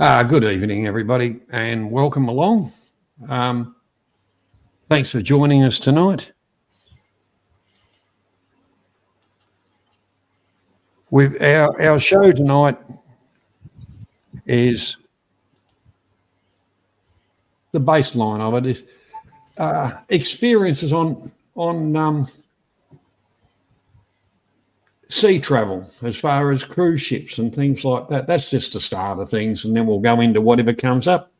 Good evening, everybody, and welcome along. Thanks for joining us tonight. Our show tonight is the baseline of it is experiences on sea travel as far as cruise ships and things like that. That's just the start of things, and then we'll go into whatever comes up.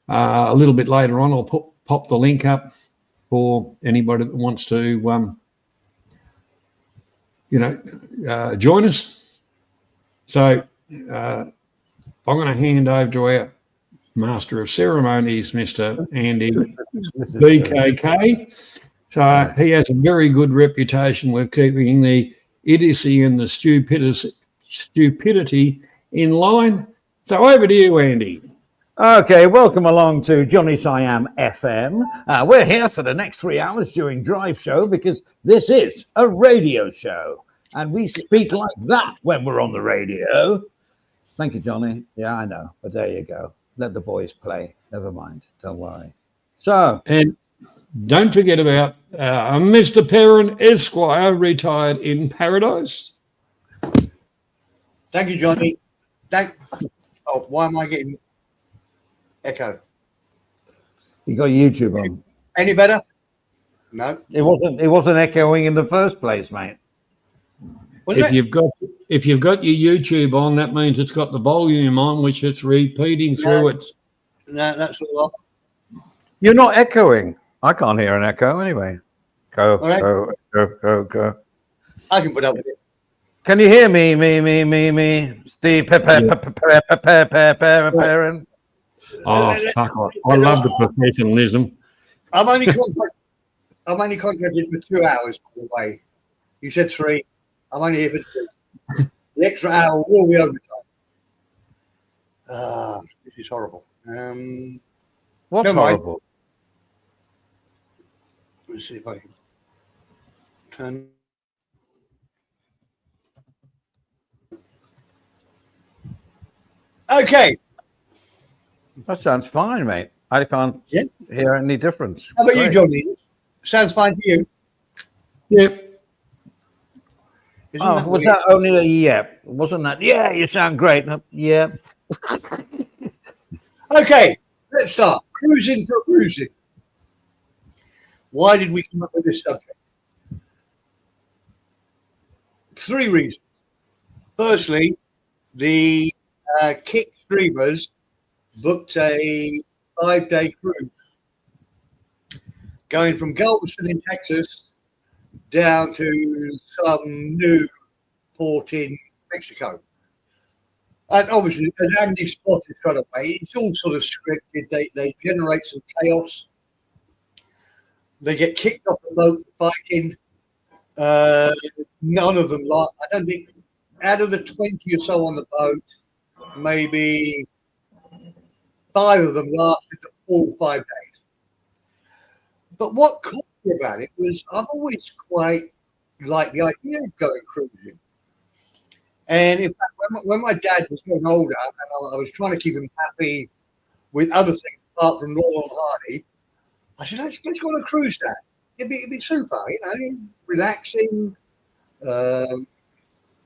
A little bit later on, I'll pop the link up for anybody that wants to, join us. So I'm going to hand over to our Master of Ceremonies, Mr. Andy BKK. So he has a very good reputation with keeping the idiocy and the stupidity in line. So over to you, Andy. Okay, welcome along to Johnny Siam FM. We're here for the next 3 hours during Drive Show because this is a radio show and we speak like that when we're on the radio. Thank you, Johnny. Yeah, I know, but there you go. Let the boys play. Never mind. Don't worry. So, and don't forget about Mr. Perrin Esquire, retired in paradise. Thank you, Johnny. Why am I getting echo? You got YouTube on. Any better? No. It wasn't echoing in the first place, mate. If you've got your YouTube on, that means it's got the volume on, which it's repeating through it. No, that's all off. You're not echoing. I can't hear an echo anyway. Go. I can put up with it. Can you hear me? Steve Perrin. Oh, fuck off. I love the professionalism. I'm only contracted for 2 hours, by the way. You said 3. I'm only here for 2. The extra hour will be overtime. This is horrible. What's horrible? Let's see if I can turn. Okay. That sounds fine, mate. I can't hear any difference. How about you, Johnny? Sounds fine to you? Yep. Was that only a yep? Wasn't that? Yeah, you sound great. Yeah. Okay, let's start. Cruising for cruising. Why did we come up with this subject? 3 reasons. Firstly, the Kick streamers booked a 5-day cruise going from Galveston in Texas down to some new port in Mexico. And obviously, as Andy spotted straight away, it's all sort of scripted. They generate some chaos. They get kicked off the boat fighting. None of them I don't think, out of the 20 or so on the boat, maybe 5 of them lasted the full 5 days. But what caught me about it was I've always quite liked the idea of going cruising. And in fact, when my dad was getting older and I was trying to keep him happy with other things apart from Laurel and Hardy, I said, let's go on a cruise, Dad. It'd be super, relaxing,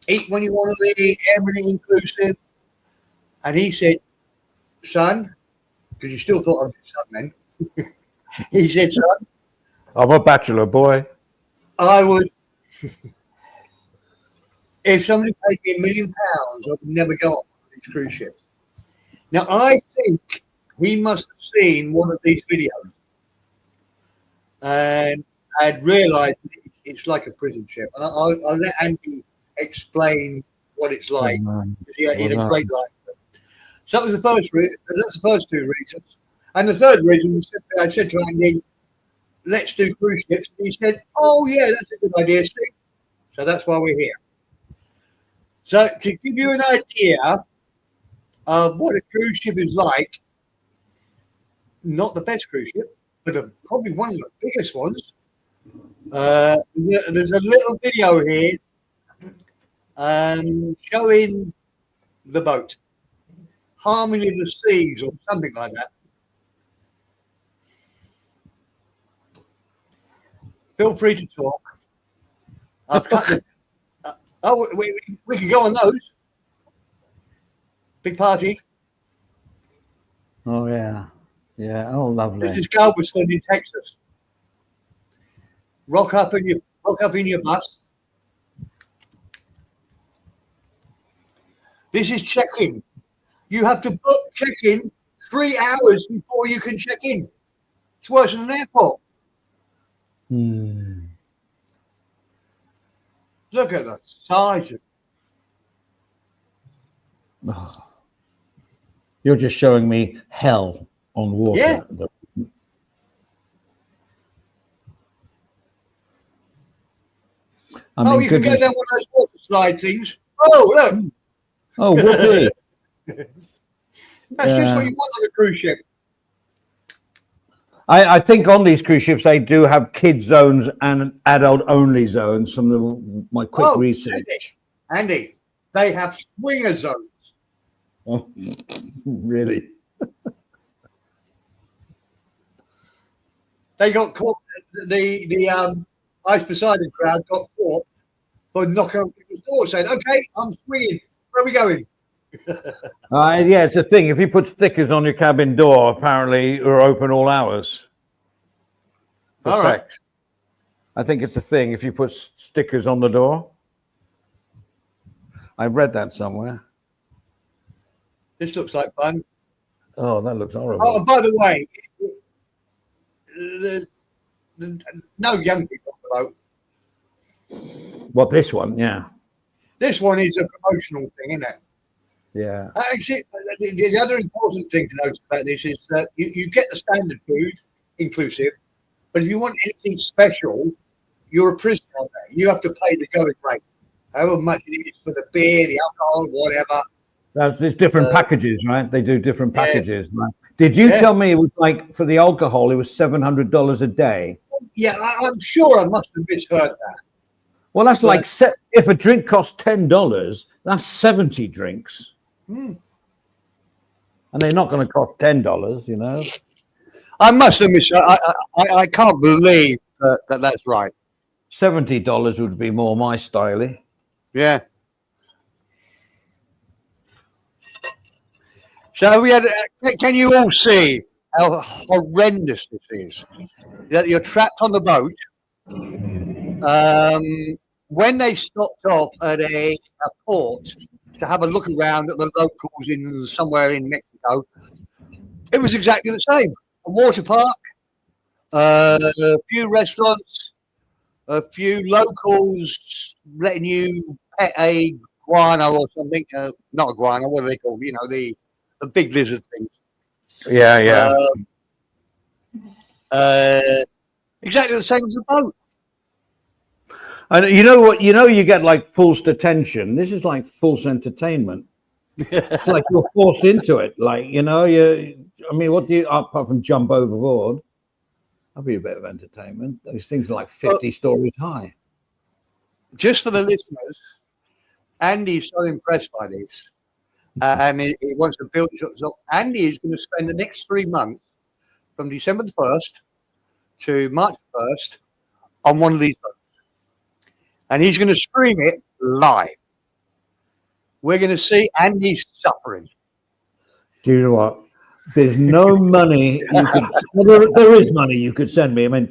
eat when you want to eat, everything inclusive. And he said, son, because you still thought I was his son then, he said, son, I'm a bachelor boy. I would, if somebody paid me £1 million, I would never go on these cruise ships. Now, I think he must have seen one of these videos and I'd realised it's like a prison ship. And I'll let Andy explain what it's like. He had a great life. So that was the first reason. That's the first 2 reasons. And the third reason was simply I said to Andy, let's do cruise ships. And he said, oh, yeah, that's a good idea, Steve. So that's why we're here. So to give you an idea of what a cruise ship is like, not the best cruise ship, but probably one of the biggest ones. There's a little video here showing the boat. Harmony of the Seas or something like that. Feel free to talk. I've cut the. We can go on those. Big party. Oh yeah, yeah. Oh, lovely. This is Galveston in Texas. Rock up in your bus. This is check-in. You have to book check-in 3 hours before you can check in. It's worse than an airport. Look at the size of it. Oh. You're just showing me hell on water. Yeah. I mean, You can go down one of those water slide things. Oh, look. Oh, whoopee. That's just what you want on a cruise ship. I think on these cruise ships they do have kid zones and adult only zones from my quick research. Andy, they have swinger zones. Oh, really? They got caught. The Ice Poseidon crowd got caught for knocking on people's doors, saying, "Okay, I'm swinging. Where are we going?" Yeah, it's a thing. If you put stickers on your cabin door, apparently you're open all hours. All right. I think it's a thing if you put stickers on the door. I read that somewhere. This looks like fun. Oh, that looks horrible. Oh, by the way, no young people on the boat. What, this one? Yeah. This one is a promotional thing, isn't it? Yeah. Actually, the other important thing to note about this is that you get the standard food inclusive, but if you want anything special, you're a prisoner on there. You have to pay the going rate, however much it is for the beer, the alcohol, whatever. It's different packages, right? They do different packages, right? Did you tell me it was like for the alcohol, it was $700 a day? Yeah, I'm sure I must have misheard that. Well, that's like if a drink costs $10, that's 70 drinks. And they're not going to cost $10, you know. I must have misheard. I can't believe that that's right. $70 would be more my style. Yeah. So we had. Can you all see how horrendous this is? That you're trapped on the boat. When they stopped off at a port to have a look around at the locals in somewhere in Mexico, it was exactly the same. A water park, a few restaurants, a few locals letting you pet a guano or something. Not a guano, what are they called? You know, the big lizard things. Yeah, yeah. Exactly the same as the boat. And you know what? You know, you get like forced attention. This is like false entertainment. It's like you're forced into it. Like, you know, I mean, what do you, apart from jump overboard? That'd be a bit of entertainment. Those things are like 50 stories high. Just for the listeners, Andy's so impressed by this. And he wants to build it up. So Andy is going to spend the next 3 months from December the 1st to March the 1st on one of these boats. And he's going to stream it live. We're going to see Andy suffering. Do you know what? There's no money. Well, there is money you could send me. I mean,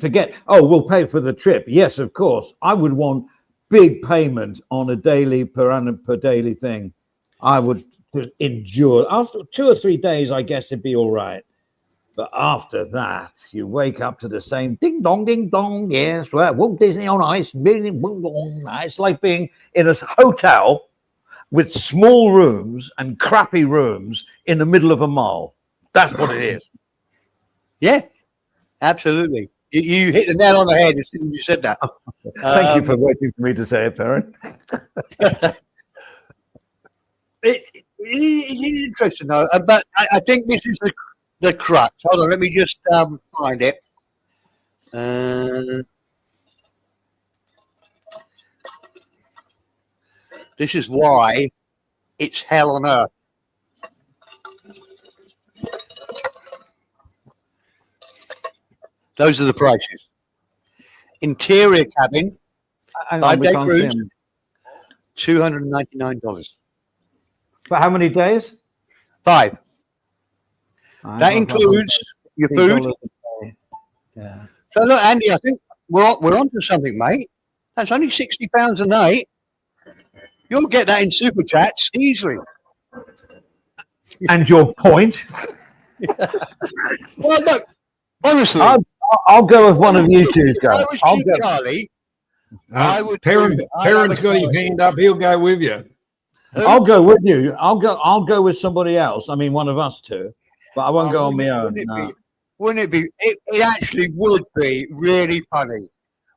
we'll pay for the trip. Yes, of course. I would want big payment on a daily per daily thing. I would endure. After 2 or 3 days, I guess it'd be all right. But after that, you wake up to the same ding dong, yes, well, Walt Disney on Ice, ding dong. It's like being in a hotel with small rooms and crappy rooms in the middle of a mall. That's what it is. Yeah, absolutely. You hit the nail on the head as soon as you said that. Thank you for waiting for me to say it, Perrin. It is interesting, though, but I think this is the crux. Hold on, let me just find it. This is why it's hell on earth. Those are the prices. Interior cabin, Hang on, we 5-day can't see cruise, them. $299. For how many days? 5. I That don't know, includes your food. $3 a day. Yeah. So look, Andy, I think we're onto something, mate. That's only £60 a night. You'll get that in super chats easily. And your point? Well, look, honestly, I'll go with one of you two, if I guys. was I'll Cheap go. Charlie, I would. Parent's I'd have a got his car. hand up. He'll go with you. I'll go with you. I'll go with somebody else. I mean, one of us two, but I won't go on my own. No. Wouldn't it be? It actually would be really funny.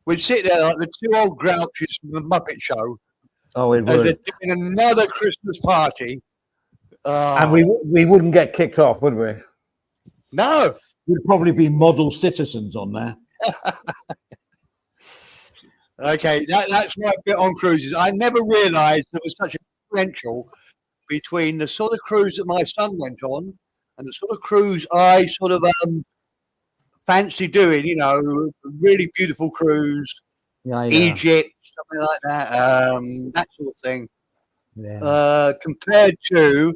We'd sit there like the two old grouches from the Muppet Show Oh, it as they're would. doing another Christmas party. And we wouldn't get kicked off, would we? No. We'd probably be model citizens on there. Okay, that's my bit on cruises. I never realised there was such a differential between the sort of cruise that my son went on and the sort of cruise I sort of fancy doing. You know, really beautiful cruise, Yeah, Egypt, something like that, that sort of thing. yeah. Compared to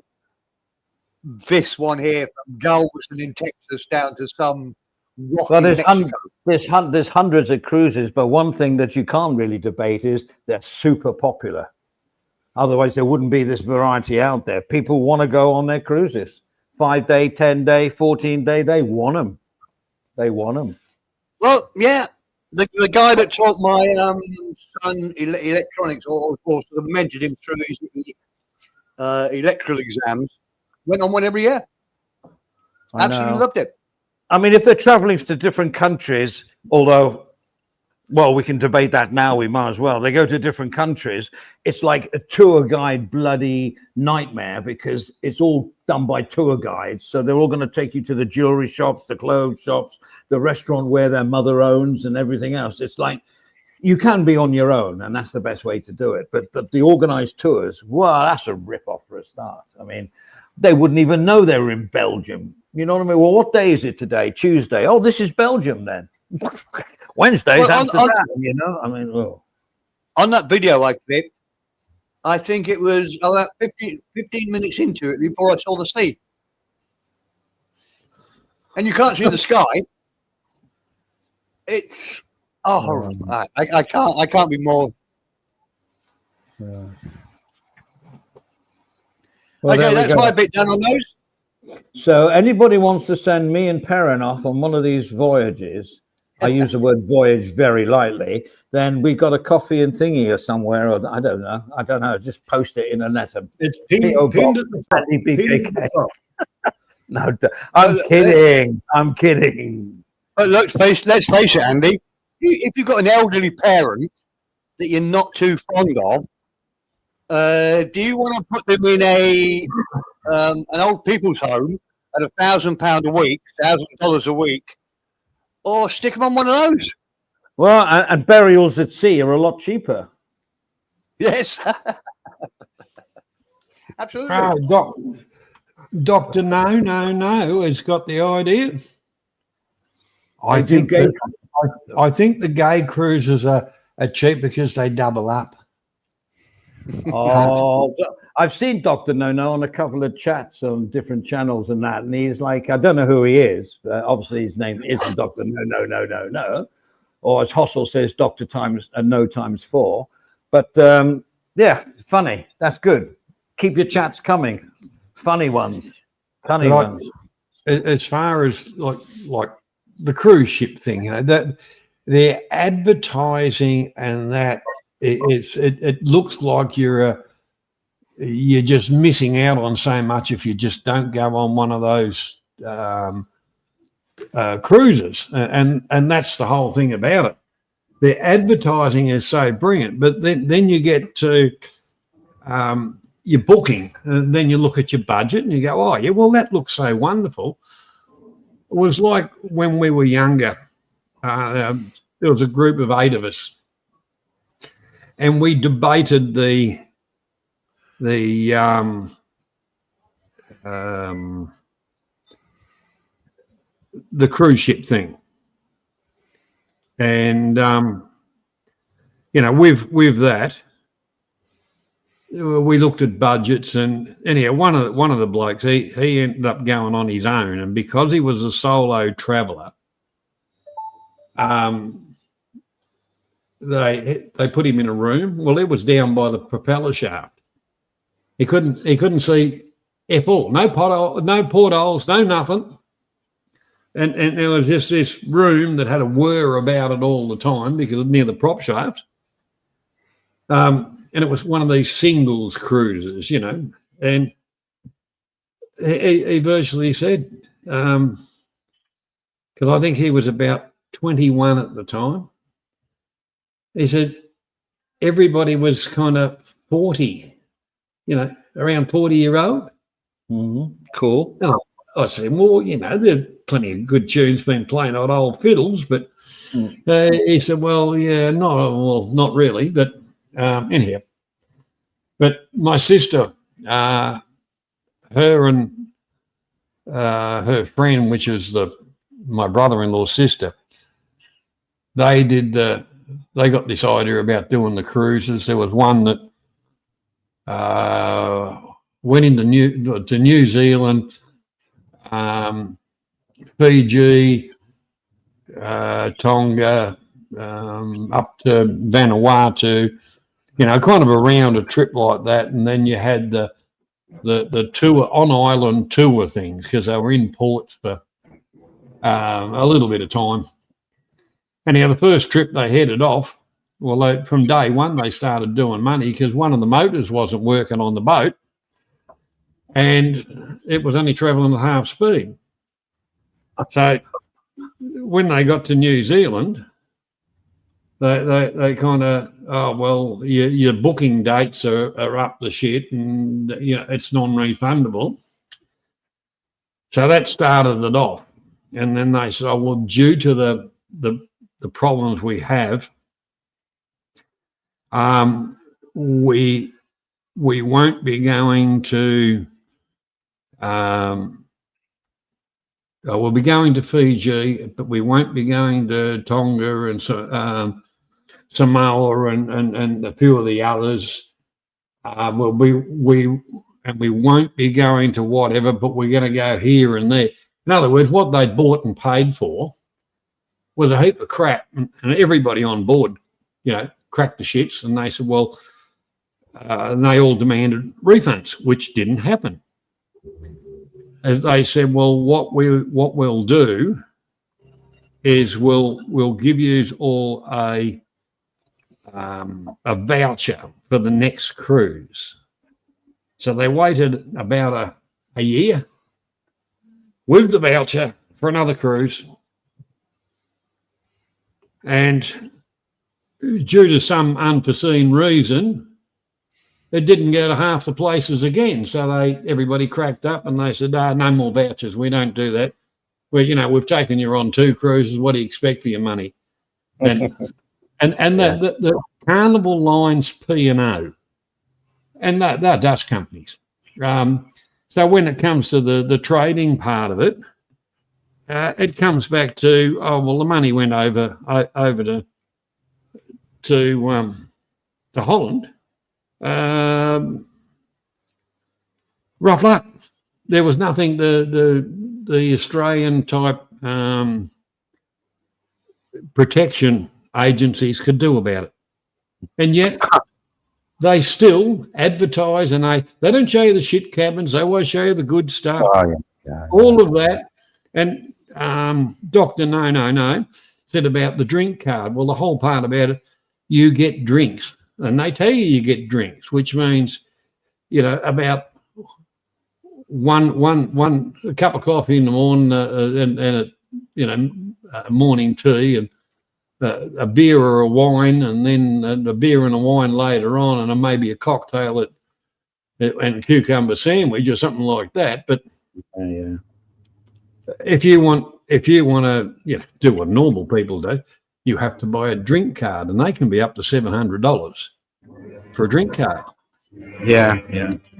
this one here from Galveston in Texas down to some rock Well, in there's Mexico. there's hundreds of cruises, but one thing that you can't really debate is they're super popular. Otherwise, there wouldn't be this variety out there. People want to go on their cruises. 5-day, 10-day, 14-day. They want them. They want them. Well, yeah, the guy that taught my son electronics or sort of mentored him through his electrical exams went on one every year. I Absolutely know. loved it. I mean, if they're traveling to different countries, although, well, we can debate that now, we might as well. They go to different countries. It's like a tour guide bloody nightmare because it's all done by tour guides. So they're all going to take you to the jewelry shops, the clothes shops, the restaurant where their mother owns and everything else. It's like you can be on your own, and that's the best way to do it. But the organized tours, well, that's a rip-off for a start. I mean, they wouldn't even know they were in Belgium. You know what I mean? Well, what day is it today? Tuesday. Oh, this is Belgium then. Wednesday's Well, Amsterdam, you know? I mean, oh. On that video I clipped, I think it was about 15 minutes into it before I saw the sea. And you can't see the sky. It's I can't be more. Well, Okay, there we that's go. my bit done on those. So anybody wants to send me and Perrin off on one of these voyages, I use the word voyage very lightly, then we got a coffee and thingy or somewhere, or I don't know, just post it in a letter. It's pinned P.O. at the top. Andy Pinned at BKK. the top. No, I'm kidding. I'm kidding. But let's face it, Andy. If you've got an elderly parent that you're not too fond of, do you want to put them in an old people's home at £1,000 a week, $1,000 a week, or stick them on one of those? Well, and burials at sea are a lot cheaper. Yes, absolutely. Doctor No has got the idea. I They do think I think the gay cruises are cheap because they double up. Oh, I've seen Dr. No on a couple of chats on different channels and that, and he's like, I don't know who he is. Obviously, his name isn't Dr. No, or as Hossel says, Dr. No times 4. But yeah, funny. That's good. Keep your chats coming. Funny ones. Funny ones. As far as like the cruise ship thing, you know, that their advertising and that it looks like you're just missing out on so much if you just don't go on one of those cruises, and that's the whole thing about it. The advertising is so brilliant, but then you get to your booking, and then you look at your budget and you go, oh yeah, well that looks so wonderful. It was like when we were younger. There was a group of 8 of us, and we debated the cruise ship thing. And with that, we looked at budgets, and anyhow, one of the blokes, he ended up going on his own, and because he was a solo traveller, they put him in a room. Well, it was down by the propeller shaft. He couldn't see F all, no portholes, no nothing. And there was just this room that had a whir about it all the time because it was near the prop shaft. And it was one of these singles cruises, and he virtually said, because I think he was about 21 at the time, he said everybody was kind of 40, around 40-year-old. Mm-hmm. Cool. And I said, well, there's plenty of good tunes being playing on old fiddles, but he said, well, yeah, not really, but anyhow. But my sister, her and her friend, which is my brother-in-law's sister, they got this idea about doing the cruises. There was one that went into New Zealand, Fiji, Tonga, up to Vanuatu, kind of around a trip like that. And then you had the tour, on island tour things, because they were in ports for a little bit of time. Anyhow, the first trip they headed off, well, from day one they started doing money because one of the motors wasn't working on the boat, and it was only travelling at half speed. So when they got to New Zealand, they kind of, your booking dates are up the shit, and it's non-refundable. So that started it off, and then they said, due to the problems we have, we won't be going to. We'll be going to Fiji, but we won't be going to Tonga and Samoa and a few of the others. We won't be going to whatever, but we're going to go here and there. In other words, what they'd bought and paid for was a heap of crap, and everybody on board, cracked the shits, and they said, and they all demanded refunds, which didn't happen. As they said, what we'll do is we'll give you all a voucher for the next cruise. So they waited about a year with the voucher for another cruise, and due to some unforeseen reason, it didn't go to half the places again. So everybody cracked up and they said, no more vouchers. We don't do that. We've taken you on 2 cruises. What do you expect for your money? And the Carnival Lines P&O, and they're Dutch companies. So when it comes to the trading part of it, it comes back to, the money went over to Holland. Rough luck. There was nothing the Australian type protection agencies could do about it, and yet they still advertise, and they don't show you the shit cabins. They always show you the good stuff. All of that. And Dr. No said about the drink card. Well, the whole part about it, you get drinks. And they tell you get drinks, which means, about a cup of coffee in the morning and morning tea, and a beer or a wine, and then a beer and a wine later on, and maybe a cocktail and cucumber sandwich or something like that. But if you want to, do what normal people do, you have to buy a drink card, and they can be up to $700 for a drink card. Yeah.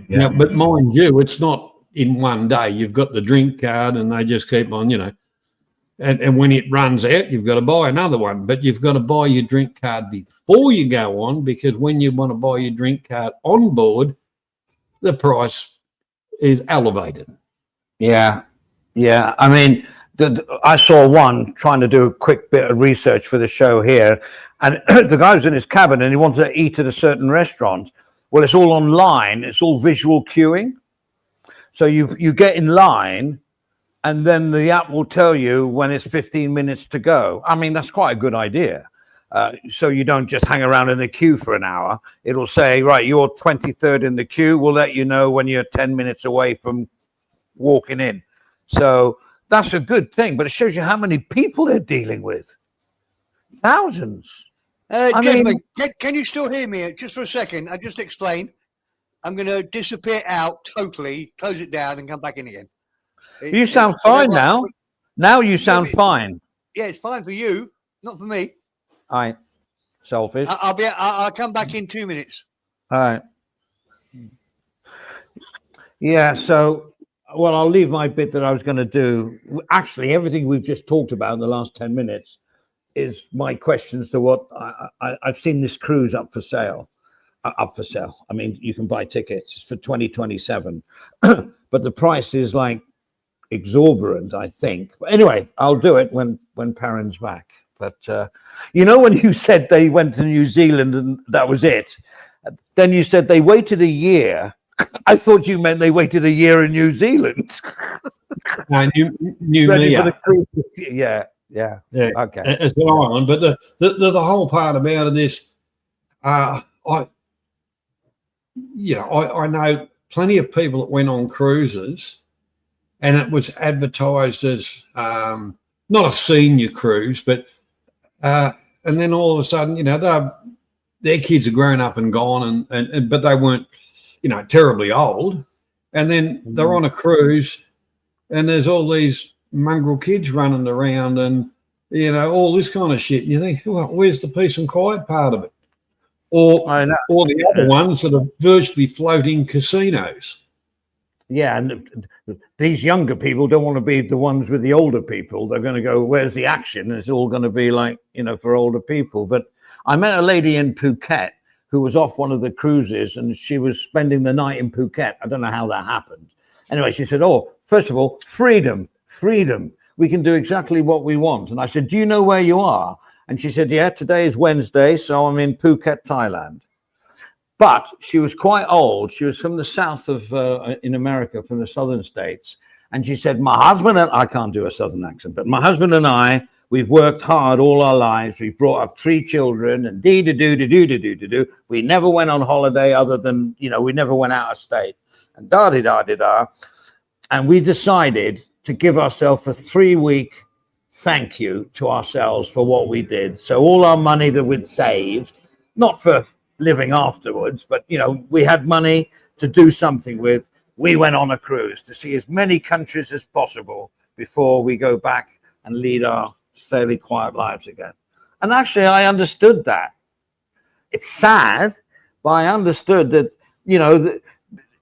Now, but mind you, it's not in one day. You've got the drink card, and they just keep on, and when it runs out, you've got to buy another one. But you've got to buy your drink card before you go on, because when you want to buy your drink card on board, the price is elevated. Yeah. I mean, I saw one trying to do a quick bit of research for the show here, and the guy was in his cabin and he wanted to eat at a certain restaurant. Well, it's all online. It's all visual queuing. So you get in line, and then the app will tell you when it's 15 minutes to go. I mean, that's quite a good idea. So you don't just hang around in the queue for an hour. It'll say, right, you're 23rd in the queue. We'll let you know when you're 10 minutes away from walking in. So that's a good thing, but it shows you how many people they're dealing with. Thousands. Gentlemen, can you still hear me? Just for a second, I just explained. I'm going to disappear out totally, close it down, and come back in again. You sound fine now. Now you sound fine. Yeah, it's fine for you, not for me. All right. Selfish. I'll come back in 2 minutes. All right. Yeah, so, well, I'll leave my bit that I was going to do. Actually, everything we've just talked about in the last 10 minutes is my questions to what I've seen this cruise up for sale. I mean, you can buy tickets. It's for 2027. But the price is like exorbitant, I think. But anyway, I'll do it when Perrin's back. But, you know, when you said they went to New Zealand and that was it, then you said they waited a year. I thought you meant they waited a year in New Zealand. New Zealand. Yeah. Okay. It's an island, but the whole part about it is, I know plenty of people that went on cruises, and it was advertised as not a senior cruise, but and then all of a sudden, you know, their kids are grown up and gone, and but they weren't, you know, terribly old, and then they're on a cruise, and there's all these mongrel kids running around, and you know, all this kind of shit. And you think, well, where's the peace and quiet part of it? Or the other ones that are virtually floating casinos. Yeah, and these younger people don't want to be the ones with the older people. They're going to go, where's the action? It's all going to be like, you know, for older people. But I met a lady in Phuket who was off one of the cruises, and she was spending the night in Phuket. I don't know how that happened. Anyway, she said, oh, first of all, freedom. We can do exactly what we want. And I said, do you know where you are? And she said, yeah, today is Wednesday, so I'm in Phuket, Thailand. But she was quite old. She was from the south of, in America, from the southern states. And she said, my husband and I can't do a southern accent, but my husband and I, we've worked hard all our lives. We've brought up 3 children and do. We never went on holiday other than, you know, we never went out of state. And da-di-da-di-da. And we decided to give ourselves a 3-week thank you to ourselves for what we did. So all our money that we'd saved, not for living afterwards, but, you know, we had money to do something with. We went on a cruise to see as many countries as possible before we go back and lead our fairly quiet lives again. And actually, I understood that. It's sad, but I understood that, you know,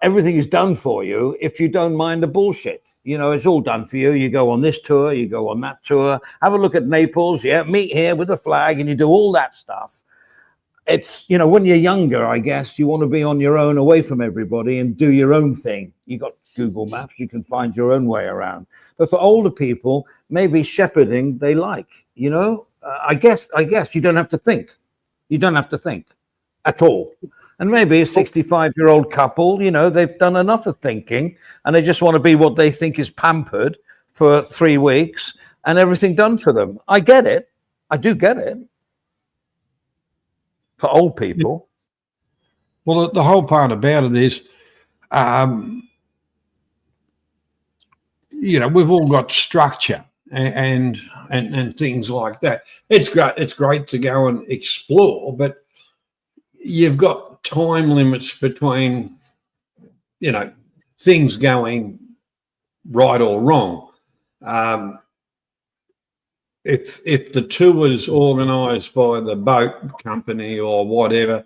everything is done for you if you don't mind the bullshit. You know, it's all done for you. You go on this tour, you go on that tour, have a look at Naples, yeah, meet here with a flag, and you do all that stuff. It's, you know, when you're younger, I guess, you want to be on your own, away from everybody, and do your own thing. You got Google Maps, you can find your own way around. But for older people, maybe shepherding they like, you know. I guess you don't have to think. You don't have to think at all. And maybe a 65-year-old couple, you know, they've done enough of thinking, and they just want to be what they think is pampered for 3 weeks and everything done for them. I get it. I do get it. For old people. Well, the whole part about it is, you know, we've all got structure and things like that. It's great. It's great to go and explore, but you've got time limits between, you know, things going right or wrong. If the tour is organised by the boat company or whatever,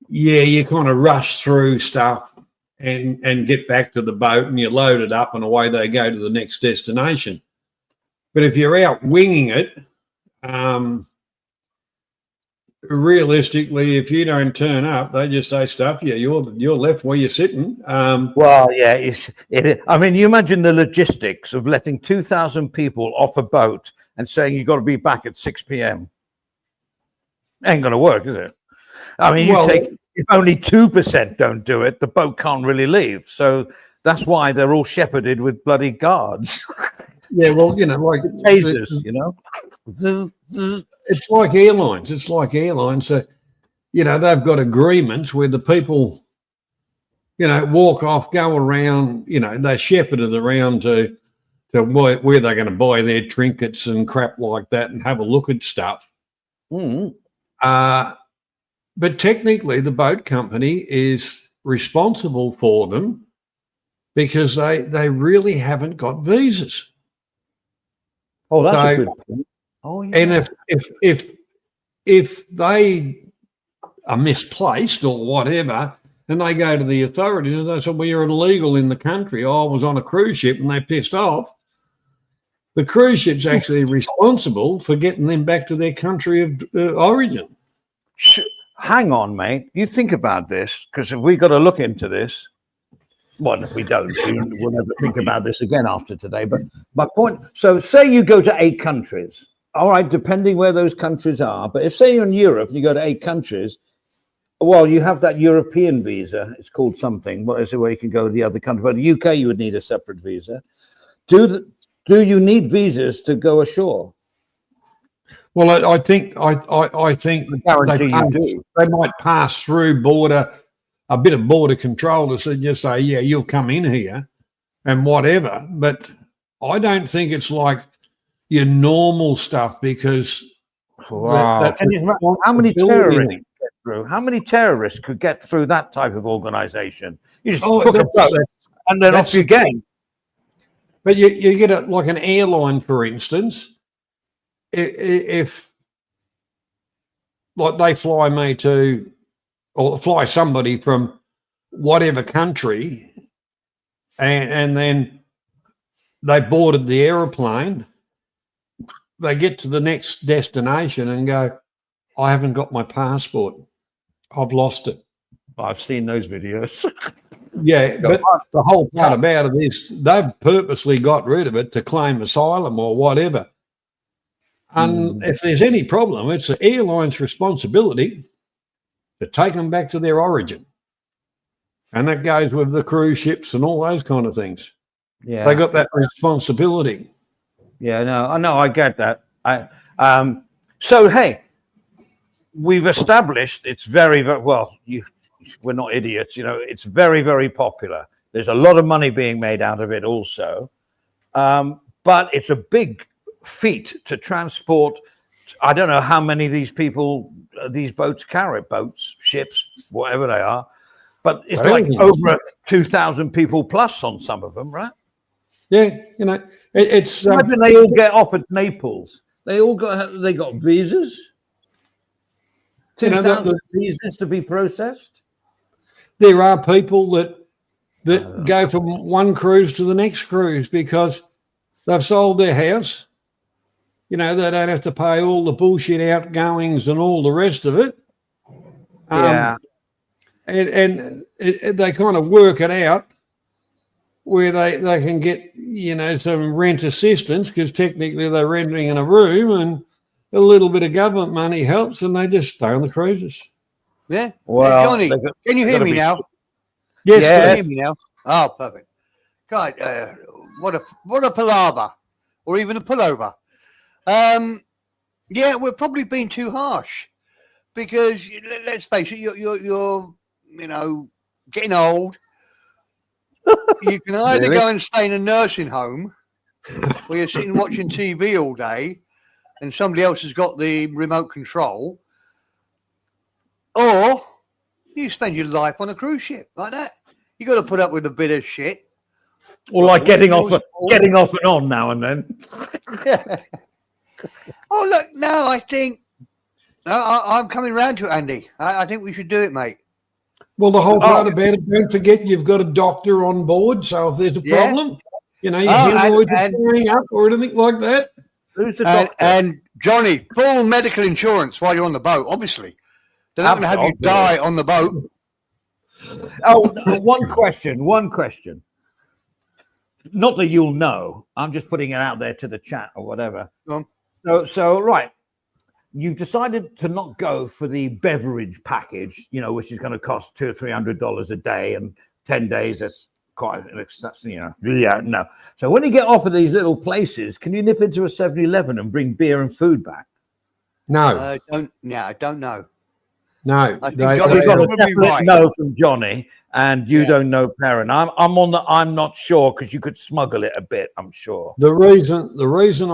yeah, you kind of rush through stuff and get back to the boat, and you load it up and away they go to the next destination. But if you're out winging it, realistically, if you don't turn up, they just say stuff you. You're left where you're sitting. Well, yeah, I mean, you imagine the logistics of letting 2,000 people off a boat and saying you've got to be back at 6 p.m. Ain't going to work, is it? I mean, if only 2% don't do it, the boat can't really leave. So that's why they're all shepherded with bloody guards. Yeah, well, like tasers, It's like airlines. So, they've got agreements where the people, walk off, go around, they're shepherded around to where they're going to buy their trinkets and crap like that and have a look at stuff. Mm. But technically, the boat company is responsible for them because they really haven't got visas. Oh, that's a good point. Oh, yeah. And if they are misplaced or whatever, and they go to the authorities and they say, well, you're illegal in the country. I was on a cruise ship and they pissed off. The cruise ship's actually responsible for getting them back to their country of origin. Hang on, mate. You think about this, because we got to look into this. Well, if we don't, we'll never think about this again after today. But my point, so say you go to 8 countries. All right, depending where those countries are. But if, say, you're in Europe and you go to 8 countries, well, you have that European visa. It's called something. What is it where you can go to the other country? But the UK, you would need a separate visa. Do you need visas to go ashore? Well, I think they might pass through a bit of border control to just say, yeah, you'll come in here and whatever. But I don't think it's like your normal stuff because how many terrorists get through? How many terrorists could get through that type of organization? You just book a boat and then off you go. But you get like an airline, for instance. If like they fly me to, or fly somebody from whatever country, and then they boarded the aeroplane, they get to the next destination and go, I haven't got my passport. I've lost it. I've seen those videos. Yeah, but the whole part about it is they've purposely got rid of it to claim asylum or whatever. And if there's any problem, it's the airline's responsibility to take them back to their origin. And that goes with the cruise ships and all those kind of things. Yeah, they got that responsibility. Yeah, no, I get that. So, hey, we've established it's very, very well. We're not idiots, it's very, very popular. There's a lot of money being made out of it also. But it's a big feat to transport. I don't know how many these boats carry, ships, whatever they are. But it's like over 2,000 people plus on some of them, right? Yeah, it's. Imagine they all get off at Naples. They got visas. 2,000 visas to be processed. There are people that go from one cruise to the next cruise because they've sold their house. They don't have to pay all the bullshit outgoings and all the rest of it. Yeah. And they kind of work it out where they can get, some rent assistance because technically they're renting in a room and a little bit of government money helps and they just stay on the cruises. Yeah. Well, Johnny, can you hear me now? Yes. Can you hear me now? Oh, perfect. God, what a palaver, or even a pullover. Yeah, we're probably being too harsh because let's face it, you're getting old. You can either go and stay in a nursing home where you're sitting watching TV all day and somebody else has got the remote control, or you spend your life on a cruise ship like that. You got to put up with a bit of shit. Or like getting off and on now and then. Yeah. Oh, look, no, I think I'm coming round to it, Andy. I think we should do it, mate. Well, the whole part about it, don't forget you've got a doctor on board. So if there's a problem, your hemorrhoids are flaring up or anything like that. Who's the doctor? And Johnny, full medical insurance while you're on the boat. Obviously, they're not going to have you die on the boat. Oh, one question. Not that you'll know. I'm just putting it out there to the chat or whatever. Go on. So right. You've decided to not go for the beverage package, which is going to cost $200 or $300 a day, and 10 days. That's quite an excess, Yeah, no. So when you get off of these little places, can you nip into a 7-Eleven and bring beer and food back? No, I don't know. no. I think they- Johnny's We've got a probably definite right. no from Johnny, and you Yeah. don't know Perrin. I'm not sure, because you could smuggle it a bit, I'm sure. the reason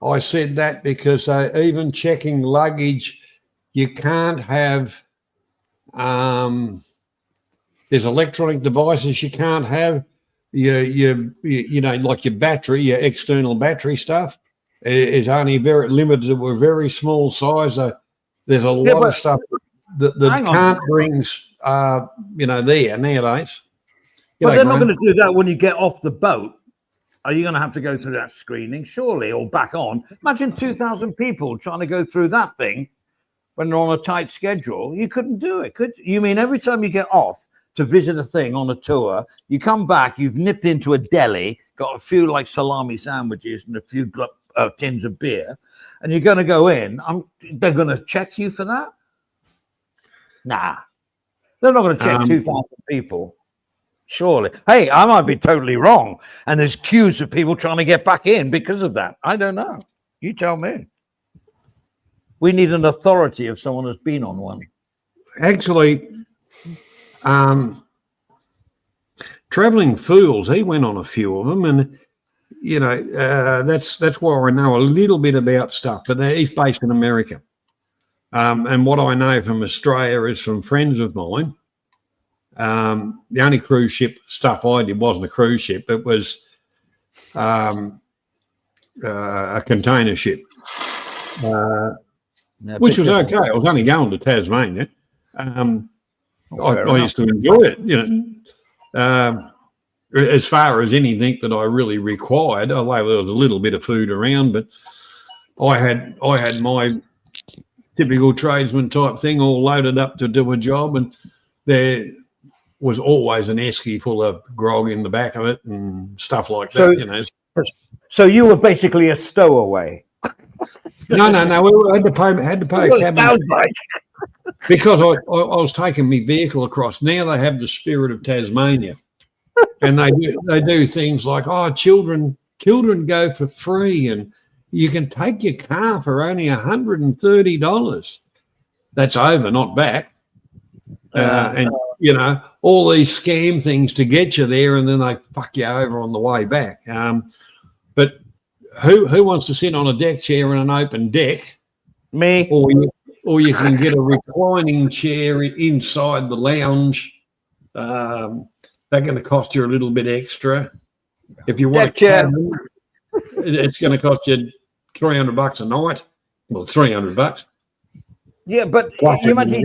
I said that because even checking luggage, you can't have. There's electronic devices you can't have. Like your battery, your external battery stuff is only very limited to a very small size. There's a lot of stuff that Hang on. can't brings there nowadays. But they're not going to do that when you get off the boat. Are you going to have to go through that screening, surely, or back on? Imagine 2,000 people trying to go through that thing when they're on a tight schedule. You couldn't do it, could you? Mean every time you get off to visit a thing on a tour, you come back, you've nipped into a deli, got a few like salami sandwiches and a few tins of beer, and you're going to go in. They're going to check you for that? Nah, they're not going to check 2,000 people. Surely. Hey, I might be totally wrong. And there's queues of people trying to get back in because of that. I don't know. You tell me. We need an authority of someone who's been on one. Actually, Traveling Fools, he went on a few of them, and that's why I know a little bit about stuff. But he's based in America, and what I know from Australia is from friends of mine. The only cruise ship stuff I did wasn't a cruise ship; it was a container ship, which was okay. I was only going to Tasmania. I used to enjoy it, as far as anything that I really required. Although there was a little bit of food around, but I had my typical tradesman type thing all loaded up to do a job, and there was always an esky full of grog in the back of it and stuff like that. So you were basically a stowaway. No. We had to pay a cabin. Sounds like. Because I was taking my vehicle across. Now they have the Spirit of Tasmania, and they do things like, children go for free, and you can take your car for only $130. That's over, not back. And all these scam things to get you there, and then they fuck you over on the way back. But who wants to sit on a deck chair in an open deck? Me. Or you can get a reclining chair inside the lounge. They're going to cost you a little bit extra. If you want a cabin, it's going to cost you $300 a night. Well, $300. Yeah, but you imagine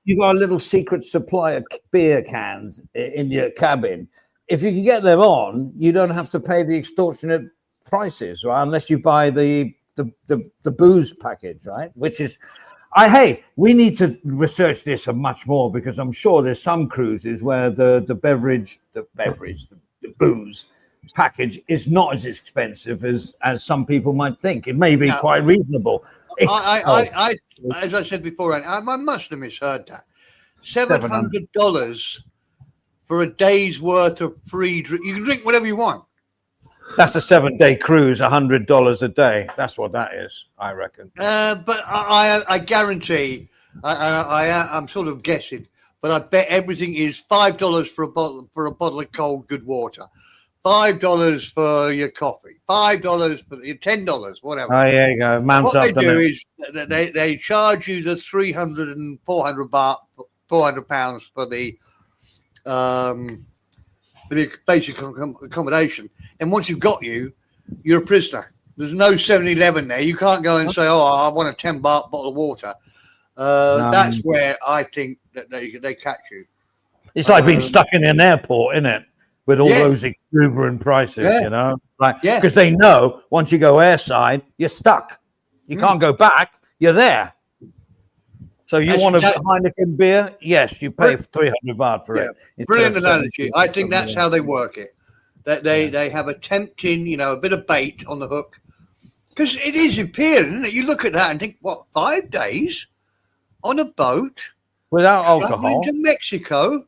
you've got a little secret supply of beer cans in your cabin. If you can get them on, you don't have to pay the extortionate prices, right? Unless you buy the booze package, right? Which is, we need to research this much more, because I'm sure there's some cruises where the booze package is not as expensive as some people might think. It may be quite reasonable. I as I said before, I must have misheard that. $700 for a day's worth of free drink. You can drink whatever you want. That's a 7-day cruise, $100 a day. That's what that is, I reckon. But I guarantee, I'm sort of guessing, but I bet everything is $5 for a bottle of cold good water, $5 for your coffee, $5 for your $10, whatever. Oh, there you go. What they do is they charge you the $300 and £400 for the basic accommodation, and once you've got you're a prisoner. There's no 7-Eleven there. You can't go and say, I want a $10 bottle of water. That's where I think that they catch you. It's like being stuck in an airport, isn't it? with all Yeah. those exuberant prices, Yeah. you know, like Yeah. because they know once you go airside, you're stuck. You can't go back. You're there. So you That's want a exactly- Heineken beer? Yes, you pay 300 baht for Yeah. it. instead Brilliant of analogy. 70 I think that's something how like they work it. That they have a tempting, a bit of bait on the hook. Because it is appealing, isn't it? You look at that and think, what, 5 days on a boat without traveling alcohol. to Mexico?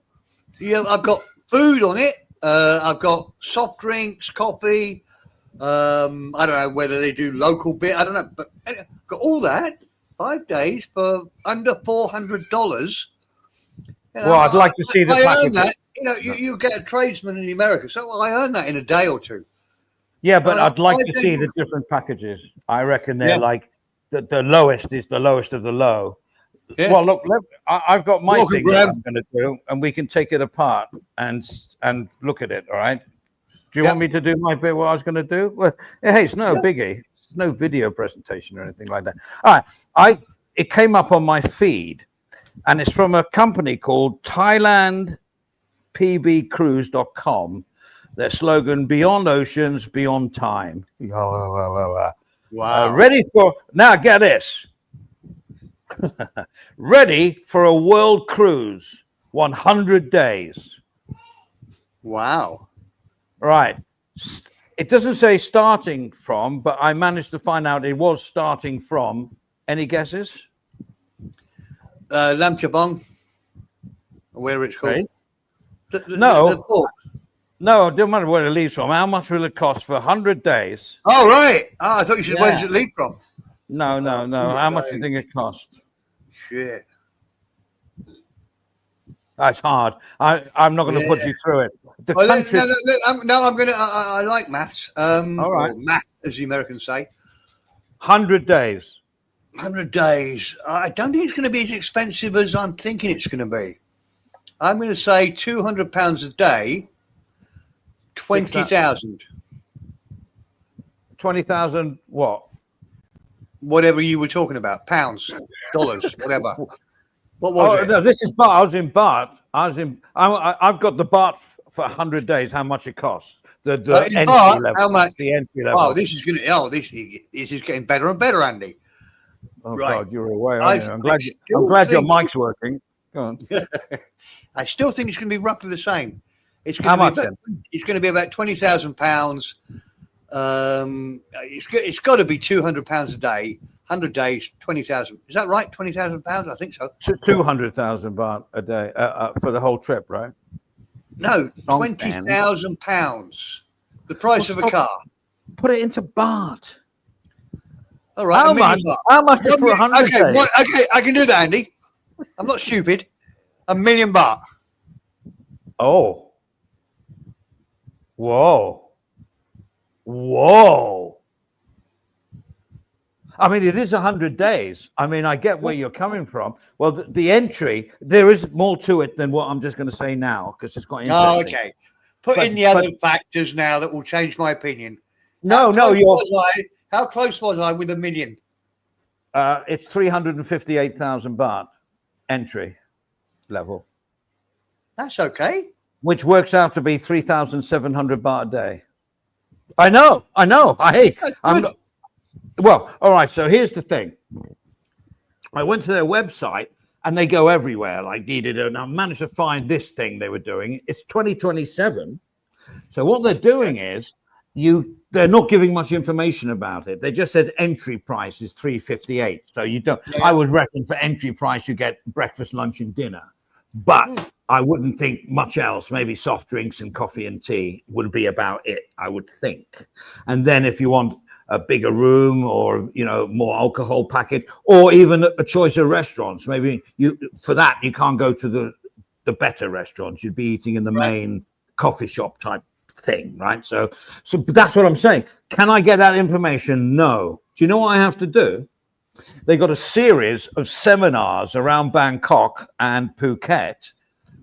I've got food on it. I've got soft drinks, coffee. I don't know whether they do local beer. I don't know, but got all that. 5 days for under $400. Well, I'd like to see the I earn package. that. You get a tradesman in America, so I earn that in a day or two. Yeah, but I'd like 5 to days see the was- different packages. I reckon they're Yeah. like the lowest is the lowest of the low. Yeah. Well, look, I've got my Welcome, thing that Graham. I'm going to do, and we can take it apart and look at it. All right. Do you Yeah. want me to do my bit? What I was going to do? Well, hey, it's no biggie. It's no video presentation or anything like that. All right. It came up on my feed, and it's from a company called ThailandPBCruise.com. Their slogan: "Beyond oceans, beyond time." Wow. Ready for now? Get this. Ready for a world cruise, 100 days. Wow. Right. It doesn't say starting from, but I managed to find out it was starting from. Any guesses? Lam Chabong, where it's called. Right. No. No. No, it doesn't matter where it leaves from. How much will it cost for 100 days? Oh, right. Oh, I thought you said, where does Yeah. it leave from? No. How much do you think it cost? Shit. That's hard. I'm not going to put Yeah. you through it. The Well, country. I'm going to, I like maths. All right. Or math, as the Americans say. 100 days. 100 days. I don't think it's going to be as expensive as I'm thinking it's going to be. I'm going to say £200 a day, 20,000. 20,000 what? Whatever you were talking about, pounds, dollars, whatever. What was Oh it? no, this is baht. I was in baht. I've got the baht for 100 days. How much it costs? The In entry baht, level. how much? The entry level. Oh, this is going to. Oh, this is getting better and better, Andy. Oh right. God, you're away. I Aren't you? I'm glad. still I'm glad your think- mic's working. Go on. I still think it's going to be roughly the same. It's How going to much be. It's going to be about £20,000. It's got to be £200 a day. 100 days, 20,000. Is that right? £20,000? I think so. 200,000 baht a day for the whole trip, right? No, Wrong £20,000. The price Well, of a car. Put it into baht. All right. How $1 million much? baht. How much is for 100 Okay, days? okay, I can do that, Andy. I'm not stupid. $1 million baht. Oh. Whoa. Whoa. I mean, it is 100 days. I mean, I get where you're coming from. Well, the entry, there is more to it than what I'm just going to say now because it's quite Oh, interesting. okay. Put But- in the other factors now that will change my opinion. No, How close was I with $1 million? it's 358,000 baht entry level, That's okay. which works out to be 3,700 baht a day. I know. I'm That's not, good. well, all right. So here's the thing. I went to their website and they go everywhere. Like and I managed to find this thing they were doing. It's 2027. So what they're doing is they're not giving much information about it. They just said entry price is 358. So you don't. Yeah. I would reckon for entry price you get breakfast, lunch, and dinner. But I wouldn't think much else. Maybe soft drinks and coffee and tea would be about it, I would think. And then if you want a bigger room or more alcohol packet or even a choice of restaurants, maybe you can't go to the better restaurants. You'd be eating in the main coffee shop type thing, right? So that's what I'm saying. Can I get that information? No. Do you know what I have to do? They got a series of seminars around Bangkok and Phuket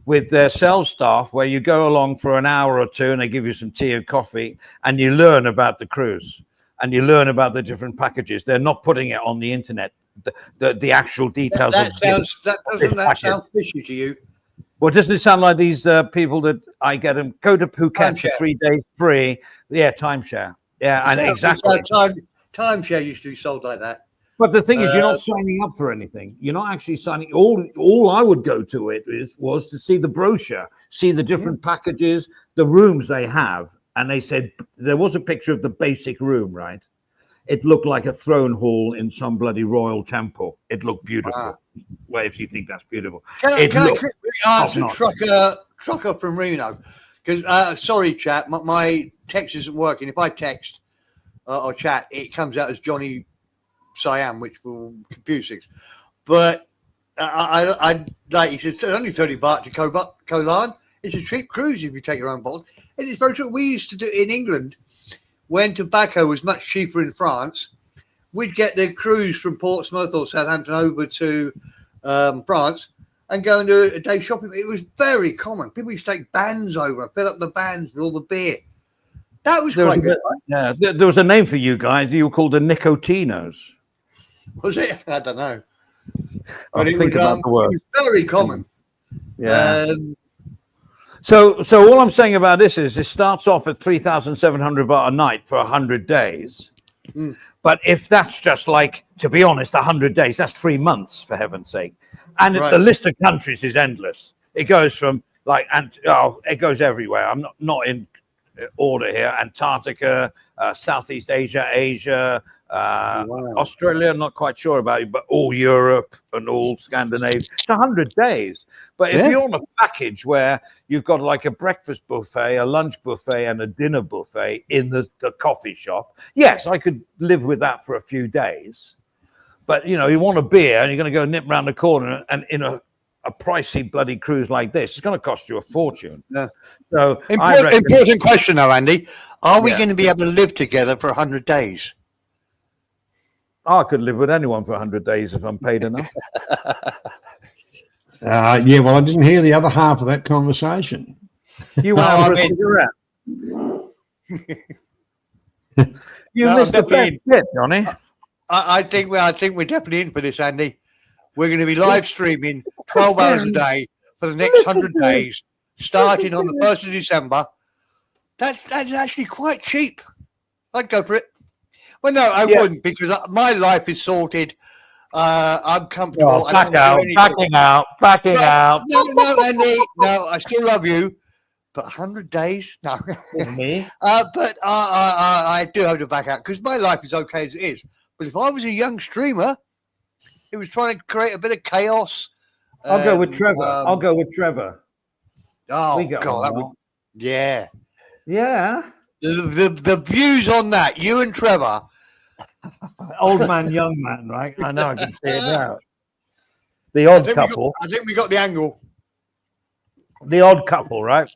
with their sales staff where you go along for an hour or two and they give you some tea and coffee and you learn about the cruise and you learn about the different packages. They're not putting it on the internet, the actual details. Doesn't that sound fishy to you? Well, doesn't it sound like these people that I get them go to Phuket for Timeshare. 3 days free? Yeah, timeshare. Yeah, and exactly. Timeshare used to be sold like that. But the thing is, you're not signing up for anything. You're not actually signing. All I would go to it was to see the brochure, see the different packages, the rooms they have, and they said there was a picture of the basic room, right? It looked like a throne hall in some bloody royal temple. It looked beautiful. Wow. Well, if you think that's beautiful, Can I quickly ask top-notch. Trucker from Reno? Because sorry, chat, my text isn't working. If I text or chat, it comes out as Johnny Siam, which will confuse things. But I like he said, it's only $30 to Koh Larn. It's a cheap cruise if you take your own boat. And it's very true. We used to do in England when tobacco was much cheaper in France. We'd get the cruise from Portsmouth or Southampton over to France and go and do a day shopping. It was very common. People used to take bands over and fill up the bands with all the beer. That was quite good. Yeah, there was a name for you guys. You were called the Nicotinos. Was it? I don't know. I'll But it think about the word. was very common. Yeah. So all I'm saying about this is it starts off at 3,700 baht a night for 100 days. Mm. But if that's just like, to be honest, 100 days, that's 3 months, for heaven's sake. And Right. the list of countries is endless. It goes from like, it goes everywhere. I'm not in order here. Antarctica, Southeast Asia, Asia, Wow. Australia, I'm not quite sure about it, but all Europe and all Scandinavia. It's 100 days. But if Yeah. you're on a package where you've got like a breakfast buffet, a lunch buffet, and a dinner buffet in the coffee shop, yes, I could live with that for a few days. But, you know, you want a beer and you're going to go nip round the corner and in a pricey bloody cruise like this, it's going to cost you a fortune. Yeah. So I reckon, Important question though, Andy. Are we Yeah. going to be able to live together for 100 days? I could live with anyone for 100 days if I'm paid enough. Yeah, well, I didn't hear the other half of that conversation. You No, went I over a mean- cigarette. You No, missed the definitely. best bit, Johnny. I think we're definitely in for this, Andy. We're going to be live streaming 12 hours a day for the next 100 days, starting on the 1st of December. That's actually quite cheap. I'd go for it. Well, no, I Yeah. wouldn't because my life is sorted. I'm comfortable. I don't Back do out, anything. backing out. No, Andy. No, I still love you. But 100 days? No. Me? But I do have to back out because my life is okay as it is. But if I was a young streamer who was trying to create a bit of chaos, I'll go with Trevor. I'll go with Trevor. Oh We got God, on that well. would, yeah. Yeah. The views on that, you and Trevor. Old man, young man, right? I know, I can see it now. The odd couple. I think we got the angle. The odd couple, right?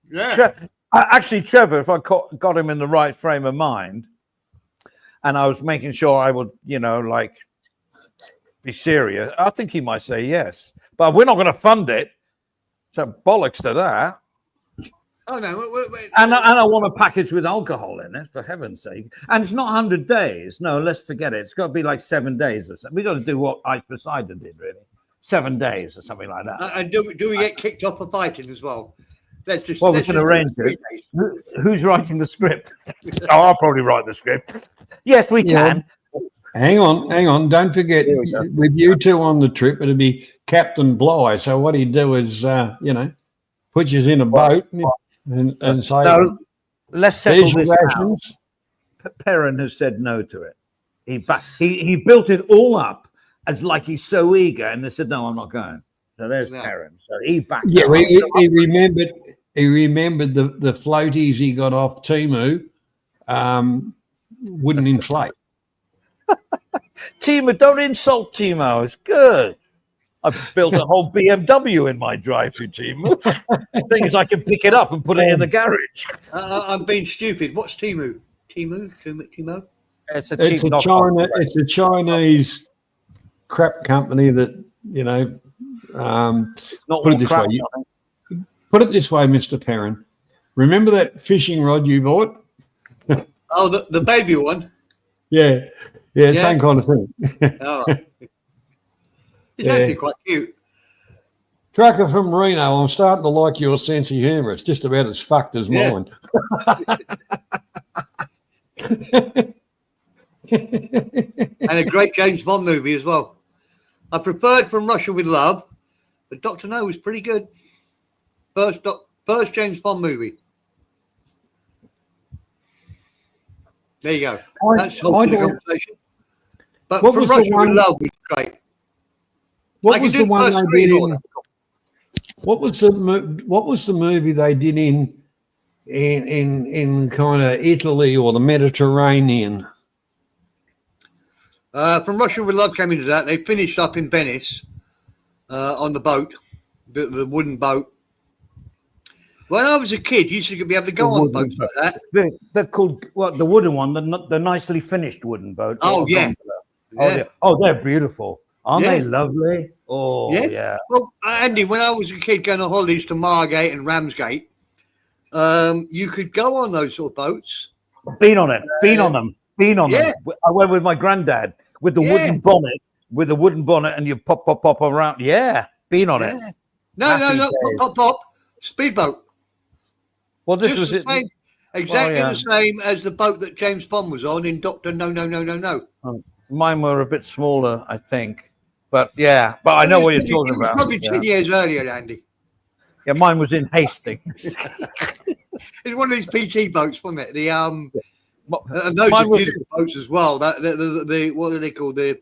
Yeah. Actually, Trevor, if I got him in the right frame of mind, and I was making sure I would, you know, like be serious, I think he might say yes. But we're not going to fund it. So bollocks to that. Oh no. Wait. And I want a package with alcohol in it, for heaven's sake. And it's not 100 days. No, let's forget it. It's got to be like 7 days or something. We got to do what Ice Poseidon did, really. 7 days or something like that. And do we get kicked off for fighting as well? Let's just. Well, we let's can just- arrange it. Who's writing the script? Oh, I'll probably write the script. Yes, we Yeah. can. Hang on. Don't forget, Here we go. with you two on the trip, it'll be Captain Bligh. So what he'd do is, put you in a boat and say, No, let's settle "There's your this out. rations." Perrin has said no to it. He built it all up as like he's so eager, and they said, "No, I'm not going." So there's No. Perrin. So he backed. Yeah, out. he remembered. He remembered the floaties he got off Timu wouldn't inflate. Timo, don't insult Timo. It's good. I've built a whole BMW in my drive-through, Timo. The thing is, I can pick it up and put it in the garage. I'm being stupid. What's Timu? Timo? It's a It's cheap a knockoff. It's a Chinese crap company that Not put it all this crap, way. Johnny. Put it this way, Mr. Perrin. Remember that fishing rod you bought? Oh, the baby one. Yeah, Yeah. same kind of thing. All right. It's Yeah. actually quite cute. Trucker from Reno, I'm starting to like your sense of humour. It's just about as fucked as Yeah. mine. And a great James Bond movie as well. I preferred From Russia with Love, but Dr. No was pretty good. First James Bond movie. There you go. That's helping the conversation. But What From was the Russia with one- Love was great. What I was can do the one first they three did in in? order. What was the movie they did in kind of Italy or the Mediterranean? From Russia with Love came into that. They finished up in Venice on the boat, the wooden boat. When I was a kid, you used to be able to go on boats like that. They're called what? The wooden one, the nicely finished wooden boats. Oh, or yeah. gondola. They're beautiful. Aren't Yeah. they lovely? Oh, Yeah. yeah. Well, Andy, when I was a kid going on holidays to Margate and Ramsgate, you could go on those sort of boats. Been on it. Been on them. Been on Yeah. them. I went with my granddad with the wooden bonnet, and you pop around. Yeah, been on it. Yeah. No, Happy no, days. pop. Speedboat. Well, this Just was the it. same, exactly yeah. the same as the boat that James Bond was on in Doctor No. Mine were a bit smaller, I think. But yeah, but I know what you're talking It was about. probably Yeah. 10 years earlier, Andy. Yeah, mine was in Hastings. It's one of these PT boats, wasn't it? The and those Mine are was- beautiful boats as well. The what are they called? The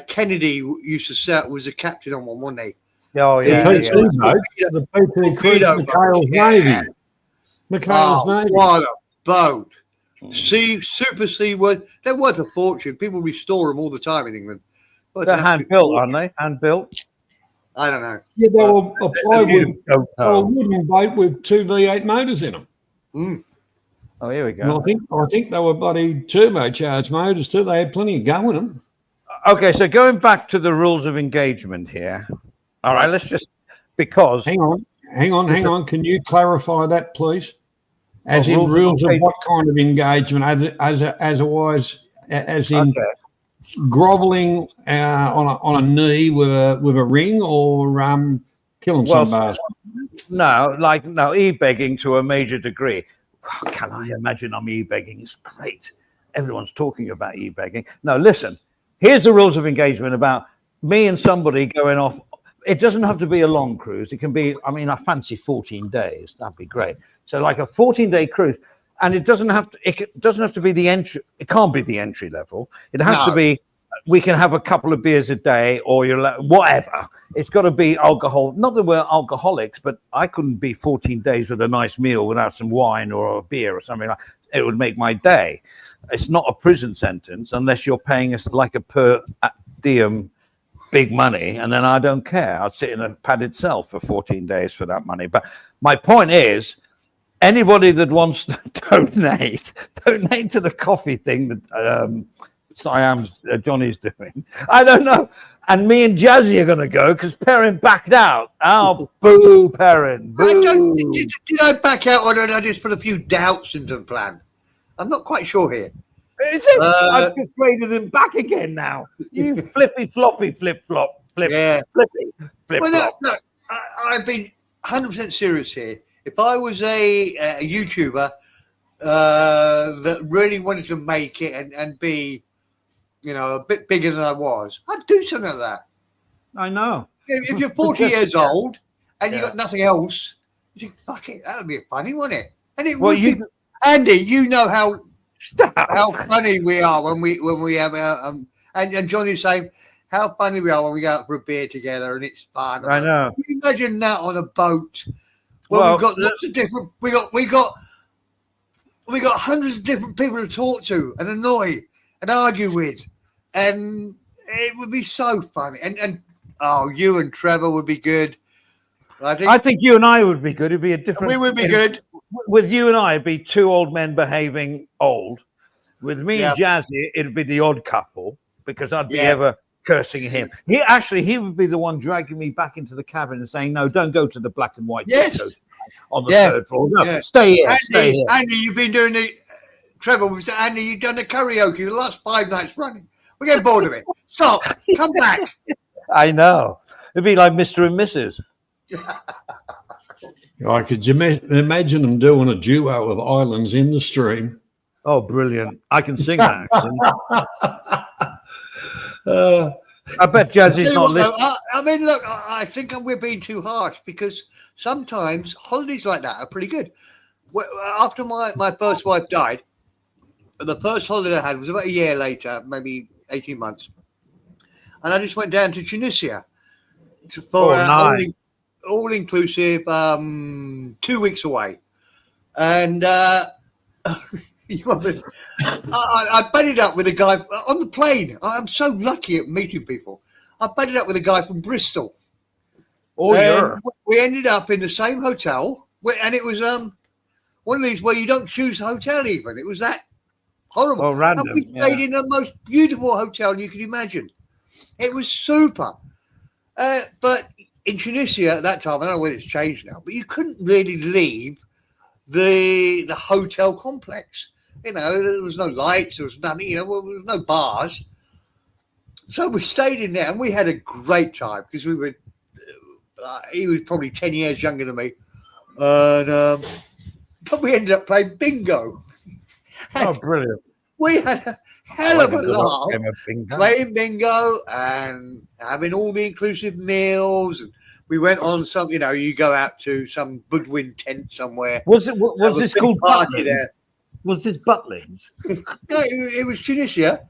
Kennedy used to set was a captain on one, wasn't he? Oh The yeah, PT yeah. boat, the PT Cruise, Torpedo boat, McHale's yeah. Navy. McHale's Oh, Navy. what a boat! Super seaworthy. They're worth a fortune. People restore them all the time in England. Well, They're it's an hand absolute built, fortune. aren't they? Hand built. I don't know. Yeah, they were a plywood, Oh, a wooden boat with two V8 motors in them. Mm. oh, here we And go. I think they were bloody turbocharged motors too. They had plenty of go in them. Okay, so going back to the rules of engagement here. All right, let's just because Hang on. Can you clarify that, please? As in rules of rules of engagement. what kind of engagement? As in okay. groveling on a knee with a ring, or killing Well, somebody? No, e-begging to a major degree. Can I imagine I'm e-begging? It's great. Everyone's talking about e-begging. No, listen. Here's the rules of engagement about me and somebody going off. It doesn't have to be a long cruise. It can be, I mean, I fancy 14 days. That'd be great. So like a 14-day cruise, and it doesn't have to be the entry. It can't be the entry level. It has to be, we can have a couple of beers a day or whatever. It's got to be alcohol. Not that we're alcoholics, but I couldn't be 14 days with a nice meal without some wine or a beer or something like that. It would make my day. It's not a prison sentence unless you're paying us like a per diem big money, and then I don't care. I'd sit in a padded cell for 14 days for that money. But my point is, anybody that wants to donate to the coffee thing that Johnny's doing. I don't know. And me and Jazzy are going to go because Perrin backed out. Oh, boo, Perrin. Boo. Did I back out, or did I just put a few doubts into the plan? I'm not quite sure here. Is it? I've persuaded him back again now. You flippy floppy flip flop flip Yeah. flippy flip Well, flop. no, I've been 100% serious here. If I was a YouTuber that really wanted to make it and be, a bit bigger than I was, I'd do something like that. I know. If you're 40 years old and you Yeah. got nothing else, you think, fuck it, that'd be funny, wouldn't it? And it Well, would be. Andy, you know how Stop. funny we are when we have and Johnny's saying how funny we are when we go out for a beer together and it's fun. I know. Can you imagine that on a boat where Well, we've got lots of different we got hundreds of different people to talk to and annoy and argue with, and it would be so funny. And you and Trevor would be good. I think you and I would be good. It'd be a different. we would be good. With you and I, it'd be two old men behaving old. With me and Jazzy, it'd be the odd couple because I'd be ever cursing him. He would be the one dragging me back into the cabin and saying, "No, don't go to the black and white photos on the third floor. No, stay here, stay here." Andy, you've been doing the Trevor was Andy. You've done the karaoke the last 5 nights running. We're getting bored of it. Stop. Come back. I know. It'd be like Mr. and Mrs. I could imagine them doing a duo of Islands in the Stream. Oh, brilliant. I can sing that, actually. I bet Jazzy's Tell you not what, though, listening. I mean, look, I think we're being too harsh because sometimes holidays like that are pretty good. After my first wife died, the first holiday I had was about a year later, maybe 18 months. And I just went down to Tunisia for nice. all inclusive, 2 weeks away. And I buddied up with a guy on the plane. I'm so lucky at meeting people. I buddied up with a guy from Bristol. Oh, yeah. We ended up in the same hotel, and it was one of these where you don't choose the hotel even. It was that horrible. Oh, random. And we stayed in the most beautiful hotel you could imagine. It was super. But in Tunisia at that time, I don't know whether it's changed now, but you couldn't really leave the hotel complex. You know, there was no lights, there was nothing, you know, there was no bars. So we stayed in there and we had a great time because we were, he was probably 10 years younger than me. And, but we ended up playing bingo. Oh, brilliant. We had a hell of a laugh Bingo. playing bingo and having all the inclusive meals. And we went on some, you know, you go out to some Budwin tent somewhere. Was this called party Butlins? there? Was this Butlins? No, it was Tunisia.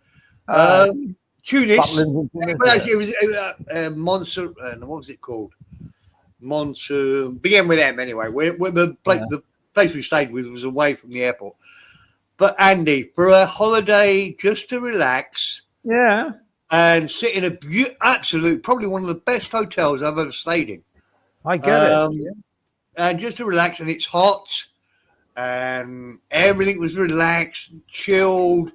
Tunis. Butlins But actually, it was Monster. What was it called? Monster. Began with M anyway. Where the place we stayed with was away from the airport. But Andy, for a holiday just to relax, Yeah. and sit in a absolute, probably one of the best hotels I've ever stayed in. I get it. And just to relax, and it's hot, and everything was relaxed, and chilled.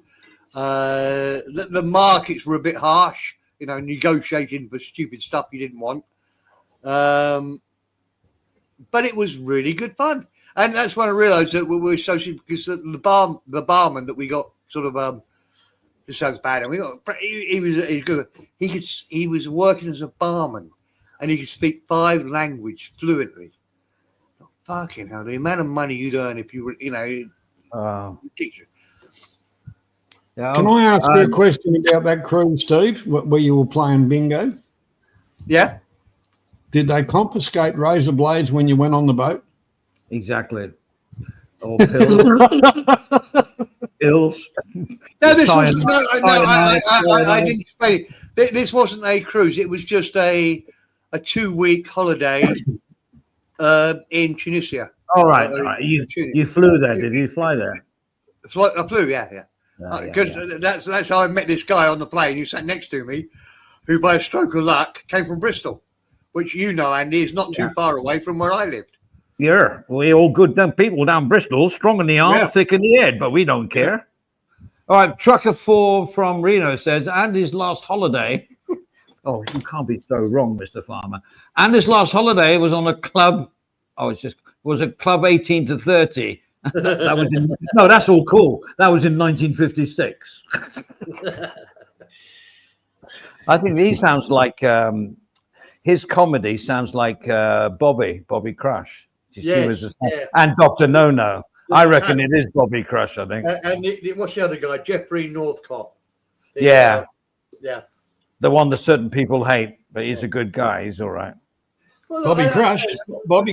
The markets were a bit harsh, you know, negotiating for stupid stuff you didn't want. But it was really good fun, and that's when I realised that we were associated because the barman that we got sort of this sounds bad, and we got he was good. He was working as a barman, and he could speak 5 languages fluently. Fucking hell, the amount of money you'd earn if you were, you know, ridiculous. Yeah. Can I ask you a question about that cruise, Steve, where you were playing bingo? Yeah. Did they confiscate razor blades when you went on the boat? Exactly. Or pills. Pills. No, this wasn't. I didn't explain it. This wasn't a cruise. It was just a 2-week holiday in Tunisia. All right. You flew there? Did you fly there? I flew, yeah. Because that's how I met this guy on the plane who sat next to me, who by a stroke of luck came from Bristol, which you know, Andy, is not too far away from where I lived. Yeah, we all good people down Bristol, strong in the arm, thick in the head, but we don't care. All right, Trucker 4 from Reno says, Andy's last holiday. Oh, you can't be so wrong, Mr. Farmer. Andy's last holiday was on a club. Oh, was a club 18 to 30. That was no, that's all cool. That was in 1956. I think he sounds like his comedy sounds like Bobby Crush. Yes, and Dr. No. I reckon it is Bobby Crush, I think. And what's the other guy? Jeffrey Northcott. Yeah. Yeah. The one that certain people hate, but he's a good guy. He's all right. Well, Bobby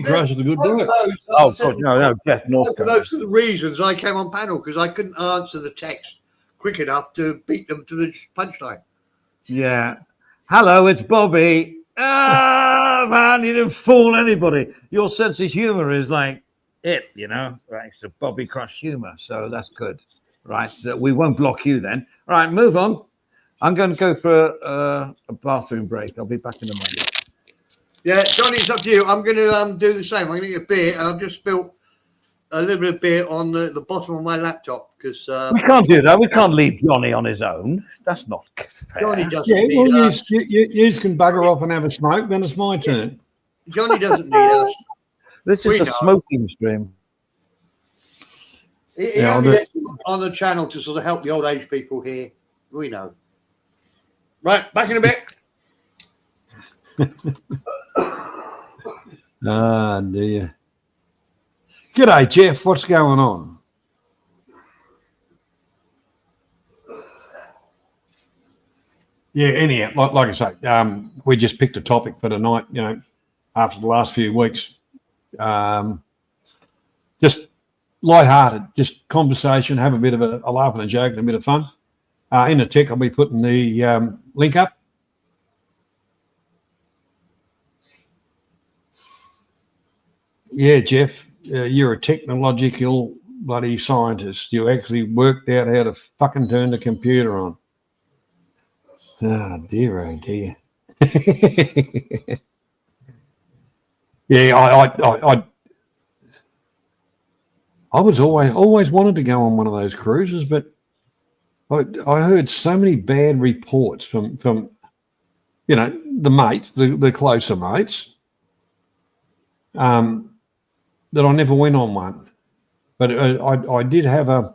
Crush is a good boy. Oh, God, no, Jeff Northcott. Those are the reasons I came on panel, because I couldn't answer the text quick enough to beat them to the punchline. Yeah. Hello, it's Bobby. Ah, man, you didn't fool anybody. Your sense of humor is like it, you know. Right, it's a Bobby Crush humor, so that's good. Right, so we won't block you then. All right, move on. I'm going to go for a bathroom break. I'll be back in a moment. Yeah, Johnny, it's up to you. I'm going to do the same. I'm going to get a beer, and I've just spilled a little bit of beer on the bottom of my laptop because we can't do that. We can't leave Johnny on his own. That's not fair. Johnny doesn't. Yeah, need well, us. you can bugger off and have a smoke. Then it's my turn. Johnny doesn't need us. This is a smoking stream. He only gets on the channel to sort of help the old age people here. We know. Right, back in a bit. Ah, dear. G'day, Jeff. What's going on? Yeah, anyhow, like I say, we just picked a topic for tonight, after the last few weeks. Just lighthearted, just conversation, have a bit of a laugh and a joke and a bit of fun. In the tech, I'll be putting the link up. Yeah, Jeff, you're a technological bloody scientist. You actually worked out how to fucking turn the computer on. Oh dear. Yeah, I was always wanted to go on one of those cruises, but I heard so many bad reports from the mates, the closer mates, that I never went on one. But I did have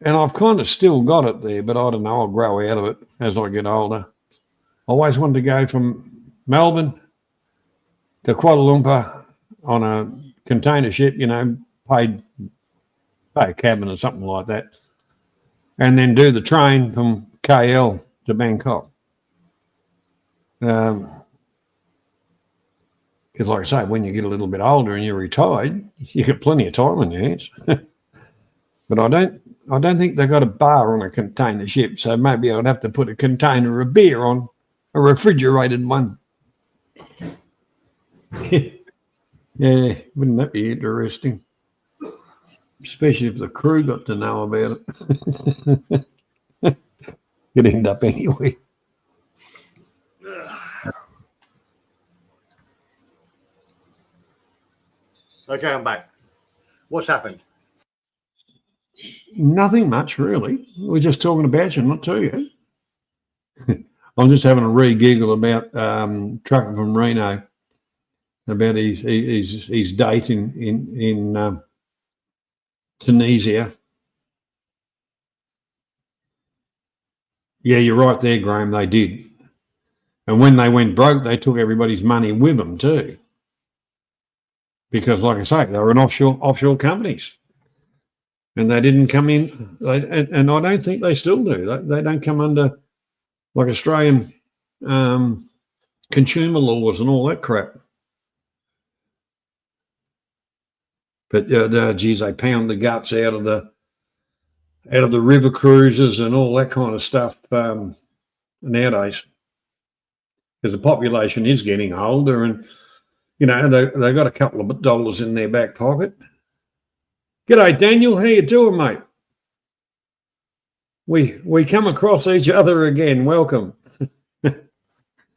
and I've kind of still got it there, but I don't know, I'll grow out of it as I get older. I always wanted to go from Melbourne to Kuala Lumpur on a container ship, pay a cabin or something like that, and then do the train from KL to Bangkok. Because like I say, when you get a little bit older and you're retired, you get plenty of time on your hands. But I don't think they've got a bar on a container ship, so maybe I'd have to put a container of beer on a refrigerated one. Yeah, wouldn't that be interesting? Especially if the crew got to know about it. You'd end up anyway. Okay, I'm back. What's happened? Nothing much, really. We're just talking about you, not to you. I'm just having a re-giggle about trucking from Reno, about his date in Tunisia. Yeah, you're right there, Graham. They did. And when they went broke, they took everybody's money with them too. Because, like I say, they were an offshore companies. And they didn't come in, and I don't think they still do. They don't come under like Australian consumer laws and all that crap. But geez, they pound the guts out of the river cruises and all that kind of stuff nowadays, because the population is getting older, and they got a couple of dollars in their back pocket. G'day, Daniel. How you doing, mate? We come across each other again. Welcome.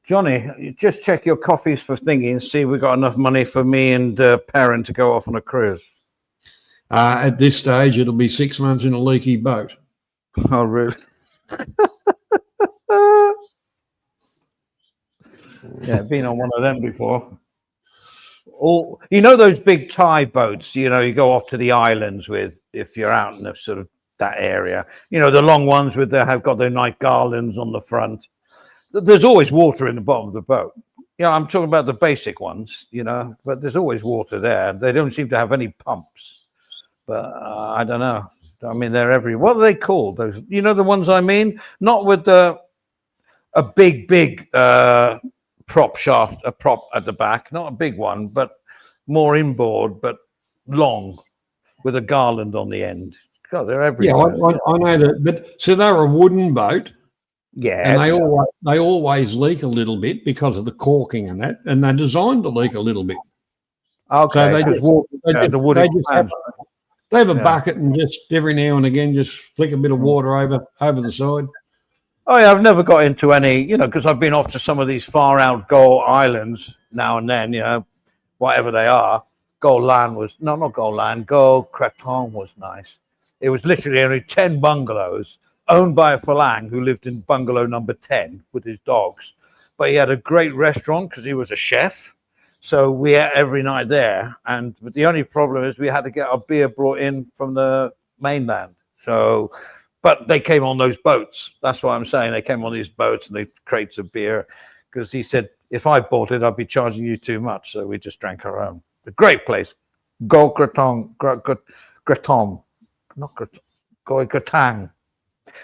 Johnny, just check your coffees for thingy and see if we've got enough money for me and Perrin to go off on a cruise. At this stage, it'll be 6 months in a leaky boat. Oh, really? Yeah, been on one of them before. Or those big Thai boats, you go off to the islands with, if you're out in the sort of that area, the long ones have got their nice garlands on the front. There's always water in the bottom of the boat. I'm talking about the basic ones, but there's always water there. They don't seem to have any pumps, but I don't know. I mean, they're everywhere. What are they called? Those, the ones I mean, not with a big prop shaft, a prop at the back, not a big one, but more inboard, but long, with a garland on the end. God, they're everywhere. Yeah, I know that. But so they're a wooden boat. Yeah, and they always leak a little bit because of the corking and that, and they're designed to leak a little bit. Okay, so they have a bucket and just every now and again just flick a bit of water over the side. Oh yeah, I've never got into any, because I've been off to some of these far out Gold Islands now and then, whatever they are. Gold Creton was nice. It was literally only 10 bungalows owned by a Falang who lived in bungalow number 10 with his dogs. But he had a great restaurant because he was a chef. So we ate every night there. But the only problem is we had to get our beer brought in from the mainland. But they came on those boats. That's what I'm saying. They came on these boats and they crates of beer. because he said, if I bought it, I'd be charging you too much. So we just drank our own. A great place. Goy Graton, not Graton, Goy Gratang.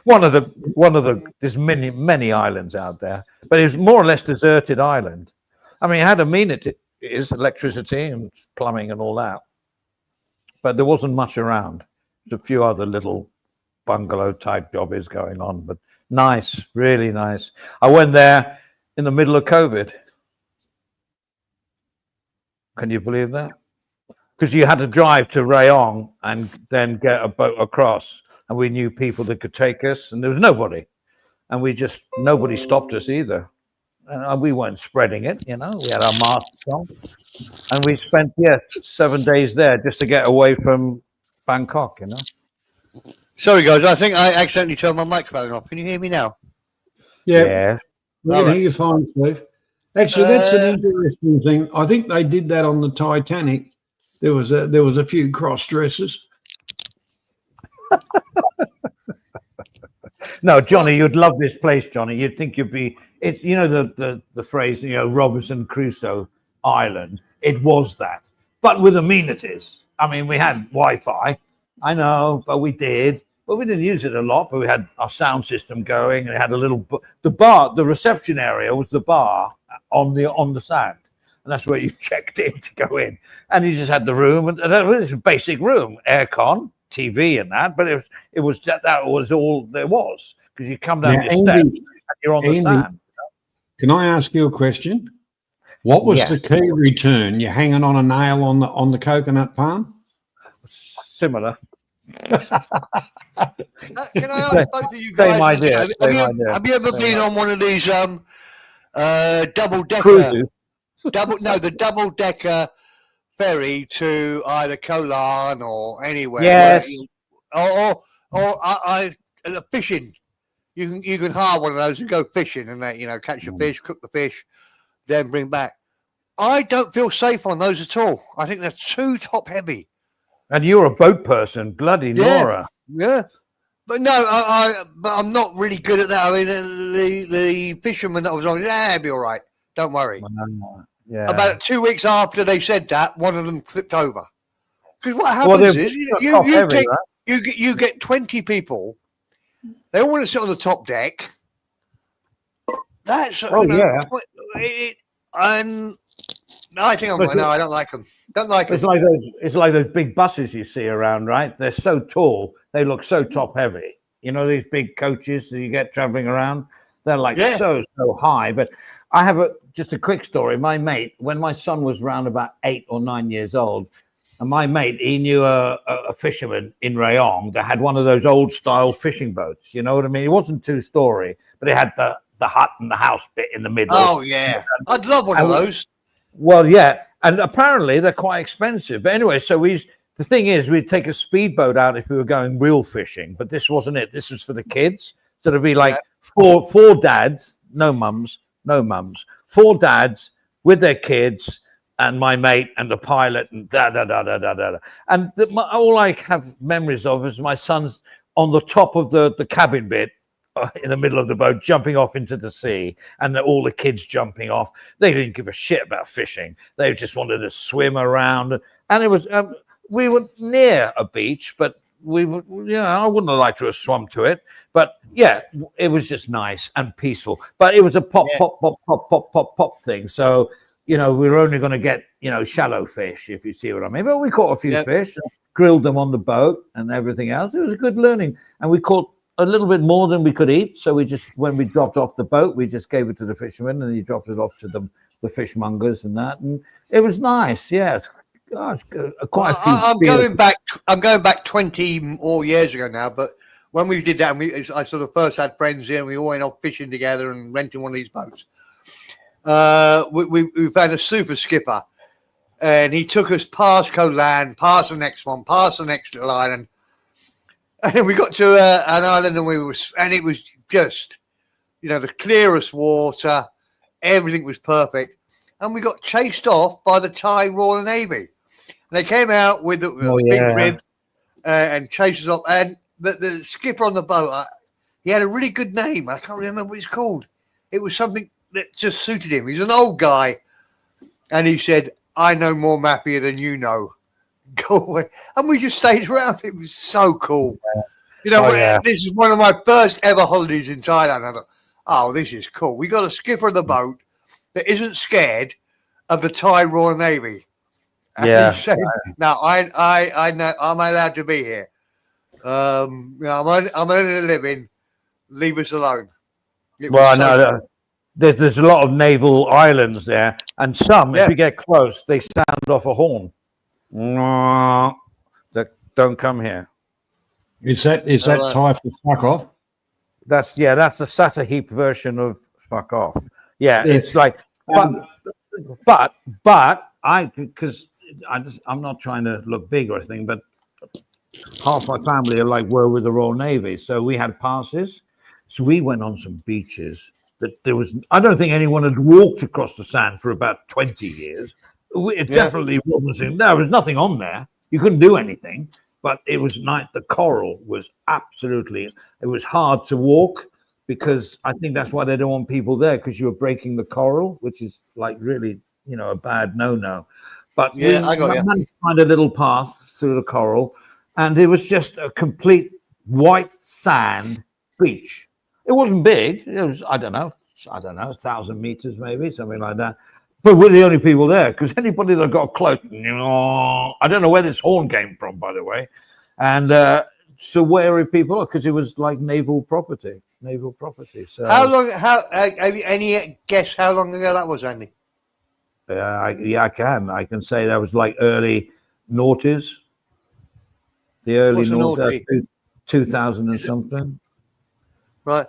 One of the, there's many islands out there, but it was more or less deserted island. I mean, it had amenities, electricity and plumbing and all that, but there wasn't much around. There's a few other little bungalow type jobbies going on, but nice, really nice. I went there in the middle of COVID. Can you believe that? Because you had to drive to Rayong and then get a boat across, and we knew people that could take us, and there was nobody, and nobody stopped us either, and we weren't spreading it, you know. We had our masks on, and we spent 7 days there just to get away from Bangkok, you know. Sorry, guys. I think I accidentally turned my microphone off. Can you hear me now? Yeah, we can Alright. hear you fine, Steve. Actually, that's an interesting thing. I think they did that on the Titanic. There was a few cross dressers. No, Johnny, you'd love this place, Johnny. You'd think you'd be. It's, you know, the phrase, you know, Robinson Crusoe Island. It was that, but with amenities. I mean, we had Wi-Fi. I know, but we did. But we didn't use it a lot. But we had our sound system going, and it had a little. The bar, the reception area was the bar on the sand, and that's where you checked in to go in. And you just had the room, and that was a basic room, aircon, TV, and that. But it was that was all there was, because you come down Now, your Andy- steps and you're on the Andy, sand. Can I ask you a question? What was Yeah. the key return? You're hanging on a nail on the coconut palm? Similar. Can I ask both of you guys? Same idea. Have you ever been on one of these double decker? Cruises. The double decker ferry to either Koh Larn or anywhere. Yes. Or fishing. You can hire one of those and go fishing and that, you know, catch the fish, cook the fish, then bring back. I don't feel safe on those at all. I think they're too top heavy. And you're a boat person, bloody Yeah. Nora. Yeah. But no, but I'm not really good at that. I mean, the fisherman that was on, it'll be all right. Don't worry. Yeah. About 2 weeks after they said that, one of them flipped over. Because what Well, happens they're is top you heavy, take right? you get 20 people. They all want to sit on the top deck. That's yeah. And I think I don't like them. Don't like them. It's like those big buses you see around, right? They're so tall, they look so top heavy. You know, these big coaches that you get traveling around, they're like so high. But I have just a quick story. My mate, when my son was around about 8 or 9 years old, and my mate, he knew a fisherman in Rayong that had one of those old style fishing boats. You know what I mean? It wasn't 2-story, but it had the hut and the house bit in the middle. Oh yeah, I'd love one of those. Well, yeah, and apparently they're quite expensive. But anyway, so the thing is, we'd take a speedboat out if we were going real fishing, but this wasn't it. This was for the kids. So it'd be like four dads, no mums, 4 dads with their kids, and my mate and the pilot and da. And all I have memories of is my son's on the top of the cabin bit, in the middle of the boat, jumping off into the sea, and all the kids jumping off. They didn't give a shit about fishing. They just wanted to swim around. And it was, we were near a beach, but we were, you know, I wouldn't have liked to have swum to it. But yeah, it was just nice and peaceful. But it was a pop thing. So, you know, we were only going to get, you know, shallow fish, if you see what I mean. But we caught a few fish, grilled them on the boat and everything else. It was a good learning. And we caught a little bit more than we could eat. So we just, when we dropped off the boat, we just gave it to the fisherman, and he dropped it off to the fishmongers and that. And it was nice. Yeah. It's quite a few. I'm going back 20 more years ago now, but when we did that, I sort of first had friends here, and we all went off fishing together and renting one of these boats. We found a super skipper, and he took us past Koh Larn, past the next one, past the next little island, and then we got to an island, and it was just, you know, the clearest water, everything was perfect, and we got chased off by the Thai Royal Navy. And they came out with a big rib and chased us off, and the skipper on the boat, he had a really good name. I can't remember what it's called. It was something that just suited him. He's an old guy, and he said, "I know more Mappier than you know. Go away." And we just stayed around. It was so cool. You know, this is one of my first ever holidays in Thailand. I thought, oh, this is cool. We got a skipper of the boat that isn't scared of the Thai Royal Navy. And he said, "Now I know I'm allowed to be here. You know, I'm earning a living. Leave us alone." Well, no, there's a lot of naval islands there, and some, if you get close, they sound off a horn. That don't come here. Is that Thai for fuck off? That's the Sataheap version of fuck off. Yeah, it's like, but I'm not trying to look big or anything, but half my family were with the Royal Navy, so we had passes. So we went on some beaches that I don't think anyone had walked across the sand for about 20 years. It definitely wasn't. There was nothing on there. You couldn't do anything, but it was nice. The coral was it was hard to walk because I think that's why they don't want people there, because you were breaking the coral, which is like really, a bad no-no. But we managed to find a little path through the coral, and it was just a complete white sand beach. It wasn't big. It was, I don't know, 1,000 meters maybe, something like that. But we're the only people there, because anybody that got close, I don't know where this horn came from, by the way. And so wary people, because it was like naval property. So how long? Have you any guess how long ago that was, Andy? I can say that was like early noughties. The early noughties, 2000 and something. Right.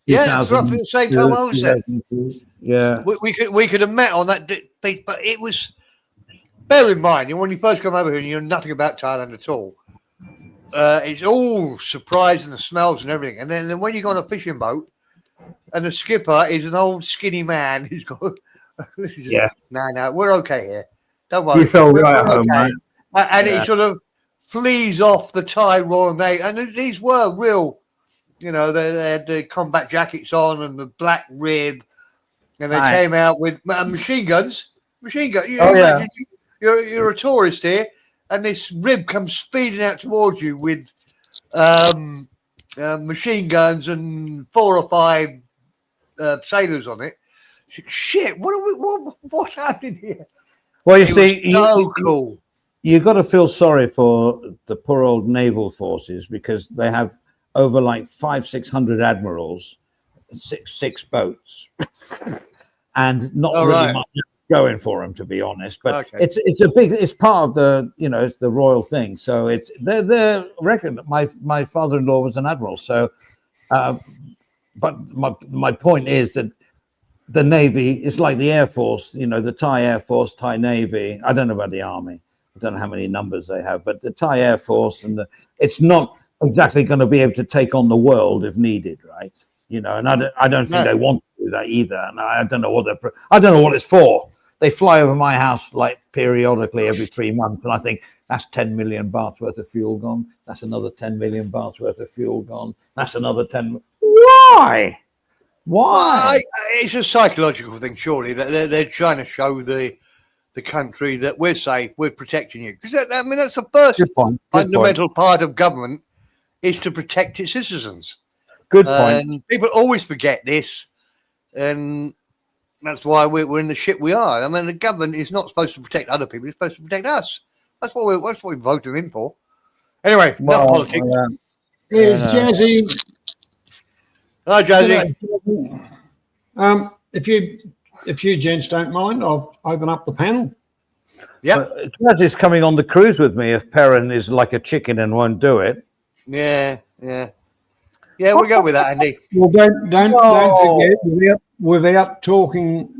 Yeah, it's roughly the same time I was there. Yeah. We could have met on that beach, but it was. Bear in mind, when you first come over here and you know nothing about Thailand at all, it's all surprise and the smells and everything. And then when you go on a fishing boat, and the skipper is an old skinny man who's got. No, we're okay here. Don't worry. You felt right at home, man. And it sort of flees off the Thai Royal Navy, and these were real. They had the combat jackets on and the black rib, and they came out with machine guns. You're a tourist here, and this rib comes speeding out towards you with machine guns and 4 or 5 sailors on it. Shit, what's happening here? Well, you see, cool. You got to feel sorry for the poor old naval forces, because they have over like 500-600 admirals, six boats, and not really much going for them, to be honest. But it's part of the it's the royal thing. So they're reckon. My father-in-law was an admiral. So, but my point is that the Navy is like the Air Force. The Thai Air Force, Thai Navy. I don't know about the Army. I don't know how many numbers they have, but the Thai Air Force it's not exactly going to be able to take on the world if needed, right? And I don't think they want to do that either. And I don't know what it's for. They fly over my house like periodically every 3 months, and I think that's 10 million bahts worth of fuel gone. That's another 10 million bahts worth of fuel gone. That's another 10. Why? It's a psychological thing, surely. They're trying to show the country that we're safe, we're protecting you. Because that's the first fundamental part of government, is to protect its citizens. Good point. And people always forget this, and that's why we're in the shit we are. I mean, the government is not supposed to protect other people; it's supposed to protect us. That's what we voted them in for. Anyway, not politics. Here's Jazzy. Hi, Jazzy. If you gents don't mind, I'll open up the panel. Yeah, Jazzy's coming on the cruise with me if Perrin is like a chicken and won't do it. Yeah, we'll go with that, Andy. Well, don't forget, without talking,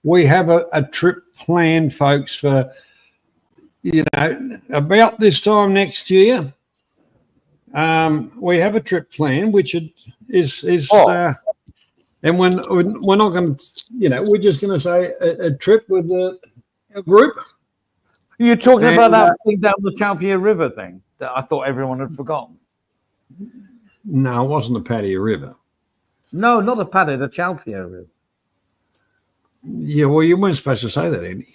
we have a trip planned, folks, for about this time next year. We have a trip planned, which is and we're not going to, we're just going to say a trip with a group. You're talking about that thing down the Chao River thing that I thought everyone had forgotten. No, it wasn't the Pattaya River. No, not the Pattaya, the Chao River. Yeah, well, you weren't supposed to say that, Andy.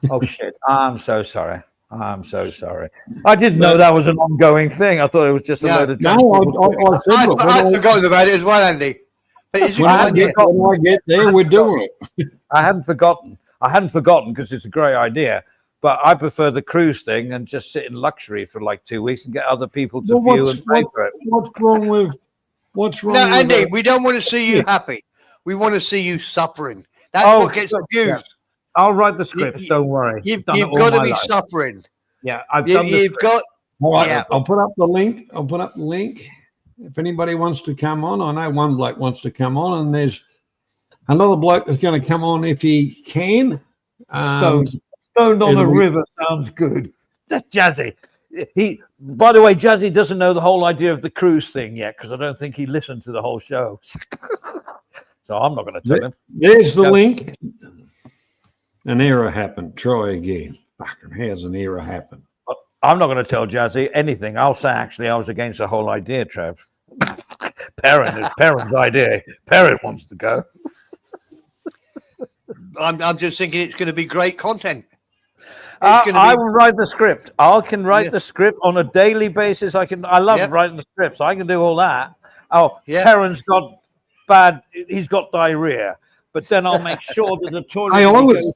Oh shit! I'm so sorry. I'm so sorry. I didn't know that was an ongoing thing. I thought it was just a No. load of No, I said, look, I'd forgotten about it as well, Andy. But it's a when good I idea. get there, we're doing it. I hadn't forgotten. I hadn't forgotten because it's a great idea. But I prefer the cruise thing and just sit in luxury for like 2 weeks and get other people to Well, view and pay for it. what's wrong with what's wrong No, with Andy, we don't want to see you happy. We want to see you suffering. That's what gets views. Yeah. I'll write the scripts. Don't worry. You've Done it all got to my be life. suffering. Yeah, I've done the You've script. got. All right, Yeah. I'll put up the link. If anybody wants to come on, I know one bloke wants to come on, and there's another bloke that's going to come on if he can. Stoned on it'll a be- river sounds good. That's Jazzy. By the way, Jazzy doesn't know the whole idea of the cruise thing yet because I don't think he listened to the whole show. So I'm not going to tell him. There's the Yeah. link. An error happened. Try again. Fucking how's an error happen? I'm not going to tell Jazzy anything. I'll say actually I was against the whole idea, Trev. Perrin's idea. Perrin wants to go. I'm just thinking it's going to be great content. I will write the script. I can write the script on a daily basis. I love Yep. writing the scripts. I can do all that. Oh, Yep. Perrin's got he's got diarrhea. But then I'll make sure that the toilet. Hey, that he I was- goes to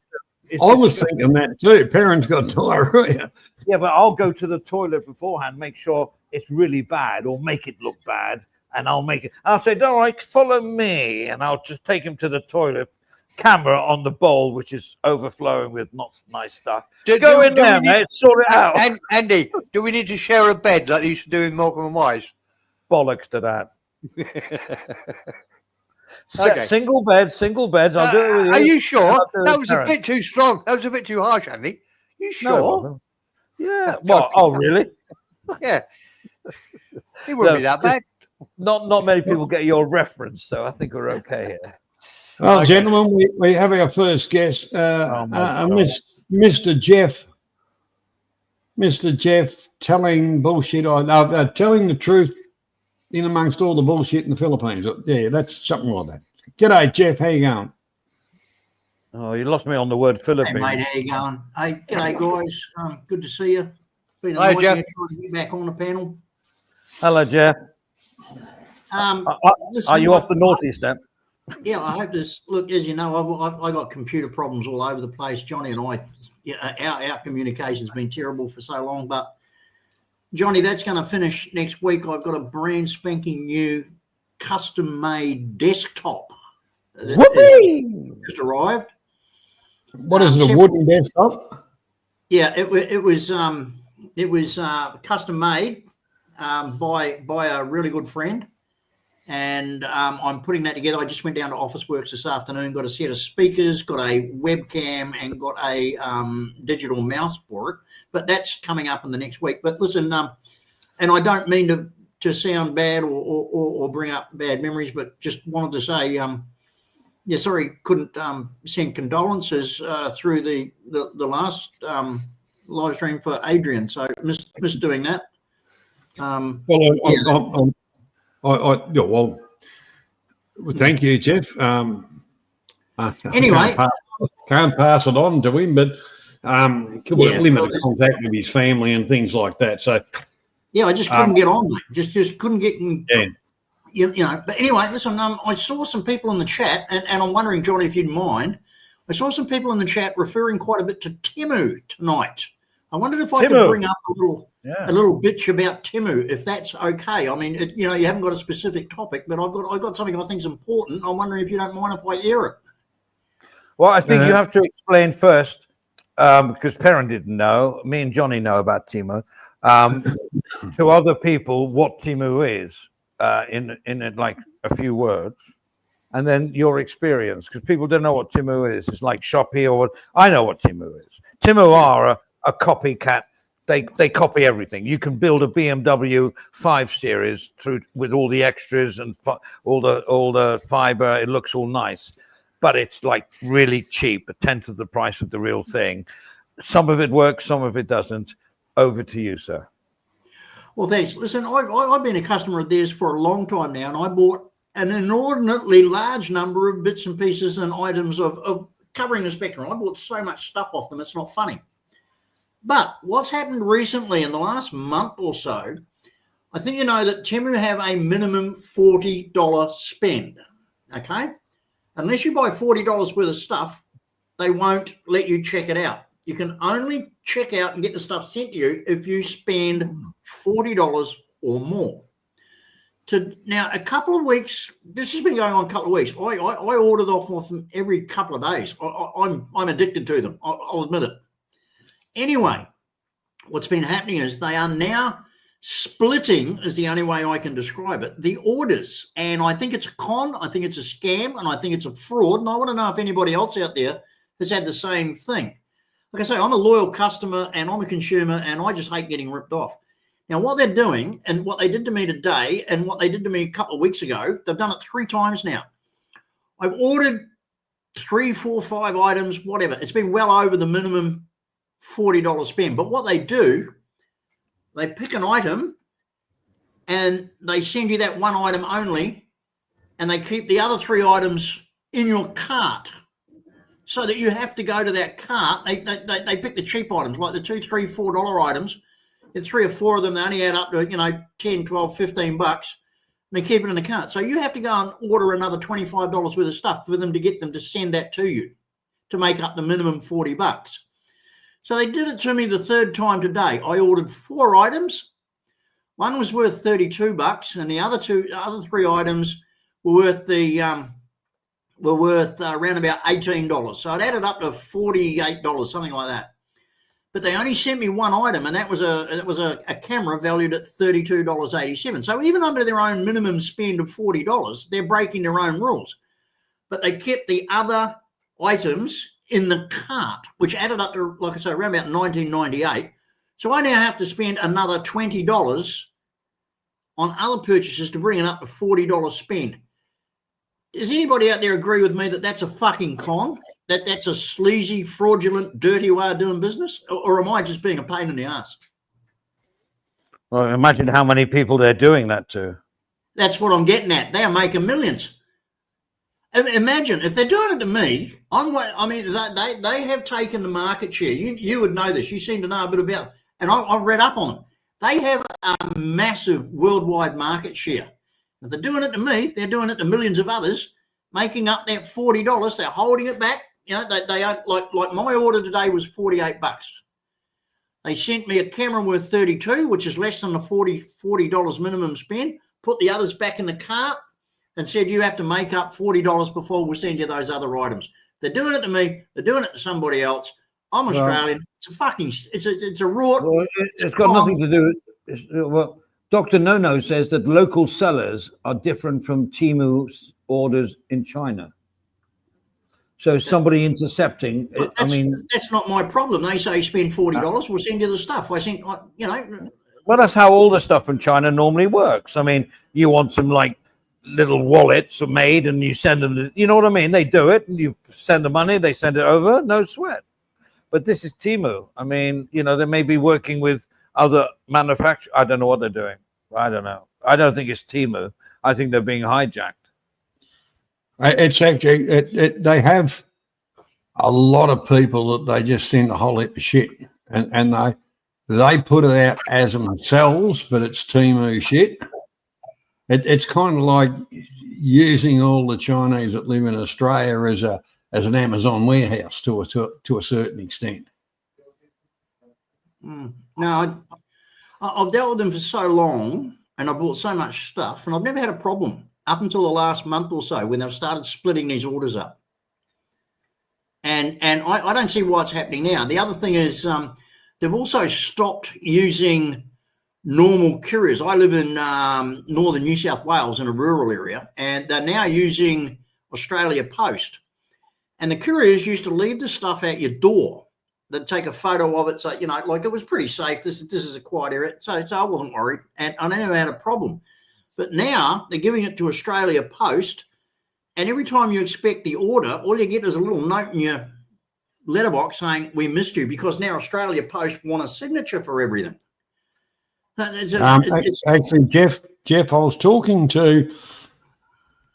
is I was disgusting. thinking that too. Parents got diarrhea. Yeah, but I'll go to the toilet beforehand, make sure it's really bad, or make it look bad, and I'll make it. I'll say, "All right, follow me," and I'll just take him to the toilet. Camera on the bowl, which is overflowing with not nice stuff. Go in there, mate. Sort it out. And Andy, do we need to share a bed like they used to do in Malcolm and Wise? Bollocks to that. Okay. Single beds. I'll do it with you. Are you sure? I'll do it That with was a Perrin. bit too strong. That was a bit too harsh, Andy. You No, it sure? wasn't. Yeah. Well, oh, really? Yeah. It wouldn't be that bad. Not many people get your reference, so I think we're okay here. Well, Okay. gentlemen, we have our first guest, my God. Mr. Jeff. Mr. Jeff telling bullshit, telling the truth in amongst all the bullshit in the Philippines. Yeah, that's something like that. G'day, Jeff. How you going? Oh, you lost me on the word Hey Philippines. mate, how you going? Hey, g'day guys. Good to see you. Been a Hi, nightmare Jeff. trying to get back on the panel. Hello, Jeff. Listen, Are you off the naughty step? Yeah, I hope this. Look, as you know, I got computer problems all over the place. Johnny and I, our communication's been terrible for so long. But Johnny, that's going to finish next week. I've got a brand spanking new, custom-made desktop that Whoopee! has just arrived. What is it, a Jeff- wooden desktop? Yeah, it was custom made by a really good friend, and I'm putting that together. I just went down to Officeworks this afternoon, got a set of speakers, got a webcam, and got a digital mouse for it. But that's coming up in the next week. But listen, and I don't mean to sound bad or bring up bad memories, but just wanted to say, yeah, sorry, couldn't send condolences through the last live stream for Adrian. So missed doing that. Well, well, thank you, Jeff. I Anyway. can't pass it on to him, but Yeah, limited well, contact with his family and things like that. So Yeah, I just couldn't get on, mate. Just couldn't get in. Yeah. You know. But anyway, listen. I saw some people in the chat, and I'm wondering, Johnny, if you'd mind. I saw some people in the chat referring quite a bit to Temu tonight. I wondered if I Temu. could bring up a Yeah. little bitch about Temu, if that's okay. I mean, you haven't got a specific topic, but I've got something I think is important. I'm wondering if you don't mind if I air it. Well, I think you have to explain first, because Perrin didn't know. Me and Johnny know about Temu. To other people, what Temu is in like a few words, and then your experience, because people don't know what Temu is. It's like Shopee or what. I know what Temu is. Temu are a copycat. They copy everything. You can build a BMW 5 Series with all the extras and all the fiber. It looks all nice, but it's like really cheap, a tenth of the price of the real thing. Some of it works, some of it doesn't. Over to you, sir. Well, thanks. Listen, I've been a customer of theirs for a long time now, and I bought an inordinately large number of bits and pieces and items of covering the spectrum. I bought so much stuff off them, it's not funny. But what's happened recently in the last month or so, I think you know that Temu have a minimum $40 spend, okay? Unless you buy $40 worth of stuff, they won't let you check it out. You can only check out and get the stuff sent to you if you spend $40 or more. Now, a couple of weeks, this has been going on a couple of weeks. I ordered off them every couple of days. I'm addicted to them. I'll admit it. Anyway, what's been happening is they are now splitting, is the only way I can describe it, the orders. And I think it's a con, I think it's a scam, and I think it's a fraud. And I want to know if anybody else out there has had the same thing. Like I say, I'm a loyal customer and I'm a consumer and I just hate getting ripped off. Now, what they're doing and what they did to me today and what they did to me a couple of weeks ago, they've done it 3 times now. I've ordered 3, 4, 5 items, whatever. It's been well over the minimum $40 spend. But what they do, they pick an item and they send you that one item only and they keep the other 3 items in your cart so that you have to go to that cart. They pick the cheap items, like the $2, $3, $4 items. And 3 or 4 of them, they only add up to, 10, 12, $15 bucks. And they keep it in the cart. So you have to go and order another $25 worth of stuff for them to get them to send that to you to make up the minimum 40 bucks. So they did it to me the 3rd time today. I ordered 4 items. One was worth 32 bucks, and the other 3 items were worth around about $18. So it added up to $48, something like that. But they only sent me one item, and that was a camera valued at $32.87. So even under their own minimum spend of $40, they're breaking their own rules. But they kept the other items in the cart, which added up to, like I say, around about $19.98. So I now have to spend another $20 on other purchases to bring it up to $40 spend. Does anybody out there agree with me that that's a fucking con? That's a sleazy, fraudulent, dirty way of doing business? Or am I just being a pain in the ass? Well, imagine how many people they're doing that to. That's what I'm getting at. They are making millions. Imagine if they're doing it to me. They have taken the market share. You would know this. You seem to know a bit about it. And I've read up on them. They have a massive worldwide market share. If they're doing it to me, they're doing it to millions of others, making up that $40. They're holding it back. They are like my order today was 48 bucks. They sent me a camera worth 32, which is less than the $40 minimum spend, put the others back in the cart and said, you have to make up $40 before we send you those other items. They're doing it to me. They're doing it to somebody else. I'm Australian. It's a rort. Well, it's got nothing to do with, Dr. Nono says that local sellers are different from Temu's orders in China. So somebody intercepting, that's not my problem. They say spend $40, we'll send you the stuff. I think, Well, that's how all the stuff from China normally works. I mean, you want some like little wallets made and you send them, you know what I mean? They do it and you send the money, they send it over, no sweat. But this is Temu. I mean, they may be working with other manufacturers. I don't know what they're doing. I don't know. I don't think it's Temu. I think they're being hijacked. It's actually, they have a lot of people that they just send a whole heap of shit. And they put it out as themselves, but it's Temu shit. It's kind of like using all the Chinese that live in Australia as an Amazon warehouse to a certain extent. No, I've dealt with them for so long and I bought so much stuff and I've never had a problem up until the last month or so when they've started splitting these orders up. And I don't see why it's happening now. The other thing is they've also stopped using normal couriers. I live in northern New South Wales in a rural area, and they're now using Australia Post. And the couriers used to leave the stuff at your door. They'd take a photo of it, so like it was pretty safe. This is a quiet area, so I wasn't worried, and I never had a problem. But now they're giving it to Australia Post, and every time you expect the order, all you get is a little note in your letterbox saying we missed you, because now Australia Post want a signature for everything. Actually, Jeff, I was talking to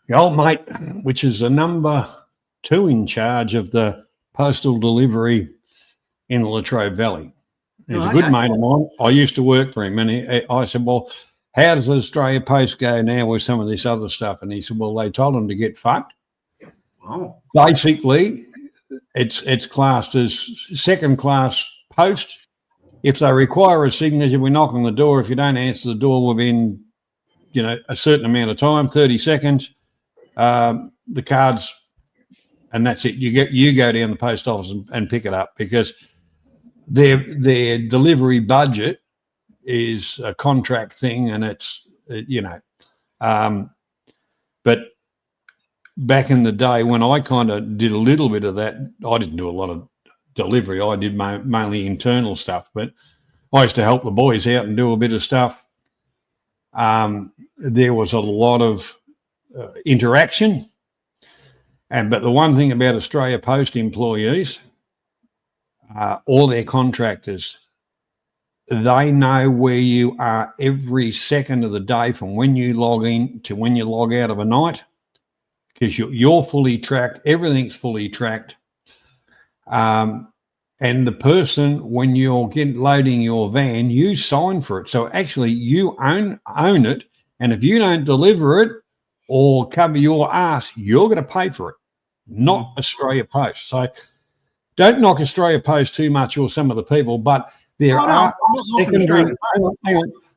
the old mate, which is the number 2 in charge of the postal delivery in the Latrobe Valley. He's Oh, a good okay. mate of mine. I used to work for him, and I said, well, how does Australia Post go now with some of this other stuff? And he said, well, they told him to get fucked. Oh, Basically, it's classed as second-class post. If they require a signature, we knock on the door. If you don't answer the door within, a certain amount of time, 30 seconds, the cards, and that's it. You go down the post office and pick it up, because their delivery budget is a contract thing, and it's but back in the day when I kind of did a little bit of that, I didn't do a lot of delivery. I did mainly internal stuff, but I used to help the boys out and do a bit of stuff. There was a lot of interaction, but the one thing about Australia Post employees, all their contractors, they know where you are every second of the day from when you log in to when you log out of a night, because you're fully tracked. Everything's fully tracked. And the person, when you're loading your van, you sign for it. So actually you own it. And if you don't deliver it or cover your ass, you're going to pay for it, not Australia Post. So don't knock Australia Post too much, or some of the people, but there are secondary,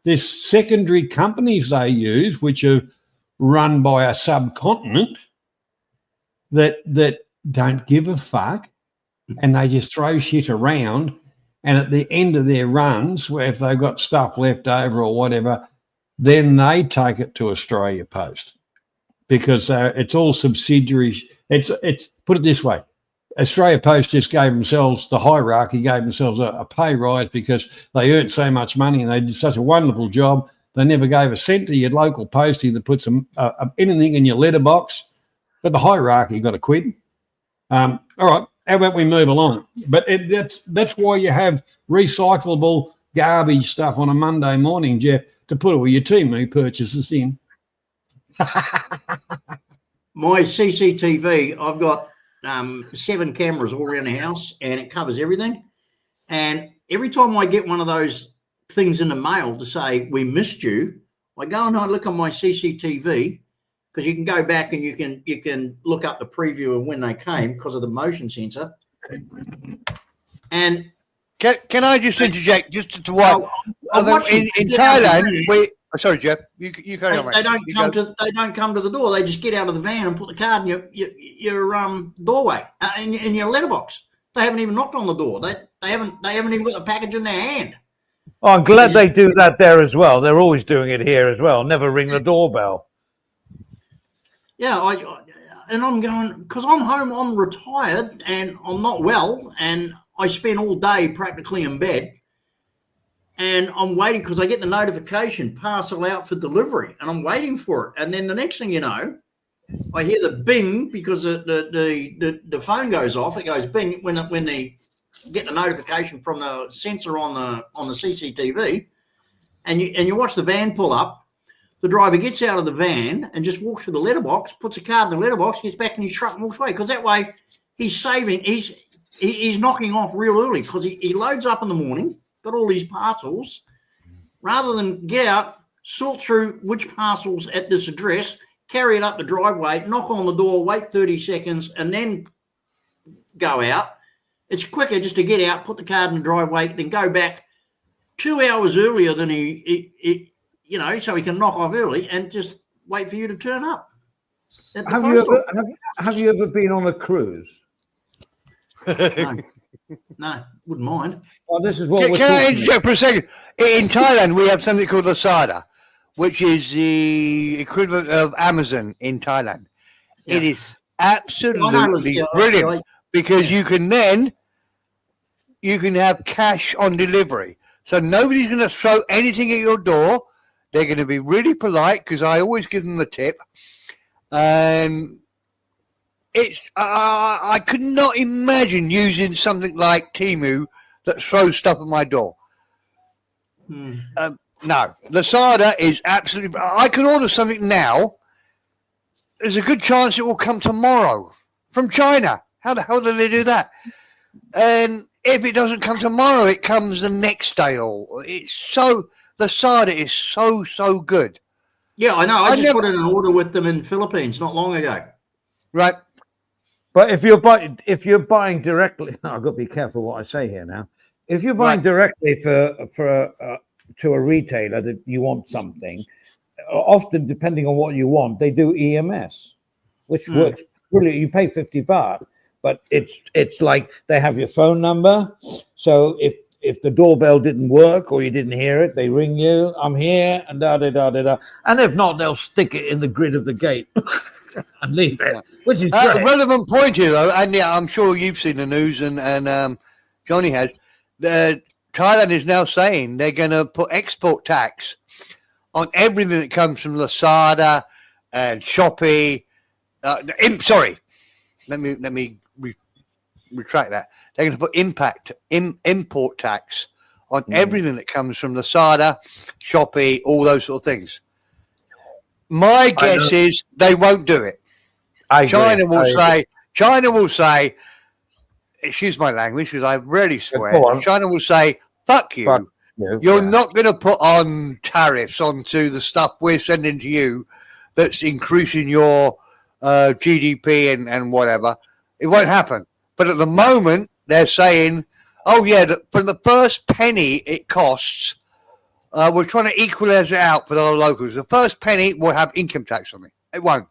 there's secondary companies they use, which are run by a subcontinent that don't give a fuck, and they just throw shit around. And at the end of their runs, where if they've got stuff left over or whatever, then they take it to Australia Post, because it's all subsidiaries. It's put it this way. Australia Post just gave themselves, the hierarchy gave themselves a pay rise because they earned so much money and they did such a wonderful job. They never gave a cent to your local postie that puts anything in your letterbox. But the hierarchy got to quit. All right, how about we move along? But that's why you have recyclable garbage stuff on a Monday morning, Jeff, to put all your Temu purchases in. my CCTV, I've got 7 cameras all around the house, and it covers everything. And every time I get one of those things in the mail to say we missed you, I go and I look on my CCTV, because you can go back and you can look up the preview of when they came because of the motion sensor. And can I just interject just to what in Thailand sorry, Jeff, you carry on. They don't come to the door. They just get out of the van and put the card in your doorway, in your letterbox. They haven't even knocked on the door. They haven't even got the package in their hand. Oh, I'm glad they do that there as well. They're always doing it here as well. Never ring the doorbell. Yeah, I'm going, because I'm home, I'm retired and I'm not well, and I spend all day practically in bed, and I'm waiting because I get the notification, parcel out for delivery, and I'm waiting for it. And then the next thing you know, I hear the bing, because the phone goes off. It goes bing when they get the notification from the sensor on the CCTV, and you watch the van pull up. The driver gets out of the van and just walks to the letterbox, puts a card in the letterbox, gets back in his truck and walks away. Because that way he's saving, he's knocking off real early, because he loads up in the morning, got all these parcels, rather than get out, sort through which parcels at this address, carry it up the driveway, knock on the door, wait 30 seconds, and then go out. It's quicker just to get out, put the card in the driveway, then go back 2 hours earlier than he so he can knock off early and just wait for you to turn up. Have you ever been on a cruise? No, wouldn't mind. Well, this is what Can I interject for a second? In Thailand, we have something called Lazada, which is the equivalent of Amazon in Thailand. Yeah. It is absolutely brilliant, because you can have cash on delivery. So nobody's going to throw anything at your door. They're going to be really polite, because I always give them the tip. It's I could not imagine using something like Temu that throws stuff at my door. No, Lazada is absolutely. I can order something now. There's a good chance it will come tomorrow from China. How the hell do they do that? And if it doesn't come tomorrow, it comes the next day. Or the cider is so good. Yeah, I know. I just put in an order with them in Philippines not long ago. Right. But if you're buying directly, I've got to be careful what I say here now. If you're buying directly to a retailer that you want something, often depending on what you want, they do EMS, which works brilliant. You pay $50, but it's like they have your phone number. So if the doorbell didn't work or you didn't hear it, they ring you. I'm here and da da da da da. And if not, they'll stick it in the grid of the gate and leave it, which is great. Relevant point here, though, and yeah, I'm sure you've seen the news, and Johnny has. Thailand is now saying they're going to put export tax on everything that comes from Lazada and Shopee. Sorry, let me retract that. They're going to put import tax on everything that comes from Lazada, Shopee, all those sort of things. My guess is they won't do it. China will say, excuse my language because I rarely swear. China will say, fuck you. You're not going to put on tariffs onto the stuff we're sending to you that's increasing your GDP and whatever. It won't happen. But at the moment, they're saying, oh, yeah, for the first penny it costs, we're trying to equalize it out for the locals. The first penny will have income tax on it. It won't.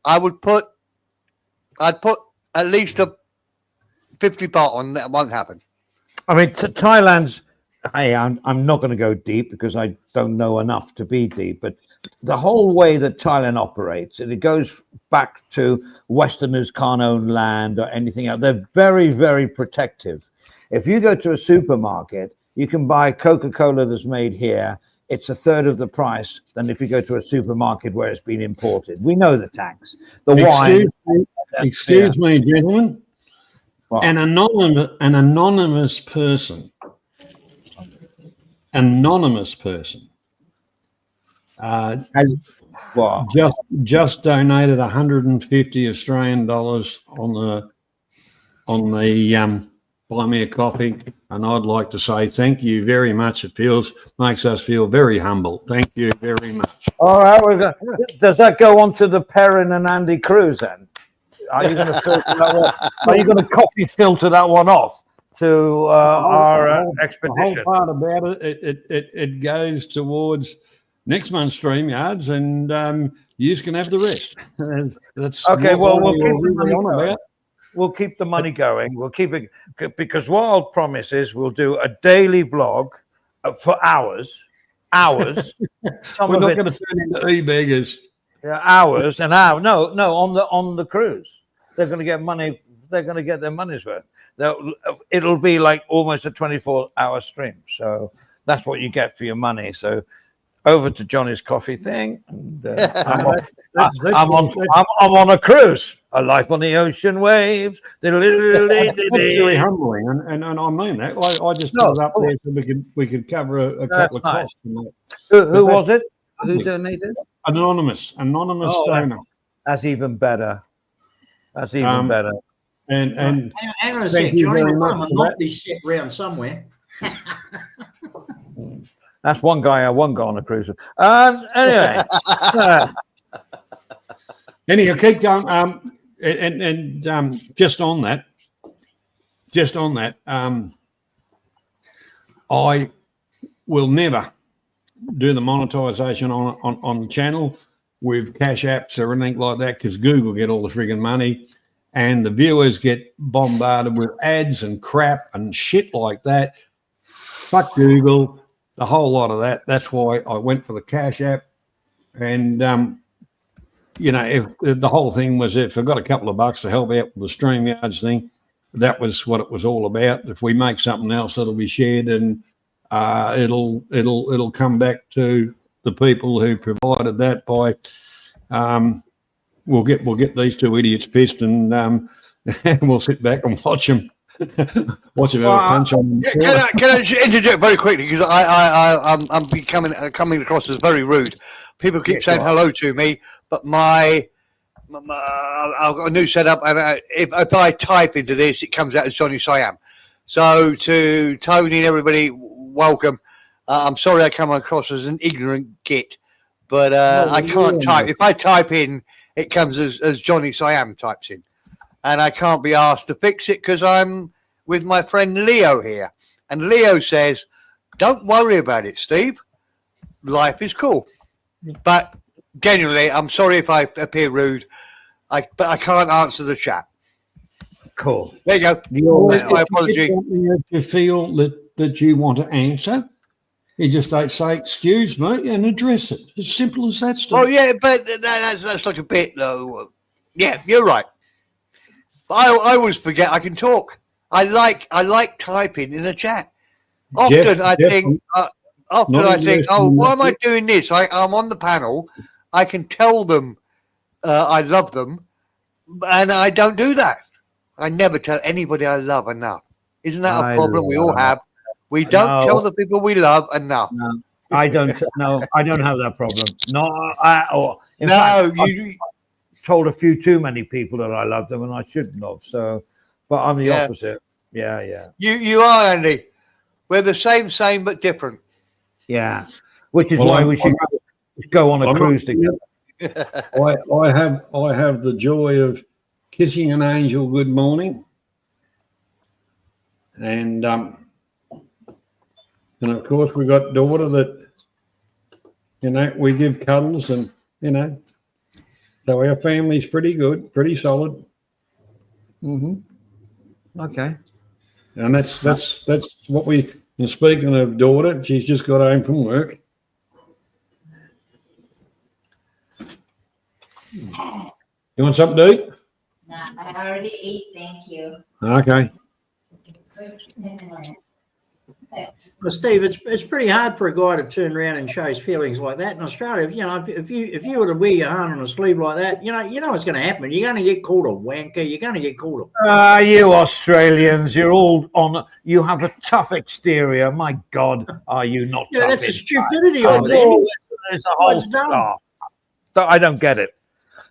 I'd put at least a 50 part on that. Won't happen. I mean, Thailand's. Hey, I'm not going to go deep because I don't know enough to be deep. But the whole way that Thailand operates, and it goes back to Westerners can't own land or anything else. They're very, very protective. If you go to a supermarket, you can buy Coca-Cola that's made here. It's a third of the price than if you go to a supermarket where it's been imported. We know the tax. Excuse me, gentlemen. What? An anonymous person just donated 150 Australian dollars on the Buy Me a Coffee, and I'd like to say thank you very much. It makes us feel very humble. Thank you very much. All right, does that go on to the Perrin and Andy Cruz then? Are you going to filter that one? Are you going to coffee filter that one off to our expedition? The whole part about it goes towards next month's StreamYards, and you can have the rest. That's okay. Well, we'll keep the money going. We'll keep the money going. We'll keep it because what I'll promise is we'll do a daily blog for hours. We're not going to turn into e-beggars. Yeah, hours and hours. No, on the cruise, they're going to get money. They're going to get their money's worth. It'll be like almost a 24-hour stream. So that's what you get for your money. So over to Johnny's coffee thing. And, I'm on a cruise. A life on the ocean waves. That's really humbling, and I mean that. I just put it up there so we could cover a couple of costs. Who was it? Who donated? Anonymous donor. That's even better. That's even better. And hang on a sec, Johnny. We've got a monopoly set round somewhere. That's one guy on a cruise. Anyway. Anyhow, keep going. And just on that, I will never do the monetization on the channel with cash apps or anything like that because Google get all the friggin' money and the viewers get bombarded with ads and crap and shit like that. Fuck Google, the whole lot of that. That's why I went for the cash app. And if the whole thing was if I got a couple of bucks to help out with the StreamYards thing, that was what it was all about. If we make something else, it'll be shared and it'll come back to the people who provided that by we'll get these two idiots pissed and we'll sit back and watch them punch on. Can I interject very quickly because I'm coming across as very rude. People keep saying hello to me, but my I've got a new setup, and if I type into this, it comes out as Johnny Siam. So to Tony and everybody, welcome. I'm sorry I come across as an ignorant git, but I can't type. If I type in, it comes as Johnny Siam types in, and I can't be asked to fix it because I'm with my friend Leo here, and Leo says, "Don't worry about it, Steve. Life is cool." But genuinely, I'm sorry if I appear rude, but I can't answer the chat. Cool. There you go. That's my apology. If you feel that you want to answer, you just don't say "excuse me" and address it. As simple as that. Well, yeah, but that's like a bit though. Yeah, you're right. But I always forget I can talk. I like typing in the chat. Often I think, oh, why am I doing this? I'm on the panel. I can tell them I love them, and I don't do that. I never tell anybody I love enough. Isn't that a problem we all have? We don't tell the people we love enough. No, I don't. No, I don't have that problem. No, in fact, I've told a few too many people that I love them, and I shouldn't have. So, but I'm the opposite. Yeah. You are, Andy. We're the same but different. Yeah, which is why we should go on a cruise together. I have the joy of kissing an angel good morning, and of course we've got daughter that we give cuddles, and so our family's pretty good, pretty solid. Okay, and that's what we. And speaking of daughter, she's just got home from work. You want something to eat? No, I already ate, thank you. Okay. Well, Steve, it's pretty hard for a guy to turn around and show his feelings like that in Australia. If you were to wear your heart on a sleeve like that, you know what's going to happen. You're going to get called a wanker. You're going to get called a. You Australians, you're all on. You have a tough exterior. My God, are you not? Yeah, tough that's the inside? stupidity of it. There's a whole stuff. So I don't get it.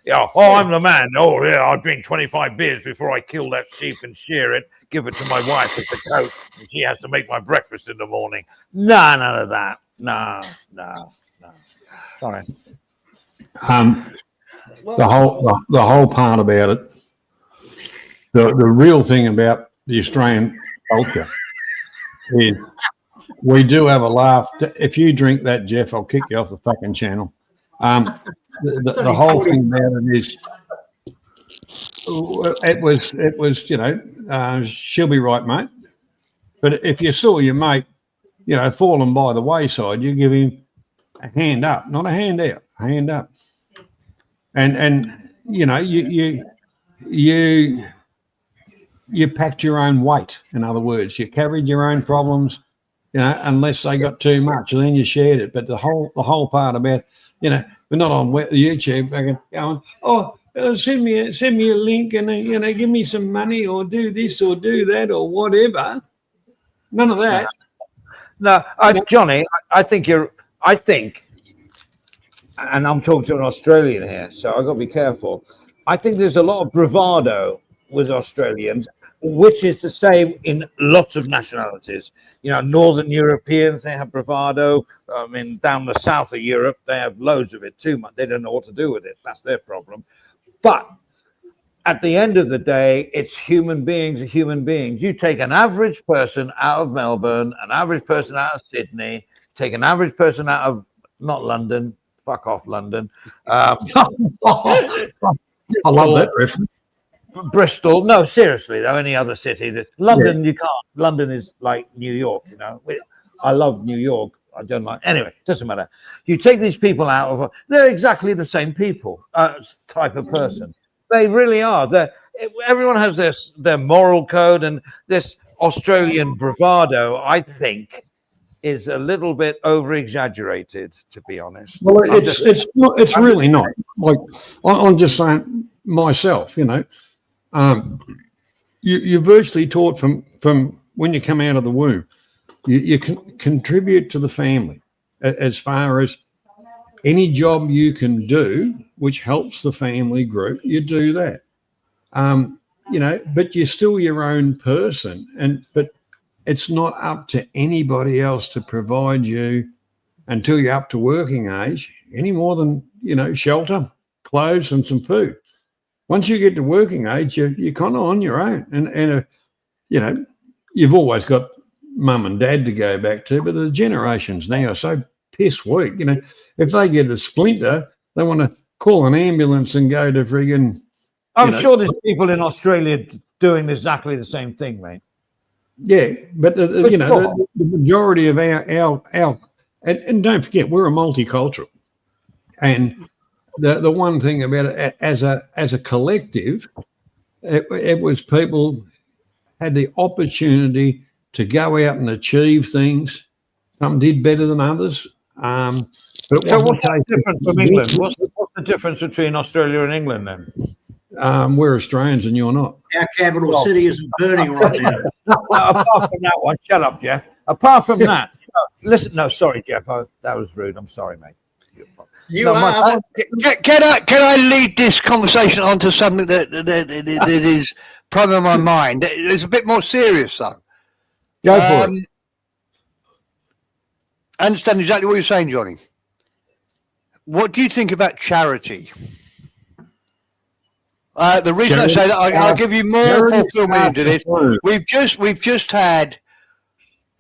Yeah. Oh, I'm the man. Oh, yeah. I'll drink 25 beers before I kill that sheep and shear it. Give it to my wife as a coat, and she has to make my breakfast in the morning. No, none of that. No. Sorry. The whole part about it. The real thing about the Australian culture is we do have a laugh. If you drink that, Jeff, I'll kick you off the fucking channel. The whole thing about it is, it was, she'll be right, mate. But if you saw your mate, falling by the wayside, you give him a hand up, not a hand out, a hand up. And you packed your own weight. In other words, you carried your own problems, unless they got too much, and then you shared it. But the whole part about, we're not on YouTube going, send me a link and give me some money or do this or do that or whatever. None of that. No, Johnny, I think, and I'm talking to an Australian here, so I've got to be careful. I think there's a lot of bravado with Australians, which is the same in lots of nationalities. Northern Europeans, they have bravado. I mean, down the south of Europe, they have loads of it too much. They don't know what to do with it. That's their problem. But at the end of the day, it's human beings are human beings. You take an average person out of Melbourne, an average person out of Sydney, take an average person out of, not London, fuck off London. I love that reference. Bristol. No, seriously, though, any other city. London, you can't. London is like New York, I love New York. I don't like. Anyway, doesn't matter. You take these people out of, they're exactly the same people, type of person. They really are. Everyone has their moral code, and this Australian bravado, I think, is a little bit over exaggerated, to be honest. Well, it's not. It's really not. Like I'm just saying myself. You're virtually taught from when you come out of the womb. You can contribute to the family as far as any job you can do which helps the family group, you do that. But you're still your own person, but it's not up to anybody else to provide you until you're up to working age, any more than, shelter, clothes and some food. Once you get to working age, you're kind of on your own. And you've always got mum and dad to go back to, but the generations now are so piss weak. If they get a splinter, they want to call an ambulance and go to friggin'. I'm sure there's people in Australia doing exactly the same thing, mate. Yeah, but the majority of our and don't forget, we're a multicultural, and the one thing about it as a collective, it was people had the opportunity to go out and achieve things. Some did better than others. But so what's the difference from England? What's the difference between Australia and England then? We're Australians and you're not. Our capital city isn't burning right now. Apart from that one, shut up, Jeff. Apart from that, listen. No, sorry, Jeff. That was rude. I'm sorry, mate. Can I lead this conversation on to something that is probably on my mind? It's a bit more serious, though. Go for it. I understand exactly what you're saying, Johnny. What do you think about charity? The reason I say that, I'll give you more fulfillment into this. We've just had,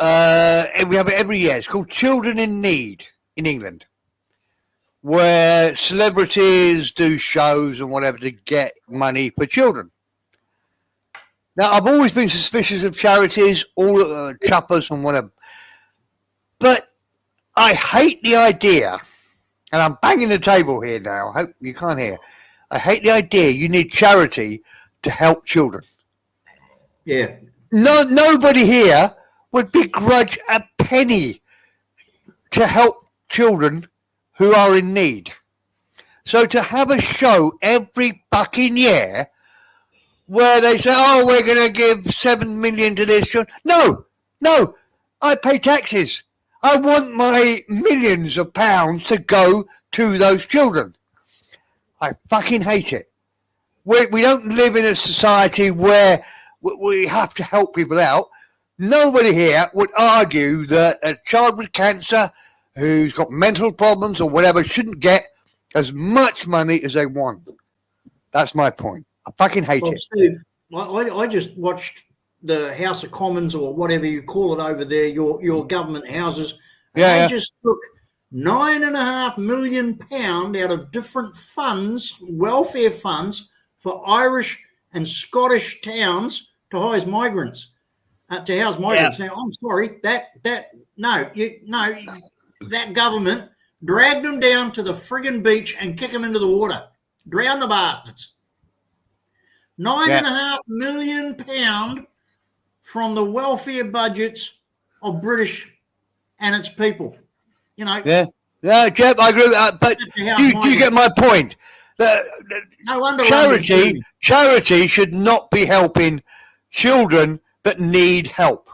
we have it every year. It's called Children in Need in England, where celebrities do shows and whatever to get money for children. Now, I've always been suspicious of charities, all chuppers and whatever, but I hate the idea, and I'm banging the table here now. I hope you can't hear. I hate the idea you need charity to help children. Yeah. Nobody here would begrudge a penny to help children who are in need. So to have a show every fucking year where they say, oh, we're going to give 7 million to this. No, I pay taxes. I want my millions of pounds to go to those children. I fucking hate it. We don't live in a society where we have to help people out. Nobody here would argue that a child with cancer who's got mental problems or whatever shouldn't get as much money as they want. That's my point. I fucking hate it. Steve, I just watched the House of Commons or whatever you call it over there, your government houses. They just took £9.5 million out of different funds, welfare funds, for Irish and Scottish towns to house migrants. Now, I'm sorry, that government dragged them down to the friggin' beach and kick them into the water, drown the bastards. £9.5 million from the welfare budgets of British and its people. Yeah, Jeff, I agree with that. But do you get my point? No wonder charity should not be helping children that need help.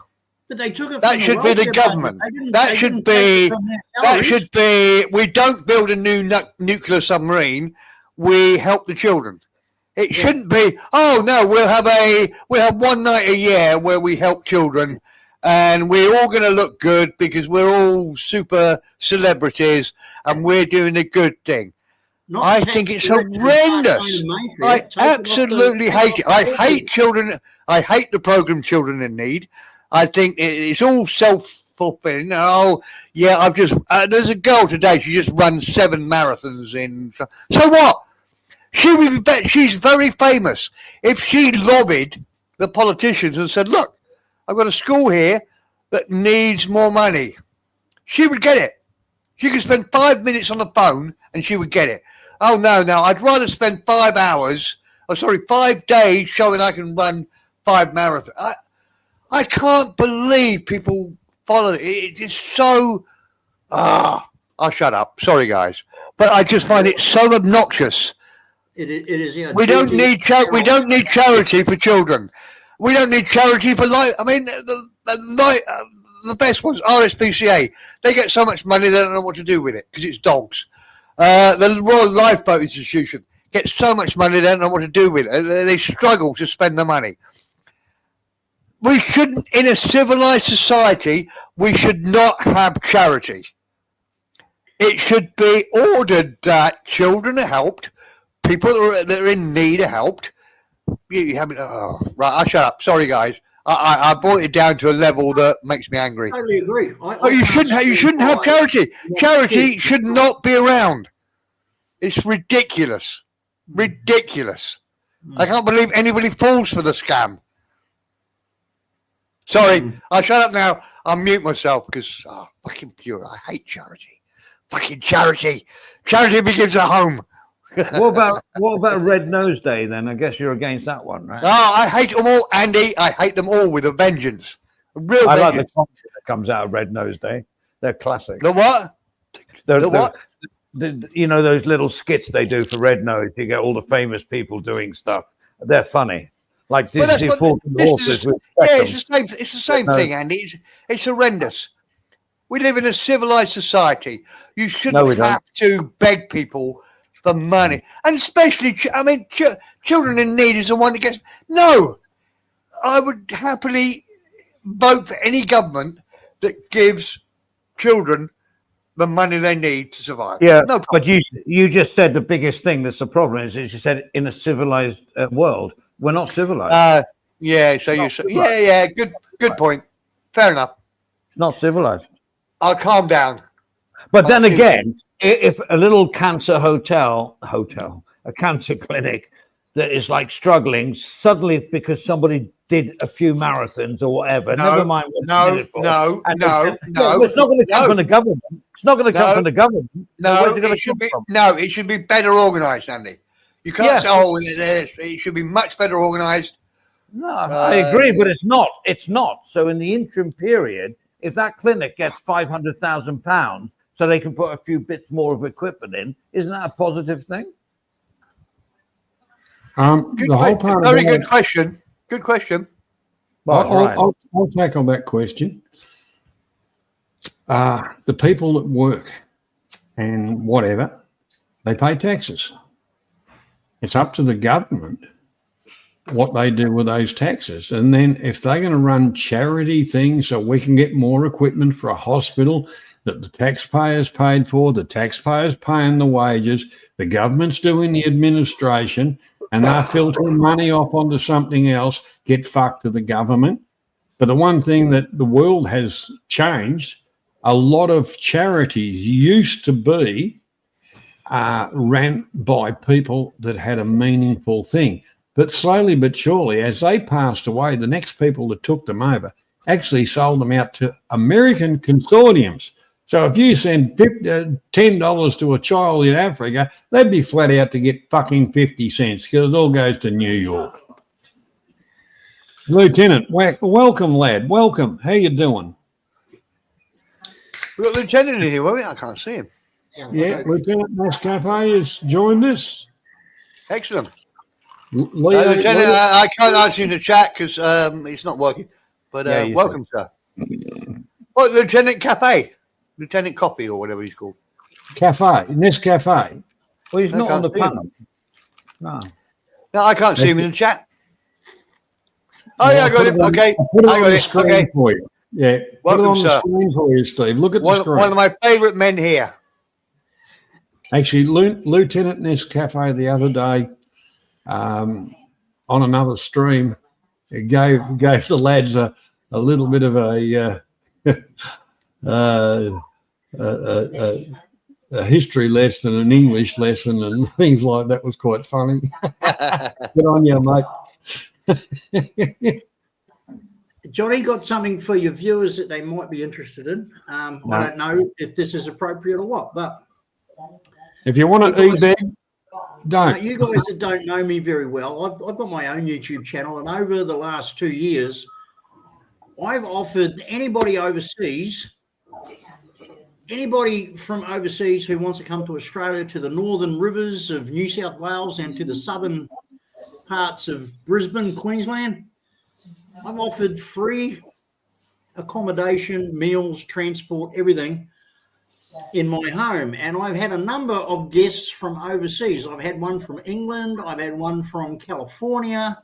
But they took it. That should be the government. That should be. We don't build a new nuclear submarine. We help the children. It shouldn't be. Oh no, we'll have one night a year where we help children. And we're all going to look good because we're all super celebrities and we're doing a good thing. I think it's horrendous. I absolutely hate it. I hate children. I hate the program Children in Need. I think it's all self-fulfilling. Oh, yeah, there's a girl today, she just runs 7 marathons in. So what? She's very famous. If she lobbied the politicians and said, look, I've got a school here that needs more money, she would get it. She could spend 5 minutes on the phone and she would get it. Oh, no, I'd rather spend 5 days showing I can run 5 marathons. I can't believe people follow it. It's so... I'll shut up. Sorry, guys. But I just find it so obnoxious. It is. Yeah, we don't need charity for children. We don't need charity for life. I mean, the best ones, RSPCA, they get so much money they don't know what to do with it because it's dogs. The Royal Lifeboat Institution gets so much money they don't know what to do with it. They struggle to spend the money. We shouldn't, in a civilized society, we should not have charity. It should be ordered that children are helped, people that are in need are helped. Right, I'll shut up. Sorry, guys. I brought it down to a level that makes me angry. I totally agree. You shouldn't have charity. Charity should not be around. It's ridiculous. Ridiculous. I can't believe anybody falls for the scam. Sorry, I'll shut up now. I'll mute myself because fucking pure. I hate charity. Fucking charity. Charity begins at home. What about Red Nose Day then? I guess you're against that one, right? Oh, I hate them all, Andy. I hate them all with a vengeance. A real I like vengeance. the content that comes out of Red Nose Day. They're classic. The what? The what? You know those little skits they do for Red Nose? You get all the famous people doing stuff. They're funny. Like Well, that's Disney what Falcon horses with it's the Beckham. same. It's the same thing, Andy. It's horrendous. We live in a civilized society. You No, shouldn't we don't. have to beg people for money, and especially, children in need is the one that gets. No, I would happily vote for any government that gives children the money they need to survive. Yeah, no but you just said the biggest thing that's the problem is you said in a civilized world. We're not civilized. Yeah. So you. Yeah. Good point. Fair enough. It's not civilized. I'll calm down. But then again, if a little cancer a cancer clinic that is like struggling, suddenly because somebody did a few marathons or whatever, never mind what they did it for. No. It's not going to come from the government. It's not going to come from the government. No, Where's it going it to should come be. from? No, it should be better organised, Andy. You can't say, it should be much better organised. No, I agree, but it's not. It's not. So in the interim period, if that clinic gets £500,000 so they can put a few bits more of equipment in, isn't that a positive thing? The whole part Very about, good question. Good question. Well, I'll tackle that question. The people that work and whatever, they pay taxes. It's up to the government what they do with those taxes. And then if they're going to run charity things so we can get more equipment for a hospital that the taxpayers paid for, the taxpayers paying the wages, the government's doing the administration, and they're filtering money off onto something else, get fucked to the government. But the one thing that the world has changed, a lot of charities used to be ran by people that had a meaningful thing. But slowly but surely, as they passed away, the next people that took them over actually sold them out to American consortiums. So if you send $10 to a child in Africa, they'd be flat out to get fucking 50 cents because it all goes to New York. Lieutenant, welcome, lad. Welcome. How you doing? We've got Lieutenant in here, won't we? I can't see him. Yeah, Lieutenant Nescafe has joined us. Excellent. Lieutenant, I can't answer in the chat because it's not working. But welcome, sir. What, Lieutenant Cafe? Lieutenant Coffee or whatever he's called. Nescafe. Well, he's not on the can't see him. panel. No. No, I can't see him in the chat. Oh, yeah, I got it. Okay. I got it. Okay. For you. Yeah. Welcome, put it on sir. the screen for you, Steve. Look at the screen. One of my favourite men here. Actually, Lieutenant Nescafe the other day on another stream gave the lads a little bit of a history lesson, an English lesson, and things like that. Was quite funny. Good on you, mate. Johnny, got something for your viewers that they might be interested in. I don't know if this is appropriate or what, but If you want to eat that, don't. you guys that don't know me very well, I've got my own YouTube channel, and over the last 2 years, I've offered anybody from overseas who wants to come to Australia, to the northern rivers of New South Wales and to the southern parts of Brisbane, Queensland, I've offered free accommodation, meals, transport, everything in my home, and I've had a number of guests from overseas. I've had one from England, I've had one from California,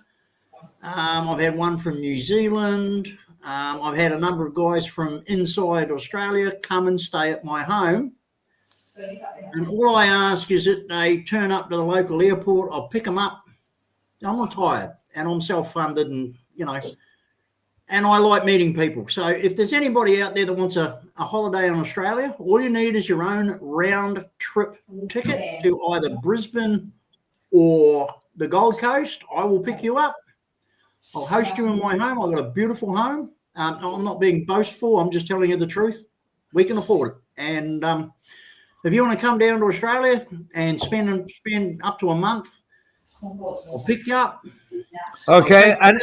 I've had one from New Zealand, I've had a number of guys from inside Australia come and stay at my home. And all I ask is that they turn up to the local airport, I'll pick them up. I'm retired and I'm self-funded, and and I like meeting people. So if there's anybody out there that wants a holiday in Australia, all you need is your own round trip ticket to either Brisbane or the Gold Coast. I will pick you up. I'll host you in my home. I've got a beautiful home. I'm not being boastful. I'm just telling you the truth. We can afford it. And if you want to come down to Australia and spend up to a month, I'll pick you up. Okay, and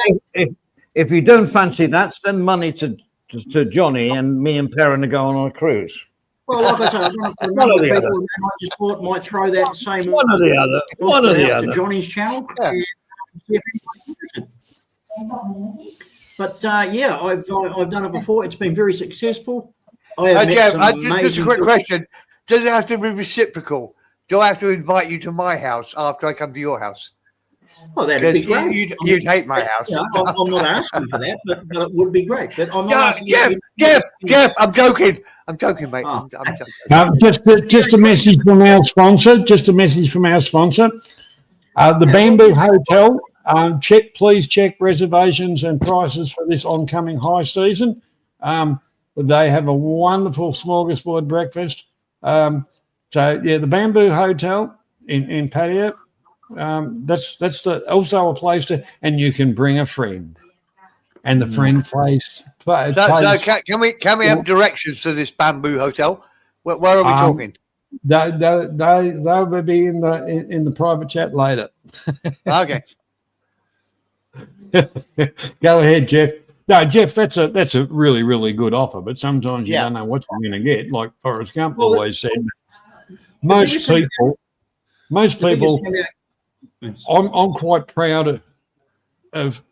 if you don't fancy that, send money to Johnny, and me and Perrin are going on a cruise. Well, like I said, I've done it for a number of people, and I just thought I might throw that same One or the other. One or the to other. Johnny's channel. Yeah. And see if anybody's interested. But yeah, I've done it before. It's been very successful. I have met Jeff, some just a amazing quick people. question. Does it have to be reciprocal? Do I have to invite you to my house after I come to your house? Oh, that'd be Because great. you'd hate my house. Yeah, I'm not asking for that, but it would be great. But I'm not asking Jeff, I'm joking. I'm joking, mate. Oh. I'm joking. Just a message from our sponsor. The Bamboo Hotel. Please check reservations and prices for this oncoming high season. They have a wonderful smorgasbord breakfast. The Bamboo Hotel in Patio. That's also a place to, and you can bring a friend, and the friend place. So can we have directions to this Bamboo Hotel? Where are we talking? They will be in the private chat later. Okay. Go ahead, Jeff. No, Jeff, that's a really, really good offer, but sometimes you Yeah. don't know what you're going to get. Like Forrest Gump Well, always said, most people. I'm quite proud of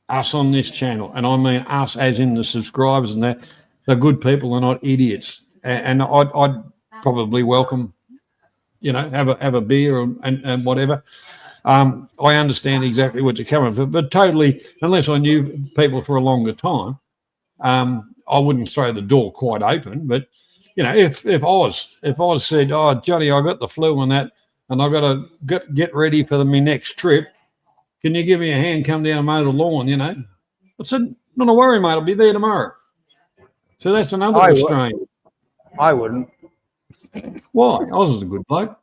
us on this channel, and I mean us as in the subscribers and that. They're good people, they're not idiots, and I'd probably welcome, have a beer and whatever. I understand exactly what you're coming from, but totally, unless I knew people for a longer time, I wouldn't throw the door quite open. But if Oz said, "Oh, Johnny, I got the flu and that, and I got to get ready for my next trip. Can you give me a hand? Come down and mow the lawn?" I said, "Not a worry, mate. I'll be there tomorrow." So that's another restraint. I wouldn't. Why? Oz is a good bloke.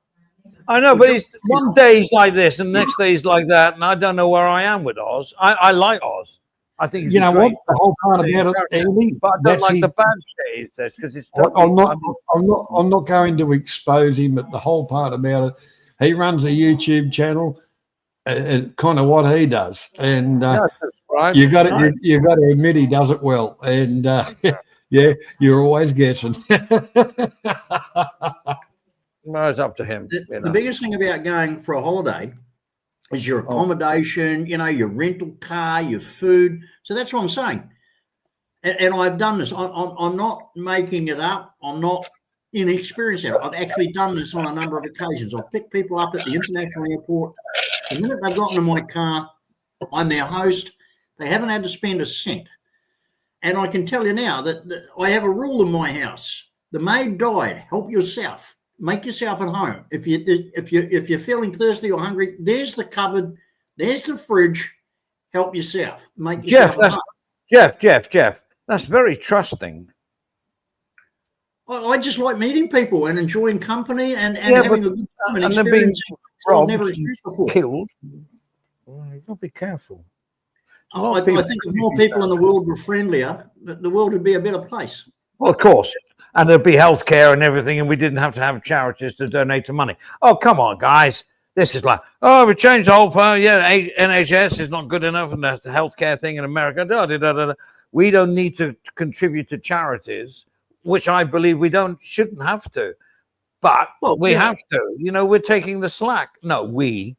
I know, but one day he's like this, and the next day he's like that, and I don't know where I am with Oz. I like Oz. I think he's You know a great what? The whole part about it, Andy, but I don't that's like his- the bad shit he says because it's. I'm not going to expose him, but the whole part about it, he runs a YouTube channel, kind of what he does, and Right. you got to admit he does it well, and yeah, you're always guessing. No, it's up to him. The biggest thing about going for a holiday is your accommodation, your rental car, your food. So that's what I'm saying. And I've done this. I'm not making it up. I'm not inexperienced at it. I've actually done this on a number of occasions. I've picked people up at the international airport. The minute they've gotten in my car, I'm their host. They haven't had to spend a cent. And I can tell you now that I have a rule in my house. The maid died. Help yourself. Make yourself at home. If you're feeling thirsty or hungry, there's the cupboard, there's the fridge. Help yourself. Make yourself at home. Jeff, that's very trusting. I just like meeting people and enjoying company and having a good time and they're being experiencing what I've never experienced before. Killed. Well, you've got to be careful. I think if more people in the world were friendlier, the world would be a better place. Well, of course. And there'd be healthcare and everything, and we didn't have to have charities to donate the money. Oh, come on, guys. This is like, we changed the whole part. Yeah, NHS is not good enough, and the healthcare thing in America. We don't need to contribute to charities, which I believe we shouldn't have to. But we have to. We're taking the slack. No, we.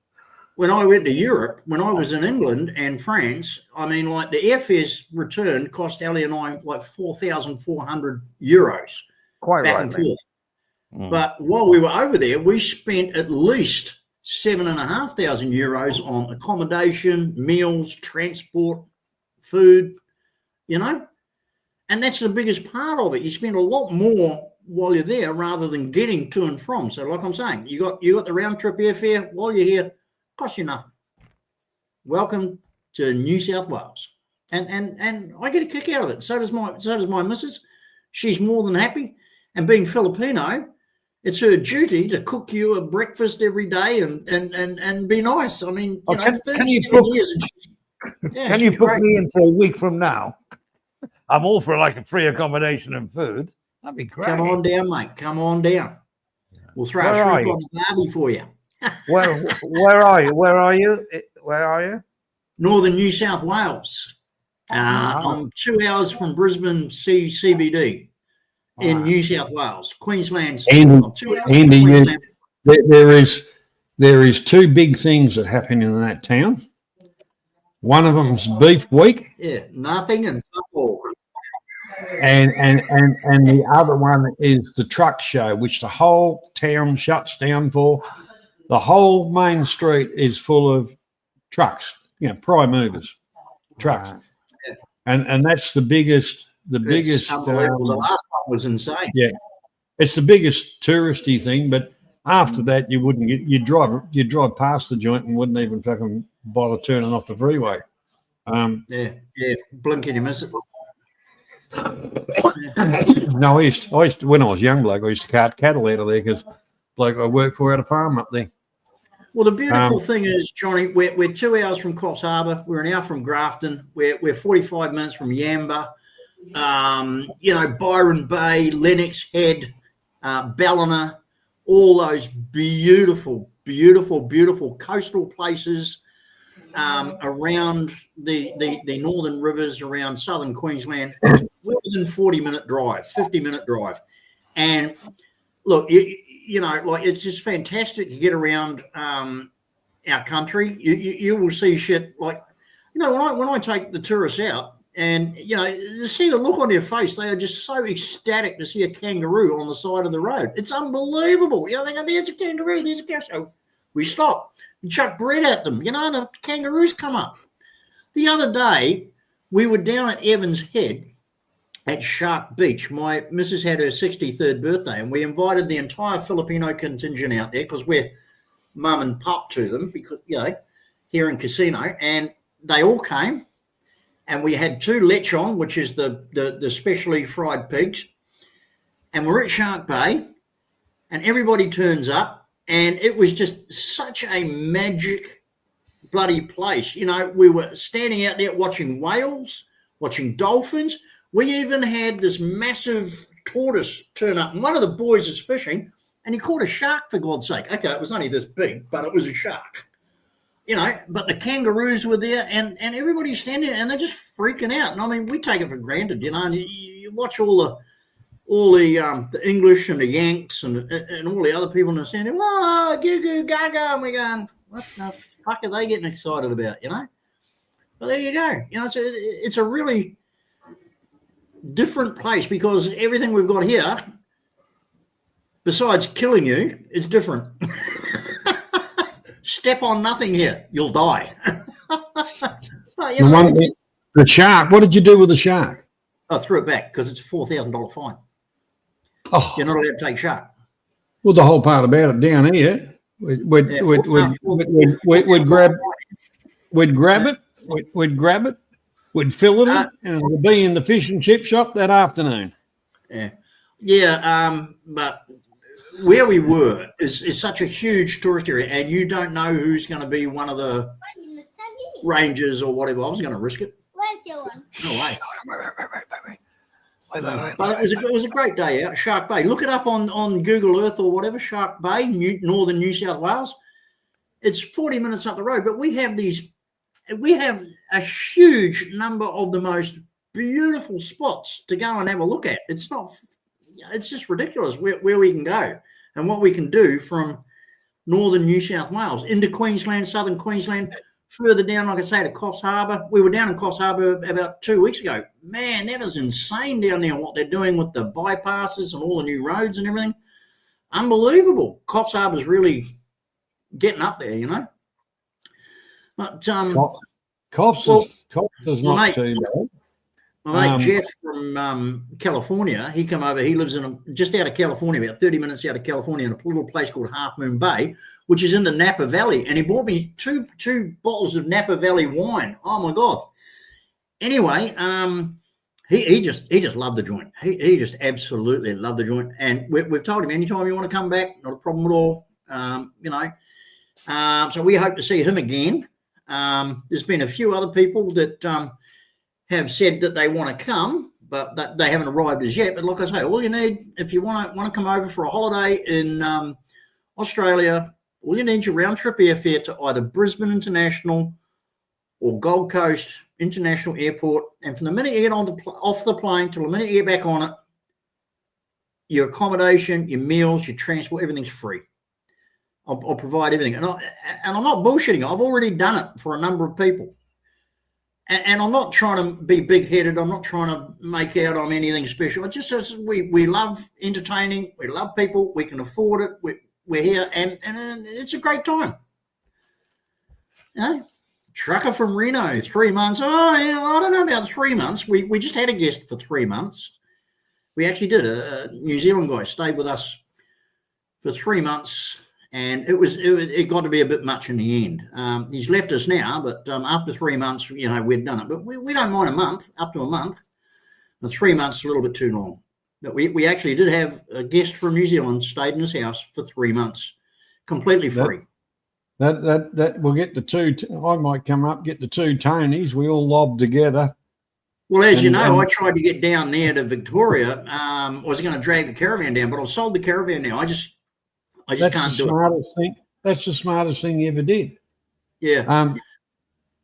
When I went to Europe, when I was in England and France, I mean, like the airfares return cost Ellie and I like 4,400 euros. Quite back right. and forth. But while we were over there, we spent at least €7,500 on accommodation, meals, transport, food, you know, and that's the biggest part of it. You spend a lot more while you're there rather than getting to and from. So, like I'm saying, you got the round trip airfare while you're here, costs you nothing. Welcome to New South Wales, and I get a kick out of it. So does my missus. She's more than happy, and being Filipino, it's her duty to cook you a breakfast every day and be nice. I mean, you know, can you 37 book, years and can you she's book great. me in for a week from now? I'm all for like a free accommodation and food. That'd be great. Come on down, mate. Come on down. We'll throw Where a are shrimp you? on the barbie for you. Where are you? Where are you? Where are you? Northern New South Wales. I'm 2 hours from Brisbane CBD in New South Wales. Queensland's Andy, I'm 2 hours from Andy, Queensland. there is two big things that happen in that town. One of them's Beef Week, Yeah, nothing and fuck all. and the other one is the truck show, which the whole town shuts down for. The whole main street is full of trucks, you know, prime movers, trucks, Yeah. and that's the biggest. It's unbelievable. The last one was insane. Yeah, it's the biggest touristy thing. But after that, you wouldn't get. You drive past the joint and wouldn't even fucking bother turning off the freeway. Yeah, blink and you miss it. No, I used to, when I was young, bloke, I used to cart cattle out of there because, bloke, I worked for had a farm up there. Well, the beautiful thing is, Johnny, we're 2 hours from Coffs Harbour. We're an hour from Grafton. We're 45 minutes from Yamba. You know, Byron Bay, Lennox Head, Ballina, all those beautiful, beautiful, beautiful coastal places around the northern rivers around southern Queensland. We're within 40-minute drive, 50-minute drive. And look, you know, like it's just fantastic to get around our country. You will see shit like, you know, when I take the tourists out and, you know, you see the look on their face, they are just so ecstatic to see a kangaroo on the side of the road. It's unbelievable. You know, they go, there's a kangaroo, there's a kangaroo. So we stop and chuck bread at them, you know, and the kangaroos come up. The other day, we were down at Evans Head at Shark Beach. My missus had her 63rd birthday, and we invited the entire Filipino contingent out there because we're mum and pup to them, because, you know, here in Casino, and they all came, and we had 2 lechon, which is the specially fried pigs, and we're at Shark Bay, and everybody turns up, and it was just such a magic bloody place. You know, we were standing out there watching whales, watching dolphins. We even had this massive tortoise turn up, and one of the boys is fishing, and he caught a shark, for God's sake. Okay, it was only this big, but it was a shark. You know, but the kangaroos were there, and everybody's standing there, and they're just freaking out. And I mean, we take it for granted, you know. And you watch all the English and the Yanks and all the other people in the standing, oh, goo goo gaga, and we're going, what the fuck are they getting excited about, you know? But there you go. You know, it's a really different place because everything we've got here, besides killing you, is different. Step on nothing here, you'll die. But, you know, The shark. What did you do with the shark? I threw it back because it's a $4,000 fine. Oh, You're not allowed to take shark. well, the whole part about it down here, we'd grab it, we'd fill it in, and it would be in the fish and chip shop that afternoon. Yeah. But where we were is such a huge tourist area, and you don't know who's going to be one of the rangers or whatever. I was going to risk it. No way. But it was a great day out at Shark Bay. Look it up on Google Earth or whatever, Shark Bay, northern New South Wales. It's 40 minutes up the road, but we have a huge number of the most beautiful spots to go and have a look at. It's just ridiculous where we can go and what we can do from northern New South Wales into Queensland, southern Queensland, further down, like I say, to Coffs Harbour. We were down in Coffs Harbour about 2 weeks ago. Man, that is insane down there, what they're doing with the bypasses and all the new roads and everything. Unbelievable. Coffs Harbour's really getting up there, you know. But Coffs is not mate, too bad. my mate Jeff from California, he come over. He lives just out of California, about 30 minutes out of California, in a little place called Half Moon Bay, which is in the Napa Valley. And he bought me two bottles of Napa Valley wine. Oh my God! Anyway, he just loved the joint. He just absolutely loved the joint. And we've told him, anytime you want to come back, not a problem at all. You know, so we hope to see him again. There's been a few other people that have said that they want to come, but that they haven't arrived as yet. But like I say, all you need, if you want to come over for a holiday in Australia, all you need is your round trip airfare to either Brisbane International or Gold Coast International Airport. And from the minute you get off the plane till the minute you get back on it, your accommodation, your meals, your transport, everything's free. I'll provide everything. And I'm not bullshitting. I've already done it for a number of people. And I'm not trying to be big-headed. I'm not trying to make out I'm anything special. It's just we love entertaining. We love people. We can afford it. We're here, and it's a great time. You know? Trucker from Reno, 3 months. Oh, yeah, I don't know about 3 months. We just had a guest for 3 months. We actually did. A New Zealand guy stayed with us for 3 months. And it got to be a bit much in the end. He's left us now, but after 3 months, you know, we'd done it. But we don't mind a month, up to a month. And 3 months is a little bit too long. But we actually did have a guest from New Zealand stayed in his house for 3 months, completely free. That we'll get the two. I might come up, get the two Tonys. We all lob together. Well, as you know, I tried to get down there to Victoria. I was going to drag the caravan down, but I've sold the caravan now. I just can't do it. That's the smartest thing you ever did. Yeah.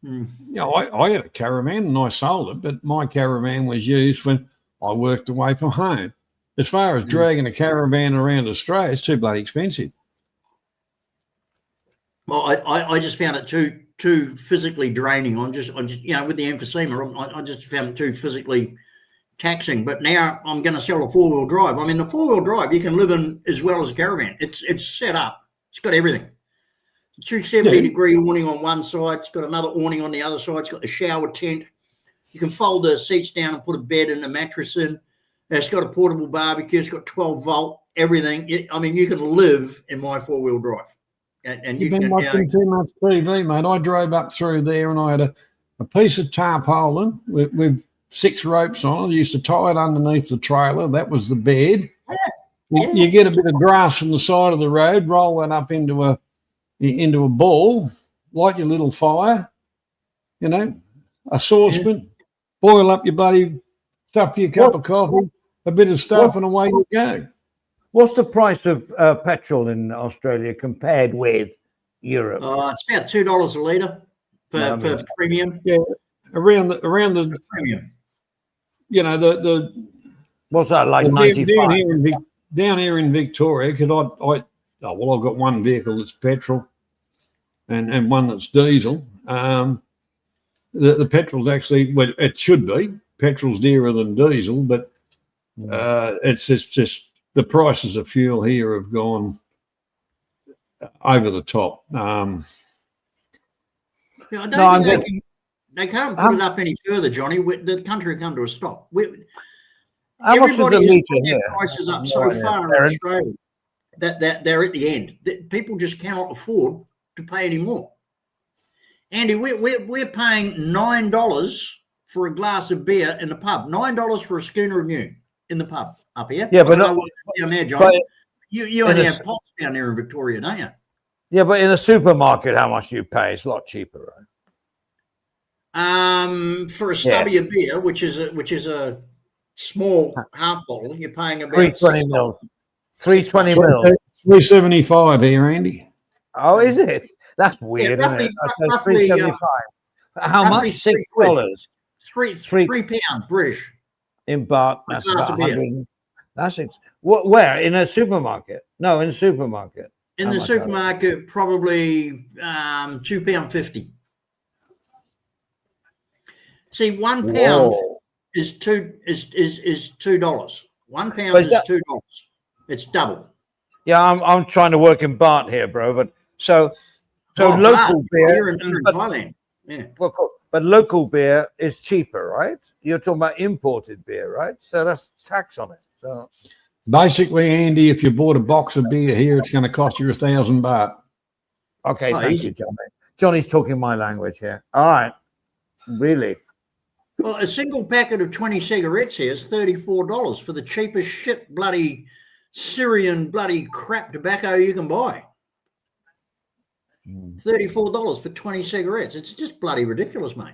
You know, I had a caravan and I sold it, but my caravan was used when I worked away from home. As far as dragging a caravan around Australia, it's too bloody expensive. Well, I just found it too physically draining. I'm just you know, with the emphysema, I just found it too physically taxing. But now I'm going to sell a 4-wheel drive. I mean, the 4-wheel drive you can live in as well as a caravan. It's set up. It's got everything. 270-degree awning on one side. It's got another awning on the other side. It's got the shower tent. You can fold the seats down and put a bed and a mattress in. It's got a portable barbecue. It's got 12-volt, everything. I mean, you can live in my 4-wheel drive. And You've been watching too much TV, mate. I drove up through there and I had a piece of tarpaulin with 6 ropes on it. I used to tie it underneath the trailer. That was the bed. You get a bit of grass from the side of the road, roll that up into a ball, light your little fire, you know, a saucepan, boil up your bloody, stuff your cup of coffee, a bit of stuff, and away you go. What's the price of petrol in Australia compared with Europe? It's about $2 a litre for premium. Yeah, around the premium. You know, the what's that, like 95? Down here in Victoria, because I've got one vehicle that's petrol and one that's diesel. The petrol's actually, well, it should be. Petrol's dearer than diesel, but it's just the prices of fuel here have gone over the top. I don't think they can't put it up any further, Johnny. The country will come to a stop. How much is the litre here? Prices up so far in Australia that they're at the end. People just cannot afford to pay any more. Andy, we're paying $9 for a glass of beer in the pub. $9 for a schooner of new in the pub up here. Yeah, but down there, John. You only have pots down there in Victoria, don't you? Yeah, but in a supermarket, how much do you pay? It's a lot cheaper, right? For a stubby of beer, which is a small half bottle, you're paying about 320 mils. 320 mils. 375 here, Andy. Oh, is it? That's weird, roughly, isn't it? Roughly, 375. How much? $6. £3 British. In Bath, that's about 100. That's it. Where? In a supermarket? No, in a supermarket. In the supermarket, probably £2.50. See, 1 pound Whoa. is $2. 1 pound But is that- $2. It's double. Yeah, I'm trying to work in baht here, bro. But so Oh, local but beer, you're in but, Thailand. Yeah. well, of course, but local beer is cheaper, right? You're talking about imported beer, right? So that's tax on it. So Basically, Andy, if you bought a box of beer here, it's going to cost you 1,000 baht. okay, Oh, thank easy. you, Johnny. Johnny's talking my language here. All right, really? Well, a single packet of 20 cigarettes here is $34 for the cheapest shit bloody Syrian bloody crap tobacco you can buy. $34 for 20 cigarettes. It's just bloody ridiculous, mate.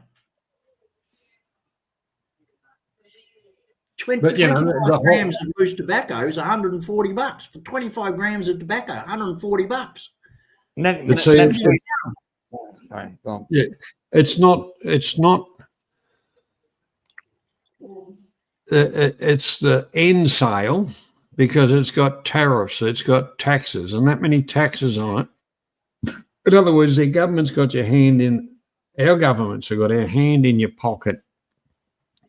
But, you know, 25 the whole- grams of loose tobacco is $140. For 25 grams of tobacco, $140. But see, Sorry, go on. it's not it's the end sale because it's got tariffs, it's got taxes, and that many taxes on it. In other words, the government's got your hand in, our governments have got our hand in your pocket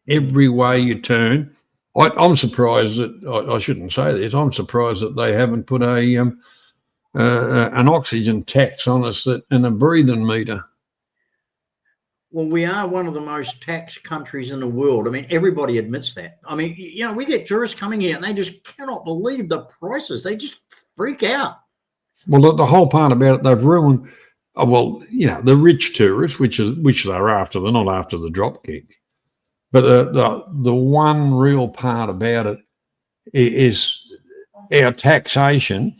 every way you turn. I'm surprised that, I shouldn't say this, I'm surprised that they haven't put an oxygen tax on us and a breathing meter. Well, we are one of the most taxed countries in the world. I mean, everybody admits that. I mean, you know, we get tourists coming here and they just cannot believe the prices. They just freak out. Well, the whole part about it, they've ruined, well, you know, the rich tourists, which they're after, they're not after the drop kick. But the one real part about it is our taxation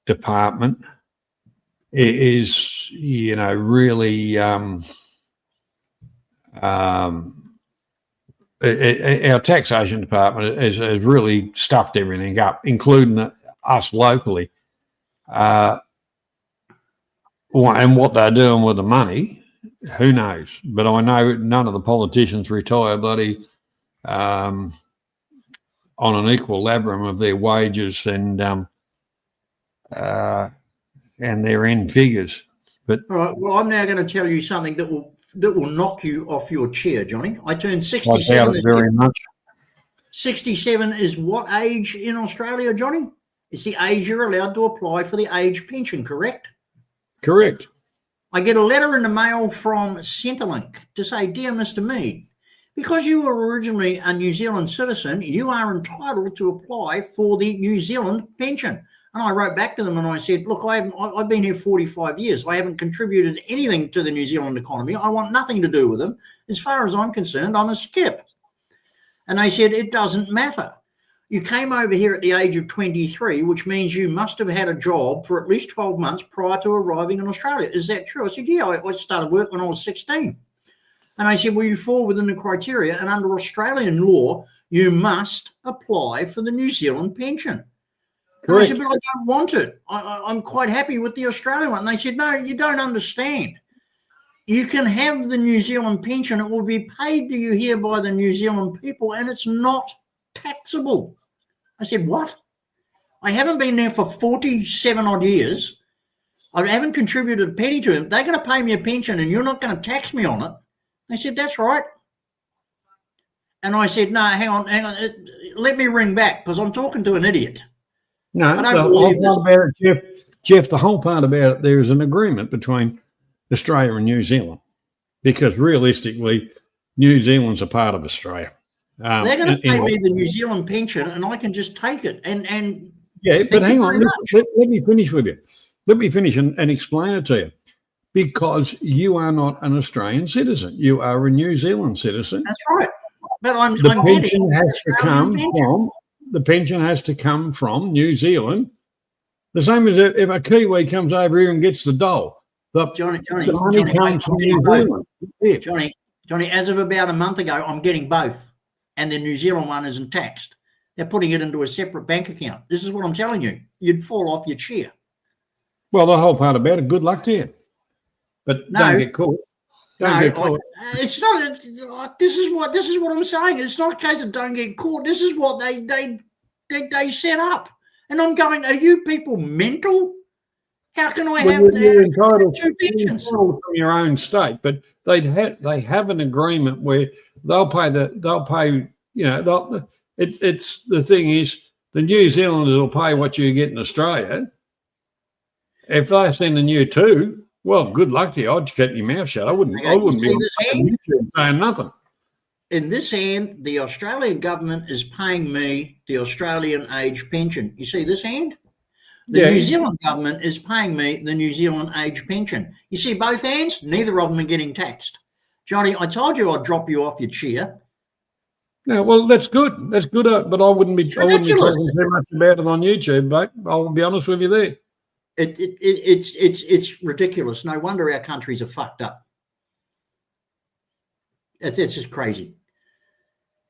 department is, you know, really our taxation department has really stuffed everything up, including us locally. And what they're doing with the money, who knows? But I know none of the politicians retire bloody on an equilibrium of their wages and their end figures. But All right. Well, I'm now going to tell you something that will knock you off your chair, Johnny. I turned I 67. doubt it very much. 67 is what age in Australia, Johnny? It's the age you're allowed to apply for the age pension, correct? Correct. I get a letter in the mail from Centrelink to say, "Dear Mr. Mead, because you were originally a New Zealand citizen, you are entitled to apply for the New Zealand pension." And I wrote back to them and I said, "Look, I've been here 45 years. I haven't contributed anything to the New Zealand economy. I want nothing to do with them. As far as I'm concerned, I'm a skip." And they said, "It doesn't matter. You came over here at the age of 23, which means you must have had a job for at least 12 months prior to arriving in Australia. Is that true?" I said, "Yeah, I started work when I was 16. And I said, "Well, you fall within the criteria, and under Australian law, you must apply for the New Zealand pension." And I said, "But I don't want it. I'm quite happy with the Australian one." And they said, "No, you don't understand. You can have the New Zealand pension. It will be paid to you here by the New Zealand people, and it's not taxable." I said, "What? I haven't been there for 47 odd years. I haven't contributed a penny to them. They're going to pay me a pension and you're not going to tax me on it." They said, "That's right." And I said, "No, hang on. Let me ring back because I'm talking to an idiot." No, I don't the believe whole part about it, Jeff, the whole part about it, there's an agreement between Australia and New Zealand because realistically, New Zealand's a part of Australia. They're going to pay me the New Zealand pension and I can just take it. And yeah, but hang on, much. let me finish with you. Let me finish and explain it to you. Because you are not an Australian citizen, you are a New Zealand citizen. That's right. But I'm The getting pension has to Australian come pension. from the pension has to come from New Zealand. The same as if a Kiwi comes over here and gets the dole. The Johnny, money comes from New Zealand. Yeah. Johnny, as of about a month ago, I'm getting both. And the New Zealand one isn't taxed. They're putting it into a separate bank account. This is what I'm telling you. You'd fall off your chair. Well, the whole part about it, good luck to you. But No. don't get caught. Don't get caught. It's not. This is what I'm saying. It's not a case of don't get caught. This is what they set up. And I'm going, are you people mental? How can I Well, have you're entitled two pensions? from your own state, but they have an agreement where it's the thing is the New Zealanders will pay what you get in Australia. If they're sending you two, well, good luck to you. I'd keep your mouth shut. I wouldn't be on YouTube saying nothing. In this hand, the Australian government is paying me the Australian age pension. You see this hand? The New Zealand government is paying me the New Zealand age pension. You see both hands? Neither of them are getting taxed. Johnny, I told you I'd drop you off your chair. No, well, that's good. That's good, but I wouldn't be talking too much about it on YouTube, mate. I'll be honest with you there. It's ridiculous. No wonder our countries are fucked up. It's just crazy.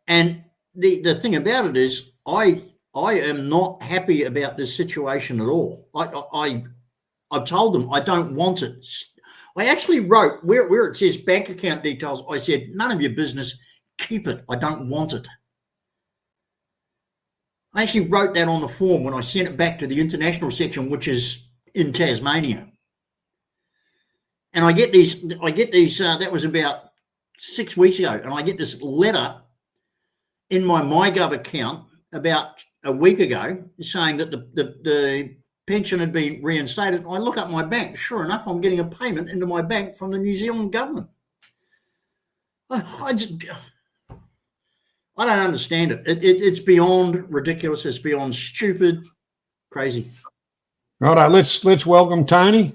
And the thing about it is, I am not happy about this situation at all. I've told them I don't want it. I actually wrote where it says bank account details. I said, none of your business. Keep it. I don't want it. I actually wrote that on the form when I sent it back to the international section, which is in Tasmania. And I get these. That was about 6 weeks ago, and I get this letter in my MyGov account about a week ago saying that the pension had been reinstated. I look up my bank. Sure enough, I'm getting a payment into my bank from the New Zealand government. I don't understand it. It's beyond ridiculous. It's beyond stupid, crazy. Righto, let's welcome Tony.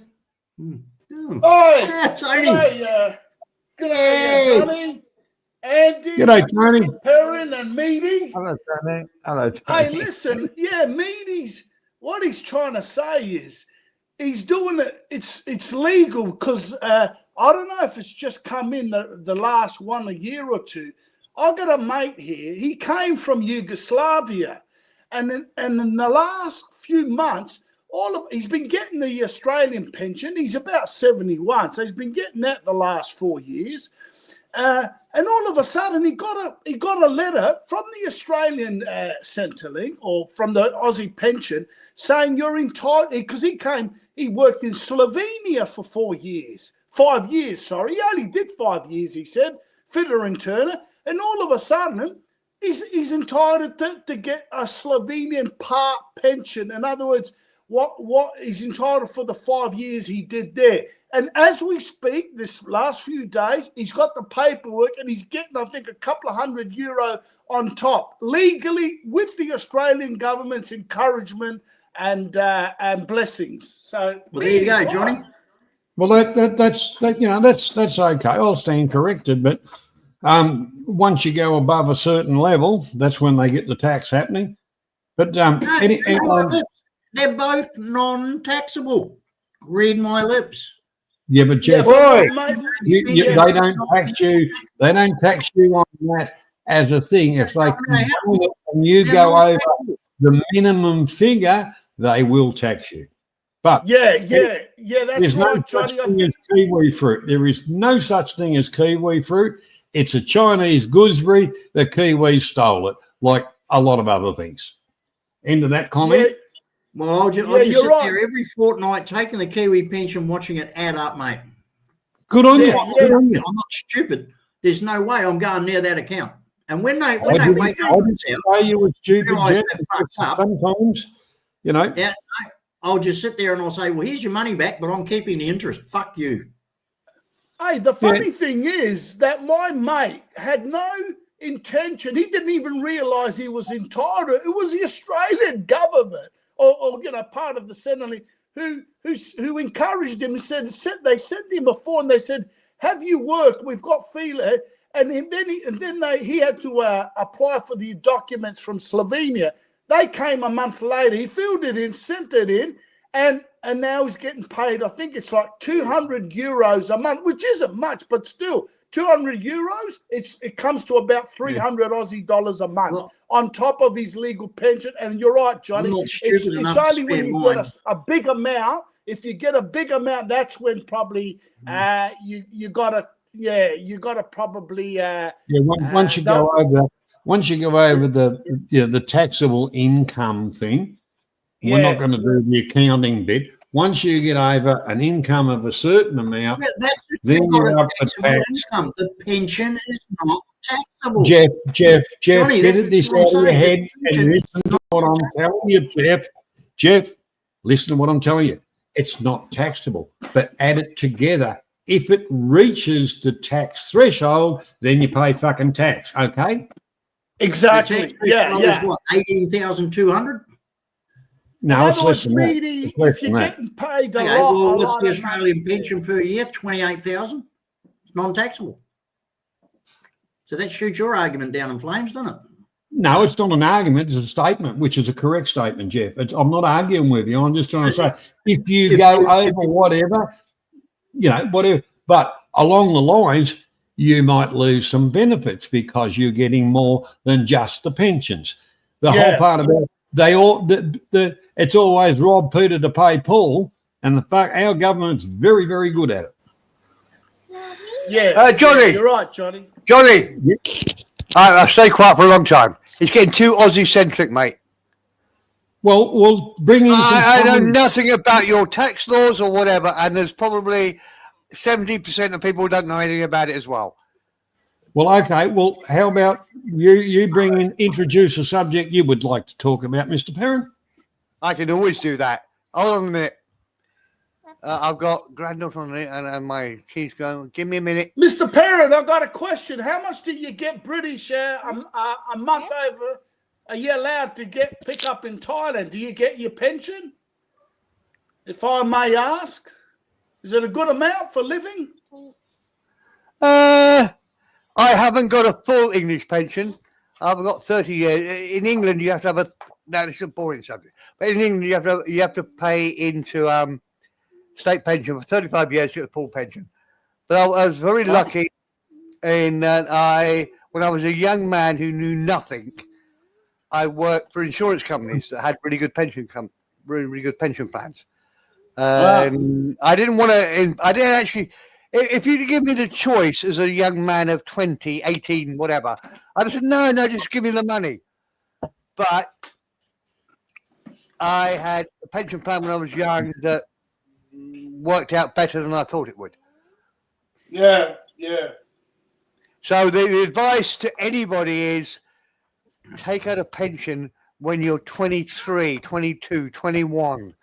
Hi, Tony. G'day, Tony. Andy. G'day, Tony. Perrin and Meaty. Hello, Tony. Hello, Tony. Hey, listen, Meaty's what he's trying to say is he's doing it. It's legal because I don't know if it's just come in the last a year or two. I got a mate here. He came from Yugoslavia, and in the last few months, he's been getting the Australian pension. He's about 71, so he's been getting that the last 4 years. And all of a sudden, he got a letter from the Australian Centrelink or from the Aussie pension saying you're entitled, because he worked in Slovenia for 5 years. He only did 5 years, he said, fitter and turner. And all of a sudden, he's entitled to get a Slovenian part pension. In other words, what he's entitled for the 5 years he did there. And as we speak, this last few days, he's got the paperwork and he's getting, I think, a couple of €100 on top, legally with the Australian government's encouragement and blessings. So there you go, Johnny. Well, that's okay. I'll stand corrected, but once you go above a certain level, that's when they get the tax happening. But they're both non-taxable. Read my lips. Yeah, but Jeff, they don't tax you. They don't tax you on that as a thing. If they combine it and you go over the minimum figure, they will tax you. But that's there's no right, such Johnny. thing as kiwi fruit. There is no such thing as kiwi fruit. It's a Chinese gooseberry. The Kiwis stole it, like a lot of other things. End of that comment. Yeah. Well, I'll just sit there every fortnight taking the Kiwi pension, watching it add up, mate. Good on you. I'm not stupid. There's no way I'm going near that account. And when they make you were stupid, Jeff, sometimes, Yeah, I'll just sit there and I'll say, well, here's your money back, but I'm keeping the interest. Fuck you. Hey, the funny thing is that my mate had no intention. He didn't even realise he was entitled. It was the Australian government or part of the Centrelink who encouraged him and said, they sent him a form. They said, have you worked? We've got feeler. And then he had to apply for the documents from Slovenia. They came a month later. He filled it in, sent it in, and now he's getting paid, I think it's like €200 a month, which isn't much, but still, €200, it comes to about 300 Aussie dollars a month on top of his legal pension. And you're right, Johnny. It's only when you get a big amount. If you get a big amount, that's when probably you got to probably once you go over the taxable income thing, we're not going to do the accounting bit. Once you get over an income of a certain amount, That's then you've got you're a up for taxable tax. income. The pension is not taxable. Jeff, Johnny, get that's this what I'm out of your saying. head The and pension is listen to what I'm telling you, Jeff. Jeff, listen to what I'm telling you. It's not taxable, but add it together. If it reaches the tax threshold, then you pay fucking tax, okay? Exactly. The tax Yeah, threshold yeah. is what, 18,200? No, In it's other less words, than that. Meaty, It's less if than you're that. getting paid a Okay, lot, well, a what's lot the of money, Australian pension per year? 28,000. It's non-taxable. So that shoots your argument down in flames, doesn't it? No, it's not an argument. It's a statement, which is a correct statement, Jeff. I'm not arguing with you. I'm just trying to say, if you go over whatever, whatever, but along the lines, you might lose some benefits because you're getting more than just the pensions. The whole part about it's always rob Peter to pay Paul, and our government's very, very good at it. Yeah, Johnny. you're right, Johnny. Johnny, I've stayed quiet for a long time. It's getting too Aussie-centric, mate. Well, we'll bring in I know some. nothing about your tax laws or whatever, and there's probably 70% of people who don't know anything about it as well. Well, okay. Well, how about you introduce a subject you would like to talk about, Mr. Perrin? I can always do that. Hold on a minute. I've got granddaughter on it, and my keys going. Give me a minute. Mr. Perrin, I've got a question. How much do you get British a month over? Are you allowed to pick up in Thailand? Do you get your pension? If I may ask, is it a good amount for living? I haven't got a full English pension. I've got 30 years. In England, you have to have no, it's a boring subject. But in England, you have to pay into state pension for 35 years to get a full pension. But I was very lucky in that when I was a young man who knew nothing, I worked for insurance companies that had really good pension really good pension plans. And I didn't want to. I didn't actually. If you'd give me the choice as a young man of 20, 18, whatever, I'd have said, no, just give me the money. But I had a pension plan when I was young that worked out better than I thought it would. Yeah. So the advice to anybody is take out a pension when you're 23, 22, 21.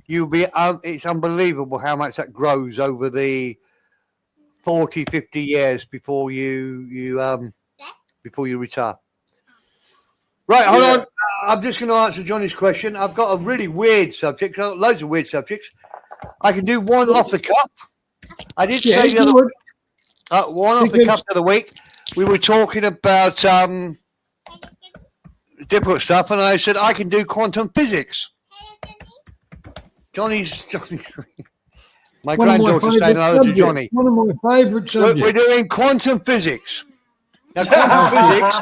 You'll be, it's unbelievable how much that grows over the 40, 50 years before you retire. Right, hold on. I'm just going to answer Johnny's question. I've got a really weird subject. I've got loads of weird subjects. I can do one off the cuff. I did say the other week, one off the cuff the other week. We were talking about different stuff, and I said I can do quantum physics. Johnny's my granddaughter's saying hello to Johnny. One of my favourite subjects. We're doing quantum physics. Now, quantum physics.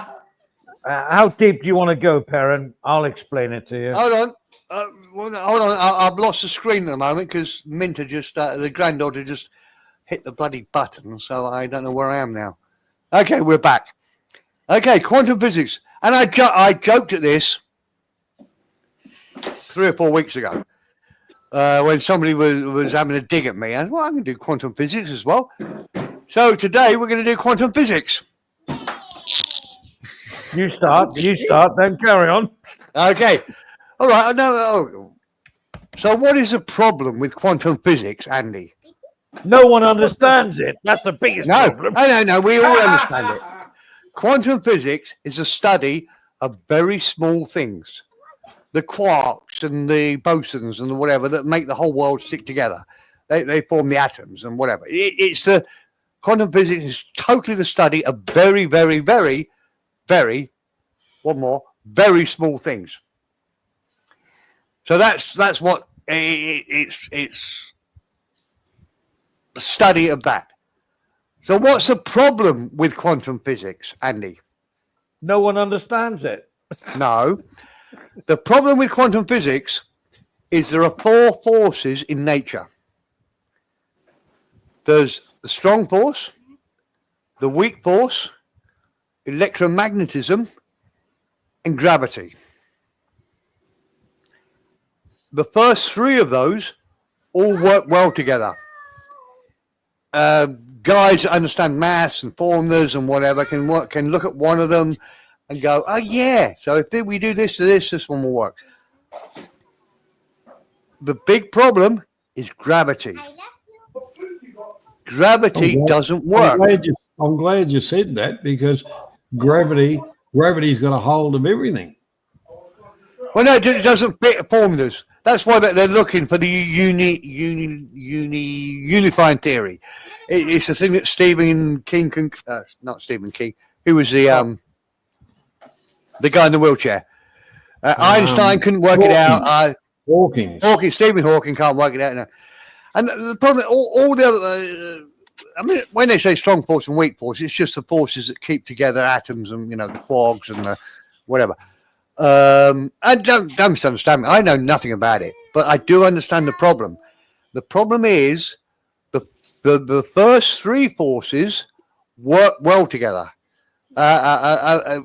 How deep do you want to go, Perrin? I'll explain it to you. Hold on. Hold on. I've lost the screen at the moment because Minta the granddaughter just hit the bloody button, so I don't know where I am now. Okay, we're back. Okay, quantum physics. And I joked at this 3 or 4 weeks ago when somebody was having a dig at me. I said, well, I can do quantum physics as well. So today we're going to do quantum physics. You start, then carry on. Okay. All right. So what is the problem with quantum physics, Andy? No one understands it. That's the biggest problem. No. We all understand it. Quantum physics is a study of very small things. The quarks and the bosons and whatever that make the whole world stick together. They form the atoms and whatever. Quantum physics is totally the study of very, very, very, very, very small things. So that's what it's the study of that. So what's the problem with quantum physics, Andy? No one understands it. No. The problem with quantum physics is there are 4 forces in nature. There's the strong force, the weak force, electromagnetism, and gravity. The first 3 of those all work well together. Guys that understand maths and formulas and whatever can look at one of them and go, oh yeah, so if we do this to this one will work. The big problem is gravity. Gravity doesn't work. I'm glad you said that, because gravity's got a hold of everything. Well, no, it doesn't fit formulas. That's why they're looking for the unifying theory. It's the thing that Stephen King not Stephen King, who was the guy in the wheelchair. Einstein couldn't work it out. Stephen Hawking can't work it out now. And the problem, all the other, I mean, when they say strong force and weak force, it's just the forces that keep together atoms and, the quarks and the whatever. I don't misunderstand me. I know nothing about it, but I do understand the problem. The problem is the first three forces work well together. A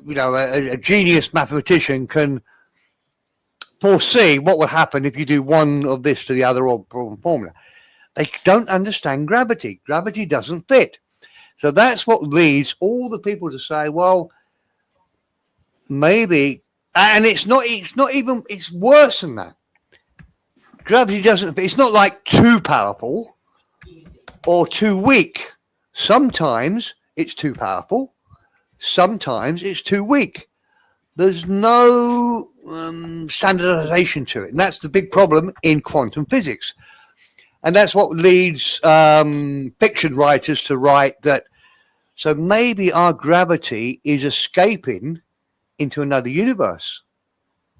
genius mathematician can foresee what would happen if you do one of this to the other or formula. They don't understand gravity. Gravity doesn't fit. So that's what leads all the people to say, well, maybe, and it's worse than that. Gravity doesn't fit. It's not like too powerful or too weak. Sometimes it's too powerful. Sometimes it's too weak. There's no standardization to it. And that's the big problem in quantum physics. And that's what leads fiction writers to write that. So maybe our gravity is escaping into another universe.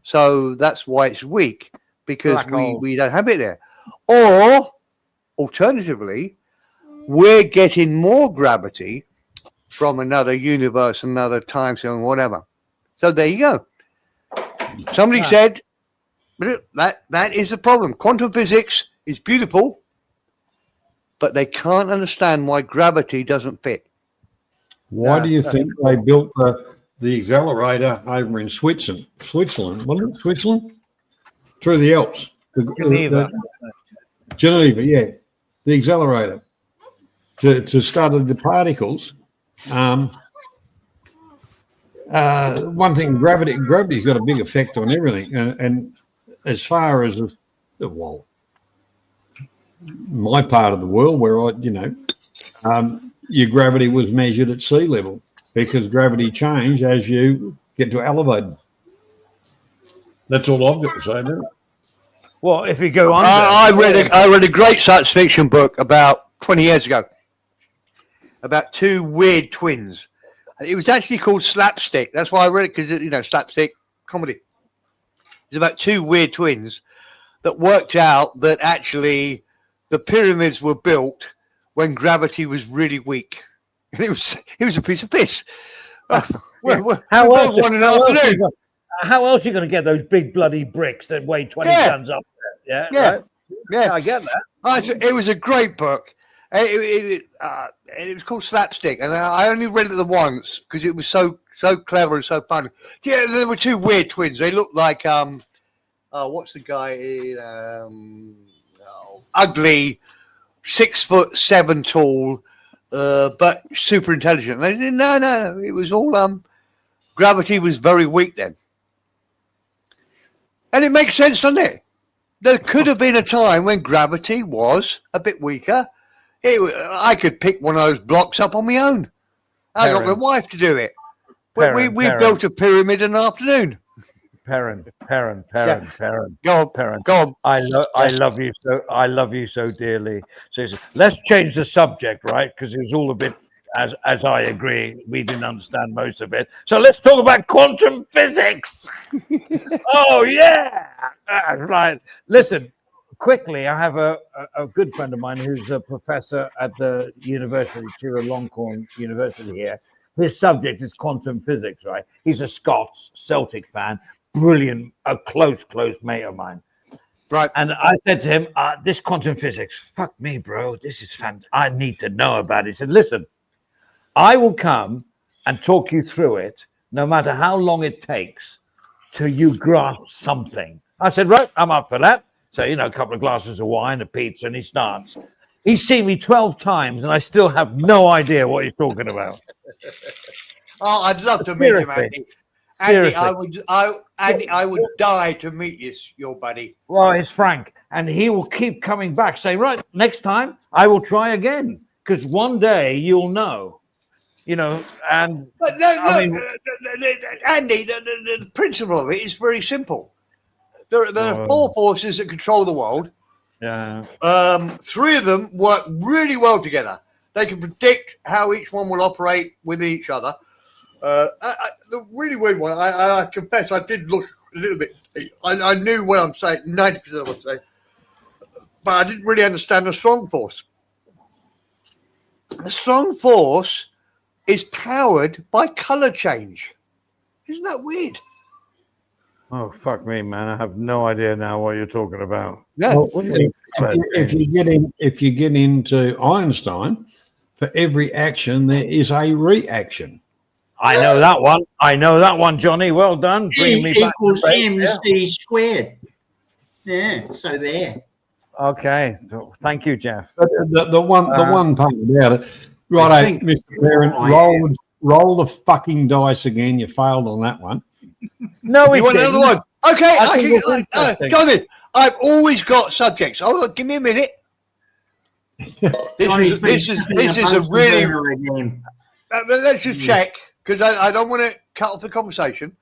So that's why it's weak, because we don't have it there. Or alternatively, we're getting more gravity from another universe, another time zone, whatever. So there you go. Somebody said that is the problem. Quantum physics is beautiful, but they can't understand why gravity doesn't fit. Why do you think they built the accelerator over in Switzerland? Wasn't it Switzerland? Through the Alps. Geneva, yeah. The accelerator. To study the particles. One thing, gravity's got a big effect on everything. And as far as, my part of the world where your gravity was measured at sea level, because gravity changed as you get to elevated. That's all I've got to say now. Well, if you go on, I read a great science fiction book about 20 years ago about two weird twins. It was actually called Slapstick. That's why I read it, because slapstick comedy. It's about two weird twins that worked out that actually the pyramids were built when gravity was really weak. And it was a piece of piss. How else are you going to get those big bloody bricks that weigh 20 tons up there? Yeah. Right? Yeah. I get that. It was a great book. It was called Slapstick, and I only read it the once because it was so clever and so funny. Yeah, there were two weird twins. They looked like what's the guy? Ugly, 6'7" tall, but super intelligent. They said, no, it was all gravity was very weak then, and it makes sense, doesn't it? There could have been a time when gravity was a bit weaker. I could pick one of those blocks up on my own. I got my wife to do it. We built a pyramid in an afternoon. Perrin. Go on. I love you so. I love you so dearly. So let's change the subject, right? Because it was all a bit, as I agree, we didn't understand most of it. So let's talk about quantum physics. Oh yeah, right. Listen, quickly. I have a good friend of mine who's a professor at the University, Chulalongkorn University here. His subject is quantum physics, right? He's a Scots Celtic fan. Brilliant, a close mate of mine. Right. And I said to him, this quantum physics, fuck me, bro. This is fantastic. I need to know about it. He said, listen, I will come and talk you through it, no matter how long it takes, till you grasp something. I said, right, I'm up for that. So, a couple of glasses of wine, a pizza, and he starts. He's seen me 12 times, and I still have no idea what he's talking about. Oh, I'd love to meet him, Seriously. Andy. Andy, Seriously. I would die to meet your buddy. Well, it's Frank, and he will keep coming back, saying, right, next time I will try again, because one day you'll know, and But no, I look, mean- Andy, the principle of it is very simple. There are four forces that control the world. yeah. Three of them work really well together. They can predict how each one will operate with each other. The really weird one, I confess, I did look a little bit. I knew what I'm saying, 90% of what I'm saying, but I didn't really understand the strong force. The strong force is powered by color change. Isn't that weird? Oh, fuck me, man. I have no idea now what you're talking about. Yeah. Well, What do you mean? if you get into Einstein, for every action there is a reaction. I know that one, Johnny. Well done. Bringing me back to equals base, yeah. MC squared. Yeah, so there. Okay. Thank you, Jeff. But the one part about it, I right, think Mr. Parent, I am. roll the fucking dice again. You failed on that one. No, we You want didn't. another one? Okay, I think it's interesting. Johnny, I've always got subjects. Oh, give me a minute. Johnny's This is been a Bunsen really. burner again. Let's just check because I don't want to cut off the conversation.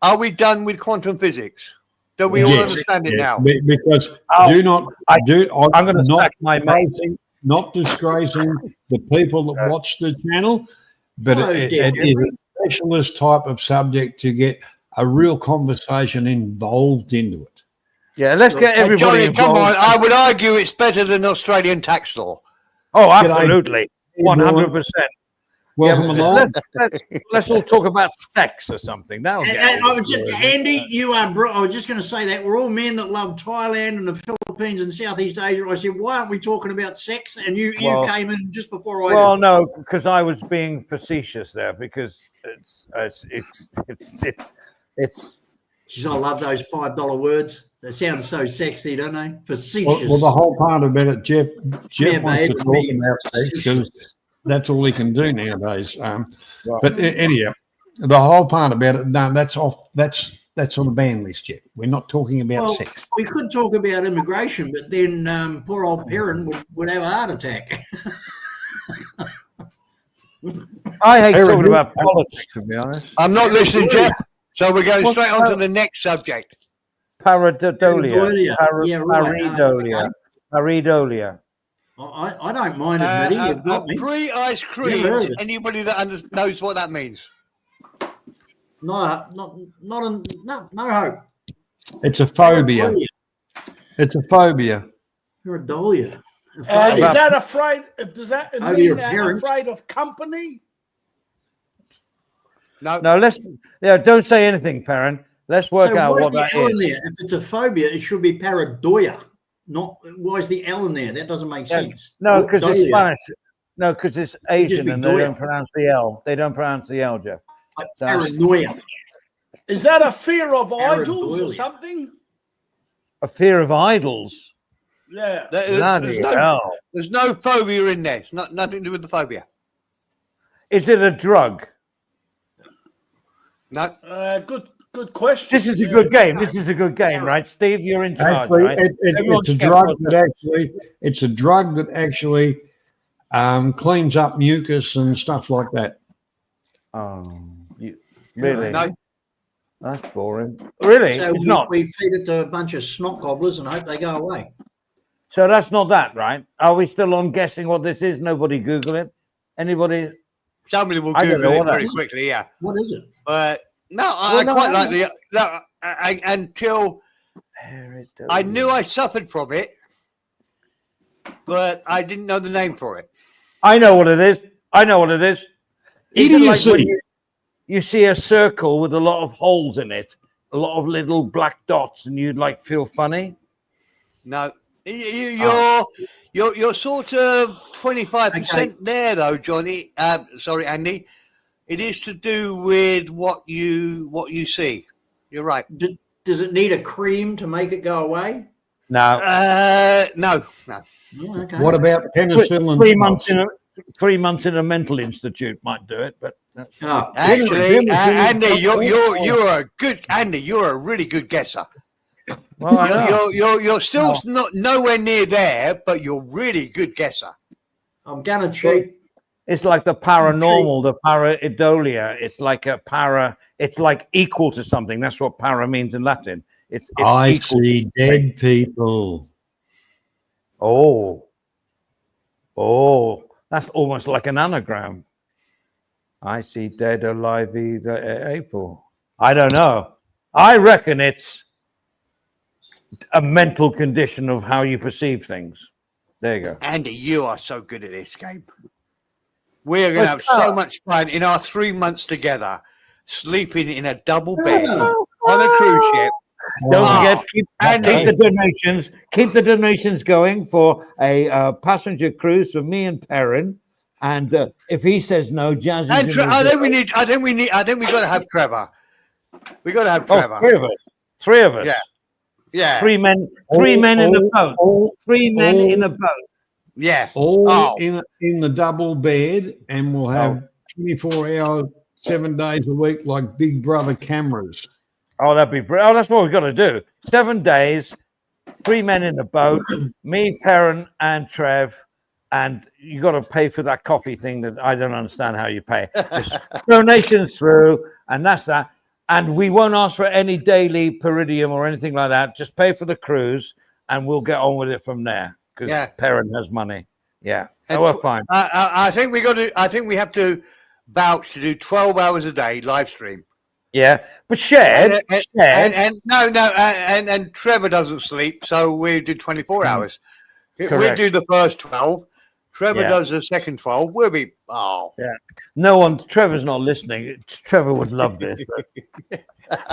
Are we done with quantum physics? Do we all Yes, understand it yes. now? Because Oh, do not I'm going to not sack my mate. not disgracing the people that watch the channel, but Oh, it dear, is a specialist type of subject to get a real conversation involved into it. Yeah, let's get Hey, everybody Johnny, come involved. on. I would argue it's better than Australian tax law. Oh, absolutely. 100%. Welcome along. Let's all talk about sex or something. That'll get And I all was just, the- Andy, you are. I was just going to say that we're all men that love Thailand and the Philippines and Southeast Asia. I said, why aren't we talking about sex? And you Well- came in just before I Well, did. no, because I was being facetious there because it's Jeez, I love those $5 words. They sound so sexy, don't they? Facetious. Well, the whole part about it, Jeff Yeah, wants to mate, talk me, about sex because that's all he can do nowadays. Right. But anyhow, the whole part about it, no, that's off. That's on the ban list yet. We're not talking about Well, sex. we could talk about immigration, but then poor old Perrin would have a heart attack. I hate Aaron, talking you- about politics, to be honest. I'm not listening, Jeff. So we're going What's straight on to that? the next subject. Pareidolia. Yeah, right. Pareidolia. Pareidolia. I don't mind admitting you've got me. Pre-ice cream. Never heard of it. Anybody that knows what that means? No hope. It's a phobia. It's a phobia. You're a dahlia. Is About- that afraid? Does that Over mean your that parents. afraid of company? No. No, don't say anything, Perrin. Let's work So out why's what the that L is. in there? If it's a phobia, it should be pareidolia. Not why's the L in there? That doesn't make Yeah. sense. No, because it's Dahlia. Spanish. No, because it's Asian be and they Doya. don't pronounce the L. They don't pronounce the L, Jeff. Like paranoia. Is that a fear of idols or Pareidolia. something? A fear of idols. Yeah. Bloody hell. There's no phobia in there. It's nothing to do with the phobia. Is it a drug? No. Good question. This is a good game. This is a good game, right? Steve, you're in charge, Actually, right? it's a drug that actually cleans up mucus and stuff like that. Oh, really? No. That's boring. Really? So It's not. we feed it to a bunch of snot gobblers and hope they go away. So that's not that, right? Are we still on guessing what this is? Nobody Google it? Anybody? Somebody will I don't Google know it what that very is. quickly, yeah. What is it? But no, Well, I no, quite I like until I knew I suffered from it, but I didn't know the name for it. I know what it is. I know what it is. Is it like Idiocy. when you see a circle with a lot of holes in it, a lot of little black dots, and you'd like feel funny? No, you're sort of 25% there though, Johnny. Sorry, Andy. It is to do with what you see. You're right. Does it need a cream to make it go away? No. No. Oh, okay. What about penicillin? 3 months in a 3 months in a mental institute might do it, but that's Oh, Actually, Jim- Andy, you're a good Andy. You're a really good guesser. well, I know. You're still not nowhere near there, but you're really good guesser. I'm gonna cheat. It's like the paranormal, the pareidolia. It's like a para. It's like equal to something. That's what para means in Latin. It's I equal see to dead people. Oh, that's almost like an anagram. I see dead, alive, either April. I don't know. I reckon it's a mental condition of how you perceive things. There you go. Andy, you are so good at this game. We are going to have so much fun in our 3 months together, sleeping in a double bed on a cruise ship. Don't Oh, forget, keep the donations. Keep the donations going for a passenger cruise for me and Perrin. And if he says no, Jazz. And I think we got to have Trevor. We got to have Trevor. Three of us. Yeah. Yeah. Three men in a boat. Three men in a boat. Yeah. All in the double bed, and we'll have 24 hours, 7 days a week, like Big Brother cameras. Oh, that'd be brilliant. Oh, that's what we've got to do. 7 days, 3 men in a boat, me, Perrin, and Trev. And you got to pay for that coffee thing that I don't understand how you pay. Just donations through, and that's that. And we won't ask for any daily peridium or anything like that. Just pay for the cruise, and we'll get on with it from there. Because Perrin has money. Yeah, so we're fine. I think we got to. I think we have to vouch to do 12 hours a day live stream. Yeah, but shared. And Trevor doesn't sleep, so we do 24 hours. We do the first 12. Trevor does the second 12. We'll be No one. Trevor's not listening. Trevor would love this.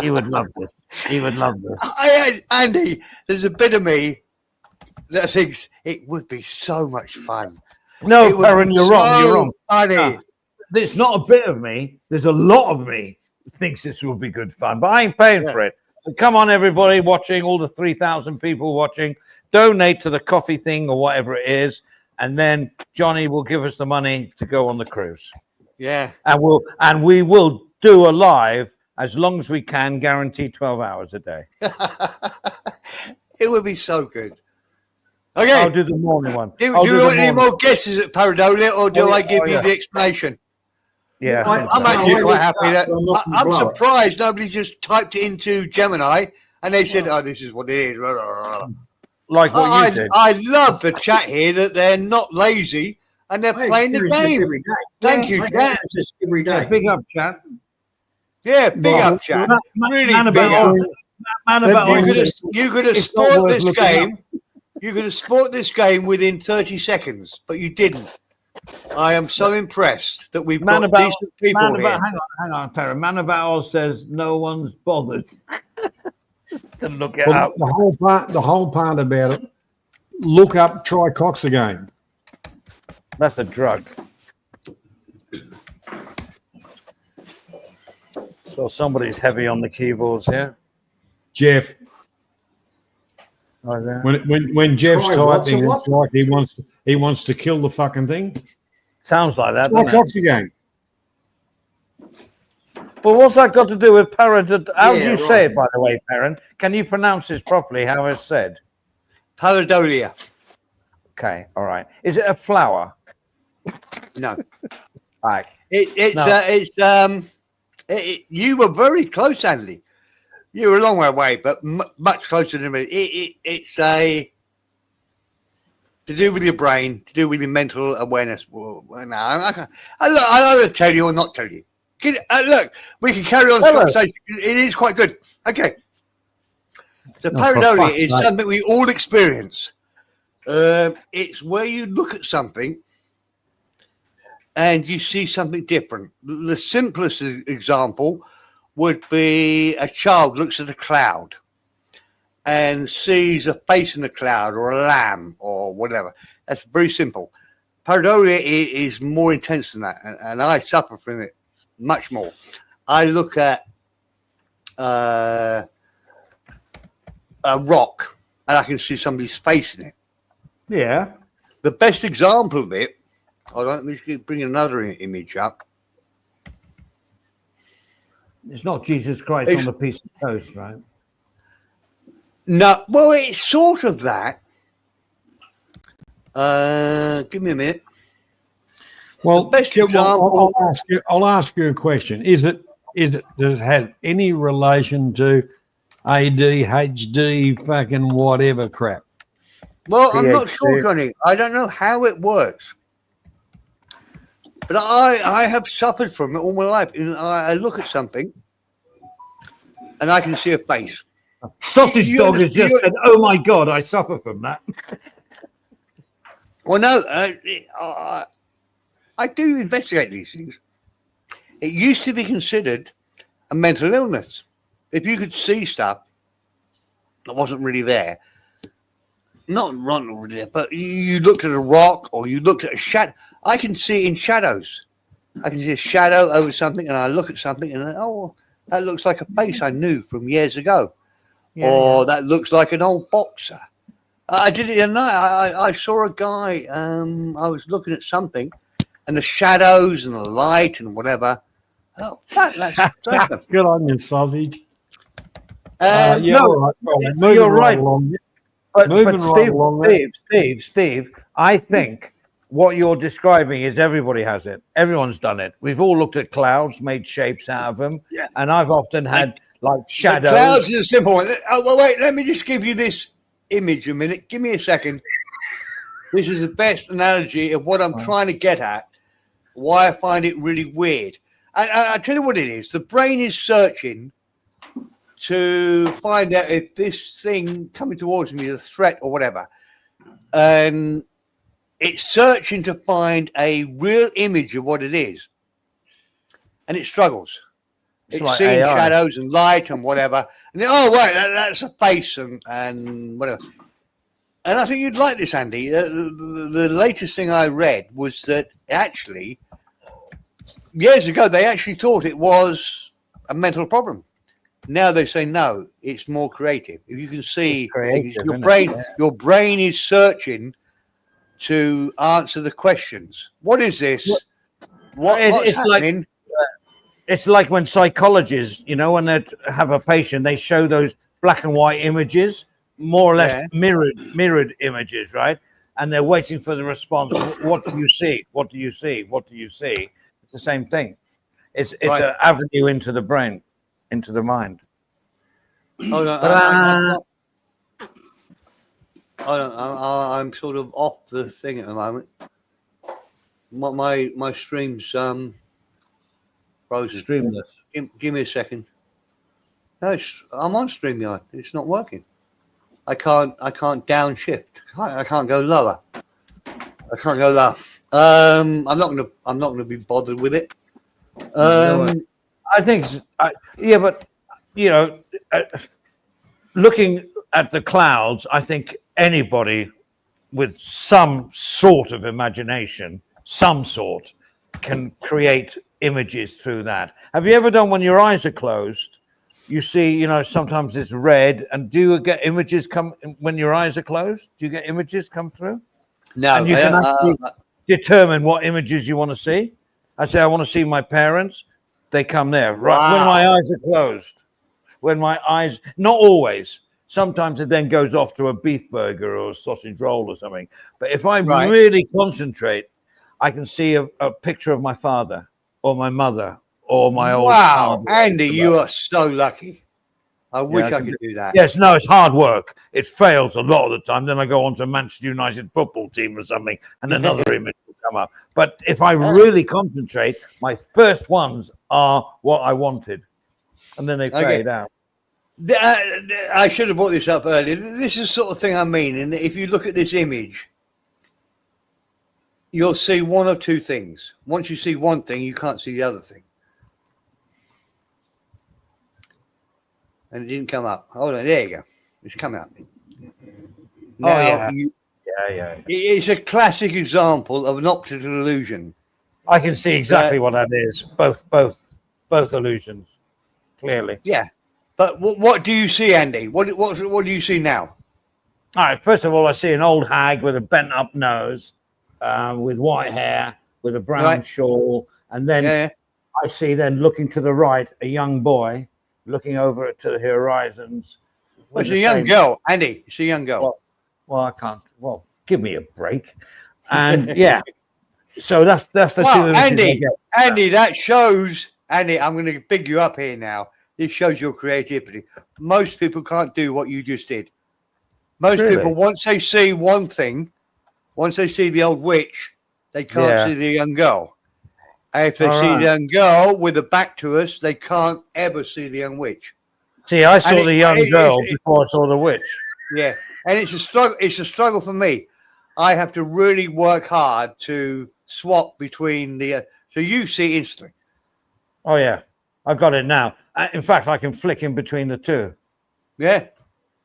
He would love this. He would love this. Andy, there's a bit of me that thinks it would be so much fun. No, Perrin, you're wrong. You're wrong. Funny. There's not a bit of me. There's a lot of me that thinks this will be good fun, but I ain't paying for it. So come on, everybody watching, all the 3,000 people watching, donate to the coffee thing or whatever it is, and then Johnny will give us the money to go on the cruise. Yeah, and we will do a live as long as we can, guaranteed 12 hours a day. It would be so good. Okay, I'll do the morning one. Do you want any more guesses at Paradolia, or do I give you the explanation? Yeah, I'm actually quite happy that I'm surprised nobody just typed it into Gemini and they said, "Oh, this is what it is." Like what you did. I love the chat here that they're not lazy and they're playing the game. Every day. Thank you, chat. Every day. Yeah, big up, chat. Yeah, big up, chat. Really big up. You could have sport this game. You could have sport this game within 30 seconds, but you didn't. I am so impressed that we've got decent people here. Hang on, Perrin. Manaval says no one's bothered to look it up. The whole part about it. Look up tricoxagain. That's a drug. So somebody's heavy on the keyboards here. Jeff. Right there. When Jeff's typing, what? it's like he wants to kill the fucking thing. Sounds like that. Doesn't it? Tricoxagain. Well, what's that got to do with Perrin? How do Yeah, you say it, by the way, Perrin? Can you pronounce this properly? How it's said? Paradolia. Okay, all right. Is it a flower? No. All right. You were very close, Andy. You were a long way away, but much closer than me. It's to do with your brain, to do with your mental awareness. Well, no, I'll either tell you or not tell you. Look, we can carry on the conversation. It is quite good. Okay. So pareidolia is something we all experience. It's where you look at something and you see something different. The simplest example would be a child looks at a cloud and sees a face in the cloud or a lamb or whatever. That's very simple. Pareidolia is more intense than that, and I suffer from it much more. I look at a rock and I can see somebody's face in it. Yeah. The best example of it, hold on, let me just bring another image up. It's not Jesus Christ It's- on the piece of toast, right? No, well, it's sort of that. Give me a minute. Well, The best I'll example- I'll ask you a question. Does it have any relation to ADHD fucking whatever crap? Well, I'm not PhD. sure, Johnny. I don't know how it works. But I have suffered from it all my life. And I look at something and I can see a face. Sausage You dog has understand- just said, "Oh my God, I suffer from that." Well, no, I do investigate these things. It used to be considered a mental illness. If you could see stuff that wasn't really there, not really there, but you looked at a rock or you looked at a shadow. I can see in shadows. I can see a shadow over something, and I look at something, and oh, that looks like a face I knew from years ago, or that looks like an old boxer. I did it the other night. I saw a guy. I was looking at something, and the shadows and the light and whatever. Oh, that's Good on you, sausage. Um, Yeah, no, all right. Moving you're right. along. But Moving right along there. Steve, I think what you're describing is everybody has it. Everyone's done it. We've all looked at clouds, made shapes out of them, Yeah. and I've often had like The shadows. clouds is a simple one. Oh, well, wait, let me just give you this image a minute. Give me a second. This is the best analogy of what I'm trying to get at, why I find it really weird. I tell you what it is. The brain is searching to find out if this thing coming towards me is a threat or whatever. And it's searching to find a real image of what it is. And it struggles. It's like seeing AI. shadows and light and whatever. And then, oh, wait, that's a face and whatever. And I think you'd like this, Andy. The latest thing I read was that actually, years ago, they actually thought it was a mental problem. Now they say no, it's more creative. If you can see, It's creative, your isn't it? brain, Yeah. your brain is searching to answer the questions. What is this? What's It's like- happening? It's like when psychologists, when they have a patient, they show those black and white images, more or less mirrored images, right? And they're waiting for the response. What do you see? What do you see? What do you see? It's the same thing. It's Right. an avenue into the brain, into the mind. Hold on, I'm sort of off the thing at the moment. My stream's frozen. Streamless. Give me a second. No, I'm on StreamYard. It's not working. I can't downshift. I can't go lower. I can't go lower. I'm not gonna be bothered with it. I think, yeah, but looking at the clouds, I think anybody with some sort of imagination, can create images through that. Have you ever done when your eyes are closed? You see, sometimes it's red, and do you get images come when your eyes are closed? Do you get images come through? No, And you can actually determine what images you want to see. I say, I want to see my parents. They come there, right? When Wow. my eyes are closed. When my eyes, not always. Sometimes it then goes off to a beef burger or a sausage roll or something. But if I Right. really concentrate, I can see a picture of my father or my mother or my old wow, father. Andy, you are so lucky. I wish I I can could do that. Yes, no, it's hard work. It fails a lot of the time. Then I go on to Manchester United football team or something, and another image will come up. But if I really concentrate, my first ones are what I wanted, and then they Okay. fade out. I should have brought this up earlier. This is the sort of thing I mean. And if you look at this image, you'll see one or two things. Once you see one thing, you can't see the other thing. And it didn't come up. Hold on, there you go. It's come up. Now, yeah. you, Yeah. it's a classic example of an optical illusion. I can see exactly what that is. Both illusions, clearly. Yeah. But what do you see, Andy? What do you see now? All right. First of all, I see an old hag with a bent up nose, with white hair, with a brown Right. shawl, and then Yeah. I see then looking to the right a young boy looking over to the horizons. Well, it's with a the young same- girl, Andy. It's a young girl. Well, I can't. Well, give me a break. And yeah, so that's the two Well, images I Andy, get. Andy, that shows, Andy, I'm going to big you up here now. This shows your creativity. Most people can't do what you just did. Most Really? people, once they see one thing, once they see the old witch, they can't Yeah. see the young girl. And if they All see right. the young girl with the back to us, they can't ever see the young witch. See, I saw And the young it- girl it- before I saw the witch. Yeah, and it's a struggle. It's a struggle for me. I have to really work hard to swap between the. So you see instantly. Oh yeah, I've got it now. In fact, I can flick in between the two. Yeah,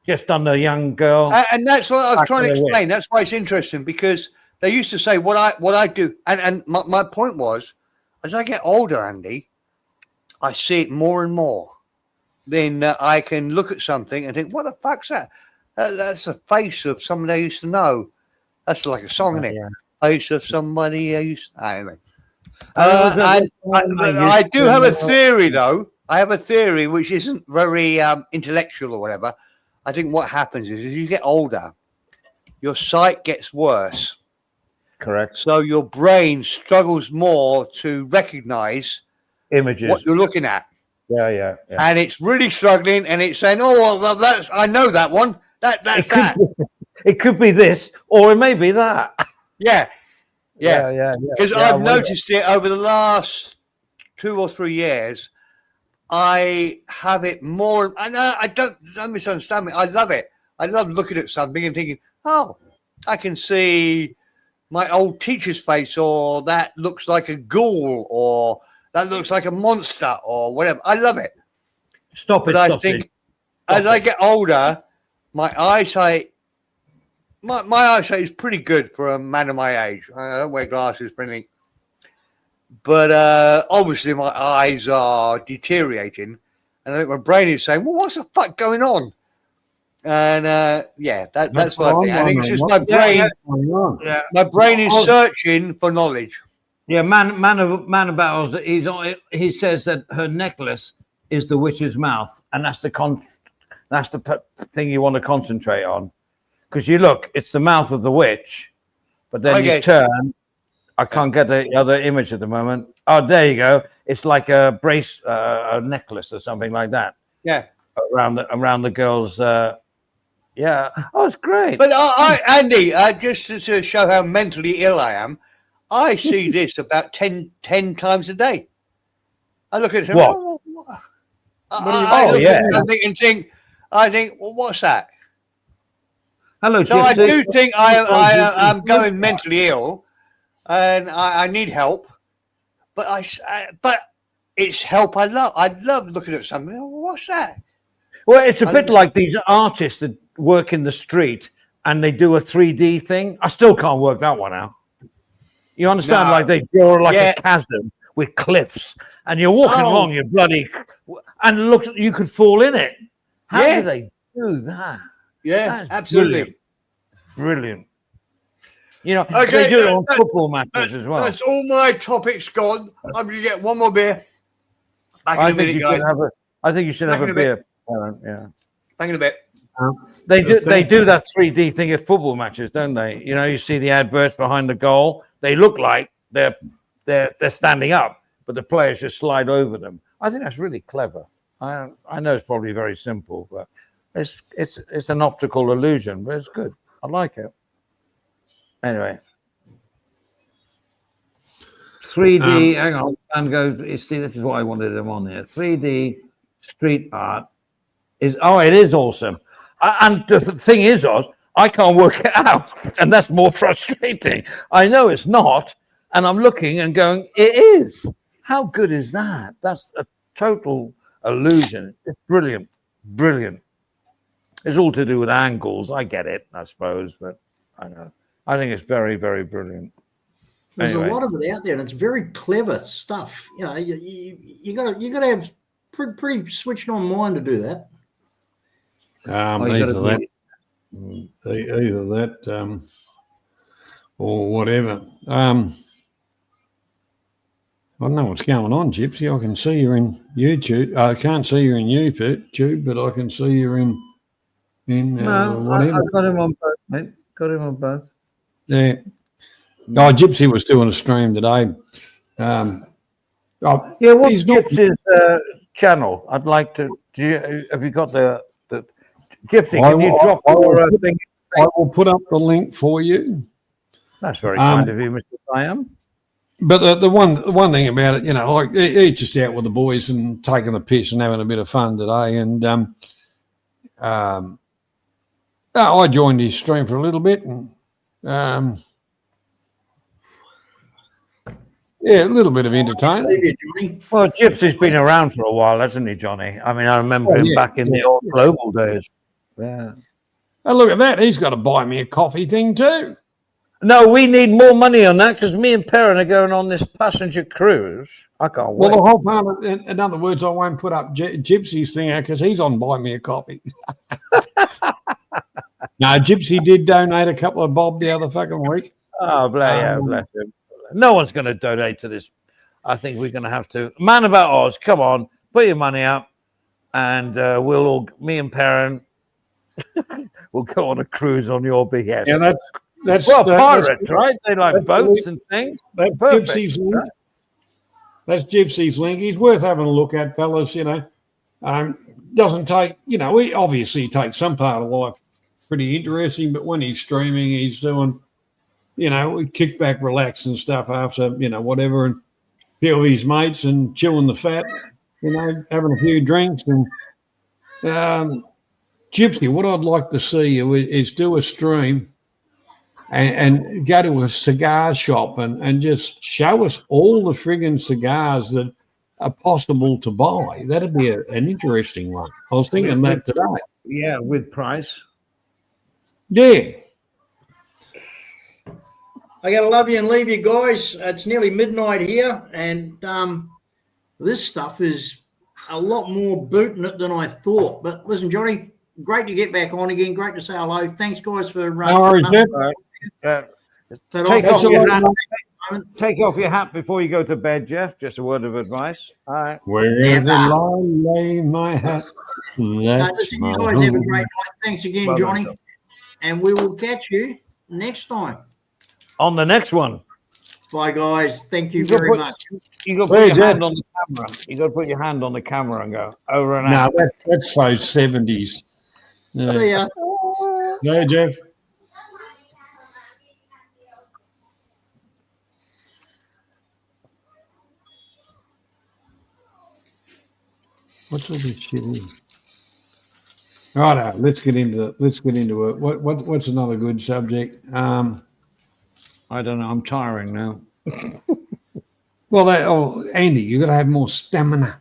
Just on the young girl. and that's what I was Back trying to to the explain. That's why it's interesting because they used to say what I do, and my point was, as I get older, Andy, I see it more and more. Then I can look at something and think, what the fuck's that? That's a face of somebody I used to know. That's like a song, isn't it? Yeah. Face of somebody I used to anyway. Was that And the one but I I used do to have a know? theory, though. I have a theory which isn't very intellectual or whatever. I think what happens is as you get older, your sight gets worse. Correct. So your brain struggles more to recognize Images. what you're looking at. Yeah. And it's really struggling and it's saying, oh, well, that's, I know that one. That's that. It could be this, or it may be that. Yeah. Yeah. Yeah. Because Yeah, I I've wonder. noticed it over the last 2 or 3 years. I have it more. And I don't misunderstand me. I love it. I love looking at something and thinking, oh, I can see my old teacher's face, or that looks like a ghoul, or that looks like a monster, or whatever. I love it. Stop it. But I Stop think it. as I get older, my eyesight is pretty good for a man of my age. I don't wear glasses for anything. But obviously my eyes are deteriorating. And I think my brain is saying, well, what's the fuck going on? And that's what I think. I think it's just my brain. Yeah. My brain is searching for knowledge. Yeah, man of battles. He says that her necklace is the witch's mouth, and that's the thing you want to concentrate on, because you look, it's the mouth of the witch, but then Okay. you turn. I can't get the other image at the moment. Oh, there you go. It's like a brace, a necklace or something like that Yeah. around the girl's. Yeah. Oh, it's great. But Andy, just to show how mentally ill I am, I see this about 10 times a day. I look at it. What? I Oh, look yeah. at something and I think, well, what's that? Hello, So I Gypsy. do think I'm going mentally ill, and I need help. But but it's help I love. I love looking at something. Oh, what's that? Well, it's a bit like these artists that work in the street and they do a 3D thing. I still can't work that one out. You understand? No. Like they draw like Yeah. a chasm with cliffs, and you're walking Oh. along, you're bloody, and look, you could fall in it. How Yeah. do they do that? Yeah, That's absolutely. Brilliant. You know, Okay, they do it on football matches as well. That's all my topics gone. I'm going to get one more beer. Back in I a think minute, you guys. should have a. I think you should Back have in a a bit. beer. Yeah. Back in a bit. They do that 3D thing at football matches, don't they? You know, you see the adverts behind the goal. They look like they're standing up, but the players just slide over them. I think that's really clever. I know it's probably very simple, but it's an optical illusion, but it's good. I like it. Anyway, 3D. Hang on, and go. You see, this is what I wanted them on here. 3D street art is. Oh, it is awesome. And the thing is, Oz, I can't work it out, and that's more frustrating. I know it's not, and I'm looking and going, it is. How good is that? That's a total illusion. It's brilliant, brilliant. It's all to do with angles. I get it, I suppose, but I know. I think it's very, very brilliant. There's Anyway. a lot of it out there, and it's very clever stuff. You know, you gotta have pretty switched on mind to do that. Oh, you These gotta are that. be- Either that or whatever. I don't know what's going on, Gypsy. I can see you in YouTube. I can't see you in YouTube, but I can see you in whatever. I got him on both, mate. Got him on both. Yeah. Oh, Gypsy was doing a stream today. Yeah, what's he's not- Gypsy's channel? I'd like to. Have you got the Gypsy? I Can you will- drop I will your put- thing? I will put up the link for you. That's very kind of you, Mr. Siam. But the one thing about it, like he's just out with the boys and taking the piss and having a bit of fun today. And I joined his stream for a little bit, and yeah, a little bit of entertainment. Leave you, Johnny. Well, Gypsy's been around for a while, hasn't he, Johnny? I mean, I remember him yeah, back in the old global days. Yeah. Oh, look at that! He's got to buy me a coffee thing too. No, we need more money on that because me and Perrin are going on this passenger cruise. I can't wait. Well, the whole part of, in other words, I won't put up Gypsy's thing because he's on buy me a coffee. No, Gypsy did donate a couple of bob the other fucking week. Oh, bless him. No one's going to donate to this. I think we're going to have to. Man About Oz, come on, put your money up, and we'll all, me and Perrin, will go on a cruise on your behest. Yeah, that's pirates, right? They like boats and things. That's Perfect. Gypsy's link. That's Gypsy's link. He's worth having a look at, fellas. Doesn't take. He obviously takes some part of life pretty interesting, but when he's streaming, he's doing, kick back, relax and stuff after, whatever, and be with his mates and chilling the fat, having a few drinks. And Gypsy, what I'd like to see you is do a stream and go to a cigar shop and just show us all the friggin' cigars that are possible to buy. That'd be an interesting one. I was thinking that today. Yeah, with price. Yeah. I got to love you and leave you guys. It's nearly midnight here, and this stuff is a lot more booting it than I thought. But listen, Johnny, great to get back on again. Great to say hello. Thanks, guys, for No worries, Jeff. Take off your hat before you go to bed, Jeff. Just a word of advice. All right. Where the line lay my hat. Listen, you guys have a great night. Thanks again, Well done, Johnny. John. And we will catch you next time. On the next one. Bye, guys. Thank you You gotta very put- much. You got to put your hand on the camera. You got to put your hand on the camera and go over and No, out. that's so 70s. See ya. Yeah, Jeff. What's all this shit in? Righto, let's get into it. What's another good subject? I don't know. I'm tiring now. Well, Andy, you got to have more stamina.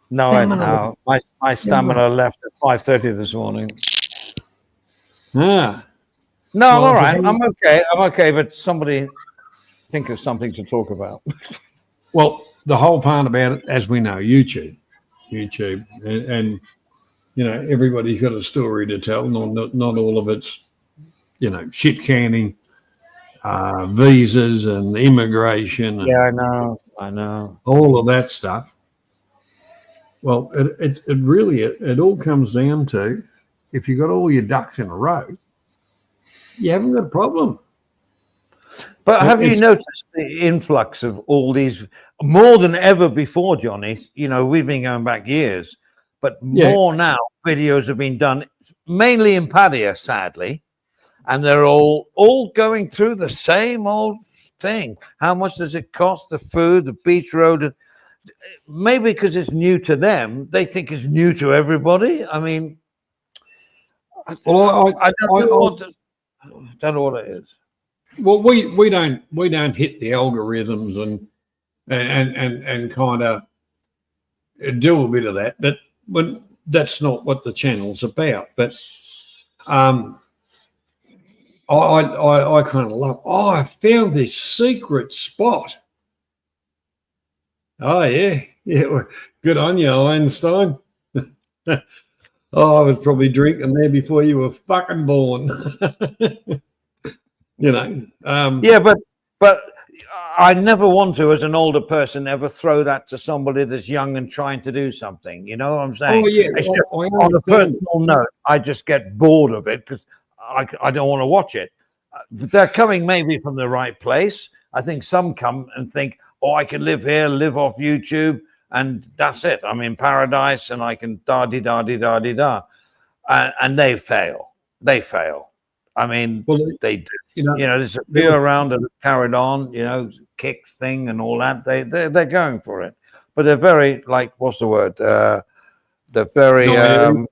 No, Stamina. my stamina left at 5:30 this morning. Ah, No, I'm Well, all right. if- I'm okay. But somebody think of something to talk about. well, the whole part about it, as we know, YouTube, and everybody's got a story to tell. Not all of it's, shit canning, visas and immigration. And I know. all of that stuff. Well, it really all comes down to if you got all your ducks in a row, you haven't got a problem. But have you It's- noticed the influx of all these more than ever before, Johnny? We've been going back years, but Yeah. more now videos have been done mainly in Padia, sadly, and they're all going through the same old thing. How much does it cost? The food, the beach road. Maybe because it's new to them, they think it's new to everybody. I mean, Well, I don't know what it is. well, we don't hit the algorithms and kind of do a bit of that, but when that's not what the channel's about. But I kind of love. Oh, I found this secret spot. Oh yeah, well, good on you, Einstein. Oh, I was probably drinking there before you were fucking born. You know. Yeah, but I never want to, as an older person, ever throw that to somebody that's young and trying to do something. You know what I'm saying? Oh yeah. It's just, I on a understand. personal note, I just get bored of it because I don't want to watch it. They're coming maybe from the right place. I think some come and think, oh, I can live here, live off YouTube, and that's it. I'm in paradise and I can da-di-da-di-da-di-da. And they fail. They fail. I mean, Well, they do. you know, There's a few around that have carried on, kicks thing and all that. They're going for it. But they're very, like, what's the word? They're very, no,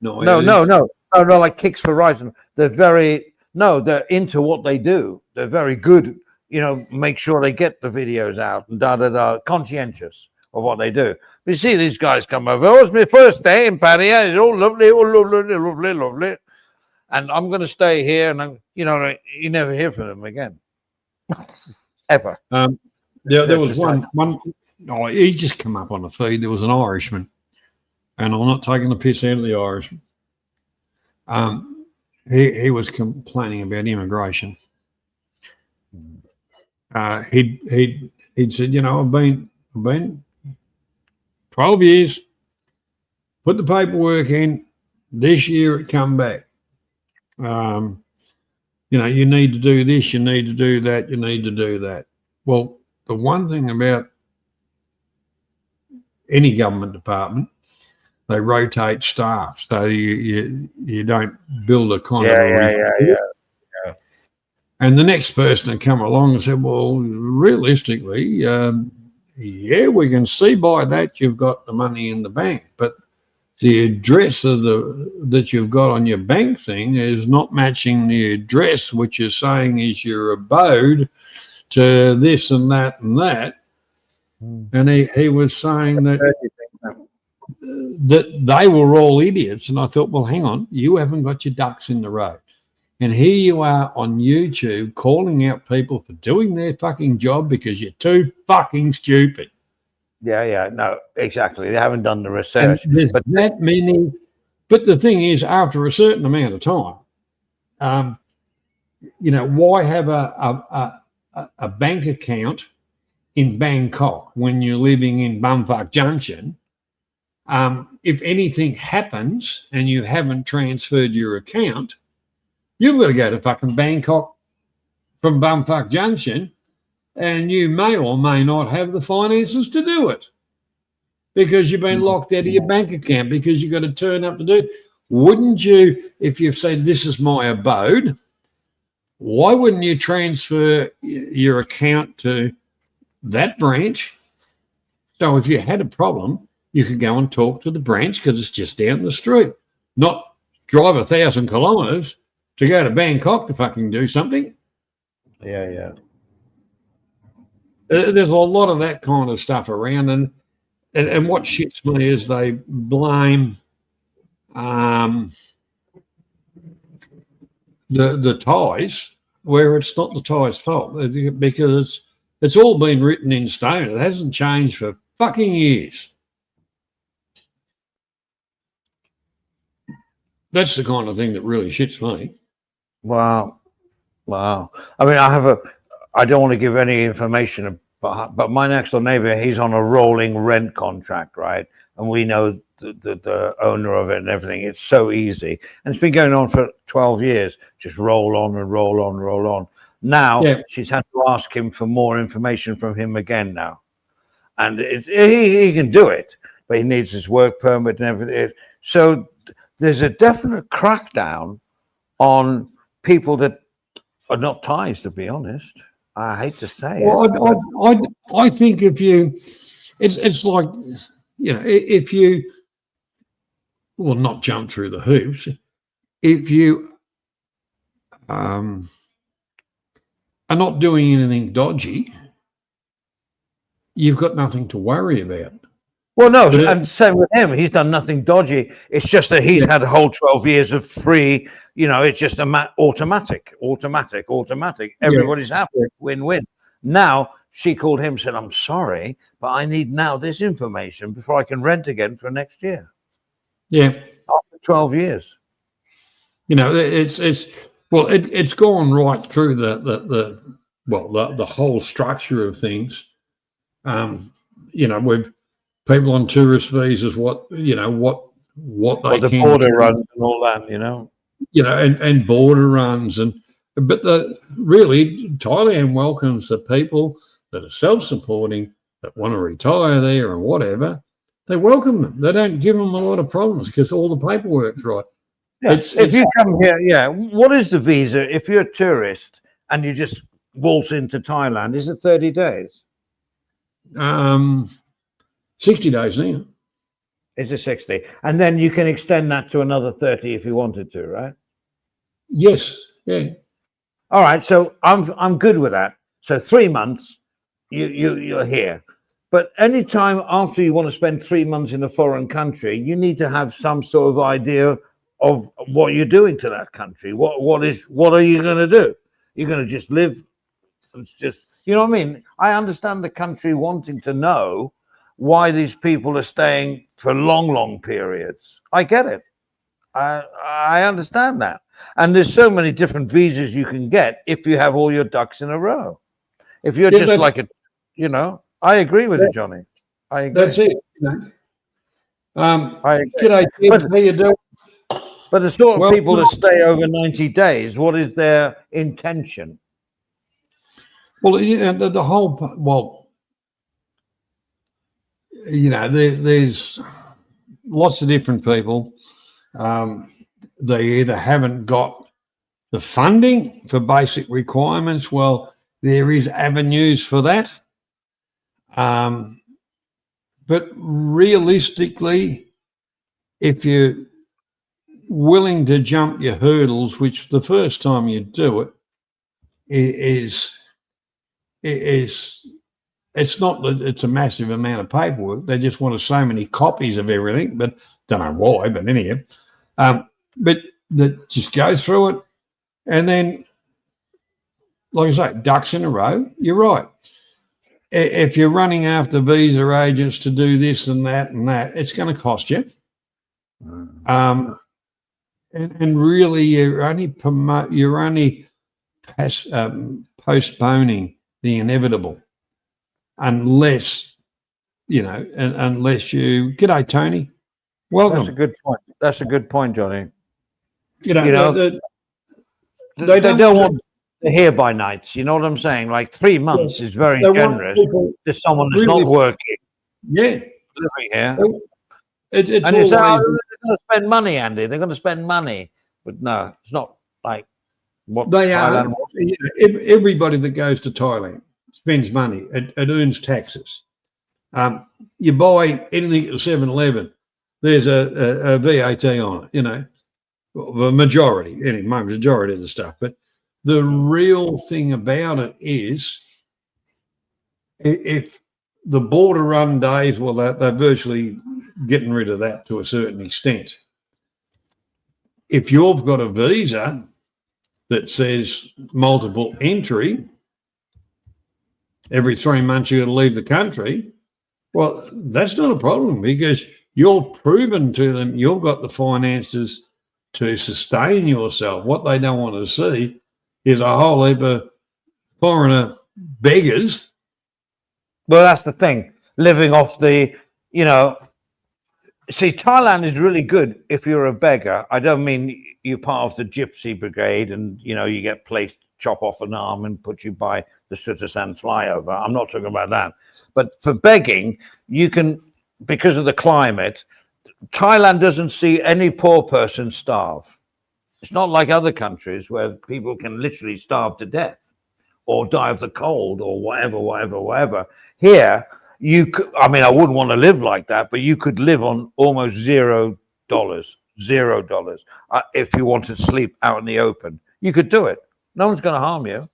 like Kicks for Rising. They're into what they do. They're very good, make sure they get the videos out and conscientious of what they do. But you see these guys come over, oh, it's my first day in Pattaya, it's all lovely, lovely. And I'm going to stay here, and you never hear from them again. Ever. There was one. Oh, he just come up on the feed. There was an Irishman, and I'm not taking the piss out of the Irishman. He was complaining about immigration. He'd said, I've been 12 years, put the paperwork in. This year it come back. You need to do this, you need to do that, you need to do that. Well, the one thing about any government department, they rotate staff, so you don't build a kind of Yeah. And the next person that come along and said, well, realistically, we can see by that you've got the money in the bank, but the address that you've got on your bank thing is not matching the address, which is saying is your abode, to this and that and that. And he was saying that they were all idiots. And I thought, well, hang on, you haven't got your ducks in the row. And here you are on YouTube calling out people for doing their fucking job because you're too fucking stupid. Yeah, no, exactly. They haven't done the research. And there's that many. But the thing is, after a certain amount of time, why have a bank account in Bangkok when you're living in Bumfuck Junction? If anything happens and you haven't transferred your account, you've got to go to fucking Bangkok from Bumfuck Junction, and you may or may not have the finances to do it because you've been locked out of your bank account because you've got to turn up to do it. Wouldn't you, if you've said this is my abode, why wouldn't you transfer your account to that branch? So if you had a problem, you could go and talk to the branch because it's just down the street, not drive 1,000 kilometres to go to Bangkok to fucking do something. Yeah. There's a lot of that kind of stuff around, and what shits me is they blame the Thais where it's not the Thais' fault because it's all been written in stone. It hasn't changed for fucking years. That's the kind of thing that really shits me. Wow. I mean, I don't want to give any information, but my next door neighbor, he's on a rolling rent contract, right? And we know the owner of it and everything. It's so easy. And it's been going on for 12 years. Just roll on and roll on and roll on. Now she's had to ask him for more information from him again now. And he can do it, but he needs his work permit and everything. So there's a definite crackdown on people that are not Thais, to be honest. I hate to say it. I think if you, it's like, if you, well, not jump through the hoops, if you are not doing anything dodgy, you've got nothing to worry about. Well, no, and same with him. He's done nothing dodgy. It's just that he's had a whole 12 years of free, it's just automatic. Everybody's happy, win-win. Now, she called him and said, I'm sorry, but I need now this information before I can rent again for next year. Yeah. After 12 years. You know, it's gone right through the whole structure of things. You know, with people on tourist visas, what they The can border do, runs and all that, you know. and border runs, but really Thailand welcomes the people that are self-supporting, that want to retire there and whatever. They welcome them. They don't give them a lot of problems because all the paperwork's right. Yeah. If you come here, what is the visa? If you're a tourist and you just waltz into Thailand, is it 30 days? 60 days now. Is it 60? And then you can extend that to another 30 if you wanted to, right? Yes, yeah. All right, so I'm good with that. So 3 months, you're here. But any time after you want to spend 3 months in a foreign country, you need to have some sort of idea of what you're doing to that country. What are you going to do? You're going to just live. It's just, you know what I mean? I understand the country wanting to know why these people are staying for long periods. I get it. I understand that. And there's so many different visas you can get if you have all your ducks in a row. If you're just like I agree with you, Johnny. I agree. That's it. You know. I agree. G'day, Tim. How you doing? But the sort of people that stay over 90 days, what is their intention? Well, you know, the whole, you know, there's lots of different people. They either haven't got the funding for basic requirements. Well, there is avenues for that. But realistically, if you're willing to jump your hurdles, which the first time you do it is it's not that it's a massive amount of paperwork. They just want so many copies of everything, but don't know why, but anyhow. But just go through it, and then, like I say, ducks in a row. You're right. If you're running after visa agents to do this and that, it's going to cost you. And really, you're only postponing the inevitable, unless you. G'day, Tony. Welcome. That's a good point. That's a good point, Johnny. They don't want the here-by nights. You know what I'm saying? Like 3 months is very generous to someone that's really, not working. Yeah, living here. It's and always, they're going to spend money, Andy. They're going to spend money, but no, it's not like what they Thailand are. Everybody that goes to Thailand spends money. It earns taxes. You buy anything at 7-Eleven, there's a VAT on it. You know, the majority of the stuff. But the real thing about it is, if the border run days, well, they're virtually getting rid of that to a certain extent. If you've got a visa that says multiple entry, every 3 months you got to leave the country, well, that's not a problem because you're proven to them you've got the finances to sustain yourself. What they don't want to see is a whole heap of foreigner beggars. Well, that's the thing. Living off the, see, Thailand is really good if you're a beggar. I don't mean you're part of the gypsy brigade and, you get placed, chop off an arm and put you by the Sutasan flyover. I'm not talking about that. But for begging, you can, because of the climate, Thailand doesn't see any poor person starve. It's not like other countries where people can literally starve to death or die of the cold or whatever. Here, I wouldn't want to live like that, but you could live on almost $0. If you want to sleep out in the open. You could do it. No one's going to harm you.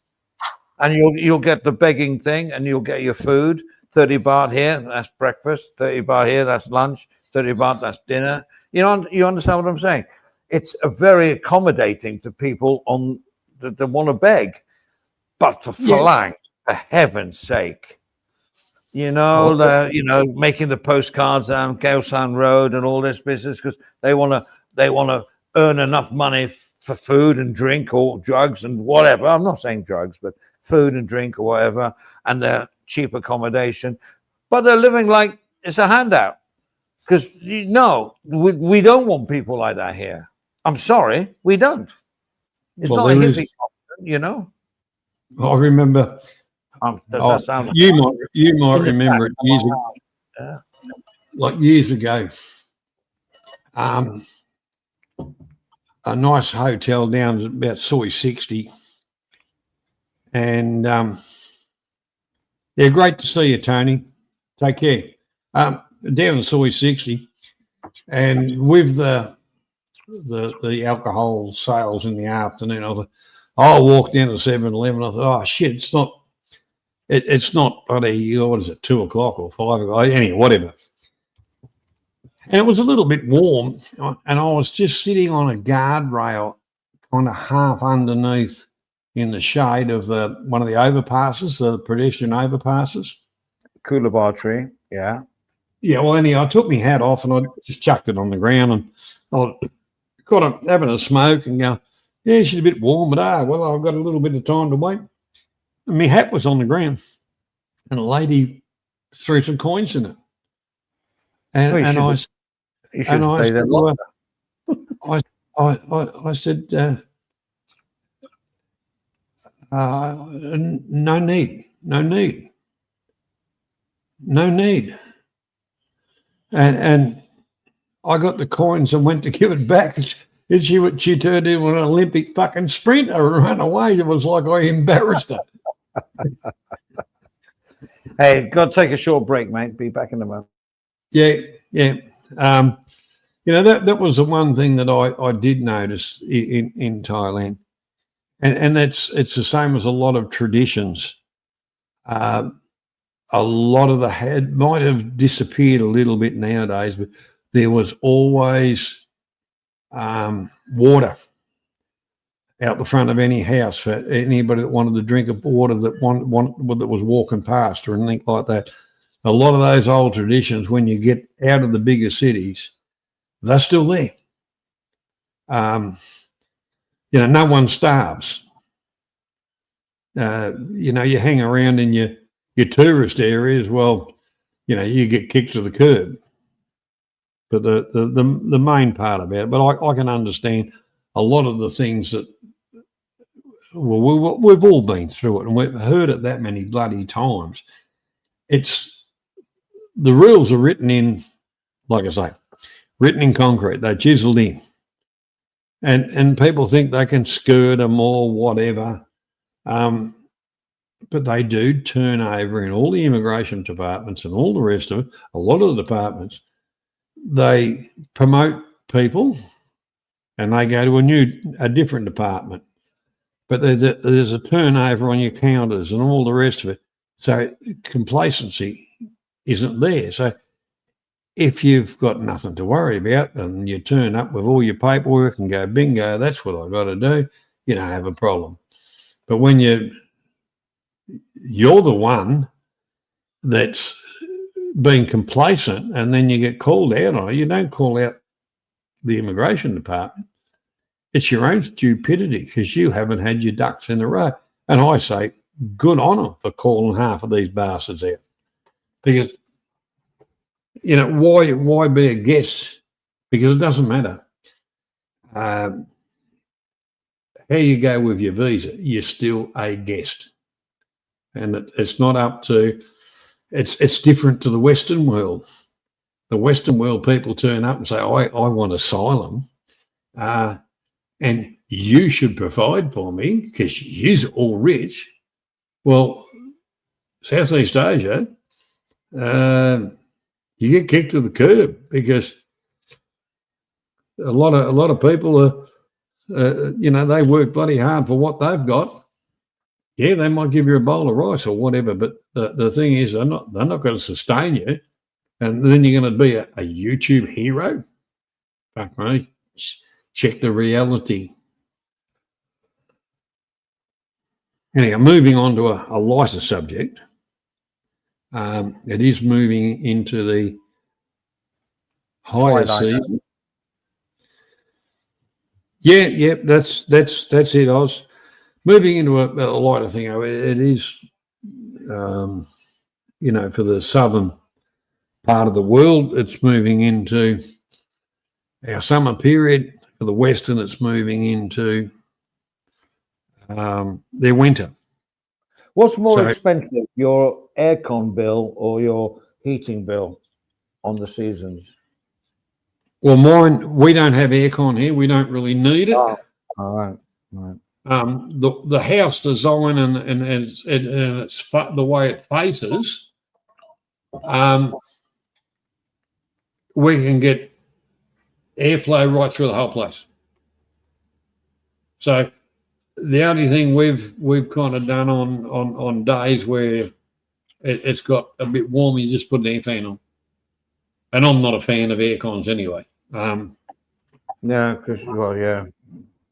And you'll get the begging thing and you'll get your food. 30 baht here, that's breakfast. 30 baht here, that's lunch. 30 baht, that's dinner. You understand what I'm saying? It's a very accommodating to people that want to beg. But for heaven's sake, making the postcards down Gaosan Road and all this business because they want to earn enough money for food and drink or drugs and whatever. I'm not saying drugs, but food and drink or whatever, and their cheap accommodation. But they're living like it's a handout because we don't want people like that here. I'm sorry, we don't. It's not a hippie, I remember. Does that sound? You might remember it years ago. Yeah. Like years ago. A nice hotel down about Soy 60. And great to see you, Tony. Take care. Down at Soy 60. And with the alcohol sales in the afternoon, I walked down to 7-Eleven. I thought, oh shit, it's not what is it, 2 o'clock or 5 o'clock? Anyway, whatever. And it was a little bit warm, and I was just sitting on a guardrail, kind of half underneath in the shade of one of the overpasses, the pedestrian overpasses. Coolabah tree, yeah. Yeah, well, anyhow, I took my hat off and I just chucked it on the ground and I was kind of having a smoke and go, yeah, she's a bit warm, but I've got a little bit of time to wait. And my hat was on the ground and a lady threw some coins in it. And I said, no need. And I got the coins and went to give it back. And she turned into an Olympic fucking sprinter and ran away. It was like I embarrassed her. Hey, got to take a short break, mate. Be back in a moment. Yeah. That was the one thing that I did notice in Thailand, and it's the same as a lot of traditions. A lot of might have disappeared a little bit nowadays, but there was always water out the front of any house for anybody that wanted to drink of water that was walking past or anything like that. A lot of those old traditions, when you get out of the bigger cities, they're still there. No one starves. You hang around in your tourist areas, you get kicked to the curb. But the main part about it, but I can understand a lot of the things that we've all been through it and we've heard it that many bloody times. The rules are written in, like I say, written in concrete. They're chiseled in. And people think they can skirt them or whatever. But they do turn over in all the immigration departments and all the rest of it, a lot of the departments, they promote people and they go to a different department. But there's a turnover on your counters and all the rest of it. So complacency isn't there. So if you've got nothing to worry about and you turn up with all your paperwork and go, bingo, that's what I've got to do, you don't have a problem. But when you're the one that's being complacent and then you get called out on it, you don't call out the immigration department. It's your own stupidity because you haven't had your ducks in a row. And I say, good on them for calling half of these bastards out. Because, why be a guest? Because it doesn't matter. How you go with your visa, you're still a guest. And it's not up to, it's different to the Western world. The Western world, people turn up and say, I want asylum. And you should provide for me because you're all rich. Well, Southeast Asia, you get kicked to the curb because a lot of people are, they work bloody hard for what they've got. Yeah, they might give you a bowl of rice or whatever, but the thing is, they're not going to sustain you, and then you're going to be a YouTube hero. Fuck me. Check the reality. Anyway, moving on to a lighter subject. It is moving into the higher Twilight. season. Yeah, that's it. I was moving into a lighter thing. It is, for the southern part of the world, it's moving into our summer period. For the western, it's moving into their winter. What's more So- expensive, your aircon bill or your heating bill on the seasons? Well, mine, we don't have aircon here. We don't really need it. Oh, all right. The house design and it's the way it faces, we can get airflow right through the whole place. So the only thing we've kind of done on days where it's got a bit warm, you just put an air fan on. And I'm not a fan of air cons anyway. Yeah, because yeah.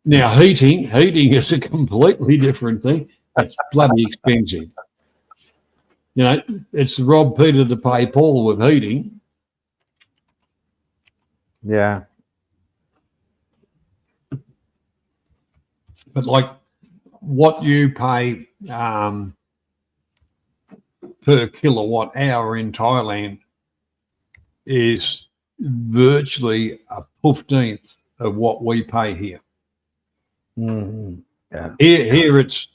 Now heating is a completely different thing. It's bloody expensive. It's rob Peter to pay Paul with heating. Yeah. But like what you pay per kilowatt hour in Thailand is virtually a 15th of what we pay here. Mm-hmm. Yeah. Here it's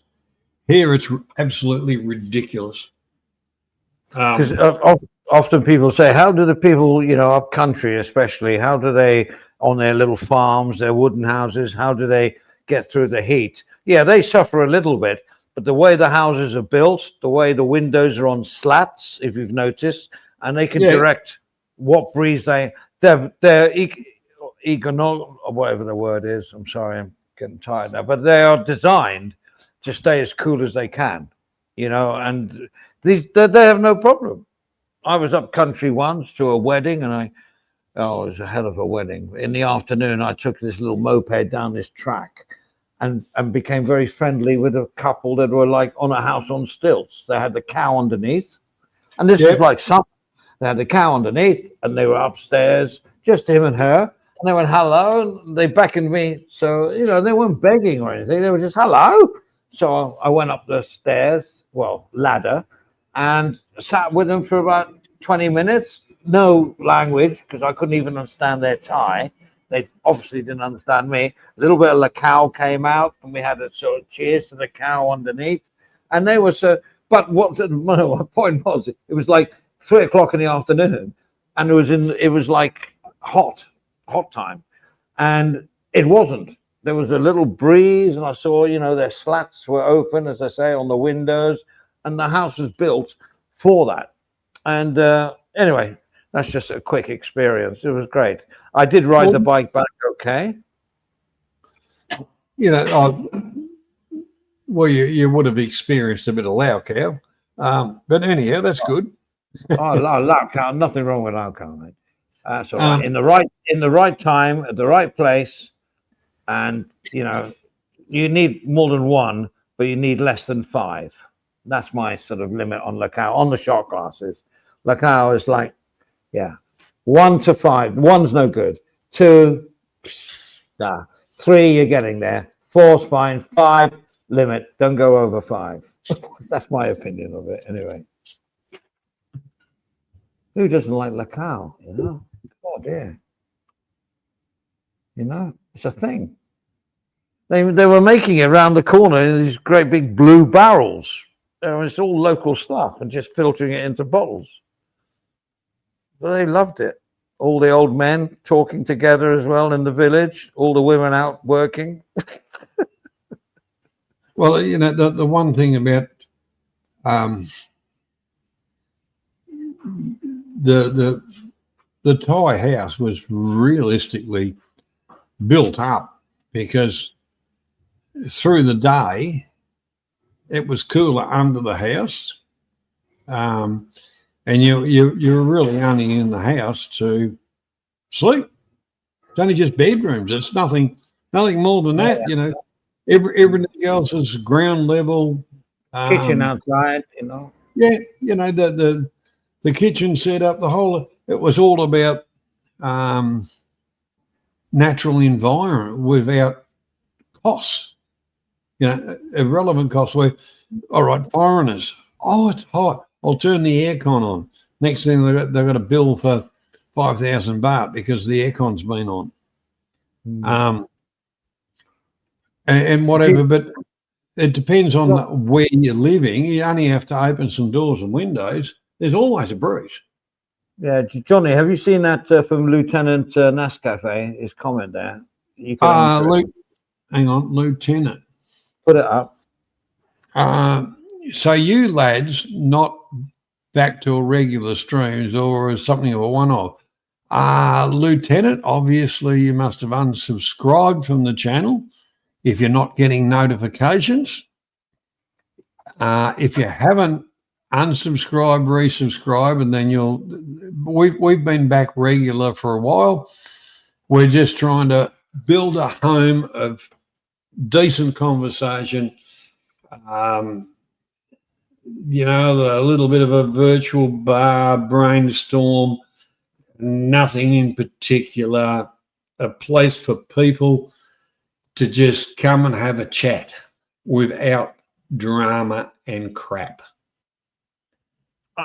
absolutely ridiculous. Because often people say, how do the people, up country especially, how do they, on their little farms, their wooden houses, how do they get through the heat? Yeah, they suffer a little bit, but the way the houses are built, the way the windows are on slats, if you've noticed, and they can direct what breeze they're economic, or whatever the word is. I'm sorry, I'm getting tired now, but they are designed to stay as cool as they can, and they have no problem. I was up country once to a wedding, and it was a hell of a wedding. In the afternoon, I took this little moped down this track and became very friendly with a couple that were like on a house on stilts. They had the cow underneath, and this is like summer. They had the cow underneath, and they were upstairs, just him and her. And they went, hello, and they beckoned me. So, they weren't begging or anything. They were just, hello. So I went up the stairs, ladder, and sat with them for about 20 minutes. No language, because I couldn't even understand their Thai. They obviously didn't understand me. A little bit of the cow came out, and we had a sort of cheers to the cow underneath. And they were so, but my point was, it was like 3 o'clock in the afternoon, and it was like hot time, and it wasn't. There was a little breeze, and I saw, their slats were open, as I say, on the windows, and the house was built for that. And anyway, that's just a quick experience. It was great. I did ride the bike back okay. You would have experienced a bit of Lao cow. But anyhow, that's good. Lao cow, nothing wrong with Lao cow, mate. That's all right. In the right time, at the right place, and you need more than one, but you need less than 5. That's my sort of limit on Lacao, on the shot glasses. Lacao is like, 1 to 5. 1's no good. 2, nah. 3, you're getting there. 4's fine. 5, limit. Don't go over 5. That's my opinion of it, anyway. Who doesn't like Lacao? Oh dear. It's a thing. They were making it around the corner in these great big blue barrels. It's all local stuff and just filtering it into bottles. But they loved it. All the old men talking together as well in the village, all the women out working. Well, the one thing about the Thai house was realistically built up because through the day it was cooler under the house, and you're really only in the house to sleep. It's only just bedrooms. It's nothing more than that. Everything else is ground level. Kitchen outside. Yeah, the the kitchen set up, it was all about natural environment without costs, irrelevant costs. All right, foreigners, it's hot, I'll turn the aircon on. Next thing they've got a bill for 5,000 baht because the aircon's been on. And whatever, but it depends on where you're living. You only have to open some doors and windows. There's always a breeze. Yeah, Johnny, have you seen that from Lieutenant Nescafe? His comment there. You can hang on, Lieutenant. Put it up. So you lads, not back to a regular streams or as something of a one-off. Lieutenant, obviously you must have unsubscribed from the channel if you're not getting notifications. If you haven't unsubscribe, resubscribe, and then we've been back regular for a while. We're just trying to build a home of decent conversation, a little bit of a virtual bar brainstorm, nothing in particular, a place for people to just come and have a chat without drama and crap.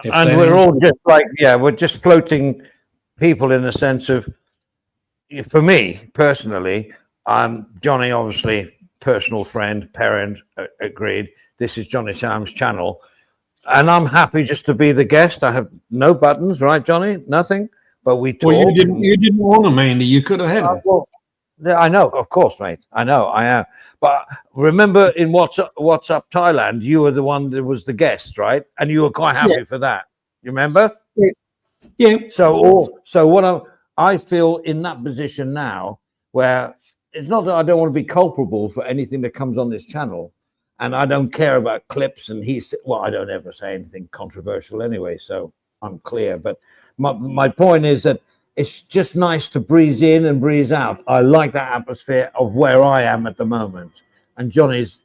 And we're all just we're just floating people in the sense of, for me personally, Johnny, obviously, personal friend, parent, agreed. This is Johnny Sam's channel. And I'm happy just to be the guest. I have no buttons, right, Johnny? Nothing. But we talk. Well, you didn't want them, Andy. You could have had them. Well, yeah, I know, of course, mate. I know, I am. But remember, in What's Up Thailand, you were the one that was the guest, right? And you were quite happy for that. You remember? Yeah. So what I feel in that position now, where it's not that I don't want to be culpable for anything that comes on this channel, and I don't care about clips. And I don't ever say anything controversial anyway, so I'm clear. But my point is that it's just nice to breeze in and breeze out. I like that atmosphere of where I am at the moment. And Johnny's,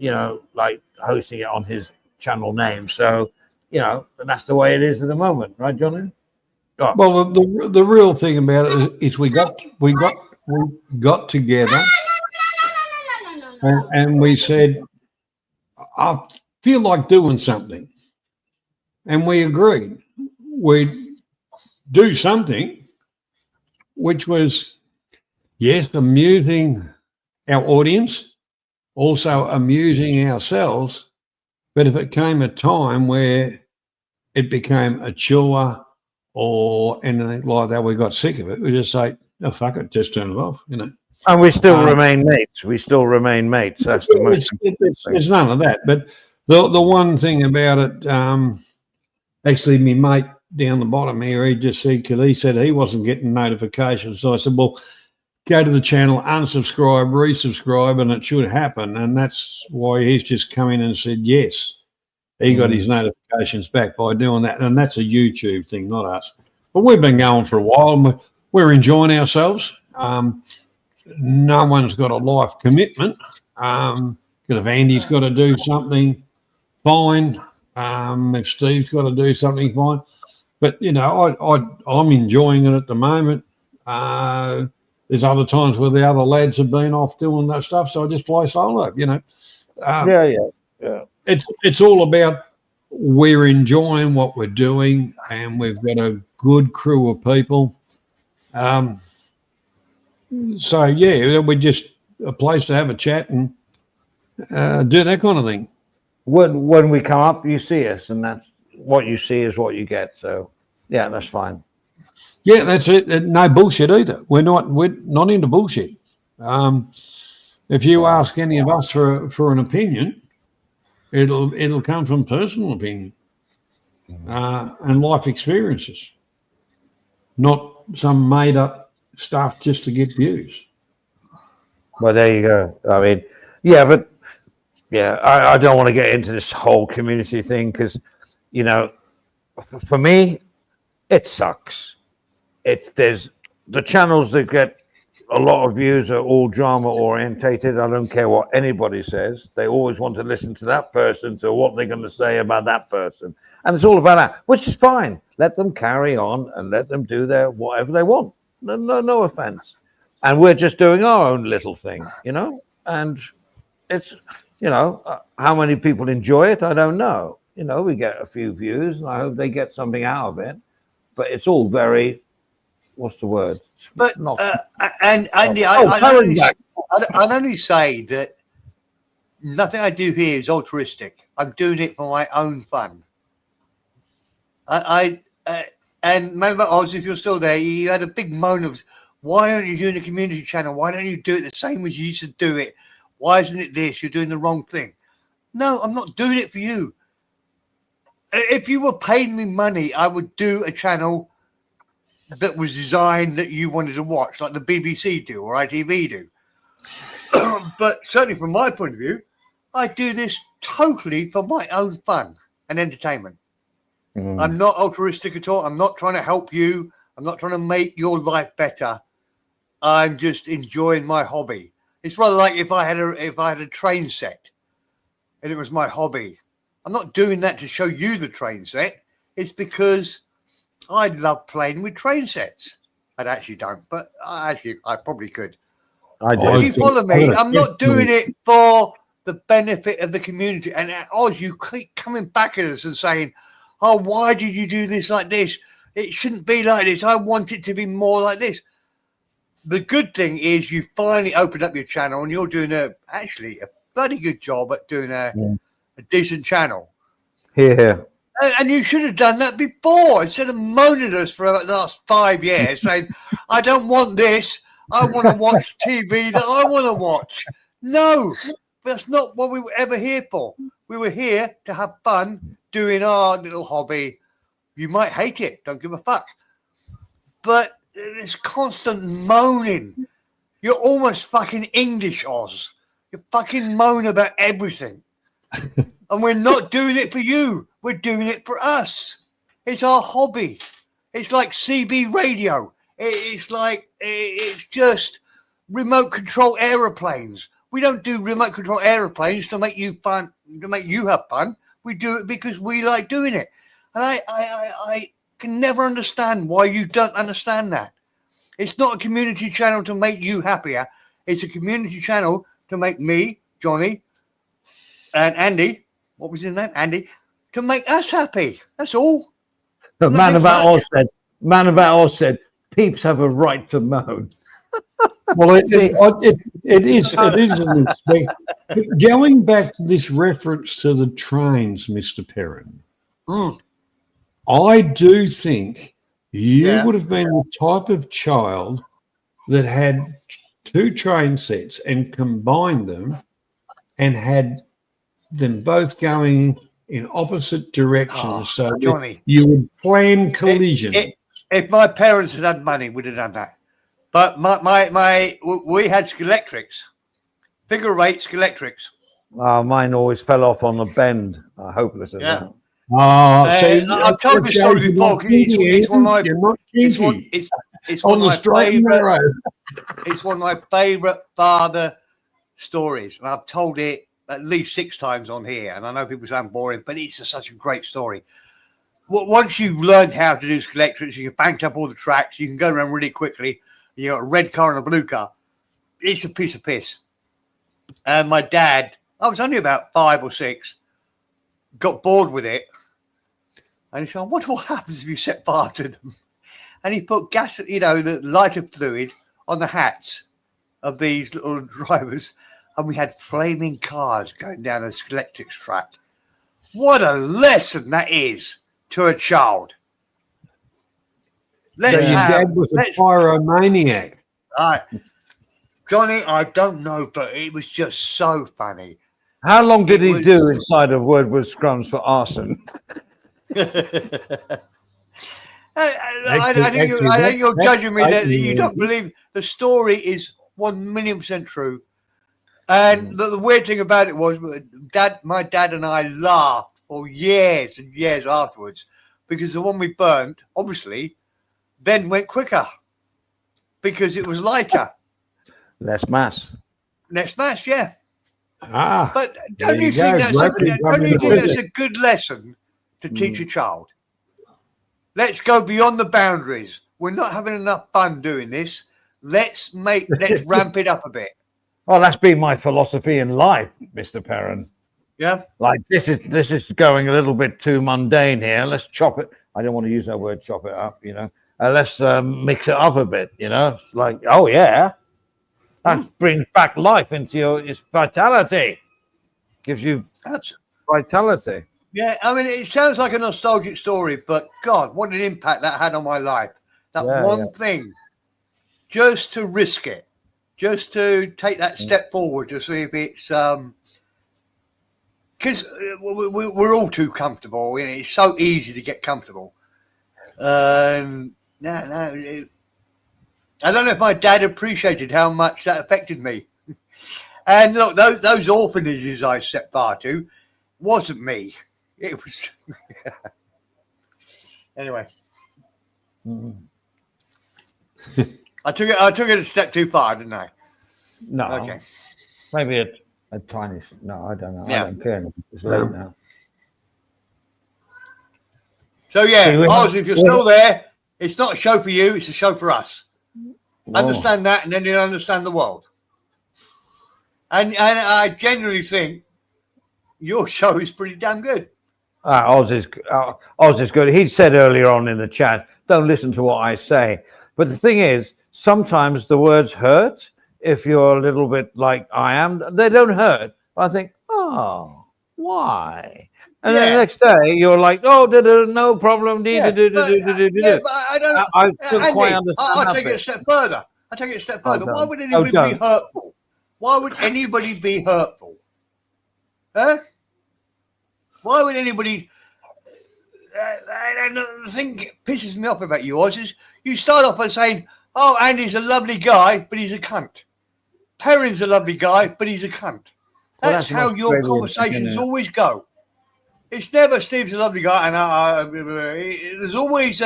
like hosting it on his channel name. So, that's the way it is at the moment, right, Johnny? Oh. Well, the real thing about it is we got together and we said, I feel like doing something. And we agreed we'd do something which was, yes, amusing our audience, also amusing ourselves. But if it came a time where it became a chore or anything like that, we got sick of it, we just say, oh, fuck it, just turn it off, And we still remain mates. We still remain mates. That's the most important thing. There's none of that. But the one thing about it, actually, my mate down the bottom here, he just said, because he said he wasn't getting notifications. So I said, well, go to the channel, unsubscribe, resubscribe, and it should happen. And that's why he's just come in and said yes. He got his notifications back by doing that. And that's a YouTube thing, not us. But we've been going for a while and we're enjoying ourselves. No one's got a life commitment. Because if Andy's got to do something, fine. If Steve's got to do something, fine. But, I'm enjoying it at the moment. There's other times where the other lads have been off doing that stuff, so I just fly solo, Yeah. It's all about we're enjoying what we're doing, and we've got a good crew of people. So, yeah, we're just a place to have a chat and do that kind of thing. When we come up, you see us, and that's what you see is what you get. So, yeah, that's fine. Yeah, that's it. No bullshit either. We're not into bullshit. If you ask any of us for an opinion, it'll come from personal opinion and life experiences, not some made up stuff just to get views. Well, there you go. I mean, I don't want to get into this whole community thing because, for me, it sucks. There's the channels that get a lot of views are all drama orientated. I don't care what anybody says. They always want to listen to that person, to what they're going to say about that person. And it's all about that, which is fine. Let them carry on and let them do their whatever they want. No offense. And we're just doing our own little thing, you know? And it's, you know, how many people enjoy it, I don't know. You know, we get a few views and I hope they get something out of it. But it's all very, what's the word? But and Andy, I'd only say that nothing I do here is altruistic. I'm doing it for my own fun. And remember, Oz, if you're still there, you had a big moan of, why aren't you doing a community channel? Why don't you do it the same as you used to do it? Why isn't it this? You're doing the wrong thing. No, I'm not doing it for you. If you were paying me money, I would do a channel that was designed that you wanted to watch, like the BBC do or ITV do. But certainly from my point of view, I do this totally for my own fun and entertainment. I'm not altruistic at all. I'm not trying to help you. I'm not trying to make your life better. I'm just enjoying my hobby. It's rather like if I had a train set and it was my hobby. I'm not doing that to show you the train set. It's because I love playing with train sets. I actually don't, but I probably could. I do. If you follow me, I'm not doing it for the benefit of the community. And you keep coming back at us and saying, oh, why did you do this like this? It shouldn't be like this. I want it to be more like this. The good thing is you finally opened up your channel and you're doing actually a bloody good job at doing a decent channel. Here. And you should have done that before instead of moaning at us for the last 5 years saying, I don't want this. I want to watch TV that I want to watch. No, that's not what we were ever here for. We were here to have fun doing our little hobby. You might hate it. Don't give a fuck. But this constant moaning. You're almost fucking English, Oz. You fucking moan about everything. And we're not doing it for you. We're doing it for us. It's our hobby. It's like CB radio. It's just remote control aeroplanes. We don't do remote control aeroplanes to make you fun, to make you have fun. We do it because we like doing it. And I can never understand why you don't understand that. It's not a community channel to make you happier. It's a community channel to make me, Johnny, and Andy, what was his name? Andy, to make us happy. That's all. The man about Oz said, peeps have a right to moan. Well, it is. Going back to this reference to the trains, Mr. Perrin, I do think you would have been the type of child that had 2 train sets and combined them and had them both going in opposite directions. So Johnny, you would plan collision. If my parents had had money, we'd have done that. But we had Skelectrics, figure 8 Skelectrics. Mine always fell off on the bend. Hopeless as that. I've told this story before. It's one of my It's one of my favourite father stories, and I've told it at least 6 times on here. And I know people sound boring, but it's such a great story. Once you've learned how to do Skelectrics, you've banked up all the tracks, you can go around really quickly. You got a red car and a blue car. It's a piece of piss. And my dad, I was only about 5 or 6, got bored with it. And he said, I wonder what happens if you set fire to them. And he put gas, the lighter fluid on the hats of these little drivers. And we had flaming cars going down a Skelectrics track. What a lesson that is to a child. So your dad was a pyromaniac. Johnny, I don't know, but it was just so funny. How long did he do inside of Wordwood Scrums for arson? I think you're judging me that you don't believe the story is 1,000,000% true. And the weird thing about it was my dad and I laughed for years and years afterwards because the one we burnt, obviously, then went quicker because it was lighter. Less mass. Next match, yeah. Ah, But There don't you you think go, that's Black a, and don't you think Communist. that's a good lesson to teach a child? Let's go beyond the boundaries. We're not having enough fun doing this. Let's ramp it up a bit. Well, that's been my philosophy in life, Mr. Perrin. Yeah. Like this is going a little bit too mundane here. Let's chop it. I don't want to use that word, chop it up. Let's mix it up a bit. It's like, oh yeah, that brings back life into its vitality. Gives you Absolutely. vitality. Yeah, I mean, it sounds like a nostalgic story, but God, what an impact that had on my life. That one thing, just to risk it, just to take that step forward to see if it's, because we're all too comfortable. It's so easy to get comfortable. I don't know if my dad appreciated how much that affected me. And look, those orphanages I set fire to wasn't me. It was anyway. I took it a step too far, didn't I? No. Okay. Maybe a tiny. No, I don't know. Yeah. I don't care. It's late now. So yeah, See, we're Oz, not- if you're still there, it's not a show for you, it's a show for us. Whoa. Understand that, and then you'll understand the world. And I genuinely think your show is pretty damn good. Oz is good. He said earlier on in the chat, don't listen to what I say. But the thing is, sometimes the words hurt. If you're a little bit like I am, they don't hurt. I think, oh, why? And then the next day, you're like, oh, no problem. But I don't know. I still Andy, quite understand I'll that take it a bit. step further. Why don't. would anybody be don't. hurtful? Why would anybody be hurtful? Huh? Why would anybody? And the thing that pisses me off about you, Oz, is you start off by saying, oh, Andy's a lovely guy, but he's a cunt. Perrin's a lovely guy, but he's a cunt. Well, That's that's how an your Australian conversations thing, always go. It's never Steve's a lovely guy, and there's always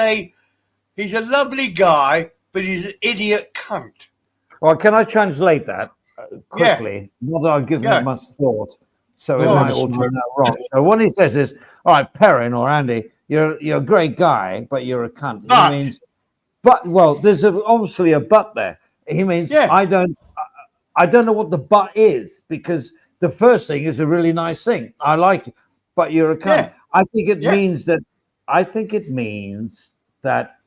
he's a lovely guy, but he's an idiot cunt. Well, can I translate that quickly? Not that I've given it much thought, so it might all turn out wrong. So when he says this, all right, Perrin or Andy, you're a great guy, but you're a cunt. But. He means, there's obviously a but there. He means I don't know what the but is, because the first thing is a really nice thing. I like it, but you're a cunt. Yeah. I think it means that.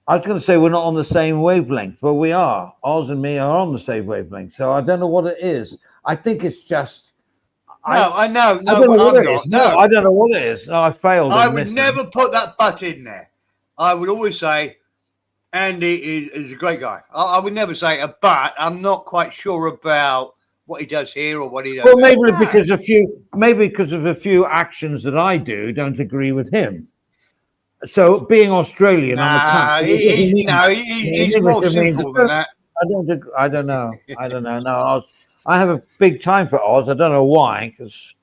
I was going to say we're not on the same wavelength, but we are. Oz and me are on the same wavelength. So I don't know what it is. I think it's just. I know. I don't know what it is. No, I don't know what it is. No, I failed. I would never put that but in there. I would always say Andy is a great guy. I would never say a but. I'm not quite sure about what he does here or what he does. Well, maybe because of a few actions that I do don't agree with him. So being Australian, I'm a cunt. He's more simple than that. I don't know. No, I have a big time for Oz. I don't know why. Because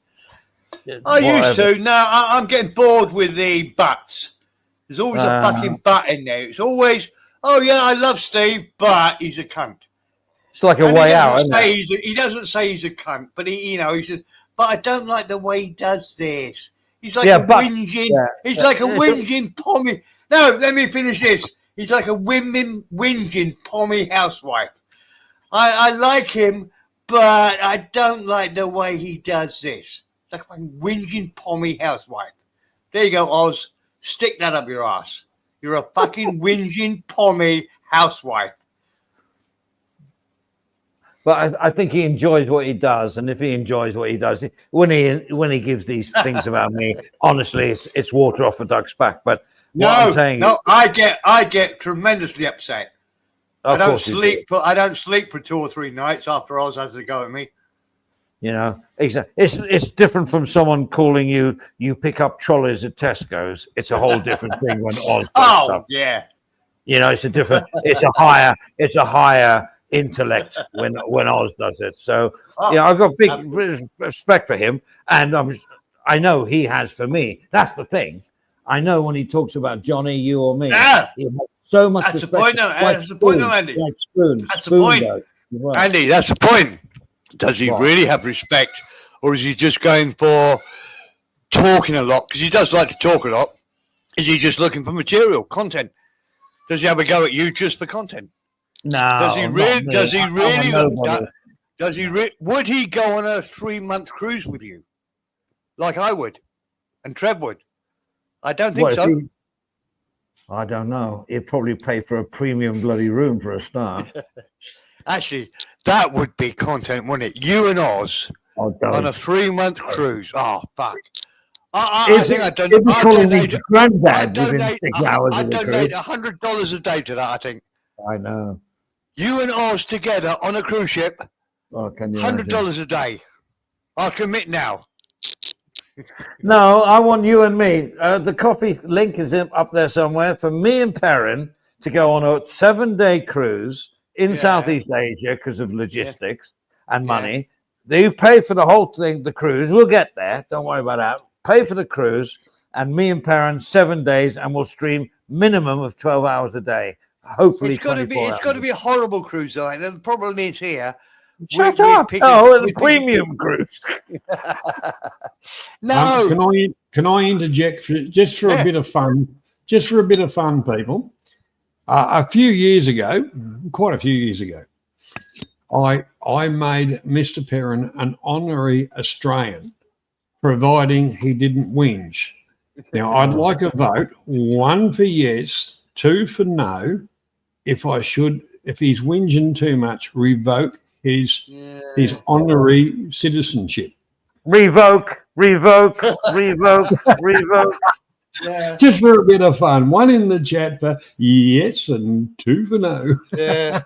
I used to. No, I'm getting bored with the buts. There's always a fucking but in there. It's always, oh yeah, I love Steve, but he's a cunt. It's like a way out, isn't it? He doesn't say he's a cunt, but he says, but I don't like the way he does this. He's like whinging. Yeah. He's like a whinging pommy. No, let me finish this. He's like a whinging pommy housewife. I like him, but I don't like the way he does this. Like a whinging pommy housewife. There you go, Oz. Stick that up your ass. You're a fucking whinging pommy housewife. But I think he enjoys what he does, and if he enjoys what he does, when he gives these things about me, honestly, it's water off a duck's back. But I get tremendously upset. I don't sleep for 2 or 3 nights after Oz has a go at me. Exactly. It's different from someone calling you pick up trolleys at Tesco's. It's a whole different thing when Oz does stuff. Yeah. It's a higher intellect when Oz does it. So I've got big respect for him, and I know he has for me. That's the thing. I know when he talks about Johnny, you or me, he has so much respect. That's the point, though, Andy. Like Spoon. That's the point. Well, Andy, that's the point. Does he Right. really have respect, or is he just going for talking a lot? Because he does like to talk a lot. Is he just looking for material, content? Does he have a go at you just for content? no. Does he not really? me. Does he I'm a really? nobody. Does he? Would he go on a 3-month cruise with you, like I would, and Trev would? I don't think What, if so. he- I don't know. He'd probably pay for a premium bloody room for a start. Actually, that would be content, wouldn't it? You and Oz Oh, on don't. a 3-month cruise. Oh, fuck. I If think it- I'd done. if he I'd calls his donate. granddad I'd within donate. 6 hours I'd of the donate cruise. $100 a day to that. I think I know. you and Oz together on a cruise ship, Oh, can you imagine? $100 a day. I'll commit now. No, I want you and me. The coffee link is up there somewhere for me and Perrin to go on a 7-day cruise in Yeah. Southeast Asia because of logistics and Yeah. money. They pay for the whole thing, the cruise. We'll get there. Don't worry about that. Pay for the cruise, and me and Perrin 7 days, and we'll stream minimum of 12 hours a day. Hopefully, It's got to be. 24 It's got to hours. be a horrible cruise, though. And the problem is here. Shut we're up! picking- Oh, we're it's a picking- premium cruise. No. Can I interject just for Yeah. a bit of fun? Just for a bit of fun, people. A few years ago, quite a few years ago, I made Mr. Perrin an honorary Australian, providing he didn't whinge. Now, I'd like a vote: 1 for yes, 2 for no. If he's whinging too much, revoke his honorary citizenship. Revoke, revoke, revoke, revoke. Yeah. Just for a bit of fun. 1 in the chat for yes and 2 for no. Yeah.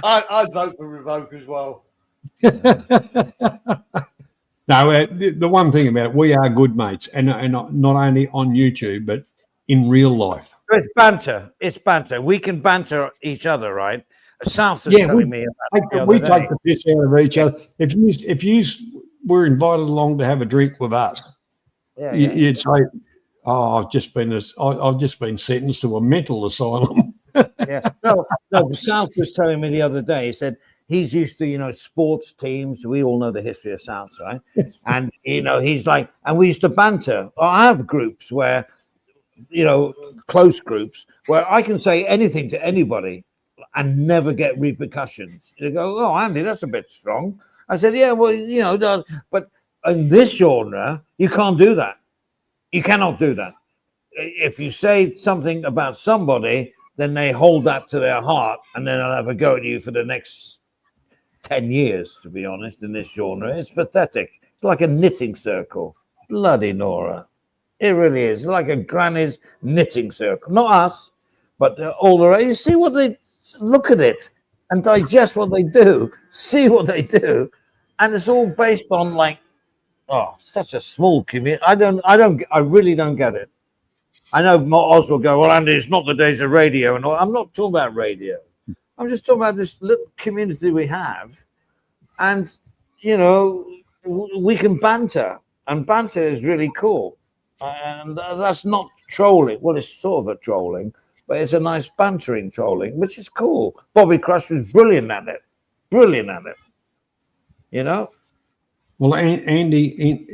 I'd vote for revoke as well. No, the one thing about it, we are good mates, and not only on YouTube, but in real life. It's banter. It's banter. We can banter each other, right? South is Yeah, telling me about it the We other take day. the piss out of each other. If you were invited along to have a drink with us, Yeah, you'd say, "Oh, I've just been sentenced to a mental asylum." yeah. No, the South was telling me the other day. He said he's used to, sports teams. We all know the history of South, right? And he's like, and we used to banter. I have groups where, close groups where I can say anything to anybody and never get repercussions. They go, "Oh, Andy, that's a bit strong." I said, "Yeah, well, but in this genre, you can't do that. You cannot do that. If you say something about somebody, then they hold that to their heart, and then they'll have a go at you for the next 10 years, to be honest, in this genre. It's pathetic. It's like a knitting circle. Bloody Nora. It really is. It's like a granny's knitting circle. Not us, but all the rest. You see what they look at it and digest what they do, see what they do, and it's all based on such a small community. I really don't get it. I know Oz will go, "Well, Andy, it's not the days of radio." And all. I'm not talking about radio. I'm just talking about this little community we have. And, we can banter. And banter is really cool. And that's not trolling. Well, it's sort of a trolling, but it's a nice bantering trolling, which is cool. Bobby Crush was brilliant at it. Brilliant at it. Well, Andy,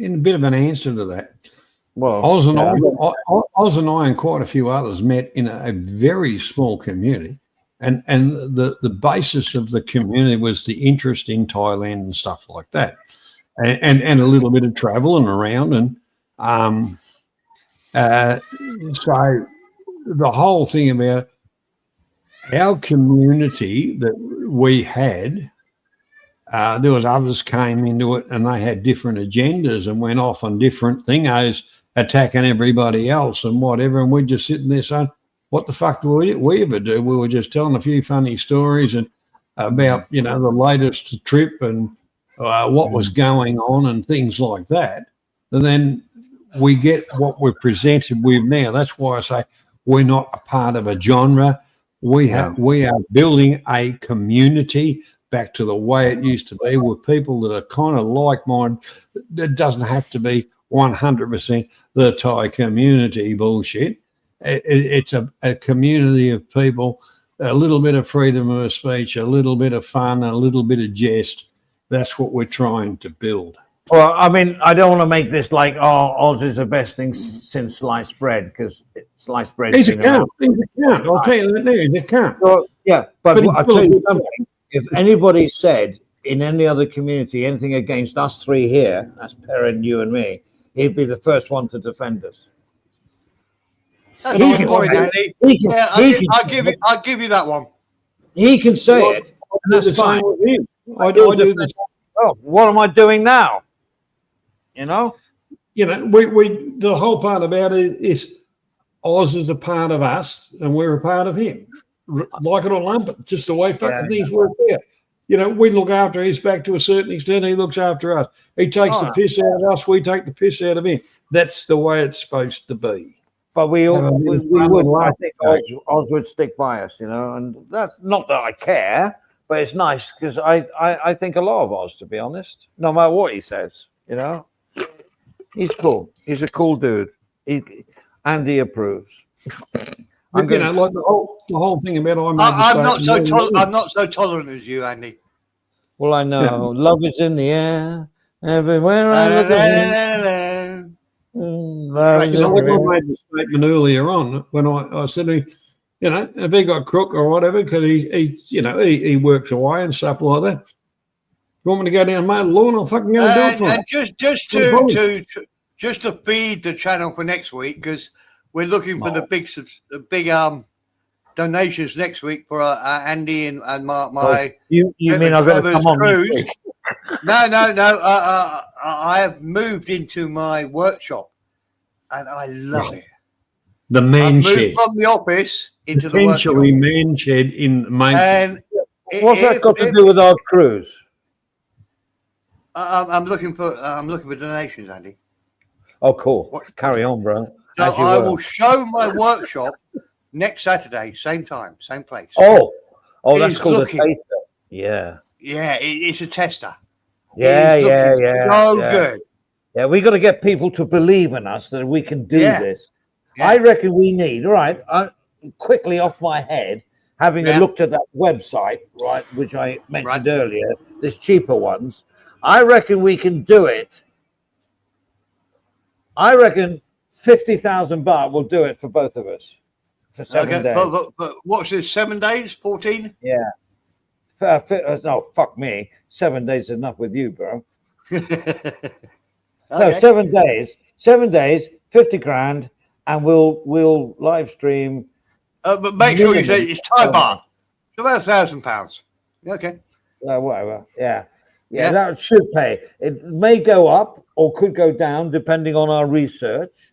in a bit of an answer to that, Well, Oz and I and quite a few others met in a very small community, and the basis of the community was the interest in Thailand and stuff like that, and a little bit of travel and around, and so the whole thing about our community that we had. There was others came into it and they had different agendas and went off on different thingos, attacking everybody else and whatever. And we're just sitting there saying, "What the fuck do we ever do?" We were just telling a few funny stories and about the latest trip and what was going on and things like that. And then we get what we're presented with now. That's why I say we're not a part of a genre. We are building a community back to the way it used to be, with people that are kind of like-minded. It doesn't have to be 100% the Thai community bullshit. It's a community of people a little bit of freedom of speech, a little bit of fun, a little bit of jest. That's what we're trying to build. Well, I mean, I don't want to make this like, Oz is the best thing since sliced bread, because sliced bread. He's a cunt. I'll tell you that now. He's a cunt. Well, yeah, but But I'll tell you something. If anybody said in any other community anything against us three here, that's Perrin, you and me, he'd be the first one to defend us. That's He a can- good point, Andy. He can, Yeah, he can- I'll give you that one. he can say it, and I do that's the fine. same with him. I He'll do defend the us. Oh, what am I doing now? You know? You know, we the whole part about it is Oz is a part of us and we're a part of him. Like it or lump it, just the way fucking things work out. You know, we look after his back to a certain extent. He looks after us. He takes the piss out of us. We take the piss out of him. That's the way it's supposed to be. But we Have a would. little fun I and think laugh. Oz would stick by us, you know, and that's not that I care, but it's nice because I think a lot of Oz, to be honest. No matter what he says, you know, he's cool. He's a cool dude. Andy approves. You know, like the whole thing about I'm not so tolerant as you, Andy. Well, I know love is in the air everywhere I look. Love is So in like the I air. made the statement earlier on when I said, you know, if he got crook or whatever, because he works away and stuff like that. You want me to go down and mow the lawn? I'll fucking go and do it for him. And just to feed the channel for next week, because we're looking for the big donations next week for Andy and my. You mean I've got to come on this week? No. I have moved into my workshop, and I love it. The I've man moved shed. from the office into the workshop. Essentially, man shed in main. And What's that got to do with our cruise? I'm looking for donations, Andy. Oh, cool. Carry on, bro. So As you I were. will show my workshop next Saturday, same time, same place. Oh, It that's is called looking- a taster. Yeah. Yeah, it's a tester. Yeah, It is yeah, looking yeah. So yeah. good. Yeah, we got to get people to believe in us that we can do Yeah. this. Yeah. I reckon we need, right, quickly off my head, having Yeah. looked at that website, right, which I mentioned Right. earlier, there's cheaper ones. I reckon we can do it. I reckon 50,000 baht will do it for both of us for 7 Okay, days. but what's this? 7 days? 14? Yeah. No, fuck me. 7 days is enough with you, bro. No, Okay. 7 days. 7 days, 50 grand, and we'll live stream. But make sure you say minimum. it's Thai baht. It's about £1,000. Okay. Whatever. Yeah. Yeah. That should pay. It may go up or could go down depending on our research.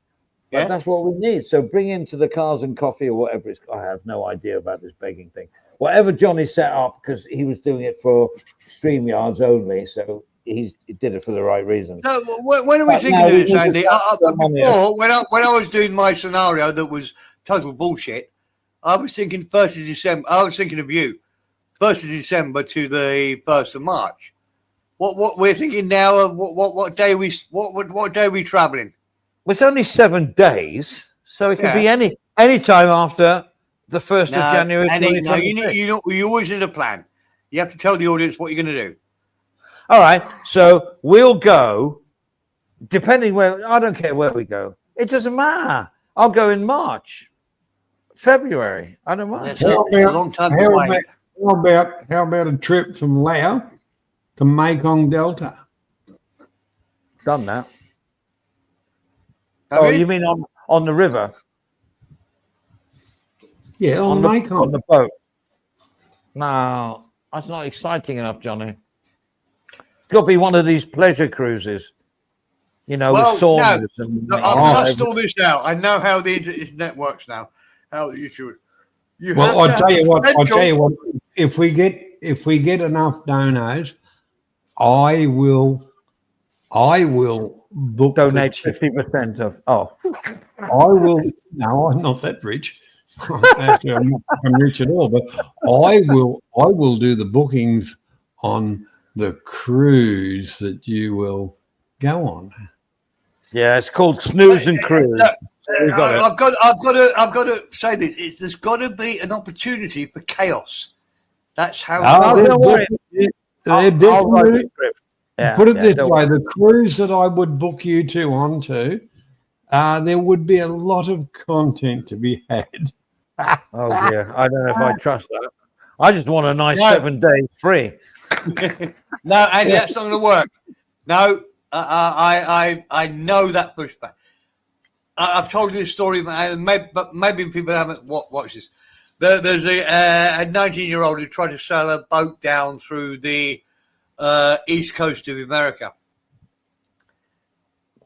But Yeah. that's what we need. So bring into the cars and coffee or whatever it's. I have no idea about this begging thing. Whatever Johnny set up, because he was doing it for StreamYards only, so he did it for the right reason. So when are we But thinking now of we this, need to Andy? start some money Before, when I was doing my scenario that was total bullshit, I was thinking 1st of December. I was thinking of you. 1st of December to the 1st of March. What we're thinking now? What day are we traveling? Well, it's only 7 days, so it could Yeah. be any time after the 1st of January. Andy, no, 2026. you always need a plan. You have to tell the audience what you're going to do. All right, so we'll go, depending where, I don't care where we go. It doesn't matter. I'll go in March, February. I don't mind. That's it. It's a long time to wait. How about a trip from Laos to Mekong Delta? Done that. Have Oh, you? you mean on the river? Yeah, on On Mekong. the boat? No, that's not exciting enough, Johnny. It's got to be one of these pleasure cruises, with saunas and. No, I've touched all this now. I know how the internet works now. How you should. Well, I'll tell you what. If we get enough donos, I will book. Donate 50% of. Oh, I will. No, I'm not that rich. Actually, I'm not rich at all. But I will do the bookings on the cruise that you will go on. yeah, it's called Snooze and Cruise. We've got it. I've got to say this. There's got to be an opportunity for chaos. That's how. Oh, don't worry. They're I'll write definitely, the script. Yeah, put it yeah, this don't way, worry. the cruise that I would book you two onto, there would be a lot of content to be had. Oh dear, I don't know if I trust that. I just want a nice No. 7 days free. No, Andy, that's not going to work. No, I know that pushback. I've told you this story, but maybe people haven't watched this. There's a 19-year-old who tried to sail a boat down through the east coast of America.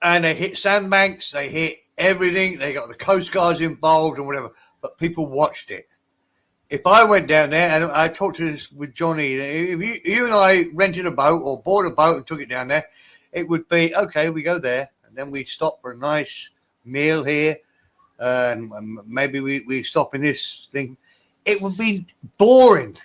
And they hit sandbanks, they hit everything, they got the coast guards involved and whatever, but people watched it. If I went down there, and I talked to this with Johnny, if you and I rented a boat or bought a boat and took it down there, it would be, okay, we go there, and then we stop for a nice meal here, and maybe we stop in this thing. It would be boring.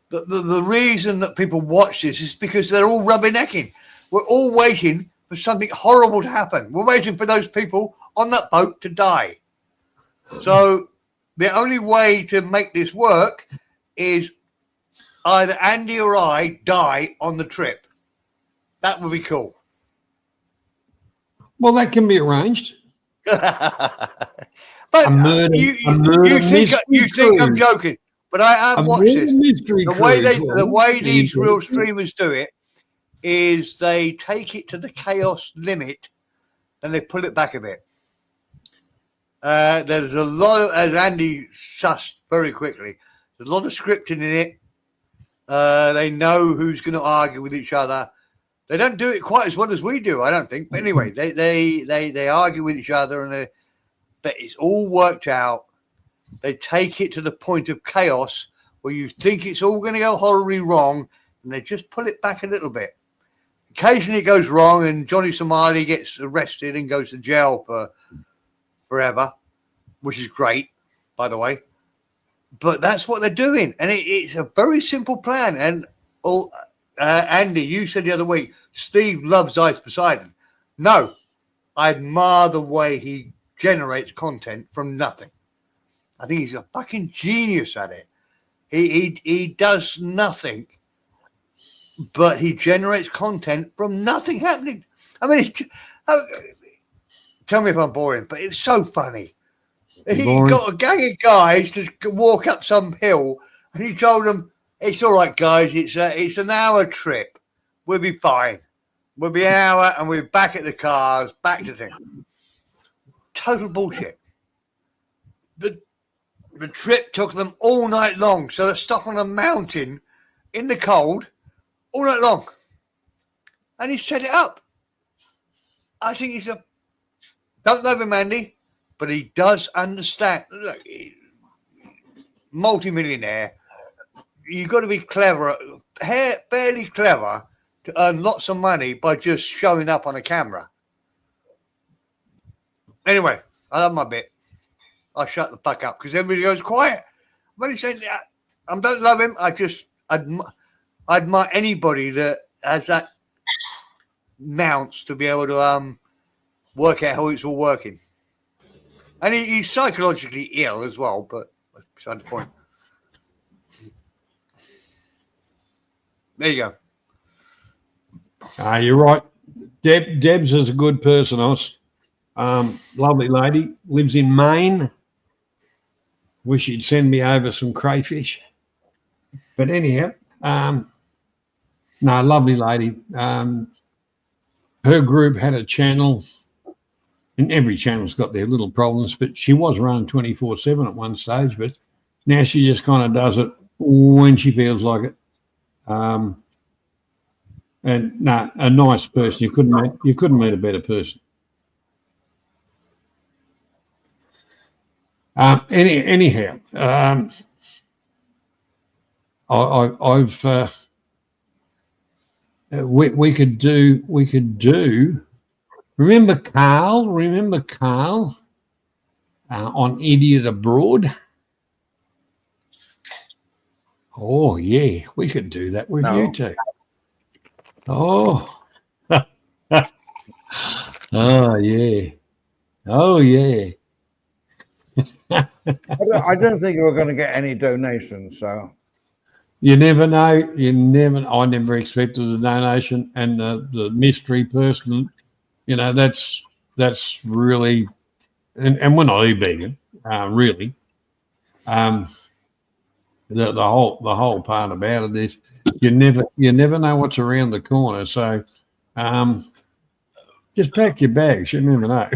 The reason that people watch this is because they're all rubbernecking. We're all waiting for something horrible to happen. We're waiting for those people on that boat to die. So the only way to make this work is either Andy or I die on the trip. That would be cool. Well, that can be arranged. But A murder you mystery think I'm cruise. joking, but I have A watched murder this. mystery The way cruise, these real easy. streamers do it is they take it to the chaos limit and they pull it back a bit. There's a lot of, as Andy sussed very quickly, there's a lot of scripting in it. They know who's going to argue with each other. They don't do it quite as well as we do, I don't think. But anyway, they argue with each other, and but it's all worked out. They take it to the point of chaos where you think it's all going to go horribly wrong, and they just pull it back a little bit. Occasionally it goes wrong, and Johnny Somali gets arrested and goes to jail for forever, which is great, by the way. But that's what they're doing, and it's a very simple plan. And Andy, you said the other week, Steve loves Ice Poseidon. No, I admire the way he generates content from nothing. I think he's a fucking genius at it. He does nothing, but he generates content from nothing happening. I mean, tell me if I'm boring, but it's so funny. He Boring. got a gang of guys to walk up some hill, and he told them, "It's all right, guys. It's an hour trip. We'll be fine. We'll be an hour, and we're back at the cars, back to things." Total bullshit. The trip took them all night long, so they're stuck on a mountain in the cold all night long. And he set it up. I think he's don't love him, Andy, but he does understand. Look, multi-millionaire, you've got to be clever, fairly clever to earn lots of money by just showing up on a camera. Anyway, I love my bit. I shut the fuck up because everybody goes quiet. But he said, I don't love him. I just admire anybody that has that mounts to be able to work out how it's all working. And he's psychologically ill as well, but that's beside the point. There you go. You're right. Debs is a good person, Os. Lovely lady. Lives in Maine. Wish he'd send me over some crayfish. But anyhow, no, lovely lady. Her group had a channel, and every channel's got their little problems, but she was running 24/7 at one stage, but now she just kind of does it when she feels like it. And no, a nice person. You couldn't meet a better person. Anyhow, we could do. Remember Carl on Idiot Abroad? Oh yeah, we could do that with you too. Oh, oh yeah. Oh yeah. I don't think we're going to get any donations. So You never know. I never expected a donation, and the mystery person. That's really, and we're not e-vegan, really. The whole part about it is you never know what's around the corner. So, just pack your bags. You never know.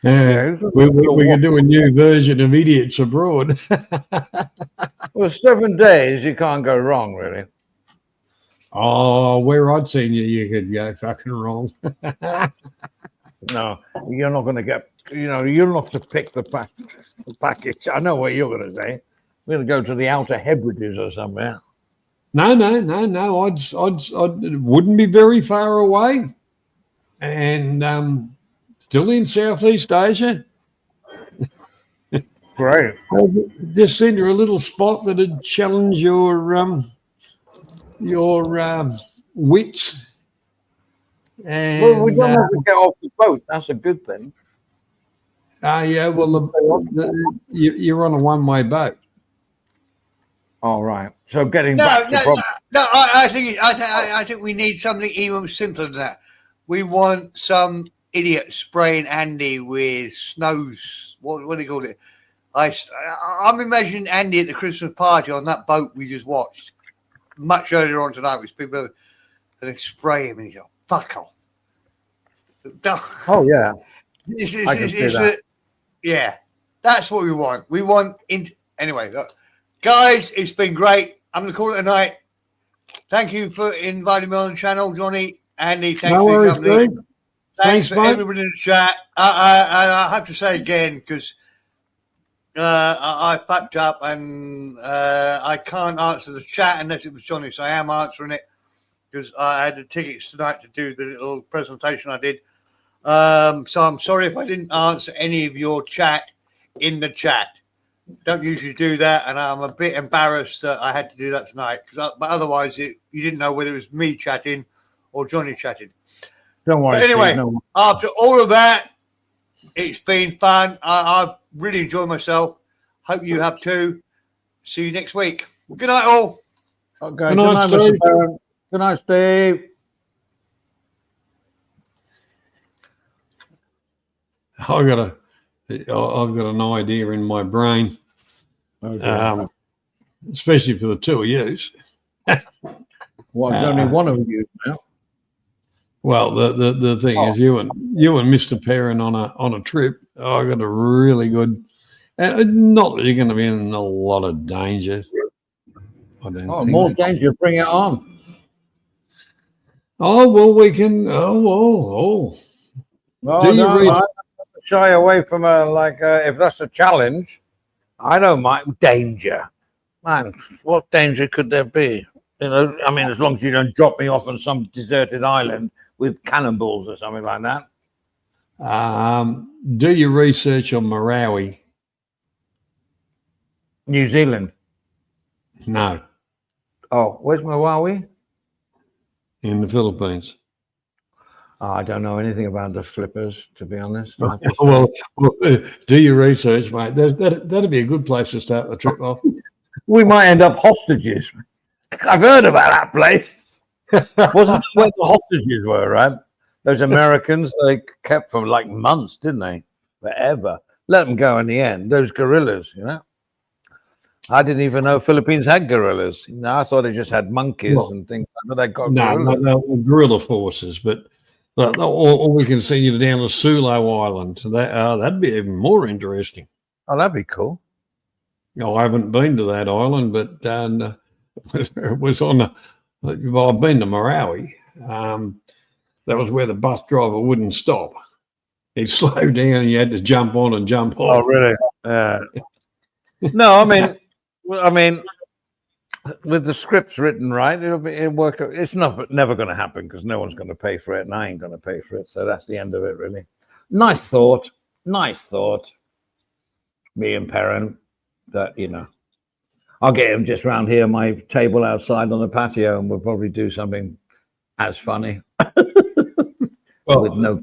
We could do a new version of Idiots Abroad. well, 7 days you can't go wrong, really. Oh, where I'd seen you could go fucking wrong. No, you're not going to get. You're not to pick the package. I know what you're going to say. We're going to go to the Outer Hebrides or somewhere. No. Odds it wouldn't be very far away, and still in Southeast Asia. Great. Just send her a little spot that'd challenge your wits. And, Well, we don't have to get off the boat. That's a good thing. Yeah. Well, you're on a one-way boat. All right. So getting No, back to I think we need something even simpler than that. We want some idiot spraying Andy with snows. What do you call it? I'm imagining Andy at the Christmas party on that boat we just watched much earlier on tonight with people, and they spray him and he's like, fuck off. Oh yeah. Yeah, that's what we want. We want anyway. Look, guys, it's been great. I'm gonna call it a night. Thank you for inviting me on the channel, Johnny. Andy, thanks for your company. Thanks for everybody in the chat. I have to say again because I fucked up and I can't answer the chat unless it was Johnny, so I am answering it because I had the tickets tonight to do the little presentation I did. So I'm sorry if I didn't answer any of your chat in the chat. Don't usually do that, and I'm a bit embarrassed that I had to do that tonight. But otherwise, you didn't know whether it was me chatting or Johnny chatting. Don't worry. But anyway, Steve, no. after all of that, it's been fun. I've really enjoyed myself. Hope you have too. See you next week. Good night, all. Okay. Good night, Steve. Mr. Barron. Good night, Steve. I've got an idea in my brain, Okay. especially for the two of you. Well, there's only one of you now. Well, the thing is, you and Mr. Perrin on a trip. I got a really good. Not that you're going to be in a lot of danger. I don't think. More danger. Bring it on. Oh well, we can. Oh. Well, Do you no, read- I don't shy away from if that's a challenge. I don't mind danger. Man, what danger could there be? I mean, as long as you don't drop me off on some deserted island with cannonballs or something like that. Do your research on Marawi. New Zealand. No, Oh, where's Malawi? in the Philippines. Oh, I don't know anything about the flippers, to be honest. Well, do your research, mate. That'd be a good place to start the trip off. We might end up hostages. I've heard about that place. Wasn't where the hostages were, right? Those Americans, they kept for like months, didn't they? Forever. Let them go in the end. Those guerrillas, I didn't even know Philippines had guerrillas. I thought they just had monkeys and things. But they got guerrillas. No, guerrilla forces, but or we can send you down to Sulu Island. That'd be even more interesting. Oh, that'd be cool. I haven't been to that island, but it was on the. Well, I've been to Marawi. That was where the bus driver wouldn't stop. He'd slow down, and you had to jump on and jump off. Oh, really? No, I mean, with the scripts written right, it'll work. It's never going to happen because no one's going to pay for it, and I ain't going to pay for it. So that's the end of it, really. Nice thought. Me and Perrin, that I'll get him just round here, my table outside on the patio, and we'll probably do something as funny. Well, with no.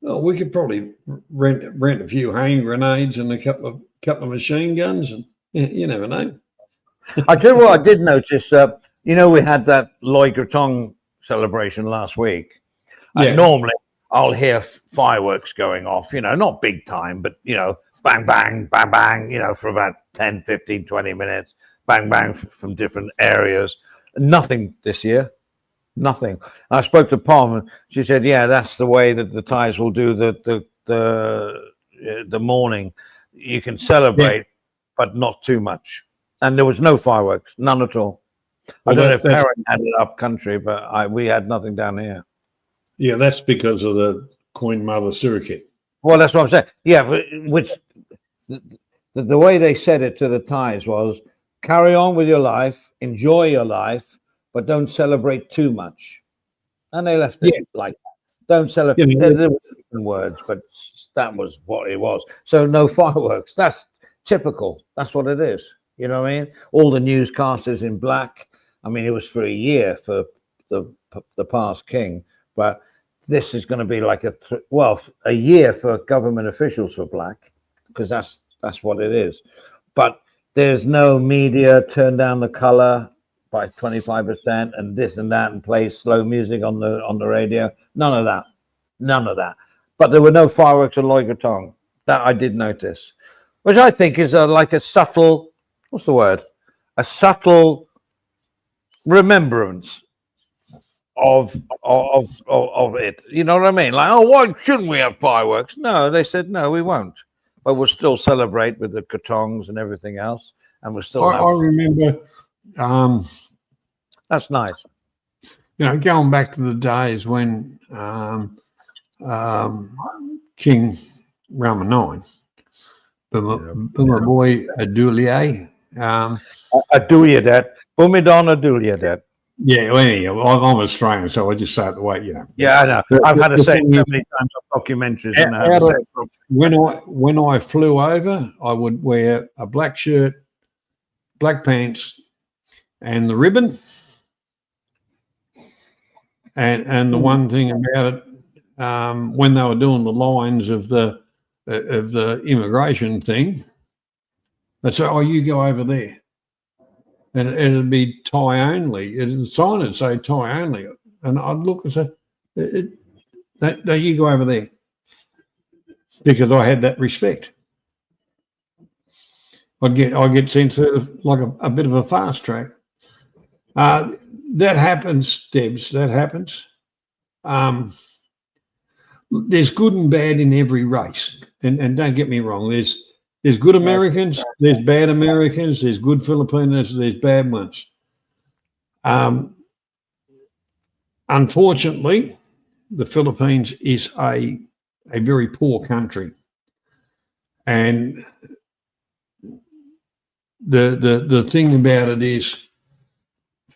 Well, we could probably rent a few hand grenades and a couple of machine guns, and you never know. I tell you what, I did notice. You know, we had that Loy Krathong celebration last week. Yeah. Normally, I'll hear fireworks going off. You know, not big time, but you know, bang, bang, bang, bang. You know, for about 10, 15, 20 minutes, bang, bang from different areas. Nothing this year. Nothing. I spoke to Pom, and she said, "Yeah, that's the way that the Thais will do the morning. You can celebrate, but not too much." And there was no fireworks, none at all. I don't know if Perrin had it up country, but we had nothing down here. Yeah, that's because of the Queen Mother circuit. Well, that's what I'm saying. Yeah, but the way they said it to the Thais was, carry on with your life, enjoy your life, but don't celebrate too much. And they left it like that. Don't celebrate. Yeah, There were different words, but that was what it was. So no fireworks. That's typical. That's what it is. You know what I mean? All the newscasters in black. I mean, it was for a year for the past king, but this is going to be like a year for government officials for black, because that's what it is. But there's no media turn down the color by 25% and this and that and play slow music on the radio. None of that. But there were no fireworks at Loy Krathong. That I did notice, which I think is like a subtle, what's the word? A subtle remembrance of it. You know what I mean? Like, oh, why shouldn't we have fireworks? No, they said no, we won't. But we'll still celebrate with the Krattongs and everything else, and we'll still. I remember. That's nice. You know, going back to the days when King Rama IX, Buma Boy Adulier. Aduliadet. Bumidon Aduliadet. Yeah, well, anyway, I'm Australian, so I just say it the way, you know. Yeah, I know. I've had to say it so many times on documentaries. When I flew over, I would wear a black shirt, black pants, and the ribbon. And the one thing about it, when they were doing the lines of the immigration thing, they'd say, "Oh, you go over there," and it'd be Thai only. The sign would say Thai only, and I'd look and say, "No, you go over there," because I had that respect. I'd get sent to like a bit of a fast track. That happens, Debs. That happens. There's good and bad in every race, and don't get me wrong. There's good Americans, there's bad Americans, there's good Filipinos, there's bad ones. Unfortunately, the Philippines is a very poor country, and the thing about it is,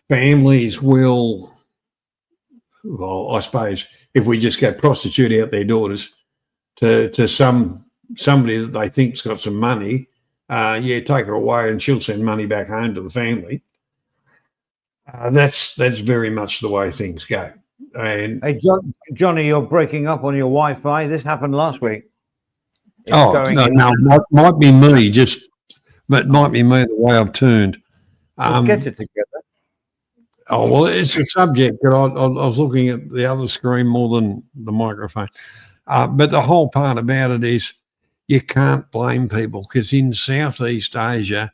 families will, well, I suppose if we just go prostitute out their daughters to somebody that they think's got some money, take her away and she'll send money back home to the family. That's very much the way things go. And hey, Johnny, you're breaking up on your Wi-Fi. This happened last week. Might be me. But might be me the way I've turned. Get it together. Oh, well, it's a subject that I was looking at the other screen more than the microphone. But the whole part about it is you can't blame people, because in Southeast Asia,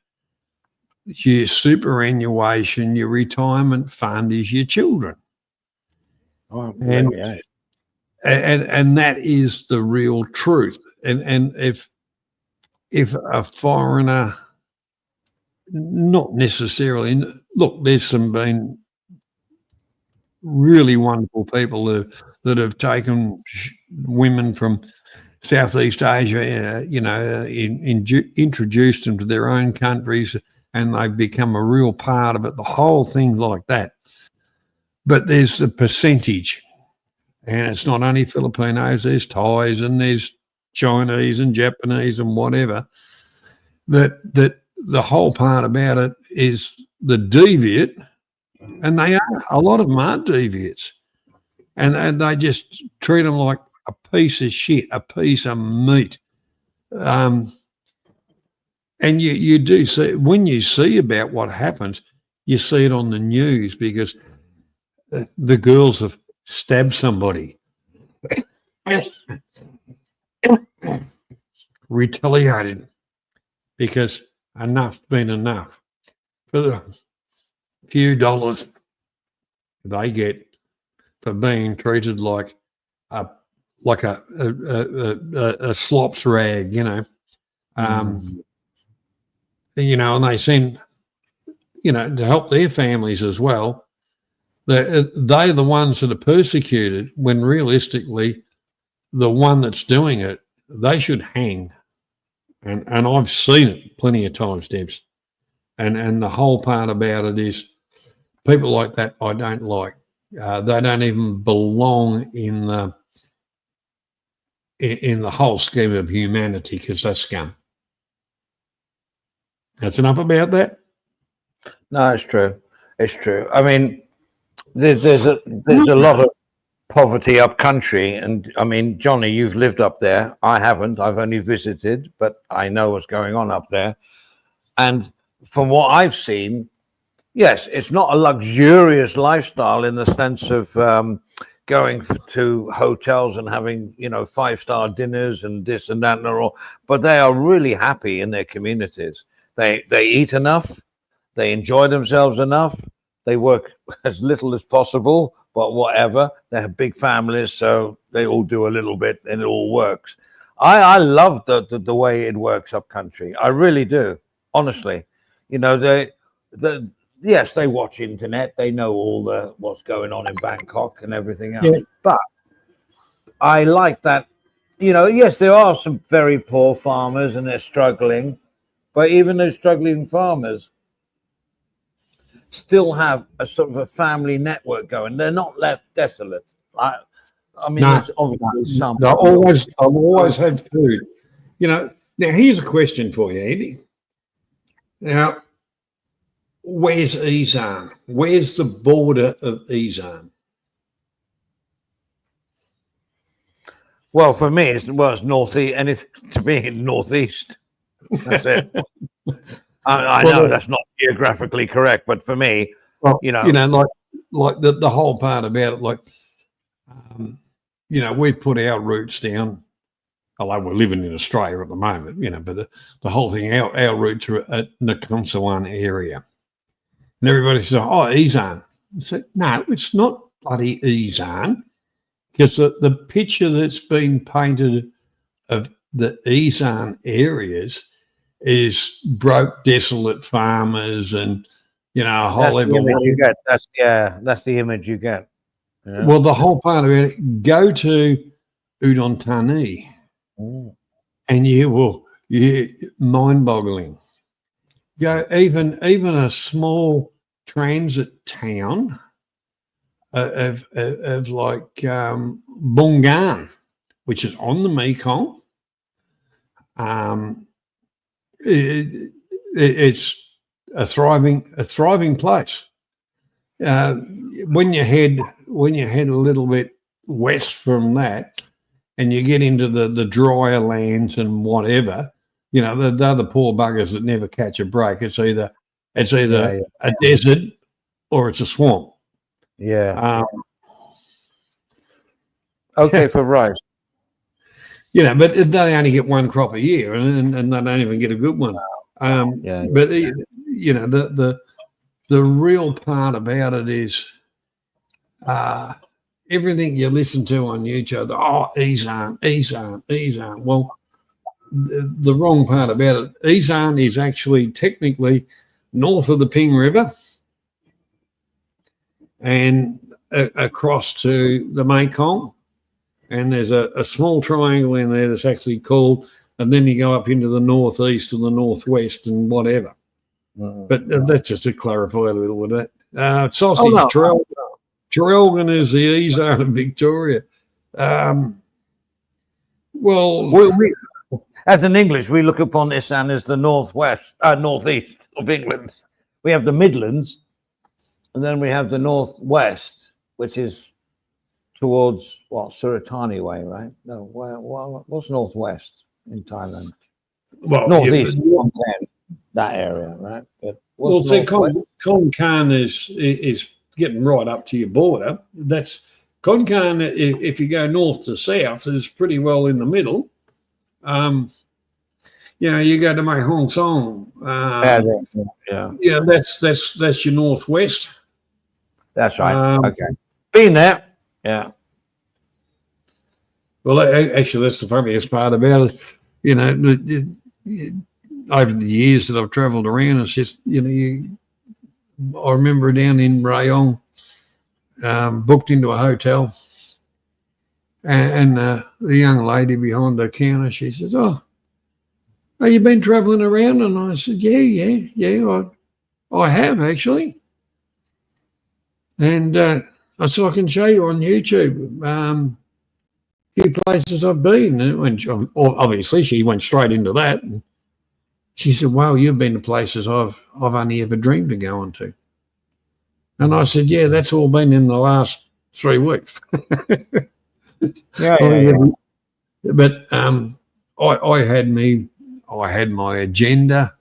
your superannuation, your retirement fund is your children. Oh, and that is the real truth. And if a foreigner, not necessarily, look, there's been really wonderful people that have taken women from Southeast Asia, introduced them to their own countries, and they've become a real part of it, the whole thing like that. But there's a percentage, and it's not only Filipinos, there's Thais and there's Chinese and Japanese and whatever, that the whole part about it is the deviant, and they are, a lot of them are deviants, and they just treat them like a piece of shit, a piece of meat. And you do see, when you see about what happens, you see it on the news because the girls have stabbed somebody, retaliated because enough's been enough for the few dollars they get for being treated like a slops rag, you know. You know, and they send, you know, to help their families as well. They're the ones that are persecuted when realistically the one that's doing it, they should hang. And I've seen it plenty of times, Debs. And the whole part about it is people like that I don't like. They don't even belong in the whole scheme of humanity because they're scum. That's enough about that. No, it's true. It's true. I mean, there's a lot of poverty up country, and I mean, Johnny, you've lived up there. I haven't. I've only visited, but I know what's going on up there. And from what I've seen, yes, it's not a luxurious lifestyle in the sense of going to hotels and having, you know, 5-star dinners and this and that and all, but they are really happy in their communities. They eat enough, they enjoy themselves enough, they work as little as possible, but whatever. They have big families, so they all do a little bit and it all works. I love the way it works up country. I really do, honestly. You know, yes, they watch internet, they know all what's going on in Bangkok and everything else. Yeah. But I like that, you know, yes, there are some very poor farmers and they're struggling. But even those struggling farmers still have a sort of a family network going. They're not left desolate. I mean, no, there's obviously some. I've always had food. You know, now here's a question for you, Andy. Now, where's Ezan? Where's the border of Ezan? Well, for me, it's northeast, and it's to me northeast. That's it. I know that's not geographically correct, but for me, well, you know, like the whole part about it, like, you know, we put our roots down. Although we're living in Australia at the moment, you know, but the whole thing, our roots are at the Nakhon area, and everybody says, "Oh, Ezan." I said, "No, it's not bloody Ezan," because the picture that's been painted of the Ezan areas is broke, desolate farmers, and you know, a whole that's the image you get. That's the image you get. Yeah. Well, the whole part about it, go to Udon Thani, and you mind-boggling. Go even a small transit town of like Bungan, which is on the Mekong. It's a thriving place. When you head a little bit west from that, and you get into the drier lands and whatever, you know, they're the poor buggers that never catch a break. It's either a desert or it's a swamp. Yeah. Okay, for rice. You know, but they only get one crop a year, and they don't even get a good one. But you know, the real part about it is everything you listen to on YouTube. Oh, Ezan. Well, the wrong part about it, Ezan is actually technically north of the Ping River and across to the Mekong. And there's a small triangle in there that's actually called, and then you go up into the northeast and the northwest and whatever. But that's just to clarify a little bit of that. Sausage, Traralgon is the Ezan of Victoria. We, as in English, we look upon this as the northeast of England. We have the Midlands, and then we have the northwest, which is towards what, Suratani way, right? No, what's northwest in Thailand? Well, Northeast, Konkan, that area, right? But well, what's see, northwest? Konkan is getting right up to your border. That's Konkan. If you go north to south, is pretty well in the middle. You go to Mae Hong Son. Yeah, that's your northwest. That's right. Okay, been there. Yeah. Well, actually, that's the funniest part about it. Over the years that I've travelled around, it's just I remember down in Rayong, booked into a hotel, and the young lady behind the counter, she says, "Oh, you been travelling around?" And I said, "Yeah, I have actually." And I said, "I can show you on YouTube few places I've been." And obviously, she went straight into that. And she said, "Wow, you've been to places I've only ever dreamed of going to." And I said, "Yeah, that's all been in the last 3 weeks." Yeah. But I had my agenda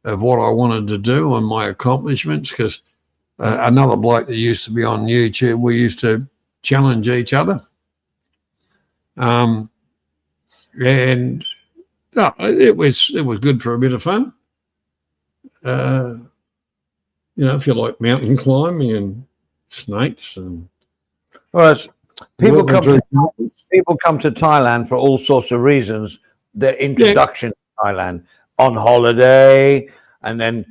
of what I wanted to do and my accomplishments, because another bloke that used to be on YouTube, we used to challenge each other. And it was good for a bit of fun. If you like mountain climbing and snakes and people come to Thailand for all sorts of reasons. Their introduction to Thailand on holiday, and then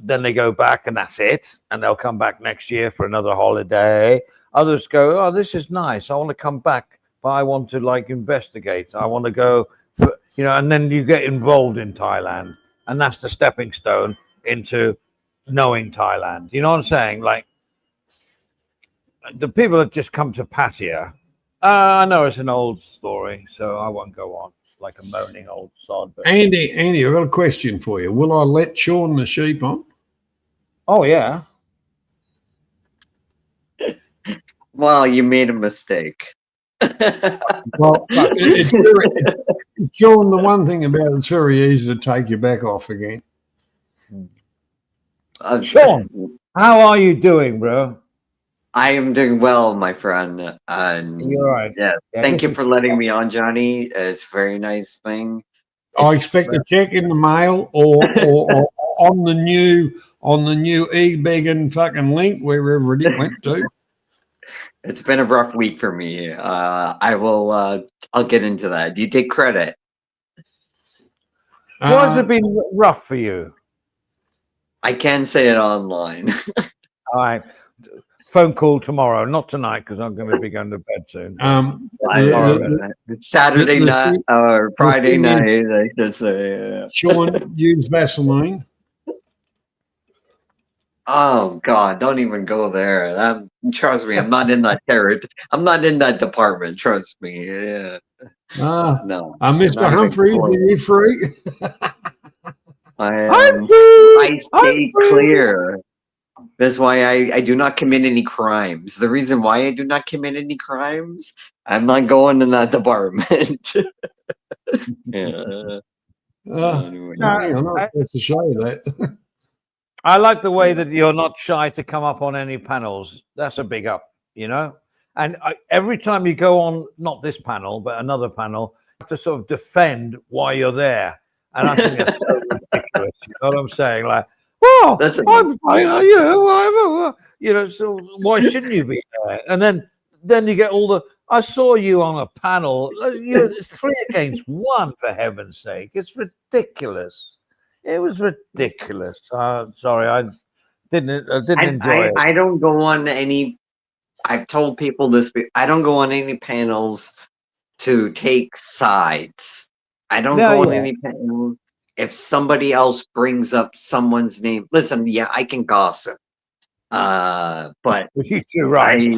they go back, and that's it. And they'll come back next year for another holiday. Others go, "Oh, this is nice. I want to come back, but I want to investigate. I want to go for, and then you get involved in Thailand, and that's the stepping stone into knowing Thailand. You know what I'm saying? Like the people that just come to Pattaya, I know it's an old story, so I won't go on. It's like a moaning old sod. But... Andy, I've got a question for you. Will I let Sean the sheep on? Oh, yeah. Well, you made a mistake. Well, Sean, the one thing about it's very easy to take your back off again. Sean, how are you doing, bro? I am doing well, my friend. And you're right. Yeah, thank you for letting me on, Johnny. It's a very nice thing. I expect a check in the mail or on the new e-begging fucking link, wherever it went to. It's been a rough week for me. I'll get into that. You take credit. Why has it been rough for you? I can say it online. All right. Phone call tomorrow, not tonight, because I'm going to be going to bed soon. It's Saturday night or Friday night. I should say. Sean, use Vaseline. Oh God! Don't even go there. Trust me, I'm not in that territory. I'm not in that department. Trust me. Yeah. No. Mr. Humphreys, are you free? I'm free. I stay clear. That's why I do not commit any crimes. The reason why I do not commit any crimes, I'm not going in that department. Yeah. I'm not supposed to show you that. I like the way that you're not shy to come up on any panels. That's a big up, And every time you go on, not this panel, but another panel, you have to sort of defend why you're there. And I think that's so ridiculous. You know what I'm saying? Like, well, so why shouldn't you be there? And then you get all the. I saw you on a panel. It's 3 against 1, for heaven's sake. It's ridiculous. It was ridiculous. Sorry, I didn't enjoy it. I don't go on any. I've told people this. I don't go on any panels to take sides. I don't go on any panels. If somebody else brings up someone's name, listen. Yeah, I can gossip. But you too, right?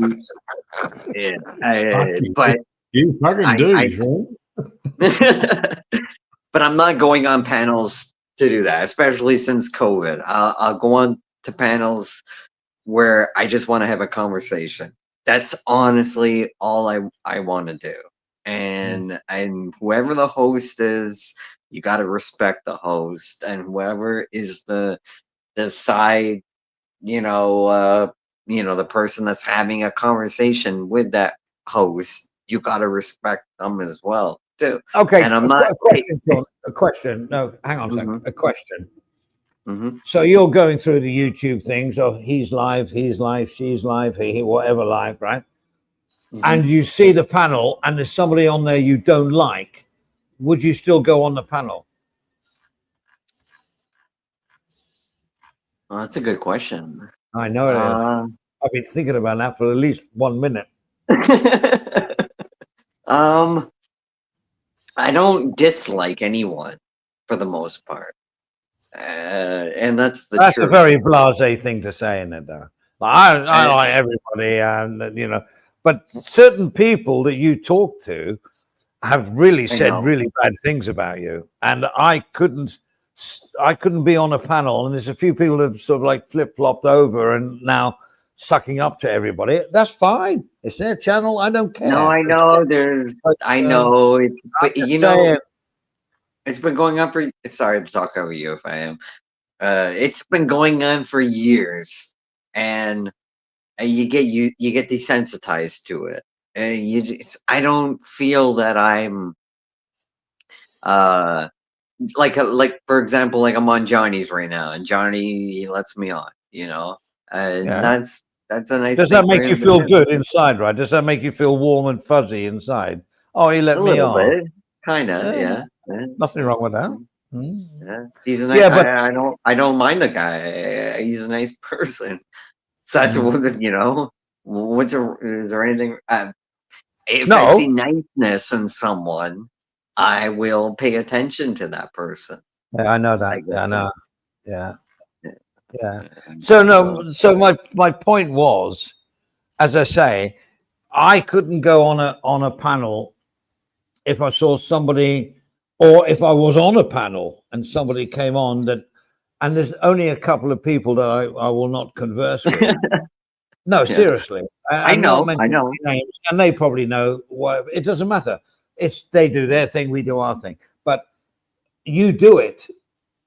But you fucking do, but I'm not going on panels to do that, especially since COVID. I'll go on to panels where I just want to have a conversation. that's honestly all I want to do. And whoever the host is, you got to respect the host, and whoever is the side, the person that's having a conversation with that host, you got to respect them as well too. Okay, And I'm a not question, John. A question. No, hang on a second. Mhm. A question. Mhm. So you're going through the YouTube things, or he's live, she's live, he whatever live, right? Mhm. And you see the panel, and there's somebody on there you don't like. Would you still go on the panel? Well, that's a good question. I know it is. I've been thinking about that for at least 1 minute. I don't dislike anyone for the most part, and that's the That's truth. a very blasé thing to say, isn't it? Though I like everybody, and but certain people that you talk to have really said really bad things about you, and I couldn't be on a panel. And there's a few people that have sort of like flip flopped over and now sucking up to everybody. That's fine. It's their channel. I don't care. No, I know but it's been going on for. Sorry to talk over you if I am. It's been going on for years, and you get desensitized to it, and I don't feel that I'm like for example, like I'm on Johnny's right now, and Johnny lets me on, and that's a nice. Does that make you feel good inside, right? Does that make you feel warm and fuzzy inside? Oh, he let me on. Bit, kind of, yeah. Nothing wrong with that. Yeah, he's a nice. But I don't mind the guy. He's a nice person. So that's what is there anything? If I see niceness in someone, I will pay attention to that person. Yeah, I know that. I know. Yeah. So my point was, as I say, I couldn't go on a panel if I saw somebody, or if I was on a panel and somebody came on and there's only a couple of people that I will not converse with. No, seriously. I know. Names, and they probably know why. It doesn't matter. They do their thing, we do our thing. But you do it,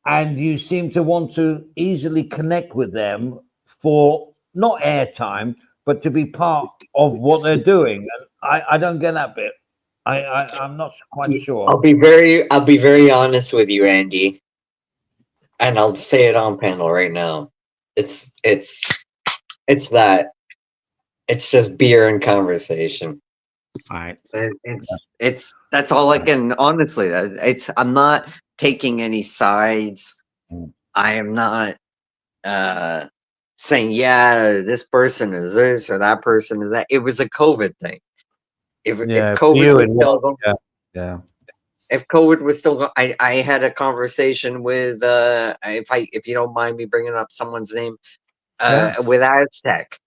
and you seem to want to easily connect with them for not airtime, but to be part of what they're doing. And I don't get that bit. I'm not quite sure. I'll be very honest with you, Andy, and I'll say it on panel right now. It's that. It's just beer and conversation. All right. It's that's all I can honestly. I'm not taking any sides. I am not saying this person is this or that person is that. It was a COVID thing. If COVID if COVID was still going, I had a conversation with if you don't mind me bringing up someone's name with Aztec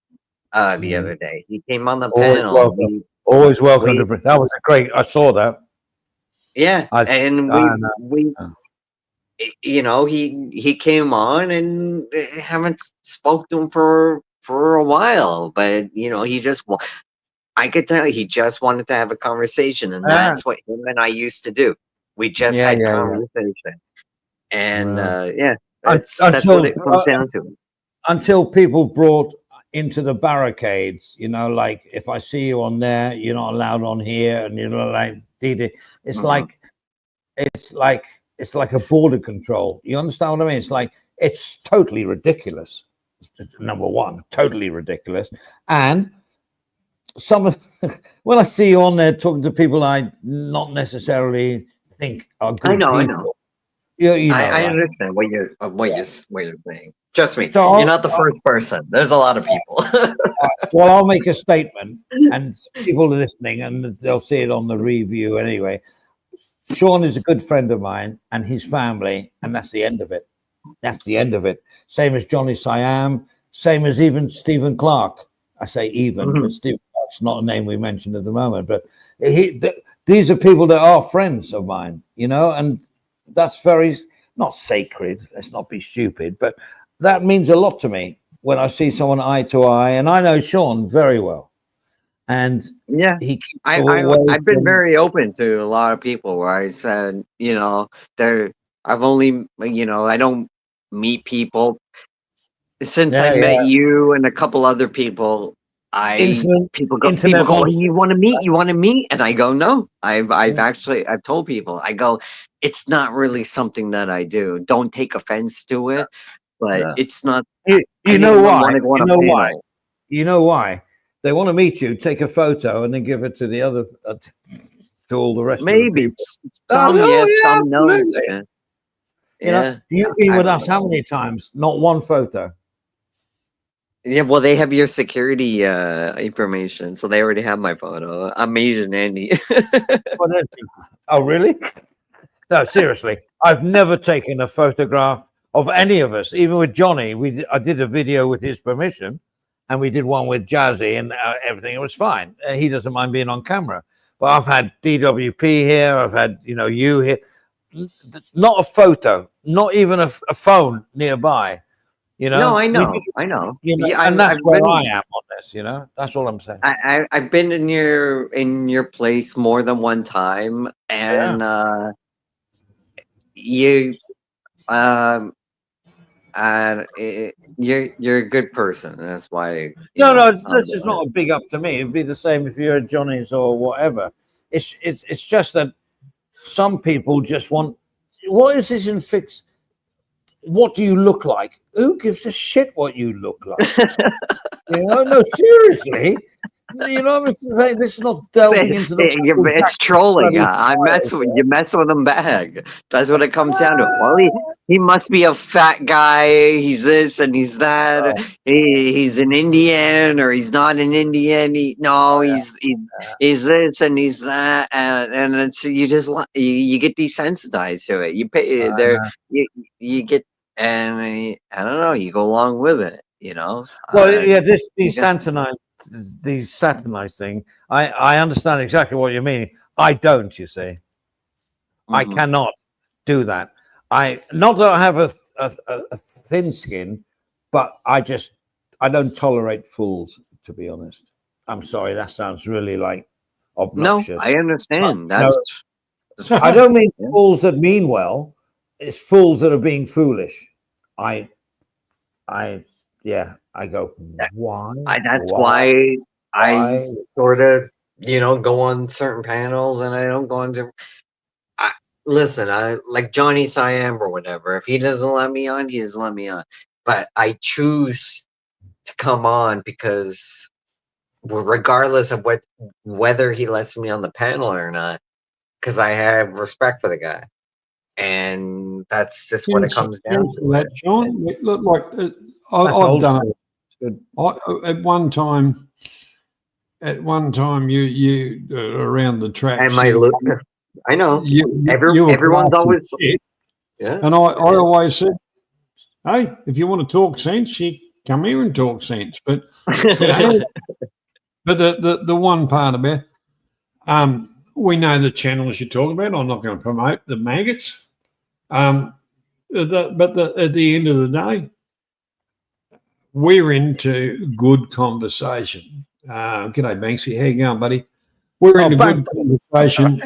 the other day. He came on the panel. Always welcome to. That was a great. I saw that. Yeah, we he came on, and haven't spoke to him for a while, but he just. I could tell he just wanted to have a conversation, and that's what him and I used to do. We just had conversation, and that's what it comes down to. Until people brought into the barricades, like if I see you on there, you're not allowed on here, and you're not like it's like a border control. You understand what I mean? It's like it's totally ridiculous. Number one, totally ridiculous, and. When I see you on there talking to people I not necessarily think are good people. I know. I understand what you're saying. Trust me, so you're not the first person. There's a lot of people. Well, I'll make a statement, and people are listening, and they'll see it on the review anyway. Sean is a good friend of mine and his family, and that's the end of it. That's the end of it. Same as Johnny Siam, same as even Stephen Clark. I say even, but Stephen Clark's not a name we mentioned at the moment. But these are people that are friends of mine, and that's very not sacred. Let's not be stupid, but that means a lot to me when I see someone eye to eye. And I know Sean very well, and Yeah. he keeps I've been very open to a lot of people where I said, I've only, I don't meet people since I met you and a couple other people. People go, oh, you want to meet? You want to meet? And I go, no. I've told people, I go, it's not really something that I do. Don't take offense to it, but it's not. You know why? Why? You know why? They want to meet you, take a photo, and then give it to the other, to all the rest of the Maybe people. some yes, some no. absolutely. Yeah. You know, you've been with us how many times? Not one photo. Yeah, well, they have your security information, so they already have my photo. I'm Asian Andy. Oh, really? No, seriously. I've never taken a photograph of any of us, even with Johnny. I did a video with his permission, and we did one with Jazzy, and everything. It was fine. He doesn't mind being on camera. But I've had DWP here. I've had you here. Not a photo, not even a phone nearby. No, I know. And that's where I am on this. That's all I'm saying. I've been in your place more than one time, and you're a good person. That's why. No, this is not a big up to me. It'd be the same if you're at Johnny's or whatever. It's just that some people just want. What is this in fix? What do you look like? Who gives a shit what you look like? No, seriously. I'm saying this is not delving into the. It's trolling. You mess with him bag. That's what it comes down to. Well, he must be a fat guy. He's this and he's that. He's an Indian or he's not an Indian. He's this and he's that. And it's you get desensitized to it. You pay there. You get and I don't know. You go along with it. Well, yeah. These saturnized thing. I understand exactly what you mean. I don't. You see, I cannot do that. Not that I have a thin skin, but I don't tolerate fools. To be honest, I'm sorry. That sounds really like obnoxious. No, I understand. I don't mean fools that mean well. It's fools that are being foolish. I go, why? That's why I sort of, go on certain panels and I don't go on different. Listen, I like Johnny Siam or whatever. If he doesn't let me on, he doesn't let me on. But I choose to come on because regardless of whether he lets me on the panel or not, because I have respect for the guy. And that's just what it comes down to. That, Sean, look like I've done it. At one time, you around the track. And I know. Everyone's always. Shit. Yeah. And I always said, hey, if you want to talk sense, you come here and talk sense. But but the one part about we know the channels you're talking about. I'm not going to promote the maggots. But at the end of the day, we're into good conversation. G'day, Banksy. How you going, buddy? We're into good conversation,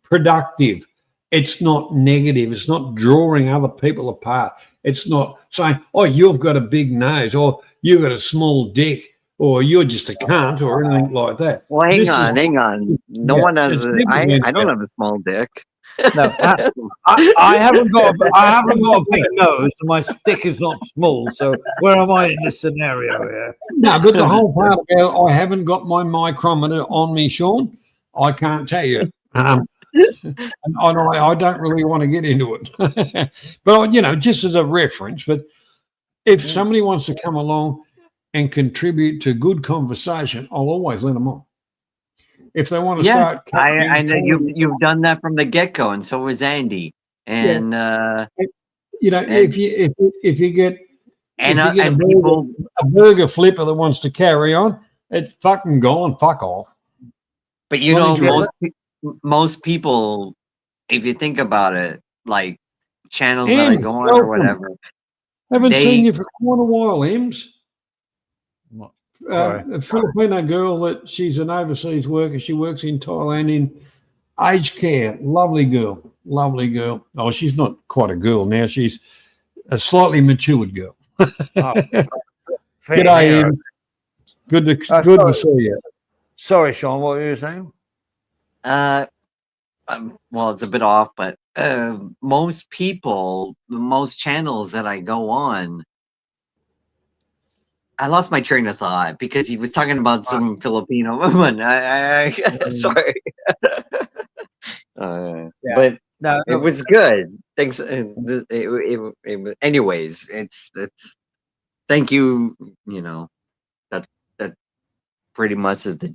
productive. It's not negative. It's not drawing other people apart. It's not saying, oh, you've got a big nose or you've got a small dick or you're just a cunt or anything like that. Well, hang on. No one has I don't have a small dick. No, I haven't got a big nose, and my dick is not small. So where am I in this scenario here? No, but the whole part about I haven't got my micrometer on me, Sean. I can't tell you, and I don't really want to get into it. But just as a reference. But if somebody wants to come along and contribute to good conversation, I'll always let them on. If they want to start, I know you've done that from the get-go, and so was Andy. And if you get people a burger flipper that wants to carry on, it's fucking gone. Fuck off. But most people, if you think about it, like channels that I go on or whatever, Haven't seen you for quite a while, Ems. Sorry. A Filipino girl that she's an overseas worker. She works in Thailand in aged care. Lovely girl. Lovely girl. Oh, she's not quite a girl now. She's a slightly matured girl. Oh, fair G'day, dinero. Ian. Good to sorry. see you. Sorry, Sean, what were you saying? Well, it's a bit off, but most people, most channels that I go on, I lost my train of thought because he was talking about some Filipino woman. Sorry. But No, it was good. Thanks. Anyways, it's thank you. You know, that pretty much is to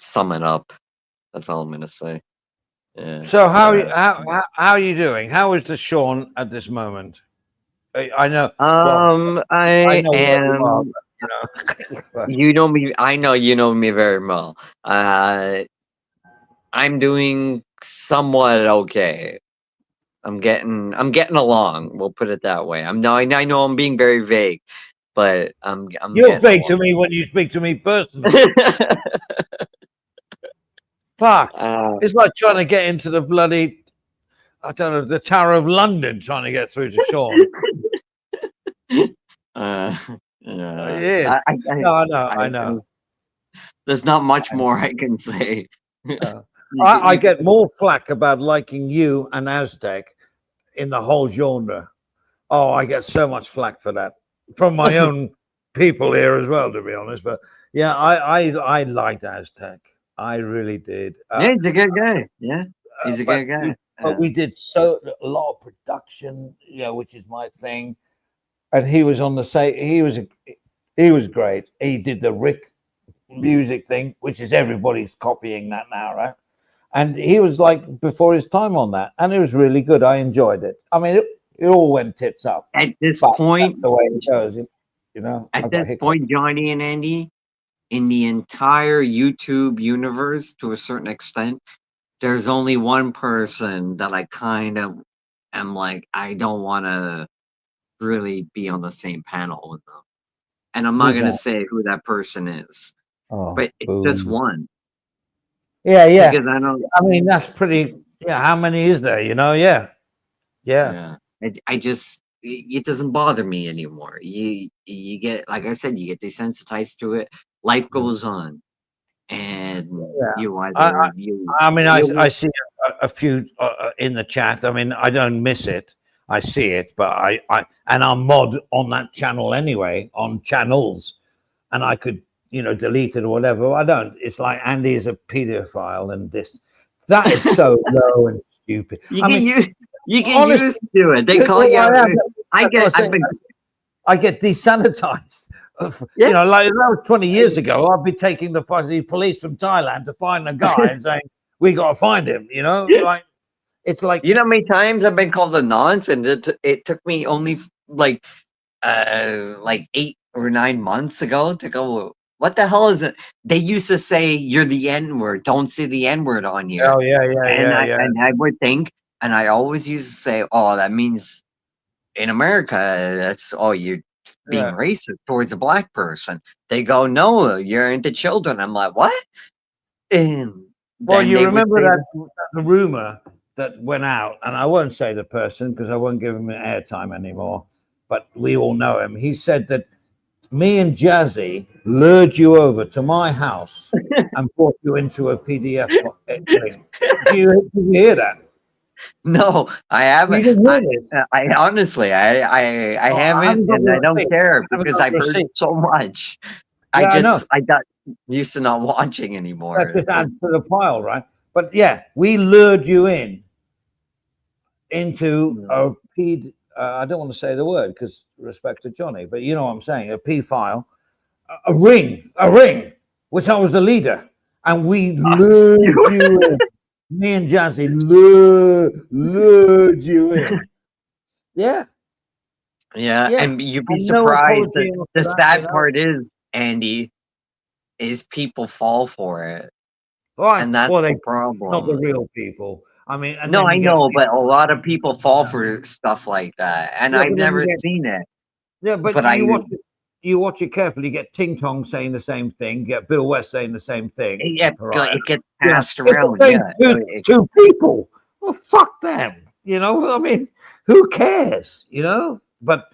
sum it up. That's all I'm gonna say. Yeah. So how are you doing? How is the Sean at this moment? I know. Well, I know where you are, am. but, You know me. I know you know me very well. I'm doing somewhat okay. I'm getting along. We'll put it that way. I know I'm being very vague, but I'm you're getting vague to along. me when you speak to me personally. Fuck. It's like trying to get into the bloody, I don't know, the Tower of London, trying to get through to Sean. It is. I know. There's not much more I can say. I get more flack about liking you and Aztec in the whole genre. Oh, I get so much flack for that from my own people here as well, to be honest. But yeah, I liked Aztec. I really did. Yeah, he's a good guy. Yeah, he's a good guy. But we did a lot of production, which is my thing. And he was on the same. He was great. He did the Rick music thing, which is everybody's copying that now, right? And he was like before his time on that, and it was really good. I enjoyed it. I mean, it all went tits up. At this But point, that's the way it goes, At this point, Johnny and Andy, in the entire YouTube universe, to a certain extent, there's only one person that I kind of am like, I don't want to really be on the same panel with them. And I'm not Who's going to that? say who that person is, Oh, but it's just boom. one. Yeah. Because I don't. I mean, that's pretty. Yeah. How many is there? Yeah. I just it doesn't bother me anymore. You get, like I said, you get desensitized to it. Life goes on, and you either I mean, I see a few in the chat. I mean, I don't miss it. I see it, but and I'm mod on that channel anyway, on channels, and I could delete it or whatever. I don't. It's like Andy is a pedophile, and that is so low and stupid. You get used to it. They call you. I get desanitized. Like that was 20 years ago. I'd be taking the police from Thailand to find the guy and saying, "We got to find him." Like it's like how many times I've been called a nonce, and it took me only like 8 or 9 months ago to go. What the hell is it? They used to say you're the N-word. Don't say the N-word on here. Oh yeah. And I would think, and I always used to say, "Oh, that means in America, that's you're being racist towards a black person." They go, "No, you're into children." I'm like, "What?" And well, you remember that the rumor that went out, and I won't say the person because I won't give him airtime anymore. But we all know him. He said that me and Jazzy lured you over to my house and brought you into a PDF thing. Did you hear that? No, I haven't. You didn't hear this? I honestly, I haven't, and I don't care because I've heard so much. I got used to not watching anymore. That just adds to the pile, right? But yeah, we lured you into a I don't want to say the word because respect to Johnny, but you know what I'm saying, a P file, a ring, which I was the leader, and we lured you in. Me and Jazzy lured you in. Yeah, and you'd be surprised. The sad part is, Andy, is people fall for it, right? And that's the problem. Not the real people. I mean, no, I know, but a lot of people fall for stuff like that, and I've never seen it. Yeah, but you watch it carefully, you get Ting Tong saying the same thing, you get Bill West saying the same thing. Yeah, Right. it gets passed It's the around. same Yeah, two people. Well, fuck them. You know, I mean, who cares? You know, but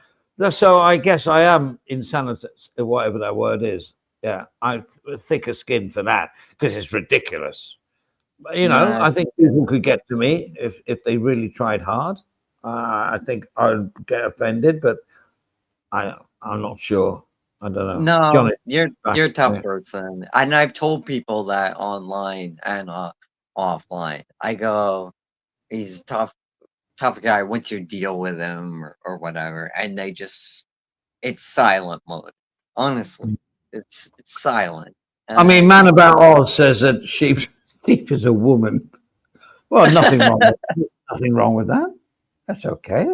so I guess I am insanity, whatever that word is. Yeah, I'm thicker skin for that because it's ridiculous. But, you know, Nah. I think people could get to me if they really tried hard. I think I'd get offended, but I'm not sure. I don't know. No, Johnny, you're back a tough to you. person, and I've told people that online and offline. I go, he's a tough guy. Once you deal with him or whatever, and they just, it's silent mode. Honestly, it's silent. I mean, Man About Oz says that sheep is a woman. Well, nothing wrong. Nothing wrong with that. That's okay.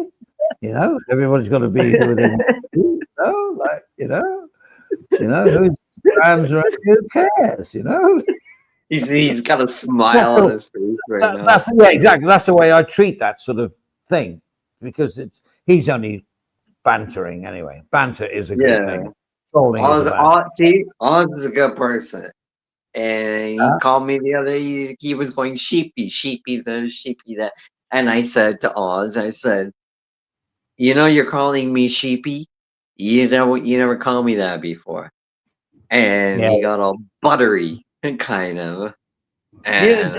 You know, everybody's got to be who they want to be. You know, like who's trans or who cares? You know, he's got a smile on his face right now. Exactly. That's the way I treat that sort of thing because he's only bantering anyway. Banter is a good thing. Trolling is a bad thing. Oz is a good person. And he called me the other. He was going sheepy this, sheepy that, and I said to Oz, I said, "You know, you're calling me sheepy. You never called me that before." And he got all buttery, kind of. And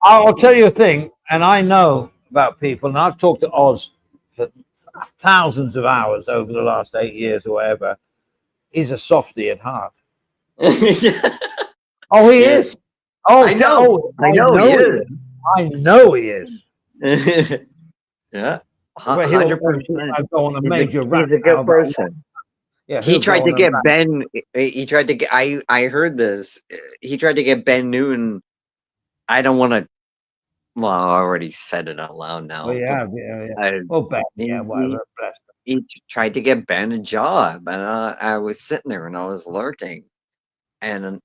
I'll tell you a thing, and I know about people, and I've talked to Oz for thousands of hours over the last 8 years or whatever. He's a softie at heart. Oh, he is. Oh, I know he is. I know he is. Yeah, 100%. I go on a major rant. He's a good person. Yeah, he tried to get Ben. He tried to get. I heard this. He tried to get Ben Newton. I don't want to. Well, I already said it out loud now. Oh yeah. Ben. Yeah, whatever. He tried to get Ben a job, and I was sitting there and I was lurking, and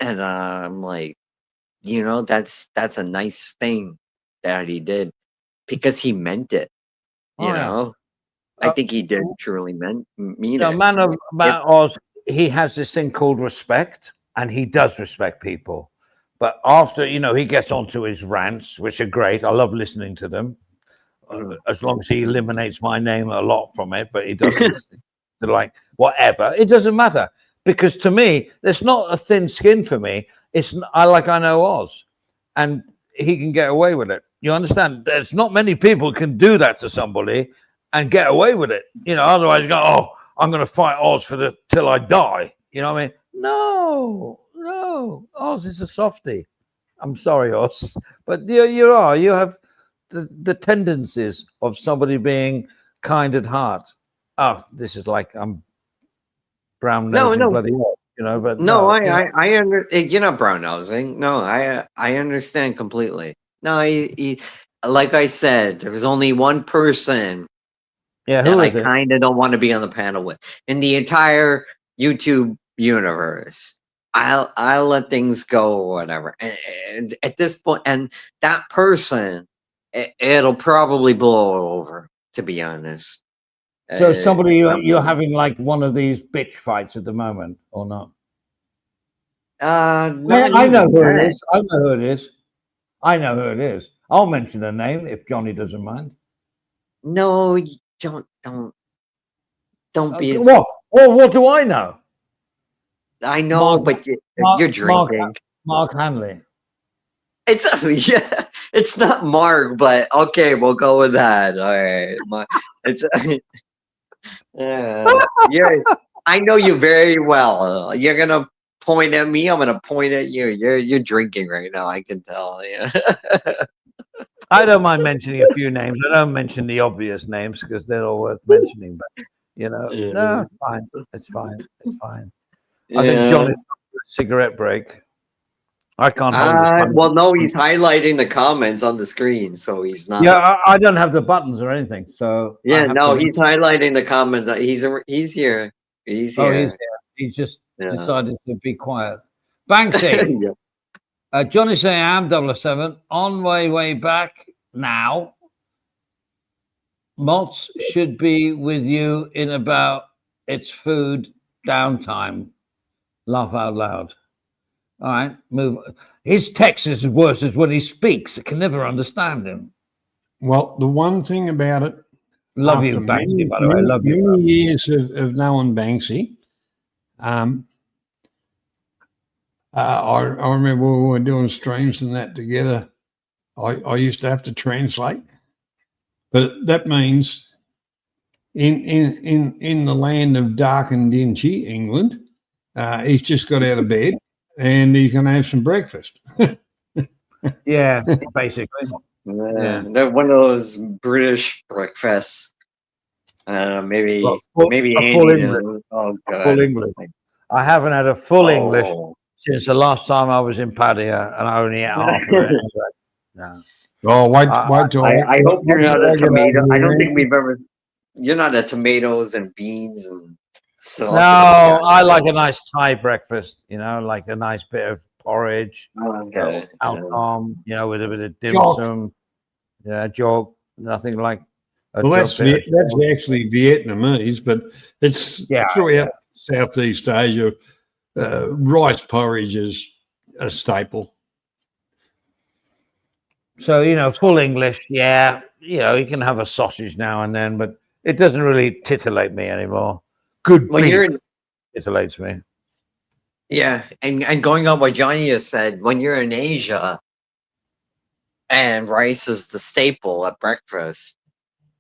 I'm like, you know, that's a nice thing that he did because he meant it. You know, I think he did truly mean it. Man of Oz, he has this thing called respect, and he does respect people. But after, you know, he gets onto his rants, which are great. I love listening to them, as long as he eliminates my name a lot from it. But he doesn't like whatever. It doesn't matter because to me, there's not a thin skin for me. I know Oz, and he can get away with it. You understand? There's not many people can do that to somebody and get away with it. You know, otherwise you go, oh, I'm going to fight Oz till I die. You know what I mean? No, Oz is a softie. I'm sorry, Oz, but you have the tendencies of somebody being kind at heart. Oh, this is like I'm brown nosing bloody well, you know. But I understand. You're not brown nosing. No, I understand completely. No, he like I said, there was only one person. Yeah, that I kind of don't want to be on the panel with in the entire YouTube universe. I'll let things go or whatever. And at this point, and that person, it'll probably blow over. To be honest. So somebody you're having like one of these bitch fights at the moment, or not? I know who it is. I know who it is. I'll mention her name if Johnny doesn't mind. No, don't be. What? Well, what do I know? I know, but you're drinking. Mark Hanley. It's not Mark, but okay, we'll go with that. All right, it's. I know you very well. You're gonna point at me. I'm gonna point at you. You're drinking right now. I can tell. Yeah. I don't mind mentioning a few names. I don't mention the obvious names because they're all worth mentioning. But you know, no, it's fine. It's fine. It's fine. I think John is on a cigarette break. I can't hold this. Well, no, he's highlighting the comments on the screen, so he's not. Yeah, I don't have the buttons or anything. So yeah, no, he's highlighting the comments. He's here. He's here. He's here. He's just decided to be quiet. Banksy. Johnny say I'm 007 on my way back now. Mots should be with you in about It's food downtime. Laugh out loud. All right, move. His text is as worse as when he speaks. I can never understand him. Well, the one thing about it, Love you, after Banksy, by the way. Love you. many years of knowing Banksy, I remember when we were doing streams and that together, I used to have to translate, but that means in the land of dark and dingy England, he's just got out of bed and he's going to have some breakfast. Yeah, basically. Yeah, they're one of those British breakfasts. Maybe Well, full- maybe a full Andy English. knows. Oh, God. Full English. I haven't had a full English Oh. since the last time I was in Padua, and I only ate half of it. No. Oh, wait I- till I hope you're not a wait till I get tomato. over I don't here. think we've ever. You're not a tomatoes and beans and sauce. No, I like a nice Thai breakfast, like a nice bit of porridge, Okay. alcom, with a bit of dim Jog. sum. Yeah, jog. Nothing like a Well, that's jog bit of that's jog. actually Vietnamese, but it's Yeah, throughout Southeast Asia. Rice porridge is a staple. So, full English, yeah. You can have a sausage now and then, but it doesn't really titillate me anymore. Good Well, beef you're in, titillates me. yeah, and going on what Johnny has said, when you're in Asia, and rice is the staple at breakfast,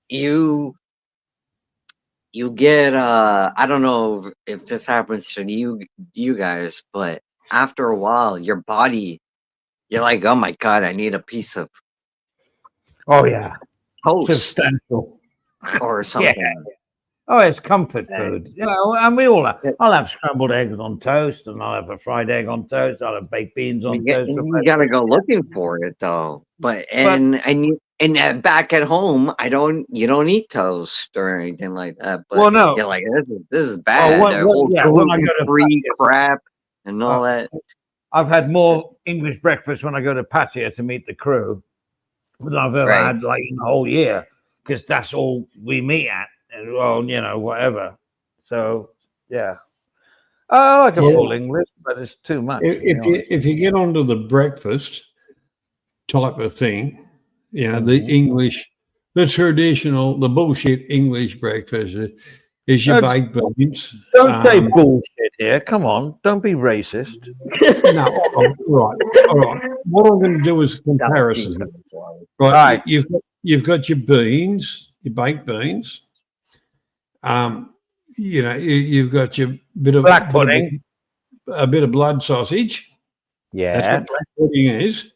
you get I don't know if this happens to you guys, but after a while, your body, you're like, oh my God, I need a piece of Oh, yeah. toast Substantial. or something. Oh, it's comfort food. And we all have. I'll have scrambled eggs on toast, and I'll have a fried egg on toast. I'll have baked beans on toast. You gotta go looking for it though. But back at home, you don't eat toast or anything like that. But Well, no. you're like, this is bad. when- That when- whole yeah, when I go to gluten-free practice. crap and all that. I've had more English breakfast when I go to Pattaya to meet the crew than I've ever Right. had in the whole year, because that's all we meet at. And, well, whatever. So, yeah. I like a Yeah. full English, but it's too much. to be honest. If you get onto the breakfast type of thing, the Mhm. English, the traditional, the bullshit English breakfast is your baked beans. Don't say bullshit here. Come on. Don't be racist. No, all right. What I'm going to do is a comparison. Right, Right. you've got your beans, your baked beans. You've got your bit of Black pudding. a bit of blood sausage. That's Yeah. what black pudding is.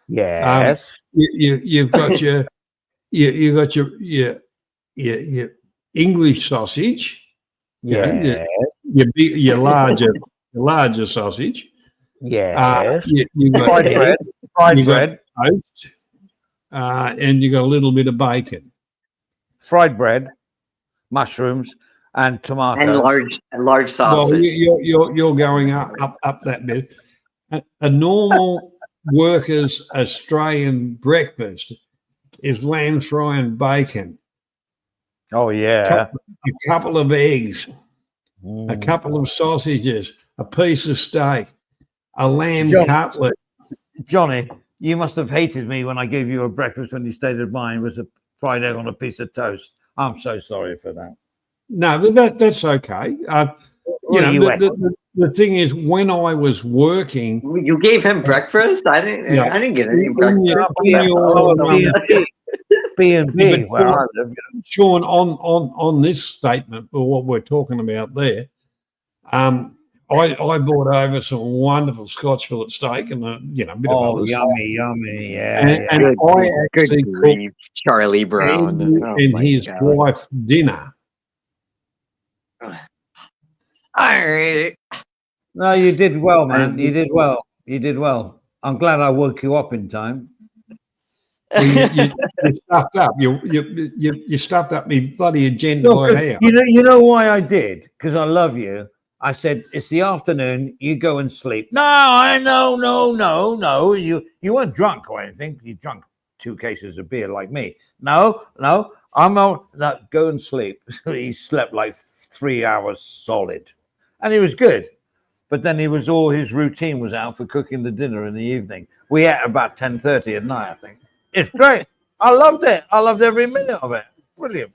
Yes. You've got your you got your English sausage. Yeah. Your larger sausage. Yes. You got Fried egg, bread. Fried you got bread. toast, and you got a little bit of bacon. Fried bread. Mushrooms and tomatoes. And large Well, sausage. you're going up that bit. A normal worker's Australian breakfast is lamb fry and bacon, Oh, yeah. a couple of eggs, a Mm. couple of sausages, a piece of steak, a lamb John- cutlet. Johnny, you must have hated me when I gave you a breakfast when you stayed at mine was a fried egg on a piece of toast. I'm so sorry for that. No, but that's okay. Well, you went. The thing is, when I was working, You gave him breakfast? I didn't. Yeah. I didn't get any in breakfast. your, B&B, where I live. Sean, on this statement, or what we're talking about there, I brought over some wonderful Scotch fillet steak and a bit of Oh, other stuff. yummy. Yeah. And, yeah. and I actually Good cooked grief, Charlie Brown. Andy Oh and my his God. wife dinner. All right. No, you did well, man. You did well. You did well. I'm glad I woke you up in time. Well, you stuffed up. You stuffed up me bloody agenda No, by 'cause now. you know why I did? Because I love you. I said it's the afternoon. You go and sleep. No, I know, no. You weren't drunk or anything. You drank 2 cases of beer like me. No. I'm out. No, go and sleep. He slept like 3 hours solid, and he was good. But then all his routine was out for cooking the dinner in the evening. We ate about 10:30 at night, I think. It's great. I loved it. I loved every minute of it. Brilliant.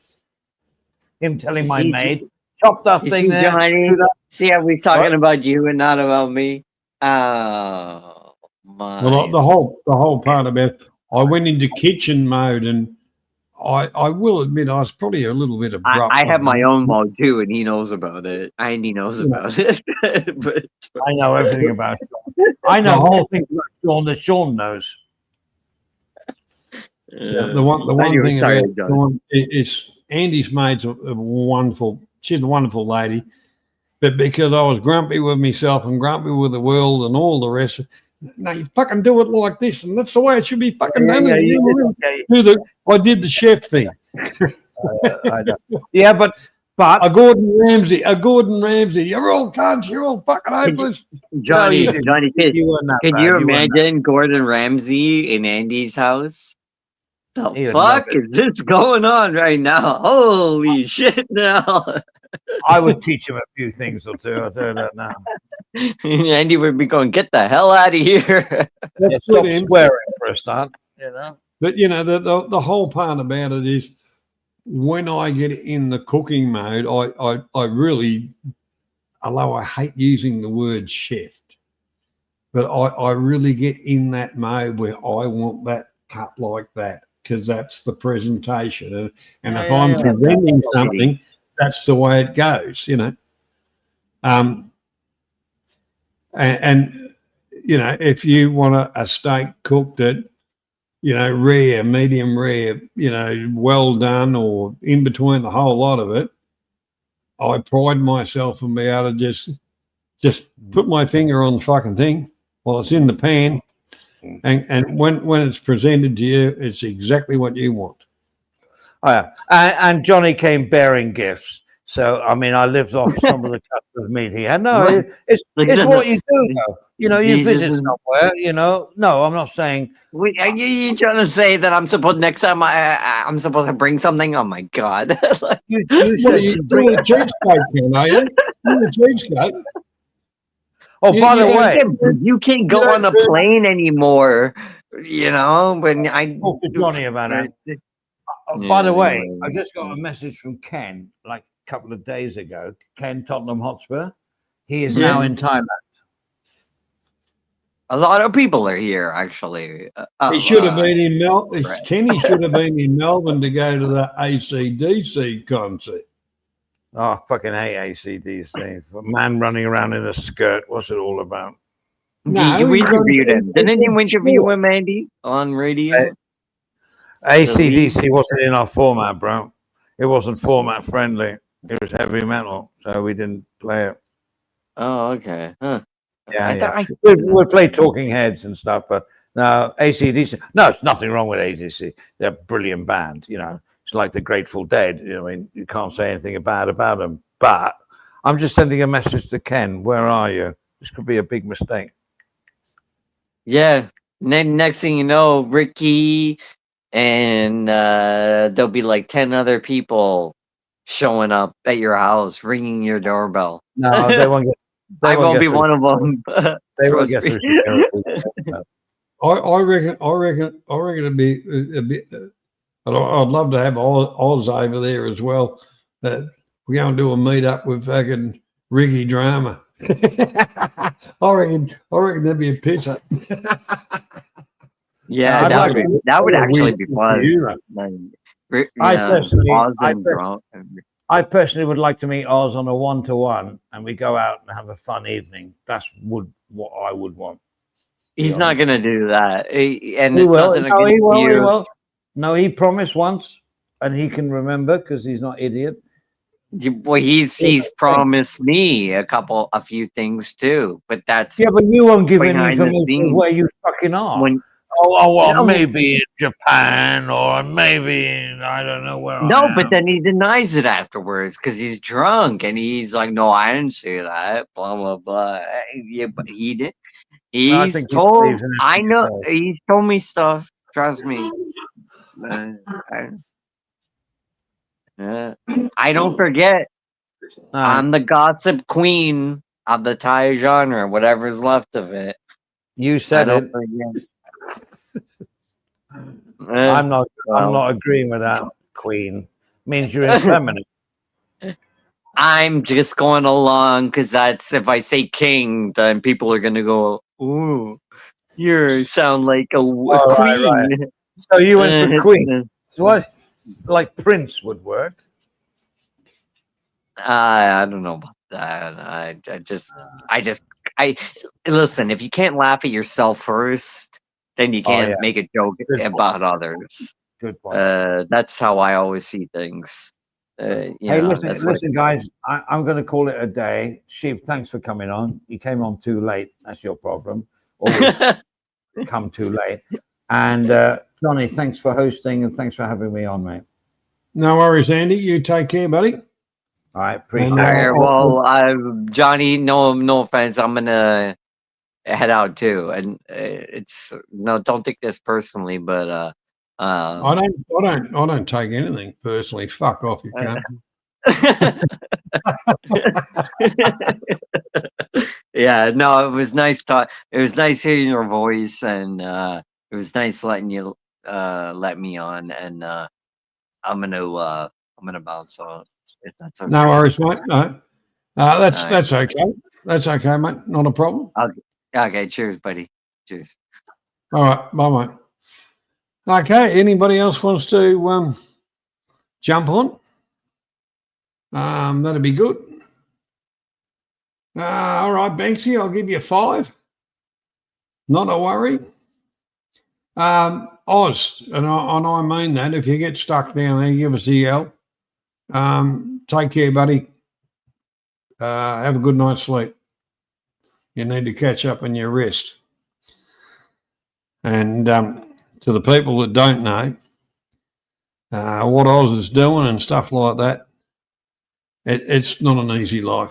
Him telling my See, maid, chop that You thing see, there. Johnny? do that. See how we're talking about you and not about me? Oh my! Well, the whole part about I went into kitchen mode, and I will admit I was probably a little bit abrupt. I have my wasn't I? own mode too, and he knows about it. Andy knows Yeah. about it. But I know everything about Sean. I know The whole- more things about Sean than Sean knows. The one anyway, thing sorry, about John. Dawn is Andy's maid's a wonderful. She's a wonderful lady, but because I was grumpy with myself and grumpy with the world and all the rest, no, you fucking do it like this, and that's the way it should be fucking done. I did the chef thing. I know. Yeah, but A Gordon Ramsay. You're all cunts. You're all fucking hopeless. Johnny, No, you Johnny, you weren't that can bad. you weren't that- imagine Gordon Ramsay in Andy's house? The He would fuck love is this going on right now? Holy shit! Now I would teach him a few things or two. I'll tell you that now. Andy would be going, "Get the hell out of here!" Yeah, That's stop good, Em. swearing for a start. You know. But you know, the whole part about it is when I get in the cooking mode, I really, although I hate using the word chef, but I really get in that mode where I want that cut like that because that's the presentation. And if I'm presenting something, that's the way it goes, you know. And you know, if you want a steak cooked at, you know, rare, medium rare, you know, well done, or in between the whole lot of it, I pride myself in being able to just put my finger on the fucking thing while it's in the pan, and when it's presented to you, it's exactly what you want. Oh, yeah. And Johnny came bearing gifts. So I mean, I lived off some of the customers' meat he had. No, Right. it's Look, what you do, though. You know, you Jesus visit is- somewhere. You know, no, I'm not saying. Wait, are you trying to say that I'm supposed next time I'm supposed to bring something? Oh my god! Like, You What are said you to bring. doing a cheapskate, Ken, are you? You're a cheapskate. Oh, you- by the you- way, you can't go on a plane anymore. You know, when I talk to Johnny about it. Yeah, By the way, anyway. I just got a message from Ken like a couple of days ago. Ken, Tottenham Hotspur. He is now in Thailand. A lot of people are here, actually. He should have been in right. Kenny should have been in Melbourne to go to the ACDC concert. Oh, I fucking hate ACDC. A man running around in a skirt. What's it all about? No, You he's interviewed on- him. Didn't you he's interview short. him, Andy, on radio? ACDC wasn't in our format, bro. It wasn't format friendly. It was heavy metal, so we didn't play it. Oh, okay. Huh. Yeah, I thought we play Talking Heads and stuff, but no, ACDC. No, it's nothing wrong with ACDC. They're a brilliant band. You know, it's like the Grateful Dead. You know, I mean, you can't say anything bad about them. But I'm just sending a message to Ken. Where are you? This could be a big mistake. Yeah. Next thing you know, Ricky and there'll be like 10 other people showing up at your house, ringing your doorbell. No, they won't get. I won't be through- one of them. They won't Trust get me. through security. I reckon it'd be a bit. I'd love to have Oz over there as well. We're going to do a meet up with fucking Ricky Drama. I reckon that'd be a picture. Yeah, I'd that like would to- that would actually be fun. You, I personally- Oz I and per- Gronk. I personally would like to meet Oz on a 1-to-1, and we go out and have a fun evening. That's what I would want. He's not gonna do that. And He it's will. nothing No, he against will. He you. will. No, he promised once, and he can remember because he's not idiot. Well, he's promised me a few things too, but that's Yeah, but you won't give any Behind the information scenes. where you fucking are. when well, No. maybe in Japan or maybe in I don't know where. I no, am. but then he denies it afterwards because he's drunk and he's like, "No, I didn't say that." Blah blah blah. Yeah, but he did. I He's think he told. believes in I everything know. he He's told me stuff. Trust me. I don't forget. I'm the gossip queen of the Thai genre, whatever's left of it. You I said don't it. forget. I'm not well. agreeing with that, Queen. Means you're effeminate. I'm just going along because that's if I say king, then people are gonna go, "Ooh, you sound like a Right, queen." right. So you went for Queen. So what? Like Prince would work. I don't know about that. I listen. If you can't laugh at yourself first, then you Oh, can't yeah. make a joke Good point. about others. Good point. That's how I always see things. You Hey, know, listen, that's what listen, guys. I'm going to call it a day. Sheep, thanks for coming on. You came on too late. That's your problem. Always come too late. And Johnny, thanks for hosting and thanks for having me on, mate. No worries, Andy. You take care, buddy. All right, appreciate And, it. well, Johnny, no offense. I'm gonna head out too, and don't take this personally, but I don't take anything personally. Fuck off, you cunt. yeah, no, it was nice it was nice hearing your voice, and it was nice letting you let me on, and I'm gonna bounce on if that's okay. No worries, mate. No, that's All right. okay. That's okay, mate. Not a problem. Okay, cheers, buddy. Cheers. All right, bye, mate. Okay, anybody else wants to jump on? That'd be good. All right, Banksy, I'll give you 5. Not a worry. Oz, and I mean that. If you get stuck down there, give us a yell. Take care, buddy. Have a good night's sleep. You need to catch up on your rest. And to the people that don't know what Oz is doing and stuff like that, it's not an easy life.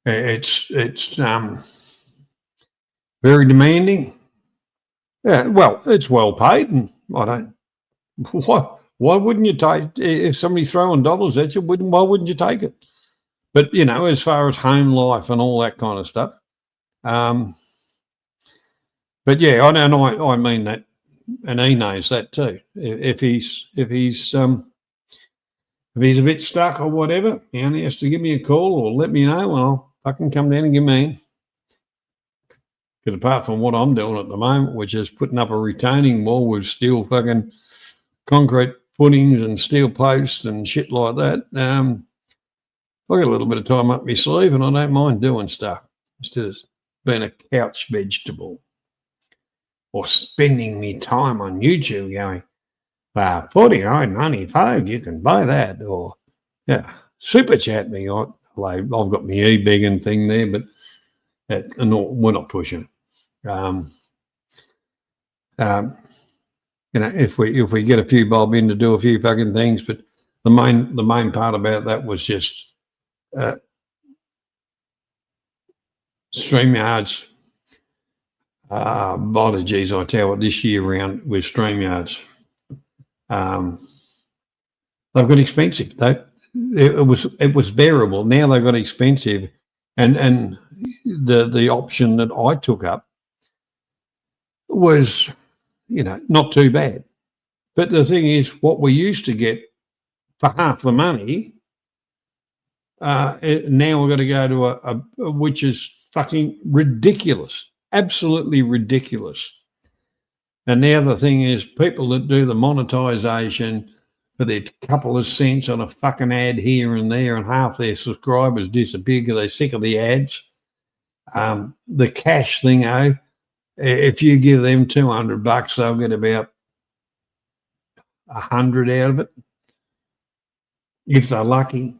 It's very demanding. Yeah, well, it's well paid, and I don't. Why wouldn't you take if somebody's throwing dollars at you? Why wouldn't you take it? But you know, as far as home life and all that kind of stuff. But yeah, I mean that, and he knows that too. If he's a bit stuck or whatever, he only has to give me a call or let me know, and I'll fucking come down and give me in. Because apart from what I'm doing at the moment, which is putting up a retaining wall with steel fucking concrete footings and steel posts and shit like that, I got a little bit of time up my sleeve, and I don't mind doing stuff instead of being a couch vegetable or spending me time on YouTube going, for $49.95 you can buy that, or super chat me. I've got my e-begging thing there, but we're not pushing it. If we get a few bob in to do a few fucking things, but the main part about that was just StreamYards. Geez, I tell you what, this year round with StreamYards, they've got expensive. It was bearable. Now they've got expensive, and the option that I took up was, not too bad. But the thing is, what we used to get for half the money, now we've got to go to a which is fucking ridiculous, absolutely ridiculous. And now the thing is, people that do the monetization for their couple of cents on a fucking ad here and there, and half their subscribers disappear because they're sick of the ads. The cash thing, if you give them $200, they'll get about 100 out of it, if they're lucky.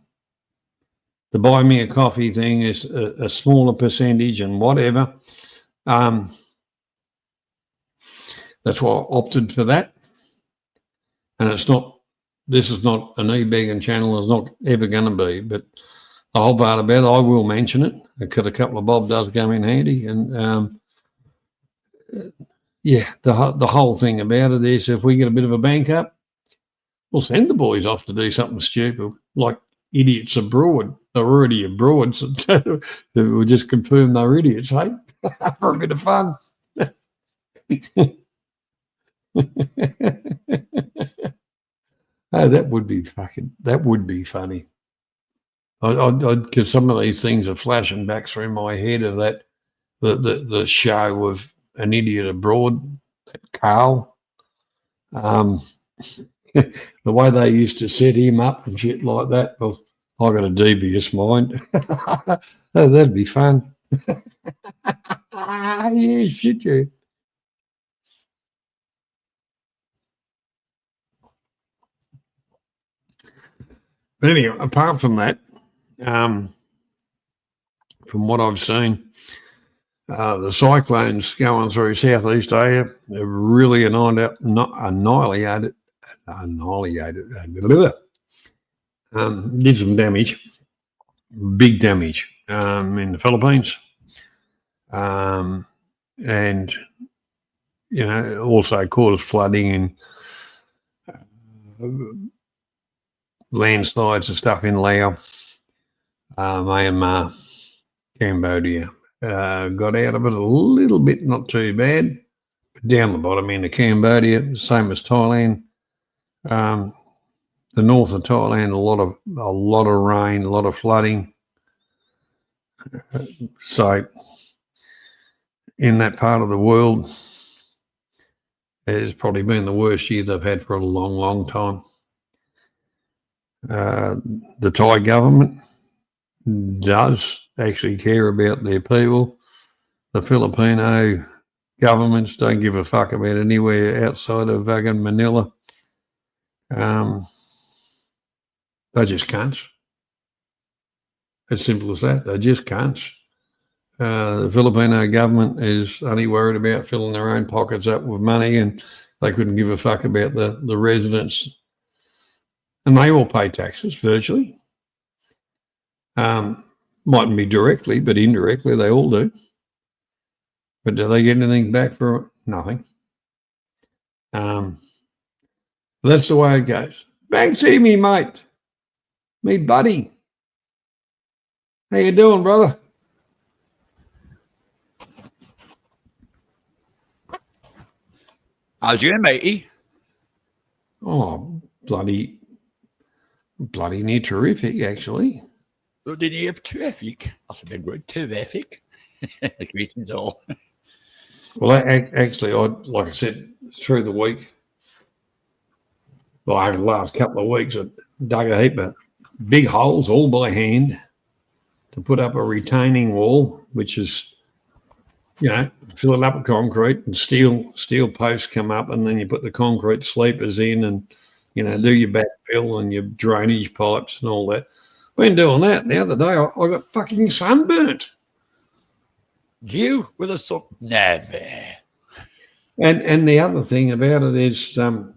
The buy me a coffee thing is a smaller percentage and whatever. That's why I opted for that. And this is not an e-begging channel. It's not ever going to be. But the whole part about it, I will mention it because a couple of bob does come in handy. And the whole thing about it is, if we get a bit of a bank up, We'll send the boys off to do something stupid, like idiots abroad. They're already abroad, so we'll just confirm they're idiots, hey? For a bit of fun. Oh, that would be funny. Because some of these things are flashing back through my head of that, the show of An Idiot Abroad, that Carl. The way they used to set him up and shit like that. Well, I got a devious mind. That'd be fun. Yeah, shit, yeah. But anyway, apart from that, from what I've seen, the cyclones going through Southeast Asia have really annihilated, did some damage, big damage in the Philippines. And, you know, also caused flooding and landslides and stuff in Laos, Myanmar, Cambodia. Got out of it a little bit, not too bad. But down the bottom into Cambodia, same as Thailand. The north of Thailand, a lot of rain, a lot of flooding. So in that part of the world, it's probably been the worst year they've had for a long, long time. The Thai government does actually care about their people. The Filipino governments don't give a fuck about anywhere outside of fucking Manila. They just can't. As simple as that. They just can't. The Filipino government is only worried about filling their own pockets up with money, and they couldn't give a fuck about the residents. And they all pay taxes virtually. Mightn't be directly, but indirectly they all do. But do they get anything back for it? Nothing. That's the way it goes. Banksy, me mate. Me buddy. How you doing, brother? How's you, matey? Oh, bloody near terrific, actually. Well, didn't you have terrific? That's a big word, terrific. Greetings all. Well, actually, like I said, through the week, well, over the last couple of weeks, I dug a heap of big holes all by hand to put up a retaining wall, which is, you know, fill it up with concrete and steel posts come up, and then you put the concrete sleepers in and, you know, do your backfill and your drainage pipes and all that. Been doing that. The other day, I got fucking sunburnt. You with a sun? Never. And the other thing about it is, I've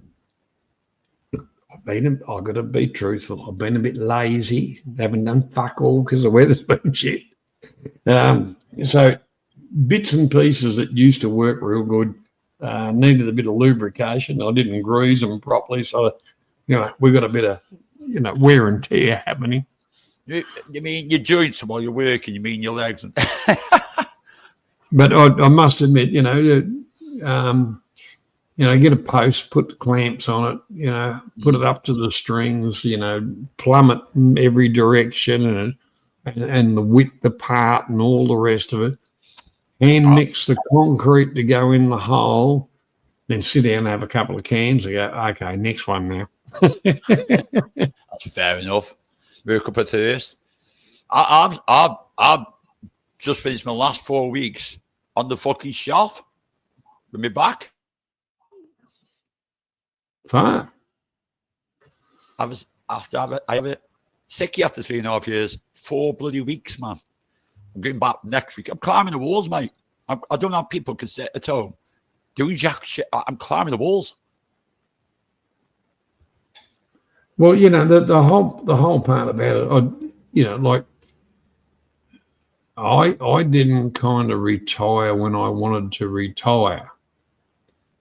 got to be truthful. I've been a bit lazy. Haven't done fuck all because the weather's been shit. So bits and pieces that used to work real good needed a bit of lubrication. I didn't grease them properly, so you know we got a bit of wear and tear happening. You mean your joints while you're working? You mean your legs? But I must admit, get a post, put the clamps on it, put it up to the strings, plumb it in every direction and the width apart and all the rest of it. Hand mix the concrete to go in the hole, then sit down and have a couple of cans and go, okay, next one now. That's fair enough. Work up at first. I've just finished my last 4 weeks on the fucking shelf with my back. Fine. I have a sickie after 3.5 years. 4 bloody weeks, man. I'm going back next week. I'm climbing the walls, mate. I don't know how people can sit at home doing jack shit. I'm climbing the walls. Well, the whole part about it, I didn't kind of retire when I wanted to retire.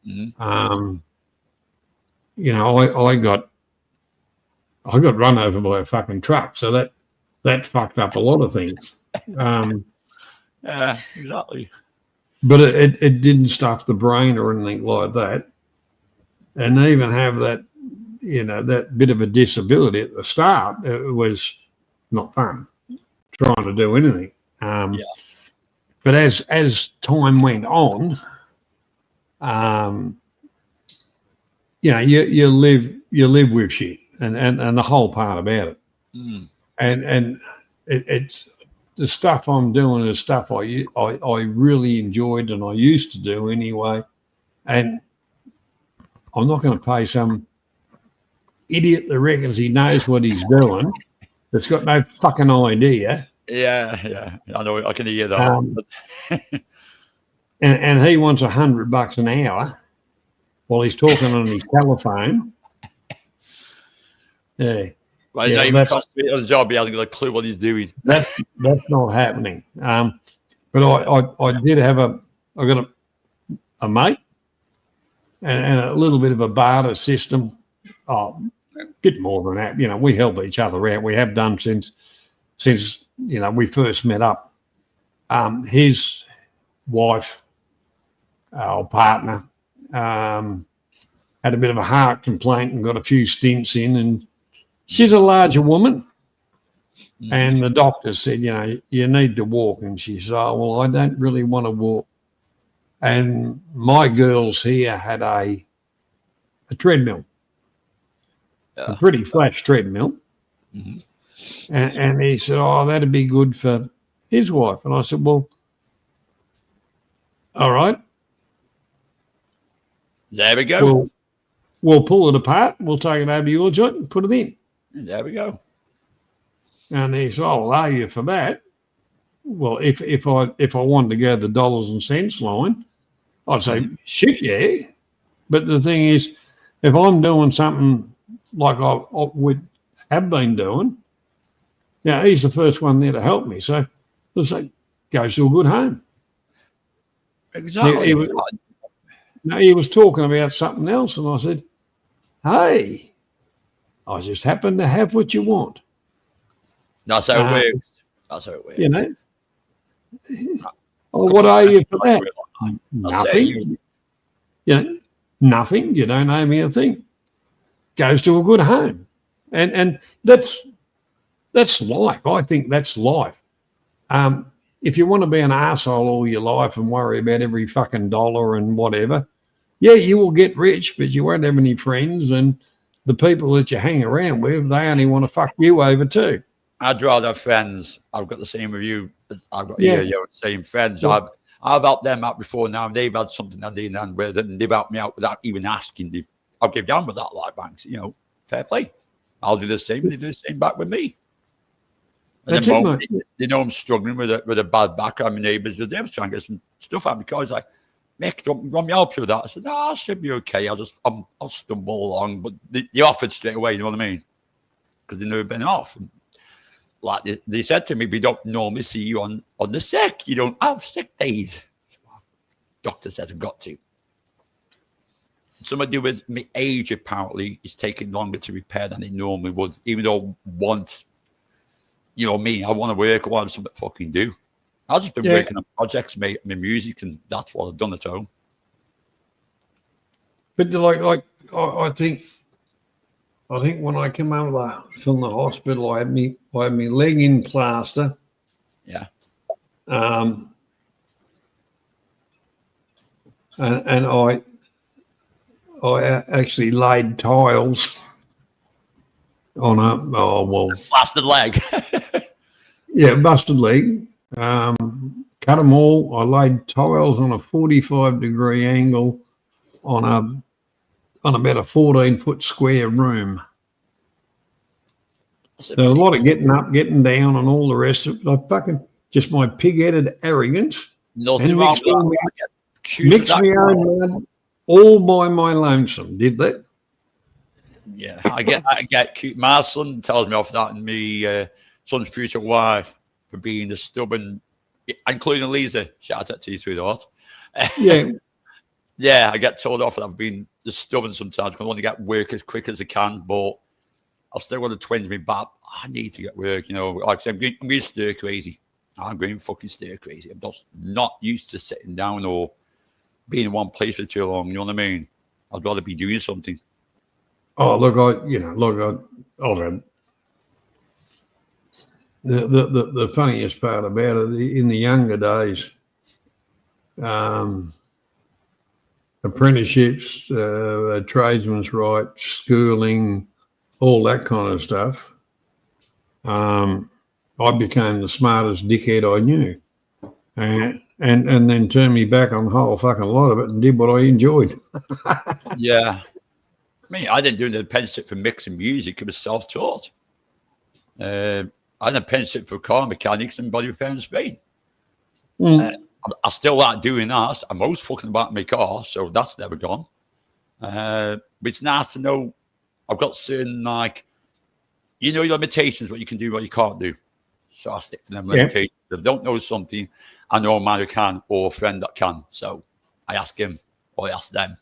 Mm-hmm. I got I got run over by a fucking truck. So that fucked up a lot of things. Yeah, exactly. But it didn't stuff the brain or anything like that. And even have that, that bit of a disability at the start, it was not fun trying to do anything. But as time went on, you live with shit and the whole part about it. And it's the stuff I'm doing is stuff I really enjoyed and I used to do anyway. And I'm not going to pay some idiot that reckons he knows what he's doing that's got no fucking idea. Yeah. I know. I can hear that. And he wants $100 an hour while he's talking on his telephone. Yeah. Well, Yeah, not even concentrate on the job. He hasn't got a clue what he's doing. That's not happening. But I did have I got a mate and a little bit of a barter system. A bit more than that. We help each other out. We have done since we first met up. His wife, our partner, had a bit of a heart complaint and got a few stints in, and she's a larger woman. And the doctor said, you need to walk. And she said, oh, well, I don't really want to walk. And my girls here had a treadmill, a pretty flash treadmill. And he said, oh, that'd be good for his wife. And I said, well, all right. There we go. We'll pull it apart. We'll take it over to your joint and put it in. And there we go. And he said, oh, well, are you for that? Well, if I wanted to go the dollars and cents line, I'd say, shit, yeah. But the thing is, if I'm doing something like I would have been doing, he's the first one there to help me. So it's like, goes to a good home. Exactly. He was talking about something else, and I said, hey, I just happen to have what you want. That's how it works. That's how it works. Oh, what are you for that? Nothing. Nothing. You don't owe me a thing. Goes to a good home. And that's life. I think that's life. If you want to be an arsehole all your life and worry about every fucking dollar and whatever, you will get rich, but you won't have any friends. And the people that you hang around with, they only want to fuck you over too. I'd rather have friends. I've got the same with you. I've got same friends. Yeah. I've helped them out before now, and they've had something that they didn't with, and they've helped me out without even asking. I'll give down with that, like banks. Fair play. I'll do the same. They do the same back with me. And That's the it, moment mate. they know I'm struggling with a bad back. My neighbours, they was trying to get some stuff out because like, Mick, don't want me to help you with that? I said, no, I should be okay. I'll stumble along. But they offered straight away, you know what I mean? Because they've never been off. And like they said to me, we don't normally see you on the sick. You don't have sick days. So, doctor says I've got to. Something to do with my age, apparently, is taking longer to repair than it normally would. Even though once, I want to work, I want something to fucking do. I've just been working on projects, my music, and that's what I've done at home. But I think when I came out from the hospital, I had me leg in plaster. Yeah. And I actually laid tiles on a Blasted leg. busted leg. Cut them all. I laid tiles on a 45-degree angle on about a 14-foot square room. So a lot of getting up, getting down, and all the rest of it. I fucking just my pig-headed arrogance. Nothing wrong with that. Mix me own blood all by my lonesome. Did that? Yeah, I get cute. My son tells me off that, and me son's future wife for being the stubborn, including Lisa. Shout out to you, sweetheart. Yeah. Yeah, I get told off that I've been the stubborn sometimes. I want to get work as quick as I can, but I've still got the twins me back. I need to get work, you know. Like I said, I'm going stir crazy. I'm going fucking stir crazy. I'm just not used to sitting down or being in one place for too long. You know what I mean? I'd rather be doing something. Oh, look, I've the funniest part about it, in the younger days, apprenticeships, tradesman's rights, schooling, all that kind of stuff. I became the smartest dickhead I knew, and then turned me back on the whole fucking lot of it and did what I enjoyed. Yeah. I mean, I didn't do an apprenticeship for mixing music. It was self-taught. I had an apprenticeship for car mechanics and body repair in Spain. I still like doing that. I'm always fucking about my car, so that's never gone. But it's nice to know I've got certain, like, you know, your limitations, what you can do, what you can't do. So I stick to them limitations. If I don't know something, I know a man who can or a friend that can. So I ask him or I ask them.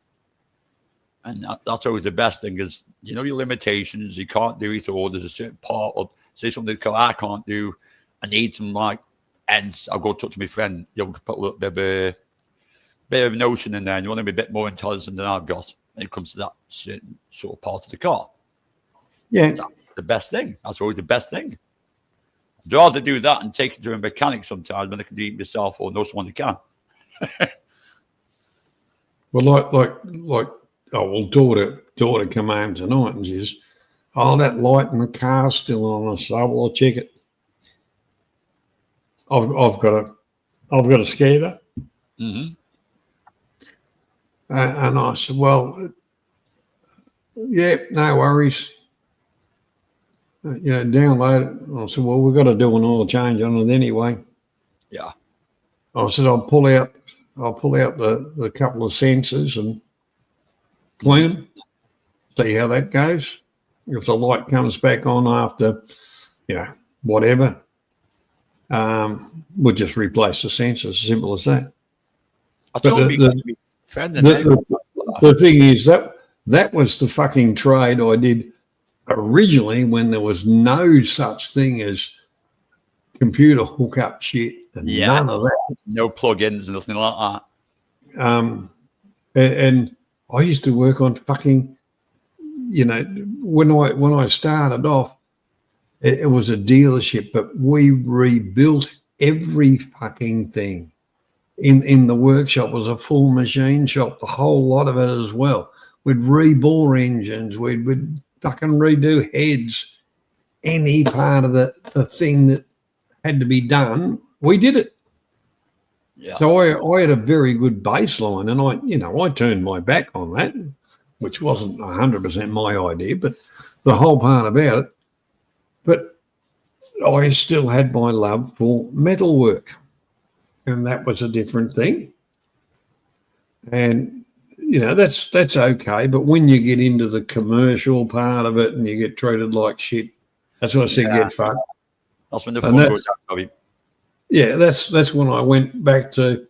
And that's always the best thing is, you know, your limitations, you can't do it, or there's a certain part of, say something I can't do, I need some, like, ends. I'll go talk to my friend, you'll put a little bit of notion in there, and you want to be a bit more intelligent than I've got when it comes to that certain sort of part of the car. Yeah. That's the best thing. That's always the best thing. I'd rather do that and take it to a mechanic sometimes when I can do it myself or know someone who can. Well, daughter come home tonight and says, "Oh, that light in the car's still on." I said, "Oh, well, I'll check it. I've got a scanner." Mm-hmm. And I said, "Well, yeah, no worries. Download it." I said, "Well, we've got to do an oil change on it anyway." Yeah. I said, I'll pull out the couple of sensors and clean them, see how that goes. If the light comes back on after, whatever, we'll just replace the sensors. Simple as that. I told me the thing is that was the fucking trade I did originally when there was no such thing as computer hookup shit and none of that. No plugins and nothing like that. And I used to work on fucking, when I started off, it was a dealership, but we rebuilt every fucking thing. In the workshop was a full machine shop, the whole lot of it as well. We'd rebore engines, we'd fucking redo heads, any part of the thing that had to be done, we did it. Yeah. So I had a very good baseline, and I turned my back on that, which wasn't 100% my idea, but the whole part about it. But I still had my love for metalwork, and that was a different thing. And that's okay, but when you get into the commercial part of it and you get treated like shit, that's what I said, get fucked. That's when the fun goes down, Bobby. Yeah, that's when I went back to,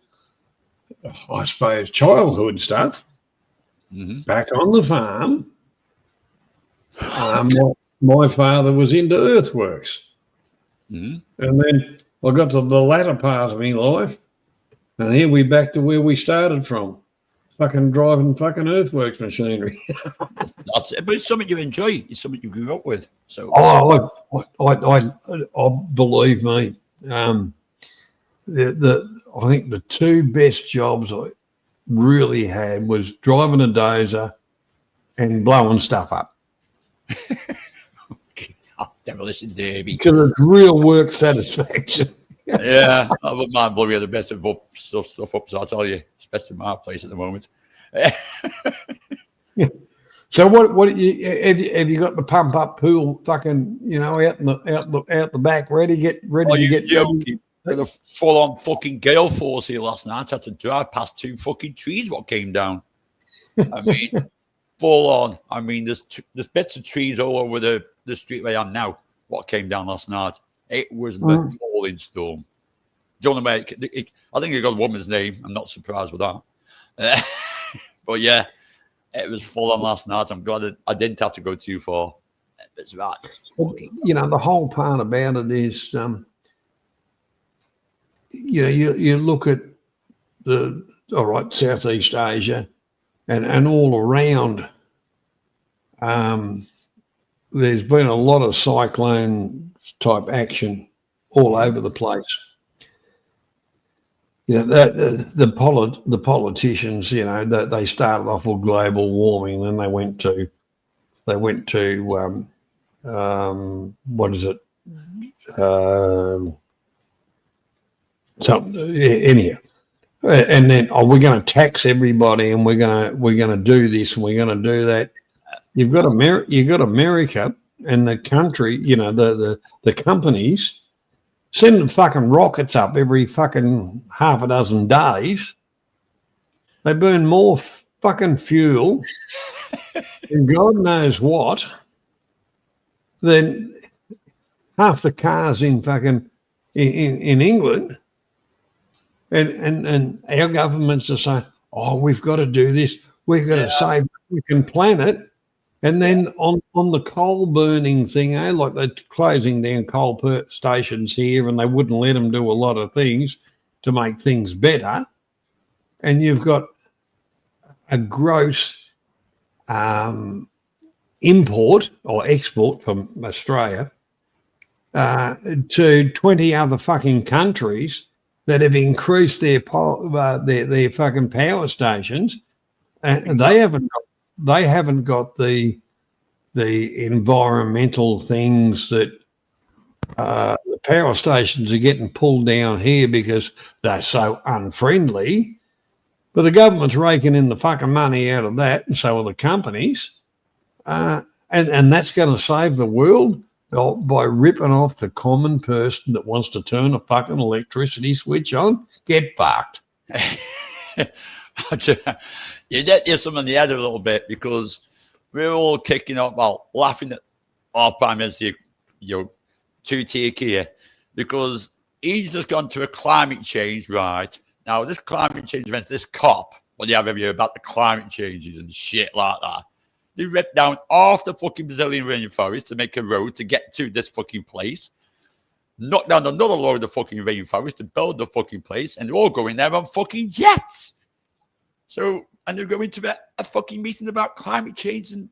I suppose, childhood stuff. Mm-hmm. Back on the farm. My father was into earthworks. Mm-hmm. And then I got to the latter part of my life, and here we back to where we started from. Fucking driving fucking earthworks machinery. That's it. But it's something you enjoy. It's something you grew up with. So I believe me. I think the two best jobs I really had was driving a dozer and blowing stuff up. Demolition derby. Because it's real work satisfaction. Yeah, I wouldn't mind blowing the best of stuff up, so I'll tell you, especially my place at the moment. So what have you got the pump up pool fucking out the back ready to get With a full on fucking gale force here last night. I had to drive past two fucking trees what came down. I mean, full on. I mean, there's bits of trees all over the street where I am now. What came down last night? It was an appalling storm. Don't know, I think it got a woman's name. I'm not surprised with that. But yeah, it was full on last night. I'm glad I didn't have to go too far. It's right. You know, the whole part about it is, you know, you look at Southeast Asia and all around, there's been a lot of cyclone type action all over the place. You know, the politicians, you know, they started off with global warming, then they went to what is it? Anyhow, and then we're going to tax everybody, and we're going to do this, and we're going to do that. You've got America and the country, you know, the companies sending fucking rockets up every fucking half a dozen days. They burn more fucking fuel and God knows what than half the cars in fucking in England. And our governments are saying, oh, we've got to do this. We've got to save the fucking planet. And then on the coal burning thing, like they're closing down coal stations here, and they wouldn't let them do a lot of things to make things better. And you've got a gross import or export from Australia to 20 other fucking countries that have increased their fucking power stations, and they haven't got the environmental things that the power stations are getting pulled down here because they're so unfriendly. But the government's raking in the fucking money out of that, and so are the companies, and that's going to save the world by ripping off the common person that wants to turn a fucking electricity switch on. Get fucked. You get this on the head a little bit, because we're all kicking up, laughing at our Prime Minister, Tutiak here, because he's just gone to a climate change, right? Now, this climate change event, this COP, what do you have every year about the climate changes and shit like that? They ripped down half the fucking Brazilian rainforest to make a road to get to this fucking place. Knocked down another load of the fucking rainforest to build the fucking place, and they're all going there on fucking jets. So, and they're going to a fucking meeting about climate change and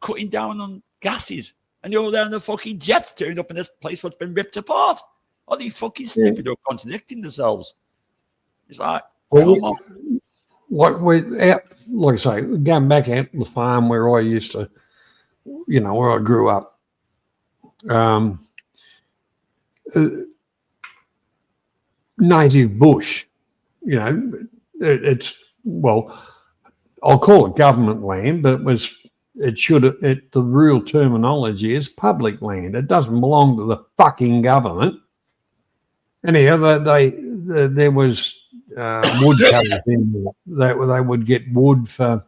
cutting down on gases. And they're all there in the fucking jets turning up in this place what's been ripped apart. Are they fucking stupid or contradicting themselves? It's like, come on. Like I say, going back out to the farm where I used to, you know, where I grew up, native bush, you know, I'll call it government land, but the real terminology is public land. It doesn't belong to the fucking government. Anyhow, there was wood cutters in there. They would get wood for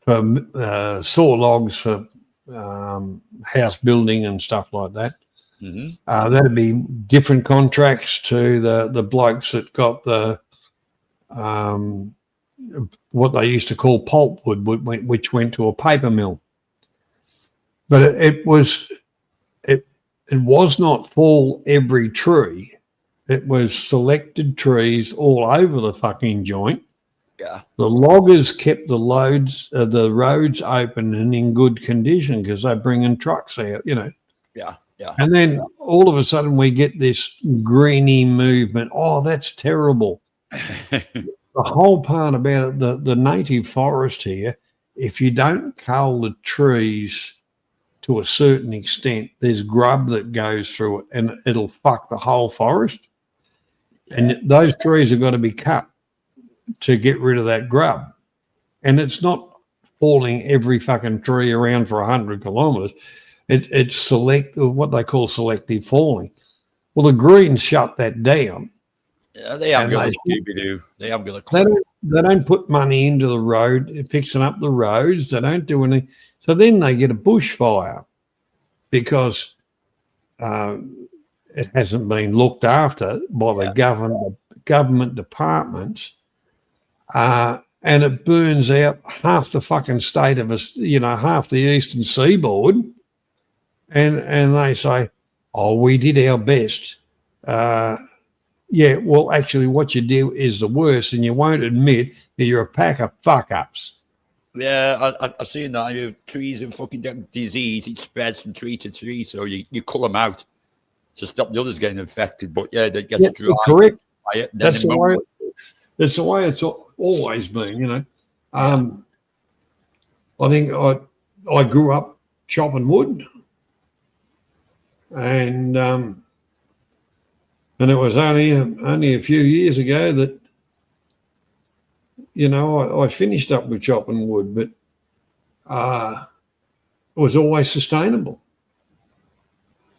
saw logs for house building and stuff like that. Mm-hmm. That'd be different contracts to the blokes that got the what they used to call pulpwood, which went to a paper mill. But it was not for every tree. It was selected trees all over the fucking joint. Yeah. The loggers kept the roads open and in good condition because they're bringing trucks out, you know. Yeah, yeah. And then all of a sudden we get this greeny movement. Oh, that's terrible. The whole part about it, the native forest here, if you don't cull the trees to a certain extent, there's grub that goes through it and it'll fuck the whole forest. And those trees have got to be cut to get rid of that grub. And it's not falling every fucking tree around for 100 kilometres. It's what they call selective falling. Well, the Greens shut that down. Yeah, they haven't got a Scooby-Doo. They haven't got a clue. They don't put money into the road, fixing up the roads. They don't do anything. So then they get a bushfire because it hasn't been looked after by the government departments, and it burns out half the fucking state of us, you know, half the eastern seaboard, and they say, "Oh, we did our best." Yeah, well, actually, what you do is the worst, and you won't admit that you're a pack of fuck ups. Yeah, I've seen that. Trees and fucking disease, it spreads from tree to tree, so you cull them out to stop the others getting infected. But yeah, they get dry. Correct. By it, then That's they the mow. way. That's the way it's always been. You know. I think I grew up chopping wood, and it was only a few years ago that, you know, I finished up with chopping wood, but it was always sustainable.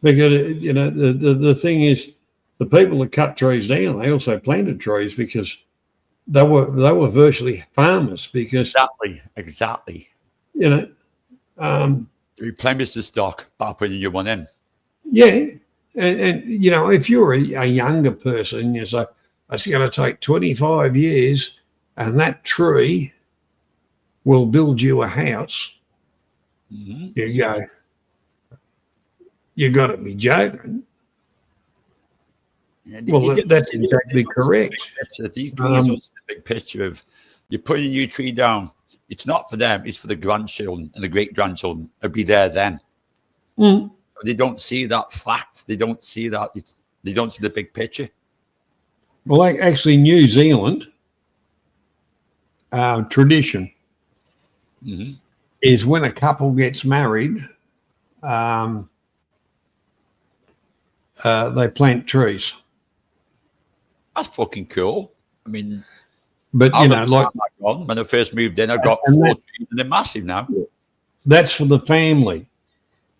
Because, you know, the thing is, the people that cut trees down, they also planted trees because they were virtually farmers because, Exactly. you know, Replenish the stock by putting your one in. yeah. And you know, if you're a younger person, you say, it's going to take 25 years and that tree will build you a house. Mm-hmm. You go, you got to be joking. Well, that's exactly correct. The big picture of you're putting a new tree down. It's not for them, it's for the grandchildren and the great-grandchildren. It'll be there then. Mm. They don't see that fact. They don't see that. They don't see the big picture. Well, actually, New Zealand tradition is when a couple gets married, they plant trees. That's fucking cool. I mean, but you know, like when I first moved in, I got 4 trees and they're massive now. That's for the family.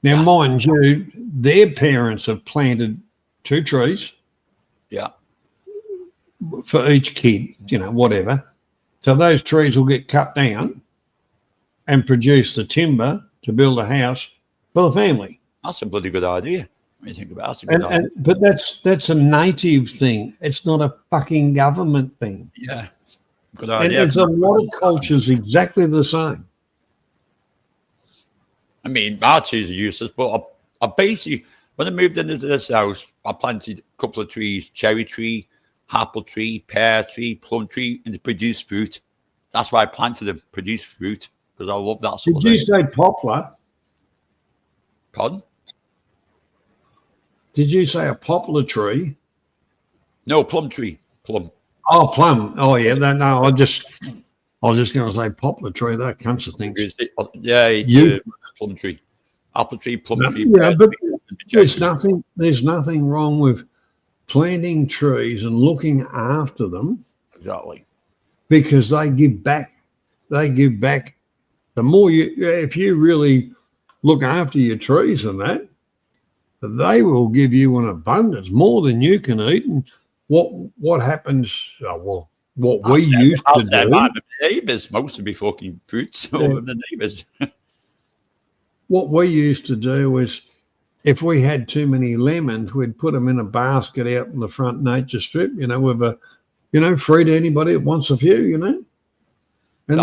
Now, mind you, their parents have planted 2 trees. Yeah. For each kid, you know, whatever. So those trees will get cut down and produce the timber to build a house for the family. That's a bloody good idea. When you think about it, that's a good idea. But that's a native thing. It's not a fucking government thing. Yeah. Good idea. And it's a lot of cultures exactly the same. I mean, our trees are useless, but I basically, when I moved into this house, I planted a couple of trees, cherry tree, apple tree, pear tree, plum tree, and they produce fruit. That's why I planted them, produce fruit, because I love that sort of thing. Did you say poplar? Pardon? Did you say a poplar tree? No, plum tree, plum. Oh, plum. Oh, yeah. No, I was just going to say poplar tree. That comes of things. Yeah, it's plum tree, apple tree, plum tree. Yeah, but there's nothing wrong with planting trees and looking after them. Exactly. Because they give back. They give back. The more if you really look after your trees and that, they will give you an abundance, more than you can eat. And what happens? What we used to do. My neighbours, most of me fucking fruits over the neighbours. What we used to do was, if we had too many lemons, we'd put them in a basket out in the front nature strip, you know, with a, you know, free to anybody that wants a few, you know. And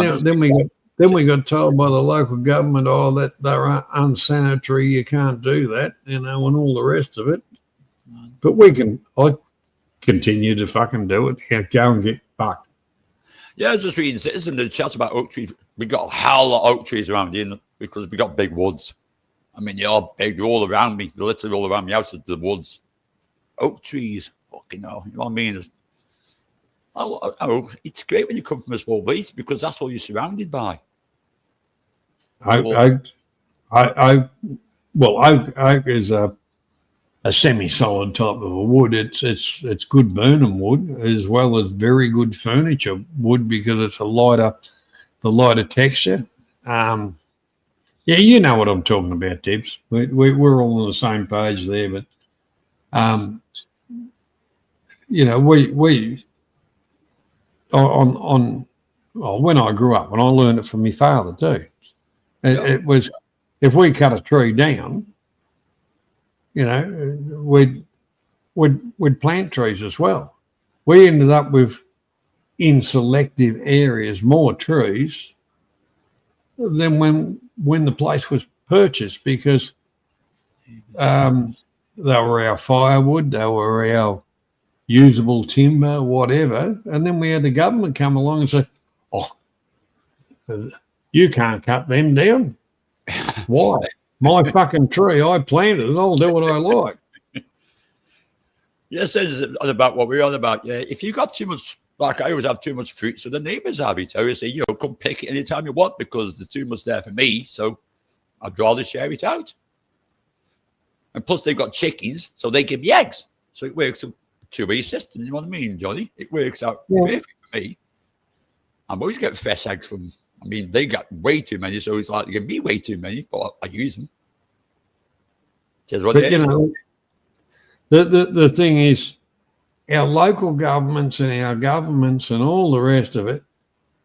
then we got told by the local government, that they're unsanitary, you can't do that, you know, and all the rest of it. But I continue to fucking do it. Go and get fucked. Yeah, I was just reading Citizen, the chat about oak trees. We got a hell lot of oak trees around here because we got big woods. I mean, they are big. They're all around me. They're literally all around me out of the woods. Oak trees. Fucking hell. You know what I mean? It's great when you come from a small village because that's all you're surrounded by. Oak is a semi-solid type of a wood. It's good burning wood as well as very good furniture wood because it's the lighter texture. Yeah, you know what I'm talking about, Debs. We're all on the same page there, but you know, when I grew up, and I learned it from my father too. It was, if we cut a tree down, you know, we'd plant trees as well. We ended up with, in selective areas, more trees than when the place was purchased because They were our firewood, they were our usable timber, whatever. And then we had the government come along and say, "Oh, you can't cut them down. Why? My fucking tree, I planted it. I'll do what I like." Yes, it's about what we're on about. Yeah, if you got too much, like I always have too much fruit, so the neighbours have it. I always say, come pick it anytime you want because there's too much there for me. So I'd rather share it out. And plus, they've got chickens, so they give me eggs. So it works a two-way system. You know what I mean, Johnny? It works out perfect for me. I'm always getting fresh eggs from. I mean, they got way too many, so it's like they give me way too many, but I use them. Just what But, it you is. know, the thing is, our local governments and our governments and all the rest of it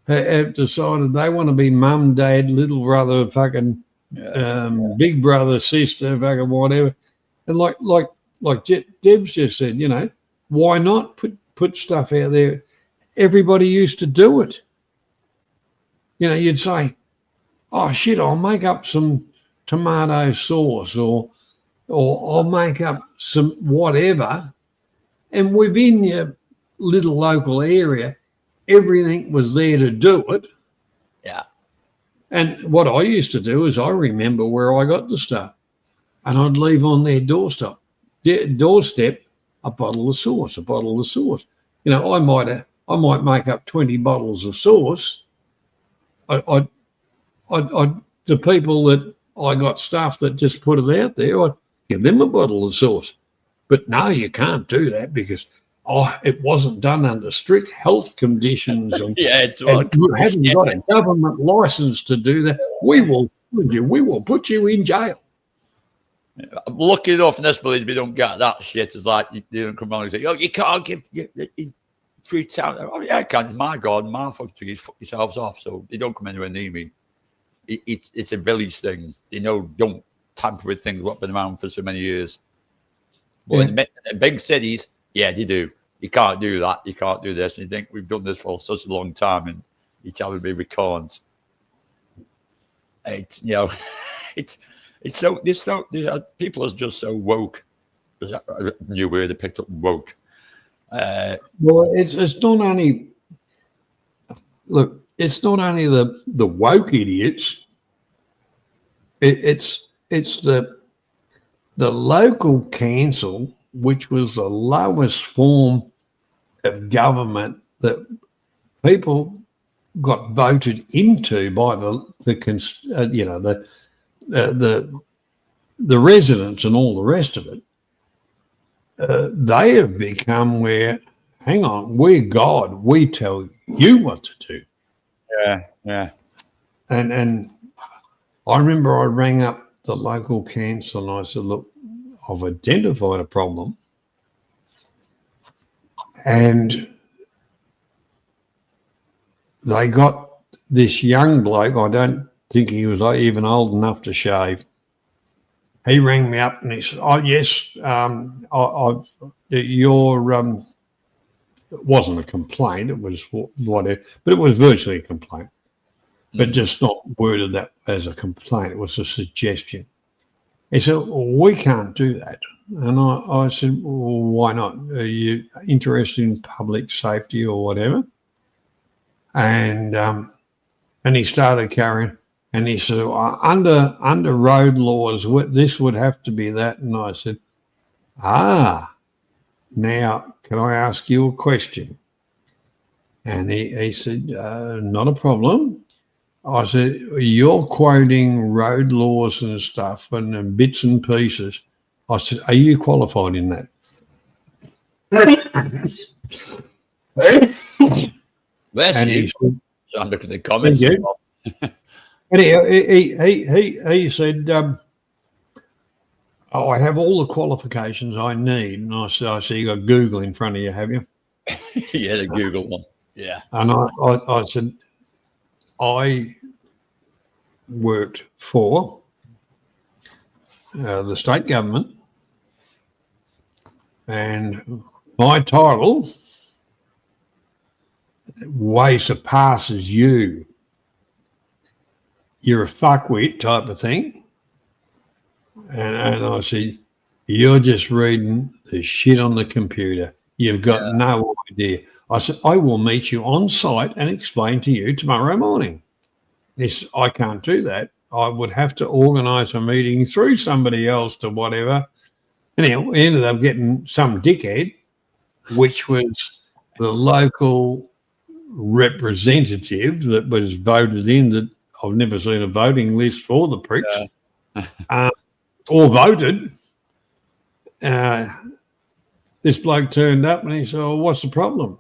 have decided they want to be mum, dad, little brother, fucking big brother, sister, fucking whatever. And like Deb's just said, you know, why not put stuff out there? Everybody used to do it. You know, you'd say, "Oh shit, I'll make up some tomato sauce or I'll make up some whatever." And within your little local area, everything was there to do it. Yeah. And what I used to do is I remember where I got the stuff and I'd leave on their doorstep a bottle of sauce. You know, I might make up 20 bottles of sauce. The people that I got stuff that just put it out there, I'd give them a bottle of sauce. But no, you can't do that because it wasn't done under strict health conditions. And, it's and you haven't got a government license to do that. We will put you in jail. I'm lucky enough in this village we don't get that shit. It's like you don't come on and say, "Oh, you can't give fruit out." Oh yeah, I can. It's my garden, my fuck to fuck yourselves off. So they don't come anywhere near me. It's a village thing. You know, don't tamper with things that have been around for so many years. But in the big cities, yeah, they do. You can't do that. You can't do this. And you think we've done this for such a long time, and you tell me we can't. It's people are just so woke. There's a new word I picked up, woke. Well, it's not only the woke idiots. It's the local council, which was the lowest form of government that people got voted into by the residents and all the rest of it. They have become where, hang on, we're God. We tell you what to do. Yeah. And I remember I rang up the local council and I said, "Look, I've identified a problem." And they got this young bloke, I don't think he was even old enough to shave. He rang me up and he said, "Oh, yes, it wasn't a complaint, it was whatever, but it was virtually a complaint, but just not worded that as a complaint. It was a suggestion." He said, "Well, we can't do that." And I said, "Well, why not? Are you interested in public safety or whatever?" And he started carrying, and he said, under road laws, this would have to be that. And I said, now can I ask you a question? And he said, not a problem. I said, "You're quoting road laws and stuff and bits and pieces." I said, "Are you qualified in that?" Bless And you. he said, So I'm looking at the comments. Thank and he said, "I have all the qualifications I need." And I said, "You got Google in front of you, have you?" Yeah, the Google one. Yeah. And I said, "I worked for the state government, and my title way surpasses you. You're a fuckwit type of thing. And I said, you're just reading the shit on the computer. You've got no idea. I said, I will meet you on site and explain to you tomorrow morning. This, I can't do that. I would have to organise a meeting through somebody else to whatever. Anyhow, we ended up getting some dickhead, which was the local representative that was voted in. That I've never seen a voting list for the pricks, or voted. This bloke turned up and he said, "Oh, what's the problem?"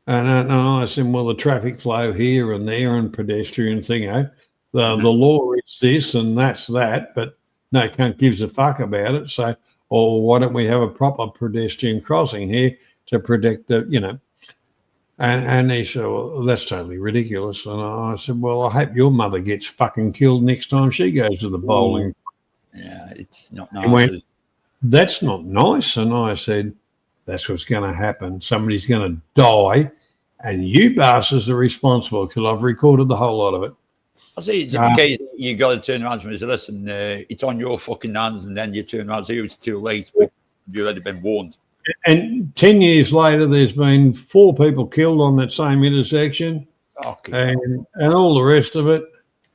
And I said, "Well, the traffic flow here and there and pedestrian thing, the law is this and that's that, but no cunt gives a fuck about it. So, why don't we have a proper pedestrian crossing here to protect the, you know?" And he said, "Well, that's totally ridiculous." And I said, "Well, I hope your mother gets fucking killed next time she goes to the bowling." Yeah, it's not He nice. went, "That's not nice." And I said, "That's what's going to happen. Somebody's going to die, and you bastards are responsible because I've recorded the whole lot of it." I see it's in case you got to turn around to me and say, "Listen, it's on your fucking hands," and then you turn around and say, "It's too late. You've already been warned." And 10 years later, there's been 4 people killed on that same intersection, and all the rest of it.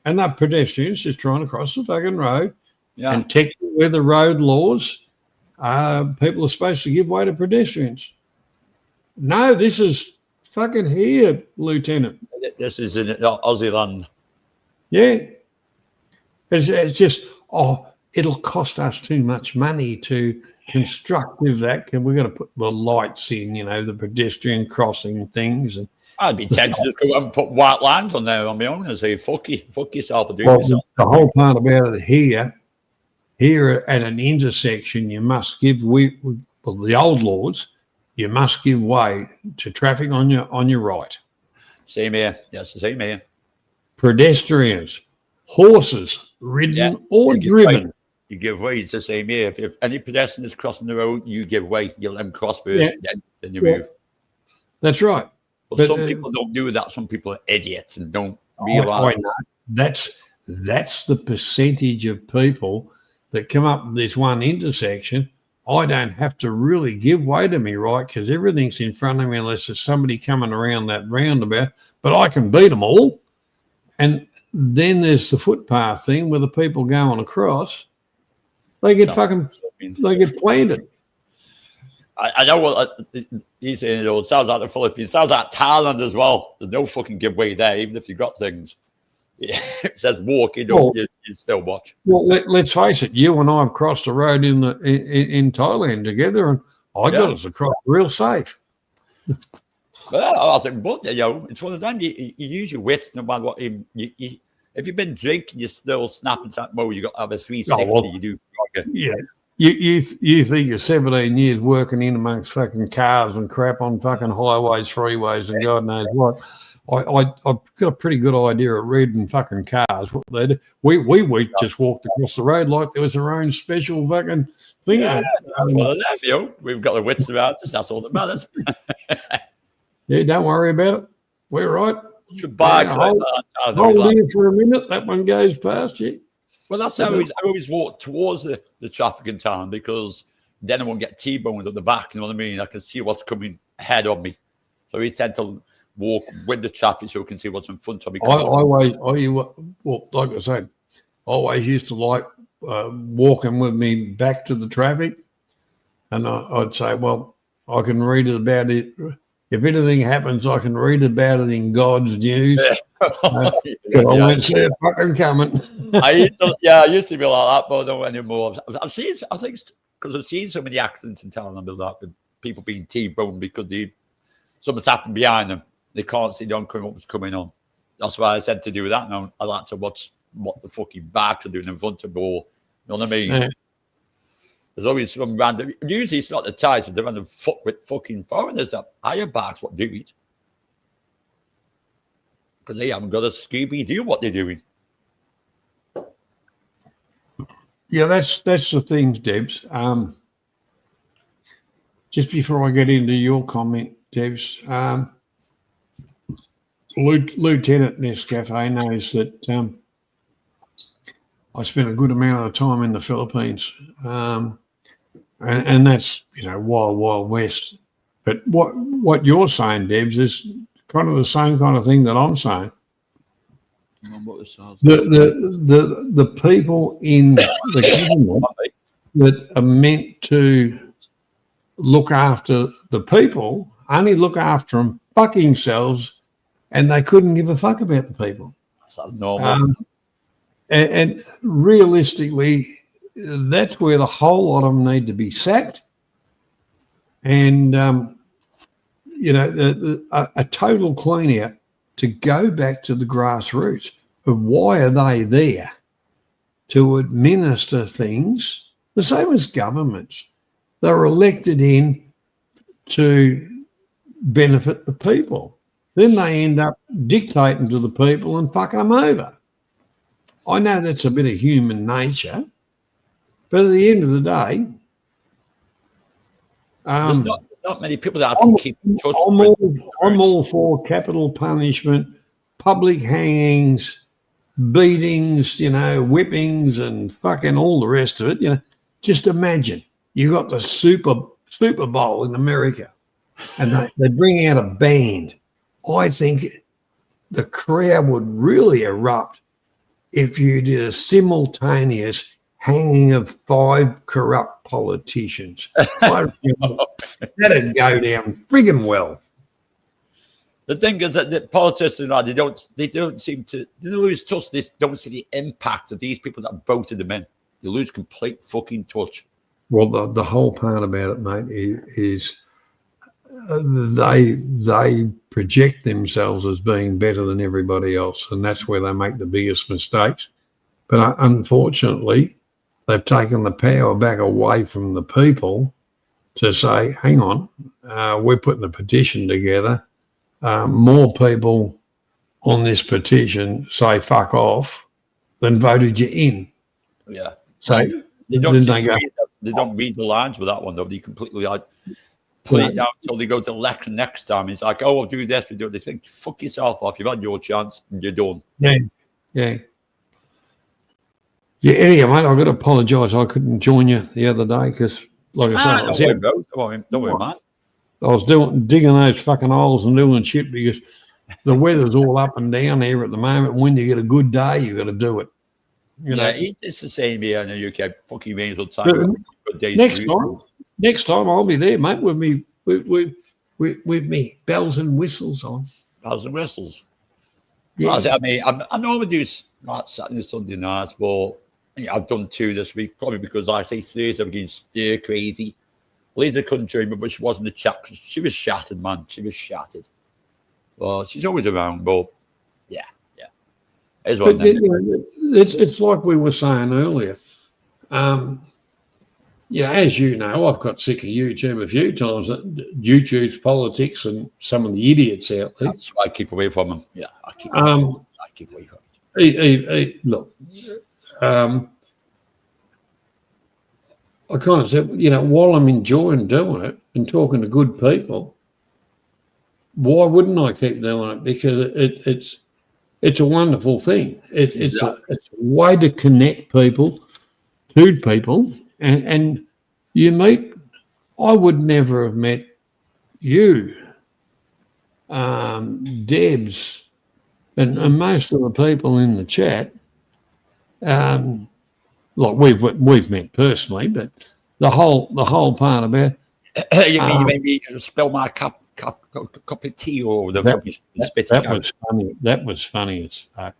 And they're pedestrians just trying to cross the fucking road. Yeah. And technically, with the road laws, people are supposed to give way to pedestrians. No, this is fucking here, Lieutenant. This is in Aussie land. Yeah. It's just, it'll cost us too much money to construct that. We've got to put the lights in, the pedestrian crossing things. And I'd be tempted to just go out and put white lines on there on my own and say, fuck yourself or do well, yourself. The whole part about it here at an intersection, you must give the old laws, you must give way to traffic on your right. Same here. Yes, the same here. Pedestrians, horses, ridden or driven. Way. You give way. It's the same here. If any pedestrian is crossing the road, you give way. You let them cross first, then you move. That's right. But some people don't do that. Some people are idiots and don't realise. That's the percentage of people that come up with this one intersection. I don't have to really give way to me, right? Because everything's in front of me unless there's somebody coming around that roundabout. But I can beat them all. And then there's the footpath thing where the people going across. They get they get planted. I know what he's saying. It sounds like the Philippines. Sounds like Thailand as well. There's no fucking giveaway there, even if you've got things. It says walk, you still watch. Well, let's face it. You and I have crossed the road in Thailand together, and I got us across real safe. Well, I think, but it's one of them. You use your wits no matter what. If you've been drinking, you're still snapping that mode. You got to have a 360. You do. Yeah. You think you're 17 years working in amongst fucking cars and crap on fucking highways, freeways, and God knows what. I've got a pretty good idea of reading fucking cars. What they do. We just walked across the road like there was our own special fucking thing. Yeah, we've got the wits about us. That's all that matters. Yeah, don't worry about it. We're right. Hold in for a minute. That one goes past you. Well, that's how I always walk towards the traffic in town because then I won't get T-boned at the back. You know what I mean? I can see what's coming ahead of me. So we tend to walk with the traffic so we can see what's in front of me. Like I said, I always used to like walking with me back to the traffic. And I'd say, well, I can read about it. If anything happens, I can read about it in God's news. I won't see it fucking coming. I used to be like that, but I don't anymore. I've seen, I think, because I've seen so many accidents in town. I've been like people being T-boned because something's happened behind them. They can't see the oncoming what's coming on. That's why I said to do that. Now I like to watch what the fucking bikes are doing in front of me. You know what I mean? Yeah. There's always some random. Usually it's not the ties, they're random fuck with fucking foreigners that hire bikes what do it. Because they haven't got a Scooby-Doo what they're doing. Yeah, that's the things, Debs. Just before I get into your comment, Debs, Lieutenant Nescafe knows that I spent a good amount of time in the Philippines, and that's wild west. But what you're saying, Debs, is kind of the same kind of thing that I'm saying. The people in the government that are meant to look after the people only look after them fucking selves, and they couldn't give a fuck about the people. That's normal. And realistically, that's where the whole lot of them need to be sacked. And, a total clean out to go back to the grassroots of why are they there to administer things the same as governments. They're elected in to benefit the people. Then they end up dictating to the people and fucking them over. I know that's a bit of human nature, but at the end of the day, there's not many people that actually keep in touch. I'm all for capital punishment, public hangings, beatings, whippings, and fucking all the rest of it. Just imagine you got the Super Bowl in America, and they bring out a band. I think the crowd would really erupt if you did a simultaneous hanging of 5 corrupt politicians. That'd go down friggin' well. The thing is that the politicians, they don't seem to, they lose touch. They don't see the impact of these people that voted them in. They lose complete fucking touch. Well, the whole part about it, mate, is they project themselves as being better than everybody else, and that's where they make the biggest mistakes. But unfortunately, they've taken the power back away from the people to say, hang on, we're putting a petition together. More people on this petition say fuck off than voted you in. Yeah. So they don't read the lines with that one, though. They completely play it down until they go to the election next time. It's like, oh, we'll do this, we do it. They think, fuck yourself off. You've had your chance and you're done. Yeah. Anyway, mate, I've got to apologise. I couldn't join you the other day because, like I said, don't worry, man. I was digging those fucking holes and doing shit because the weather's all up and down here at the moment. When you get a good day, you got to do it. It's the same here in the UK. Fucking rains all the time. Next time I'll be there, mate, with me bells and whistles on. Bells and whistles. Yeah. I mean, I normally do like Saturday, Sunday nights, but I've done 2 this week, probably because I say Thursday I'm getting stir crazy. Lisa couldn't join me, but she wasn't the chat because she was shattered, man. She was shattered. Well, she's always around, but yeah. It's like we were saying earlier. As you know, I've got sick of YouTube a few times. YouTube's politics and some of the idiots out there. That's why I keep away from them. Yeah, I keep away from it. Look, I kind of said, while I'm enjoying doing it and talking to good people, why wouldn't I keep doing it? Because it's a wonderful thing. It's a way to connect people to people, and you meet. I would never have met you, Debs, and most of the people in the chat. Like we've met personally, but the whole part about you made me spill my cup of tea or the fucking spit. That was funny. That was funny as fuck.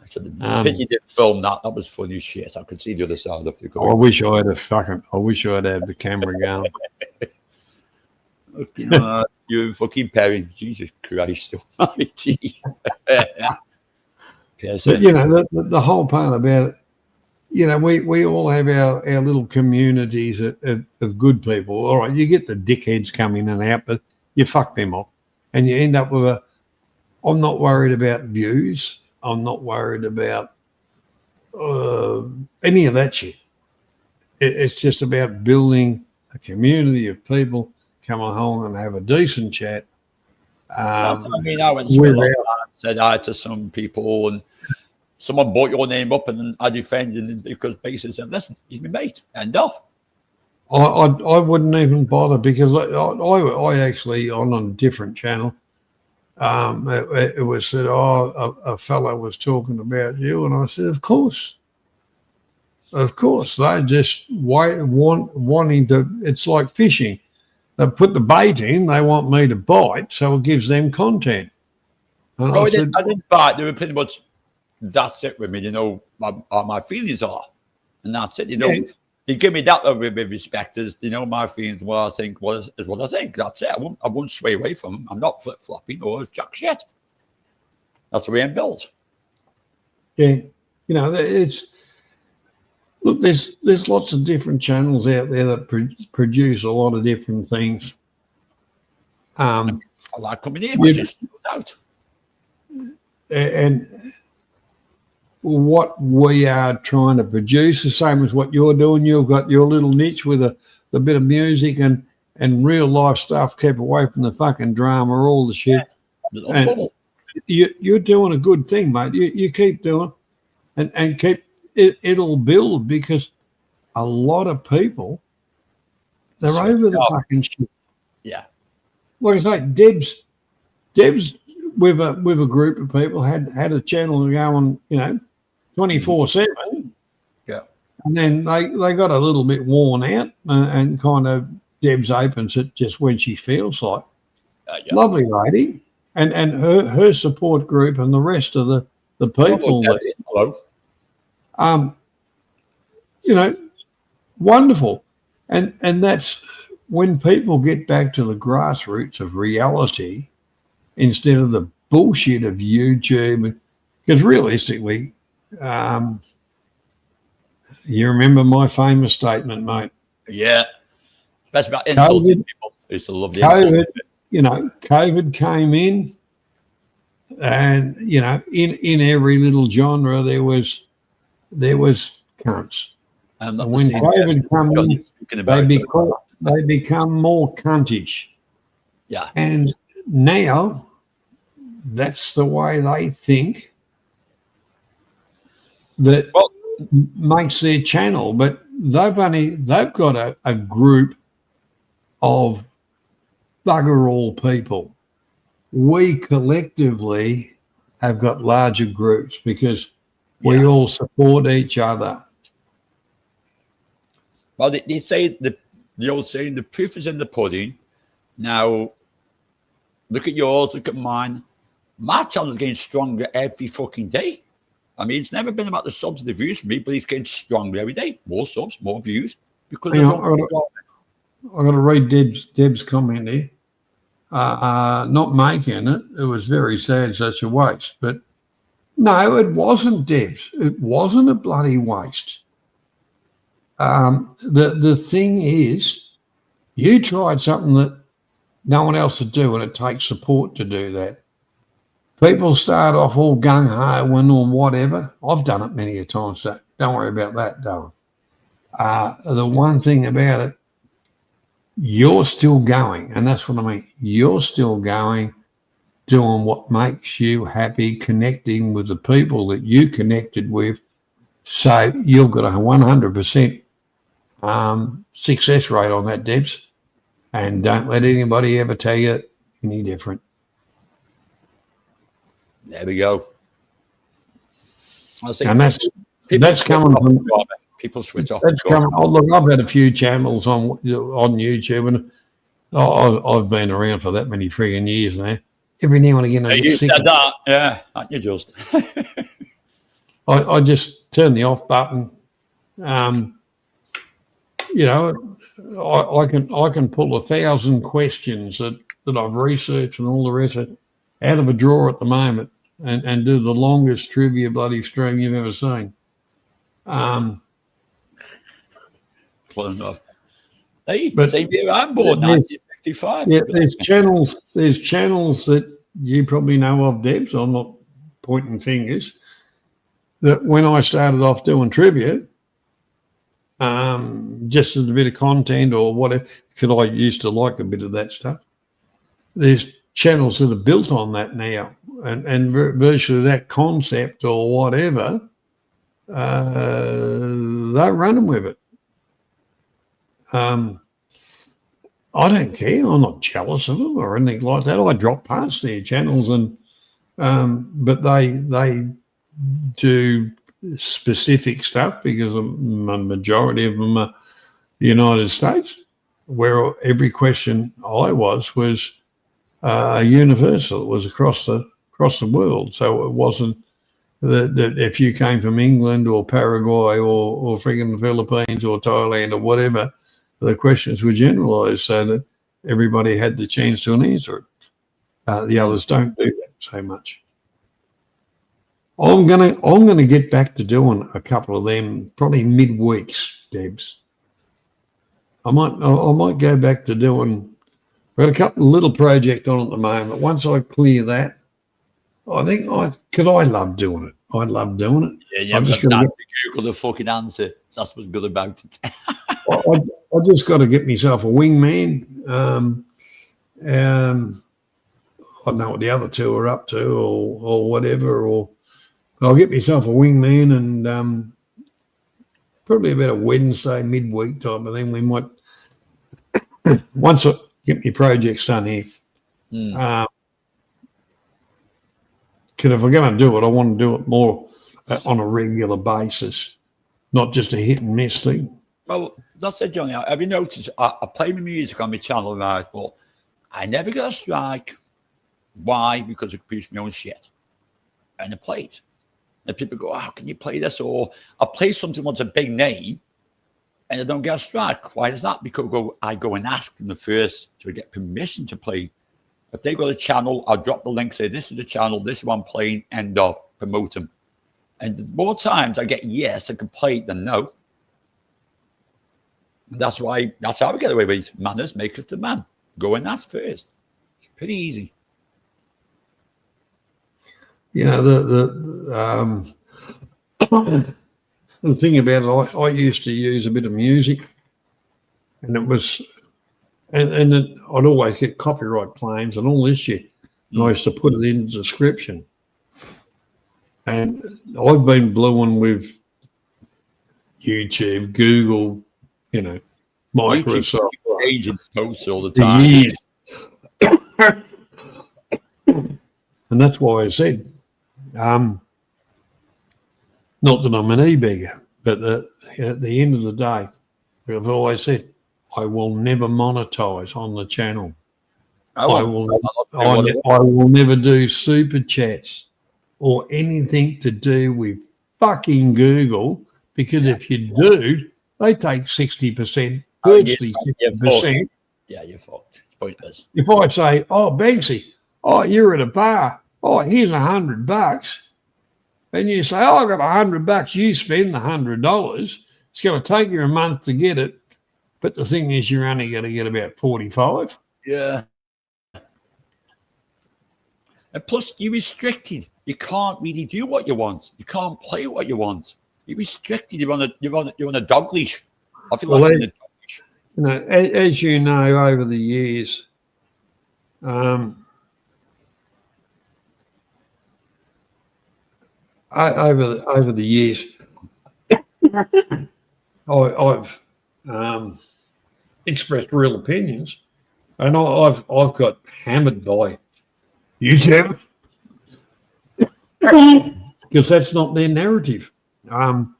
Pity you didn't film that. That was funny as shit. I could see the other side of the I wish I had had the camera going. You fucking Perry. Jesus Christ almighty. But the whole part about it. We all have our little communities of good people. All right, you get the dickheads coming in and out, but you fuck them off. And you end up with I'm not worried about views. I'm not worried about any of that shit. It's just about building a community of people, come along and have a decent chat. I went said hi to some people and someone brought your name up and I defended him because basically said, listen, he's my mate. End off. I wouldn't even bother because I actually on a different channel. It was said, a fellow was talking about you, and I said, of course. They just wanting to. It's like fishing. They put the bait in. They want me to bite, so it gives them content. And I didn't bite. They were pretty much. That's it with me. You know how my feelings are, and that's it. You know, you give me that with respect. As you know, my feelings, what I think, is what I think. That's it. I won't sway away from them. I'm not flip flopping or jack shit. That's the way I'm built. Yeah, you know, look. There's lots of different channels out there that produce a lot of different things. I like coming here, but just out. And what we are trying to produce, the same as what you're doing. You've got your little niche with a bit of music and real life stuff. Keep away from the fucking drama, all the shit. And you're doing a good thing, mate. You keep doing, and keep it. It'll build because a lot of people they're over the fucking shit. Yeah, like I say, Deb's with a group of people had a channel going, 24/7. Yeah, and then they got a little bit worn out, and kind of Deb's opens it just when she feels like. Lovely lady, and her support group and the rest of the people. Hello. Wonderful, and that's when people get back to the grassroots of reality instead of the bullshit of YouTube. Because realistically, you remember my famous statement, mate. Yeah, especially about insulting people. I used to love the COVID. COVID came in, and in every little genre there was cunts. And when COVID comes in, they become more cuntish. Yeah. And now that's the way they think that makes their channel. But they've got a group of bugger all people. We collectively have got larger groups because we all support each other. Well, they say the old saying, the proof is in the pudding. Now, look at yours, look at mine. My channel's getting stronger every fucking day. I mean, it's never been about the subs and the views for me, but it's getting stronger every day. More subs, more views. Because I've got to read Deb's comment here. Not making it. It was very sad, such a waste. But no, it wasn't Deb's. It wasn't a bloody waste. The thing is, you tried something that no one else would do, and it takes support to do that. People start off all gung-ho and or whatever. I've done it many a time, so don't worry about that, Darren. The one thing about it, you're still going, and that's what I mean. You're still going, doing what makes you happy, connecting with the people that you connected with. So you've got a 100% success rate on that, Debs, and don't let anybody ever tell you any different. There we go. And that's coming from people switch off. That's coming. Oh, look, I've had a few channels on YouTube, and I've been around for that many frigging years now. Every now and again, I get sick. Yeah, aren't you just? I just turn the off button. I can pull 1,000 questions that I've researched and all the rest of it out of a drawer at the moment, and do the longest trivia bloody stream you've ever seen. Well enough. Hey, same year I'm born, 1955. Yeah, there's channels that you probably know of, Debs. I'm not pointing fingers. That when I started off doing trivia, just as a bit of content or whatever, because I used to like a bit of that stuff. There's channels that are built on that now, and virtually that concept or whatever, they're running with it. I don't care. I'm not jealous of them or anything like that. I drop past their channels, and but they do specific stuff because the majority of them are the United States, where every question I was universal. It was across the world. So it wasn't that if you came from England or Paraguay or friggin' the Philippines or Thailand or whatever, the questions were generalised so that everybody had the chance to answer it. The others don't do that so much. I'm gonna get back to doing a couple of them probably midweeks, Debs. I might go back to doing. I've got a couple of little projects on at the moment. Once I clear that, I think because I love doing it. I love doing it. Yeah, you haven't got to Google the fucking answer. That's what's good about it. I just got to get myself a wingman. I don't know what the other two are up to or whatever, or I'll get myself a wingman and probably about a Wednesday midweek type of thing. We might, once I get my projects done here, because if I'm going to do it, I want to do it more on a regular basis, not just a hit and miss thing. Well, that's it, Johnny. Have you noticed? I play my music on my channel, right? But I never get a strike. Why? Because I produce my own shit. And I play it. And people go, how can you play this? Or I play something that's a big name and I don't get a strike. Why is that? Because I go and ask them first to get permission to play. If they got a channel, I'll drop the link, say, this is the channel, this is what I'm playing, end of, promote them. And the more times I get yes, I can play it than no. That's how we get away with manners maketh the man. Go and ask first. It's pretty easy. You know, the thing about it, I used to use a bit of music, and it was, and I'd always get copyright claims and all this shit. And I used to put it in the description. And I've been blowing with YouTube, Google, you know, Microsoft. Agent posts all the time. Years. And that's why I said, not that I'm an e-beggar, but at the end of the day, I've always said, I will never monetize on the channel. I will never do super chats or anything to do with fucking Google, because if you do, they take 60%, virtually 60%. Yeah, you're fucked. It's pointless. If I say, oh, Banksy, oh, you're at a bar, oh, here's $100, and you say, oh, I got $100, you spend the $100. It's going to take you a month to get it, but the thing is, you're only going to get about 45. Yeah. And plus, you're restricted. You can't really do what you want. You can't play what you want. You're restricted. You're on a dog leash. I feel like you're on a dog leash. You know, as you know, over the years, over the years, I've expressed real opinions, and I've got hammered by YouTube because that's not their narrative. And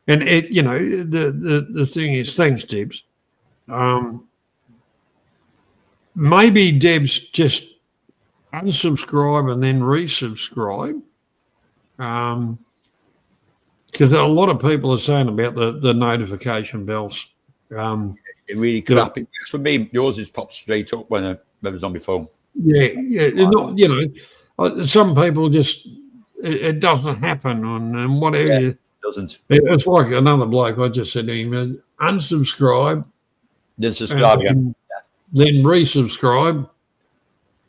it, you know, the thing is, thanks, Debs. Maybe Debs just unsubscribe and then resubscribe. Because a lot of people are saying about the notification bells. It really crap. For me, yours is popped straight up when it was on my phone. Yeah. Not, you know, some people just it doesn't happen and whatever. Yeah, it doesn't. It's like another bloke. I just said to him, unsubscribe, then subscribe again, then resubscribe,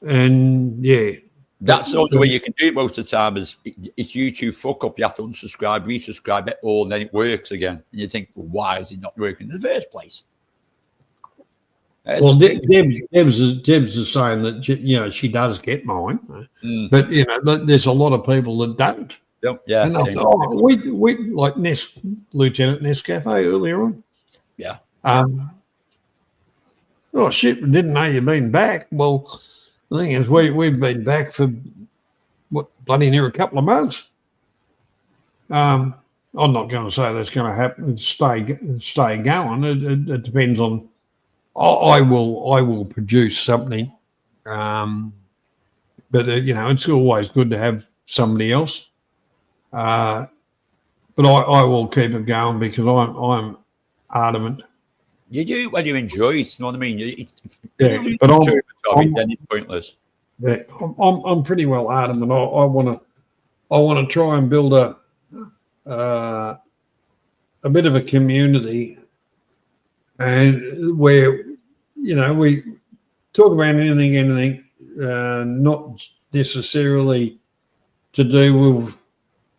and yeah. That's the only way you can do it most of the time. Is it's YouTube fuck up. You have to unsubscribe, resubscribe it all, and then it works again. And you think, well, why is it not working in the first place? Well, Debs is saying that she does get mine, but there's a lot of people that don't. Yeah, and we like Lieutenant Nescafe earlier on. Yeah. Oh shit! We didn't know you'd been back. Well, the thing is, we've been back for bloody near a couple of months. I'm not going to say that's going to happen. Stay going. It depends on. I will produce something, but it's always good to have somebody else. But I will keep it going because I'm adamant. You do it when you enjoy it. You know what I mean? But then it's pointless. Yeah, I'm pretty well adamant. I want to try and build a bit of a community, and where we talk about anything, not necessarily to do with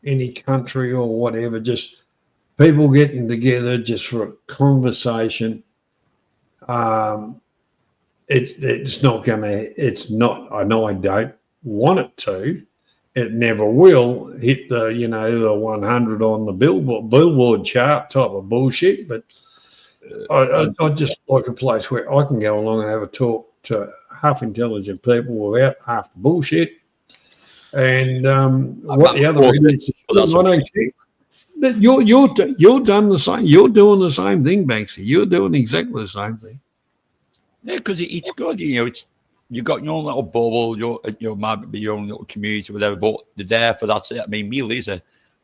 any country or whatever, just people getting together just for a conversation. It's not. I know I don't want it to. It never will hit the 100 on the Billboard chart type of bullshit. But I just like a place where I can go along and have a talk to half intelligent people without half the bullshit. And what the other idiots, I don't care. You're done the same. You're doing the same thing, Banksy. You're doing exactly the same thing. Yeah, because it's good. You got your own little bubble. Might be your own little community, whatever. But they're there for that's it. I mean, me, Lisa,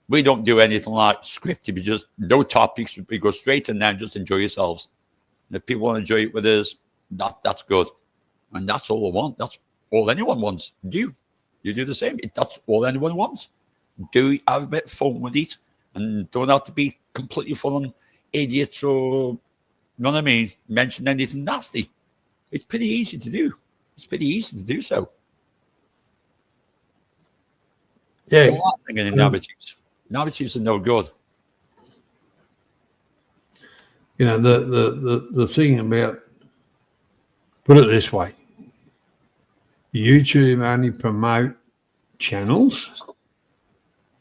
we don't do anything like scripted. We just no topics. We go straight in there and just enjoy yourselves. And if people want to enjoy it with us, that's good. And that's all I want. That's all anyone wants. You do the same. That's all anyone wants. Have a bit of fun with it. And don't have to be completely full on idiots or, you know what I mean, mention anything nasty. It's pretty easy to do. It's pretty easy to do so. Yeah. In narratives. Narratives are no good. The thing about, put it this way, YouTube only promote channels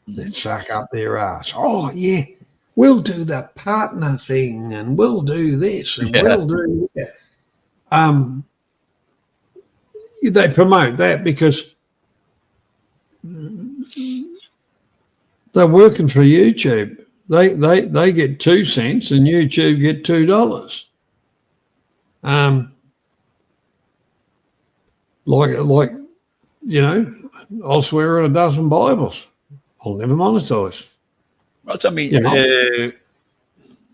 that suck up their ass. Oh, yeah, we'll do that partner thing and we'll do this and we'll do that. They promote that because they're working for YouTube. They get 2 cents and YouTube get $2. I'll swear at a dozen Bibles. I'll never monetize. What I mean,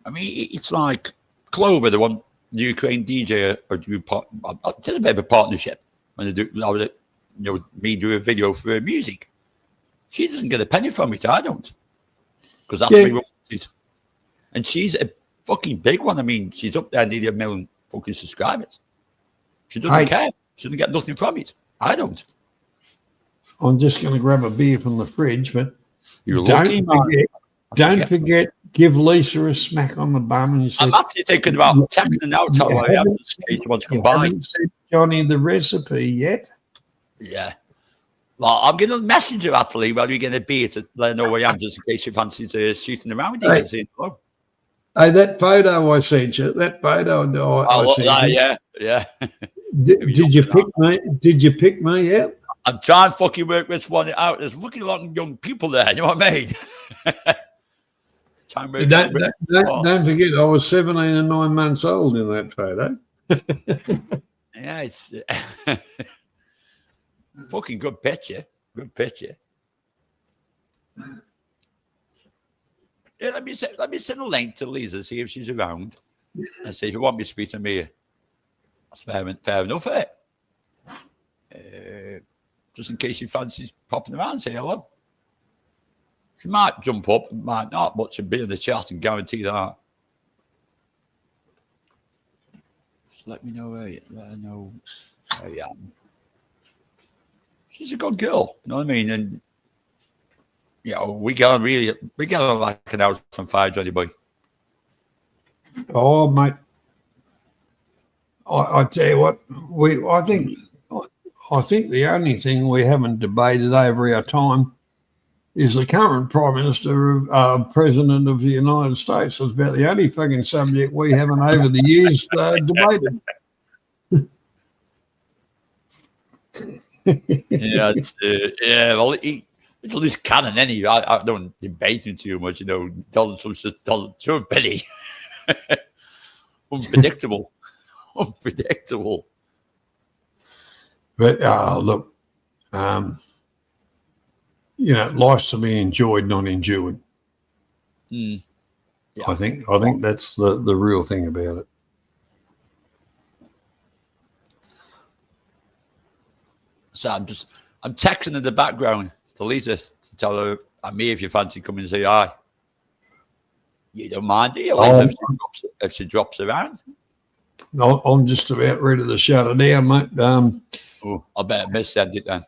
it's like Clover, the Ukraine DJ, or do there's a bit of a partnership when they do, me do a video for her music. She doesn't get a penny from it. I don't, because that's what we want it. And she's a fucking big one. I mean, she's up there nearly 1 million fucking subscribers. She doesn't care. She doesn't get nothing from it. I don't. I'm just going to grab a beer from the fridge, but don't forget, give Lisa a smack on the bum and you say, I'm actually thinking about texting now, tell her I am in case she wants to come by. Haven't said Johnny the recipe yet. Yeah. Well, I'm going to message her actually while we get a beer to let her know where I am, just in case she fancies shooting around with you. Hey, that photo I sent you, I sent you. Yeah. Did you pick me? Did you pick me out? I'm trying to fucking work this one out. There's fucking a lot of young people there. You know what I mean? Don't forget, I was 17 and 9 months old in that photo. Yeah, it's fucking good picture. Good picture. Yeah, let me send a link to Lisa, see if she's around, and see if you want me to speak to me. That's fair enough, eh? Just in case she fancies popping around, say hello. She might jump up, might not, but she'll be in the chat and guarantee that. Just let me know where you am. She's a good girl, you know what I mean? And we get on like an hour from 5, Johnny boy. Oh, mate. I tell you what, I think the only thing we haven't debated over our time is the current Prime Minister, President of the United States. It's about the only fucking subject we haven't over the years debated. Yeah, well, it's at least canon anyway. I don't debate him too much, Donald Trump's just Donald Trump, Billy. Unpredictable. But look, life's to be enjoyed, not endured. Yeah. I think that's the real thing about it. So I'm texting in the background to Lisa to tell her I'm here if you fancy coming and say hi. You don't mind, do you, Lisa, if she drops around? No, I'm just about ready to shut it down, mate. I better missend it then.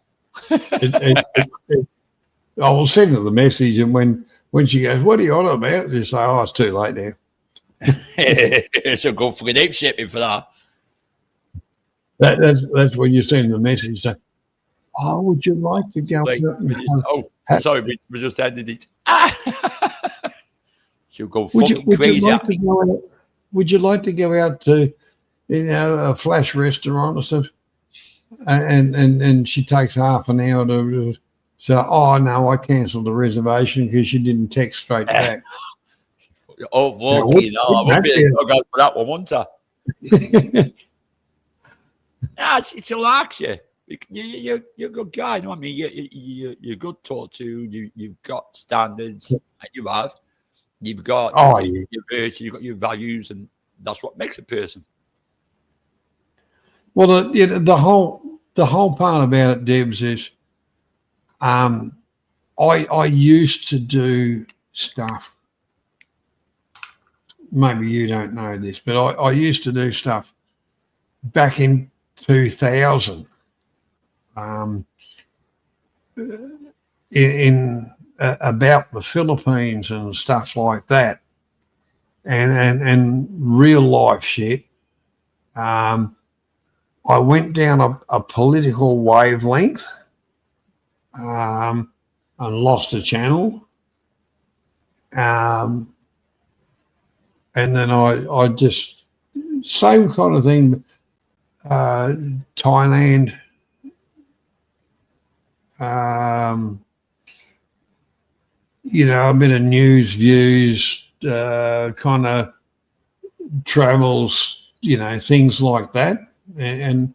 I will send her the message, and when she goes, "What are you on about?" just say, "Oh, it's too late now." She'll go for an ape shipping for that. That's when you send the message. Say, "Oh, would you like to go?" Sorry, we just ended it. She'll go fucking crazy. Would you like to go out to, a flash restaurant or something? And she takes half an hour to say, "Oh no, I cancelled the reservation because she didn't text straight back." Oh, fucking hell! I won't be able to go for that one, won't I? Nah, it's relax you. You're a good guy. You know what I mean? You're good to talk to. You've got standards. And you have. You've got your virtue. You've got your values, and that's what makes a person. Well, the whole part about it, Debs, is I used to do stuff. Maybe you don't know this, but I used to do stuff back in 2000 in about the Philippines and stuff like that, and real life shit. I went down a political wavelength and lost a channel. And then I just, same kind of thing, Thailand, a bit of news, views, kind of travels, things like that. And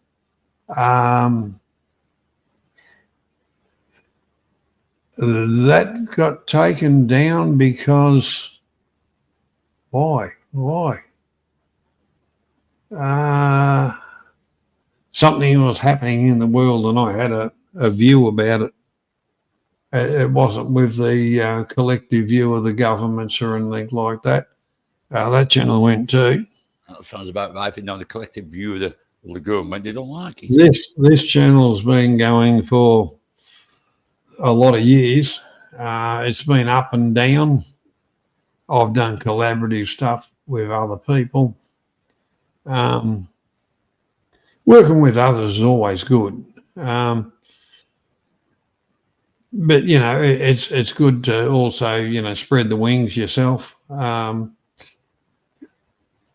that got taken down because why? Something was happening in the world, and I had a view about it. It wasn't with the collective view of the governments or anything like that. That channel went too. That sounds about right. If the collective view of the government, they don't like it. This channel's been going for a lot of years. It's been up and down. I've done collaborative stuff with other people. Working with others is always good. But it's good to also spread the wings yourself.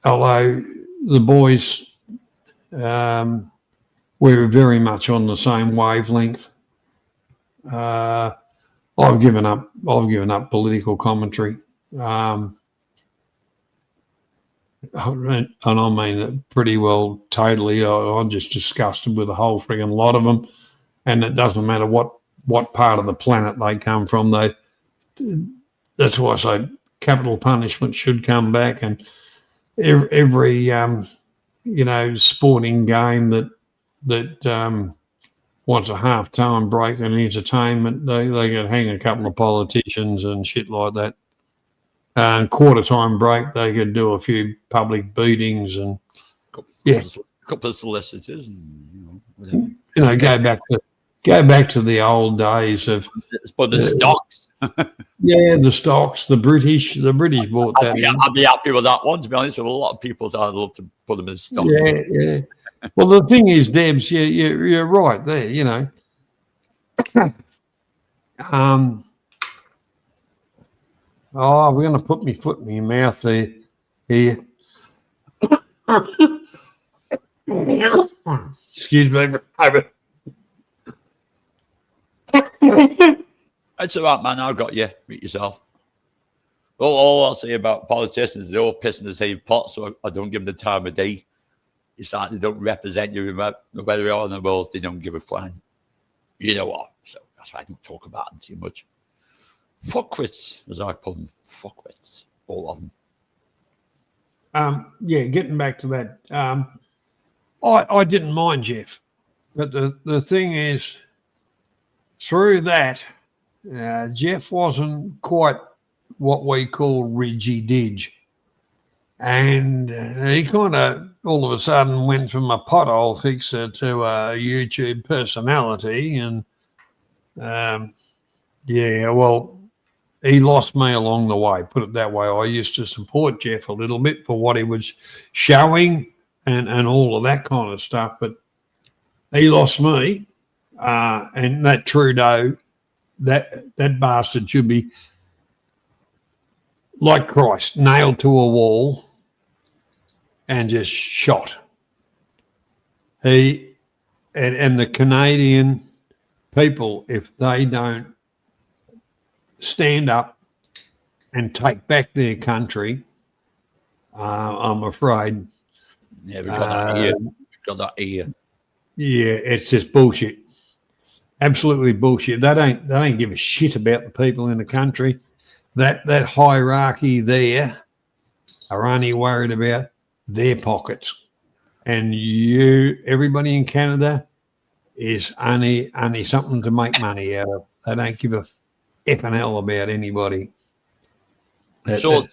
Although the boys, we're very much on the same wavelength. I've given up political commentary, and I mean it pretty well. Totally, I'm just disgusted with the whole frigging lot of them, and it doesn't matter what part of the planet they come from. That's why I say capital punishment should come back, and every sporting game that wants a half-time break and entertainment, they can hang a couple of politicians and shit like that. And quarter-time break, they could do a few public beatings and a couple of solicitors, and go back to go back to the old days of But the stocks, the stocks, the British bought that. I'd be happy with that one. To be honest, with a lot of people, I'd love to put them in stocks. Yeah. Well, the thing is, Debs, you're right there. You know, we're going to put my foot in my mouth there. Here. Excuse me. It's all right, man. I got you. Meet yourself. Well, all I'll say about politicians, they're all pissing the same pot, so I don't give them the time of day. It's like they don't represent you, no matter where in the world, they don't give a flying. You know what? So that's why I don't talk about them too much. Fuckwits, as I call them. Fuckwits. All of them. Getting back to that. I didn't mind Jeff, but the thing is, through that, Jeff wasn't quite what we call ridgy-dig. And he kind of all of a sudden went from a pothole fixer to a YouTube personality. And, he lost me along the way, put it that way. I used to support Jeff a little bit for what he was showing and all of that kind of stuff. But he lost me. And that Trudeau, that bastard should be like Christ, nailed to a wall and just shot. He and the Canadian people, if they don't stand up and take back their country, I'm afraid. Yeah, we've got that here. We've got that here. Yeah, it's just bullshit. Absolutely bullshit. They don't give a shit about the people in the country. That hierarchy there are only worried about their pockets. And everybody in Canada is only something to make money out of. They don't give a effing hell about anybody. So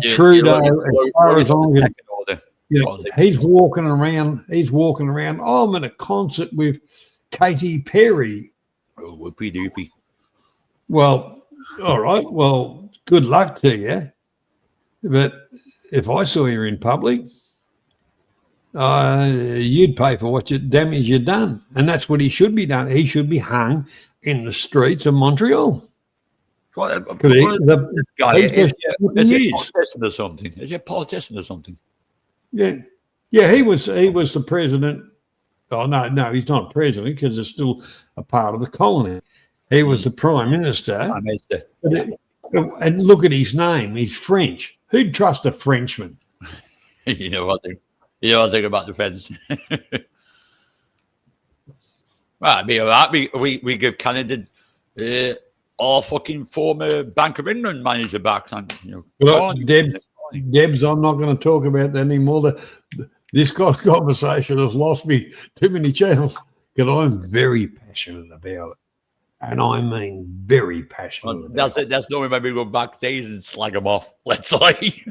Trudeau, as far as I'm concerned, he's walking around. Oh, I'm at a concert with Katy Perry. Oh, whoopie doopie. Well, all right. Well, good luck to you. But if I saw you in public, you'd pay for what damage you've done. And that's what he should be done. He should be hung in the streets of Montreal. Is he a politician or something? Is he a politician or something? Yeah. Yeah, he was the president. Oh, no, he's not president because it's still a part of the colony. He was the prime minister. Prime minister. And look at his name. He's French. Who'd trust a Frenchman? You know what I think about the French. Well, it'd be all right. We give Canada our fucking former Bank of England manager back. And, Debs, I'm not going to talk about that anymore. This conversation has lost me too many channels because I'm very passionate about it. And I mean very passionate. Well, that's it. That's normally when we go backstage and slag them off. Let's say.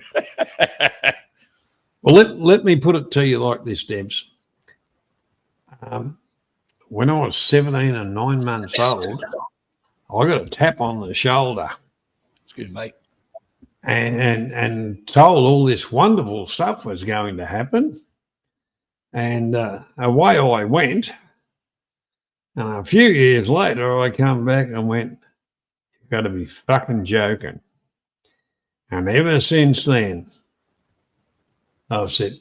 Well, let me put it to you like this, Debs. When I was 17 and 9 months old, I got a tap on the shoulder. Excuse me, mate. And told all this wonderful stuff was going to happen. And away I went. And a few years later, I come back and went, you've got to be fucking joking. And ever since then, I've said,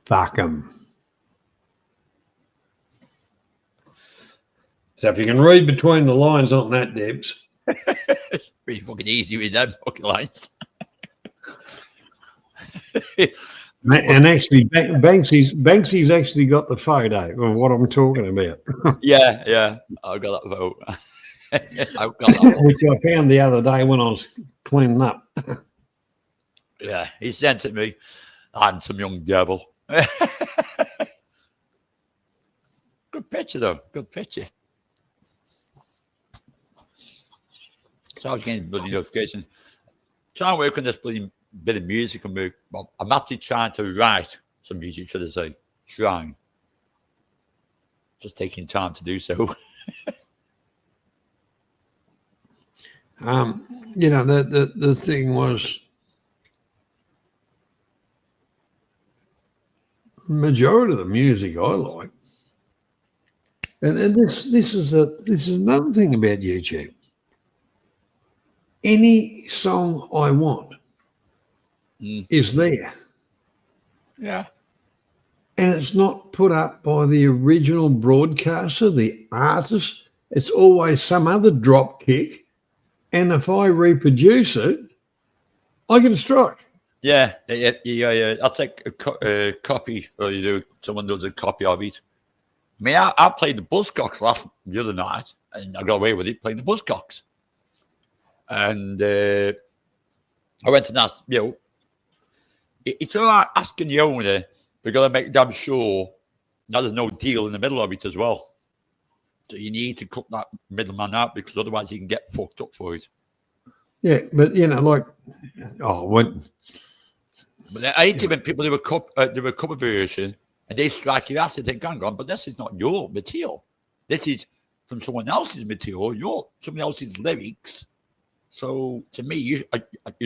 fuck 'em. So if you can read between the lines on that, Debs. It's pretty fucking easy with them fucking lines. And actually, Banksy's actually got the photo of what I'm talking about. Yeah, I got that vote. I've got that one. Which I found the other day when I was cleaning up. Yeah, he sent it me. Handsome young devil. Good picture, though. Good picture. So I was getting bloody notification. Trying to work on this bloody bit of music and work. Well, I'm actually trying to write some music, should I say. Trying. just taking time to do so. You know, the thing was, majority of the music I like, and this is another thing about YouTube. Any song I want is there, Yeah. and it's not put up by the original broadcaster, the artist. It's always some other drop kick, and if I reproduce it, I get a strike. Yeah. That's like a copy, or someone does a copy of it. I mean, I played the Buzzcocks the other night, and I got away with it playing the Buzzcocks. And I went and asked, it's all right asking the owner, we've got to make damn sure that there's no deal in the middle of it as well. So you need to cut that middleman out, because otherwise you can get fucked up for it. Yeah, but when But I hate it when people do a cover version and they strike you out and think, hang on, but this is not your material. This is from someone else's material, someone else's lyrics. So to me, you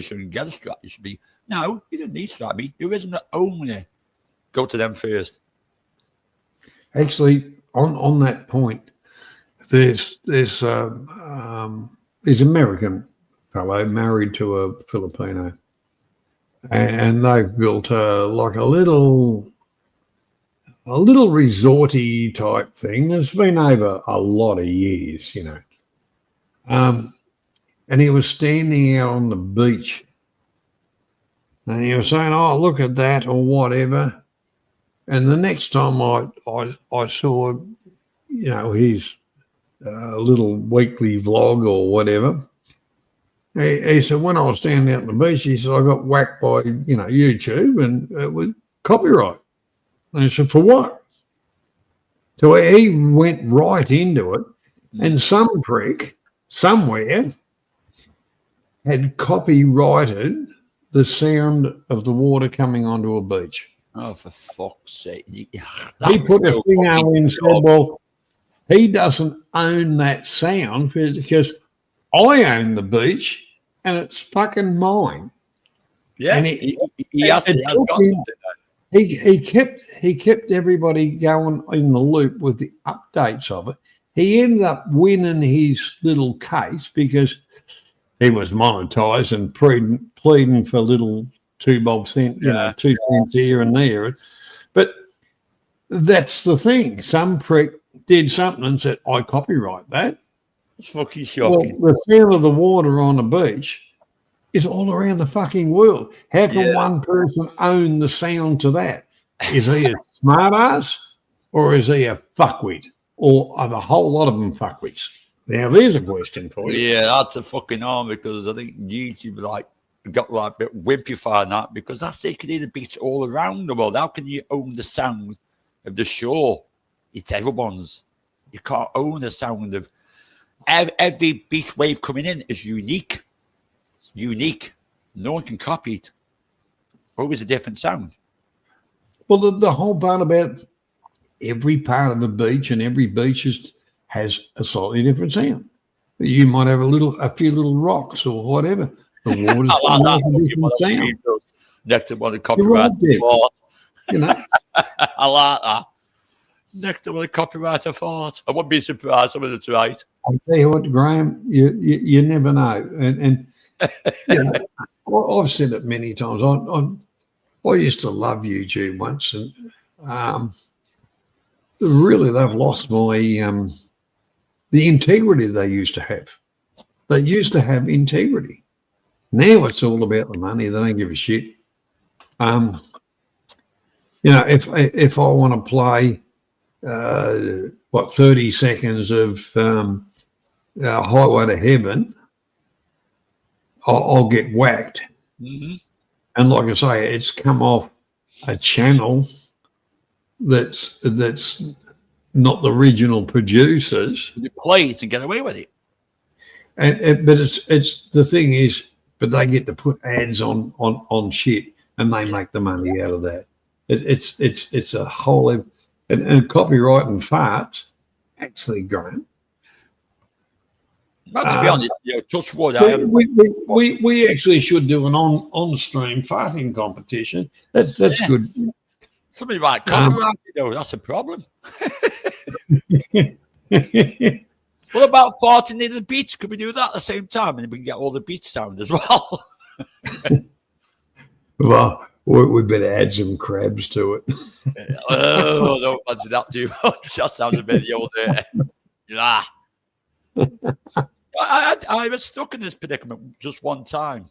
shouldn't get a strike. You should be, no, you don't need to strike me. Who isn't the owner? Go to them first. actually on that point, there's American fellow married to a Filipino, and they've built a little resorty type thing. It's been over a lot of years, you know. And he was standing out on the beach, and he was saying, "Oh, look at that," or whatever. And the next time I saw, you know, his little weekly vlog or whatever, he said, when I was standing out on the beach, he said, I got whacked by, you know, YouTube, and it was copyright. And I said, for what? So he went right into it, and some prick somewhere had copyrighted the sound of the water coming onto a beach. Oh, for fuck's sake. He put a thing out and said, well, he doesn't own that sound because I own the beach and it's fucking mine. Yeah, And he kept everybody going in the loop with the updates of it. He ended up winning his little case because he was monetized and pleading for little 2 bob cent, you know, 2 cents here and there. But that's the thing. Some prick did something and said, I copyright that. It's fucking shocking. Well, the sound of the water on a beach is all around the fucking world. How can one person own the sound to that? Is he a smart ass or is he a fuckwit? Or are the whole lot of them fuckwits? Now, there's a question for you. Yeah, that's a fucking arm, because I think YouTube got like a bit wimpified that, because that's taking the beats all around the world. How can you own the sound of the shore? It's everyone's. You can't own the sound of every beat wave coming in is unique. It's unique. No one can copy it. Always a different sound. Well, the whole part about every part of the beach and every beach has a slightly different sound. You might have a few little rocks or whatever. The water's a different sound. Next to one of the copyright. You know, I like that. Next to one of the copyright fart. I wouldn't be surprised some of it's right. I'll tell you what, Graham, you never know. And you know, I've said it many times. I used to love YouTube once, and really they've lost my the integrity they used to have. They used to have integrity. Now it's all about the money. They don't give a shit. You know, if I want to play 30 seconds of Highway to Heaven, I'll get whacked. Mm-hmm. And like I say, it's come off a channel that's not the original producers. You play it and get away with it. But it's the thing is, but they get to put ads on shit, and they make the money out of that. It's a whole. and copyrighting farts, actually, Graham. But to be honest, touch wood. I haven't. We actually should do an on stream farting competition. That's good. Somebody might copyright it though. That's a problem. What about farting in the beach? Could we do that at the same time, and we can get all the beach sound as well? Well, we better add some crabs to it. Oh, don't fancy that too much. That sounds a bit old. Yeah. I was stuck in this predicament just one time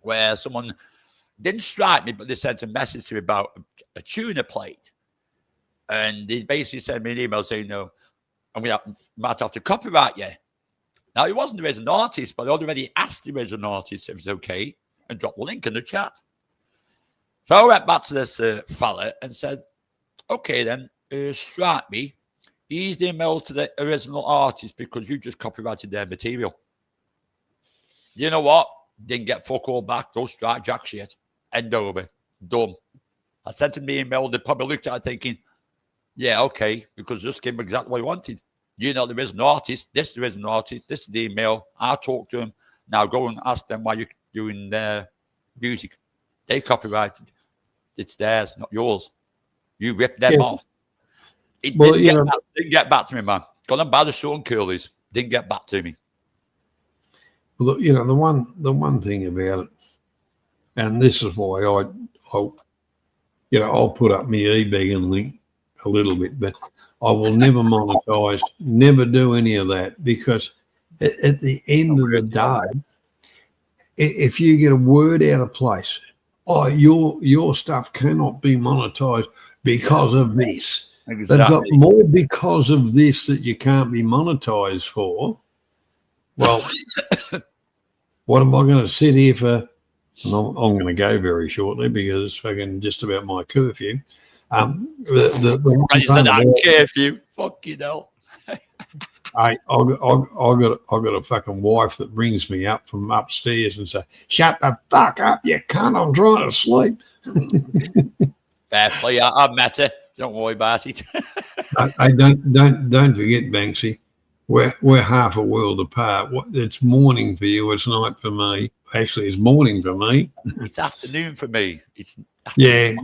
where someone didn't strike me, but they sent a message to me about a tuna plate. And they basically sent me an email saying, no, might have to copyright you. Now, he wasn't the resident artist, but I already asked the resident artist if it's okay and dropped the link in the chat. So I went back to this fella and said, okay, then, strike me. He's the email to the original artist because you just copyrighted their material. Do you know what? Didn't get fuck all back. Don't strike jack shit. End over. Done. I sent him the email. They probably looked at it thinking, yeah, okay, because just gave him exactly what he wanted. You know, there is an artist. This is the original artist. This is the email. I talked to him. Now go and ask them why you're doing their music. They copyrighted. It's theirs, not yours. You ripped them off. It didn't get back to me, man. Got them by the short and curlies. Didn't get back to me. Well, you know, the one thing about it, and this is why I'll put up my eBay link a little bit, but I will never monetize, never do any of that, because at the end of the day, if you get a word out of place, your stuff cannot be monetized because of this. Exactly. They've got more because of this that you can't be monetized for. Well, what am I going to sit here for? And I'm going to go very shortly because it's fucking just about my curfew. You said I curfew. Fuck you, know. I got a fucking wife that brings me up from upstairs and say, "Shut the fuck up, you cunt! I'm trying to sleep." Fair play. I've met her. Don't worry about it. I don't forget, Banksy. We're half a world apart. It's morning for you. It's night for me. Actually, it's morning for me. It's afternoon for me. Yeah.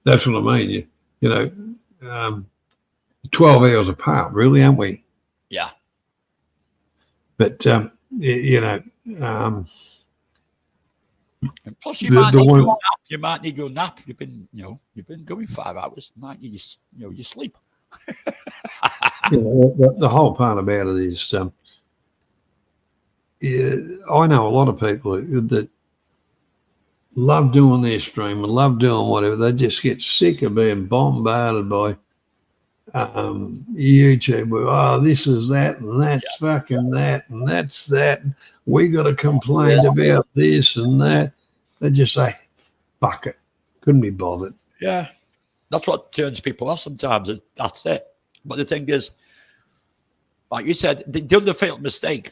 That's what I mean. You know, 12 hours apart, really, aren't we? Yeah. But you know. And plus, you might need your nap. You might need your nap. You've been going 5 hours. You might need your sleep. The whole part about it is, I know a lot of people that love doing their stream and love doing whatever. They just get sick of being bombarded by YouTube. With, this is that, and that's fucking that, and that's that. We got to complain about this and that. They just say, fuck it. Couldn't be bothered. Yeah. That's what turns people off sometimes. That's it. But the thing is, like you said, they done the fatal mistake.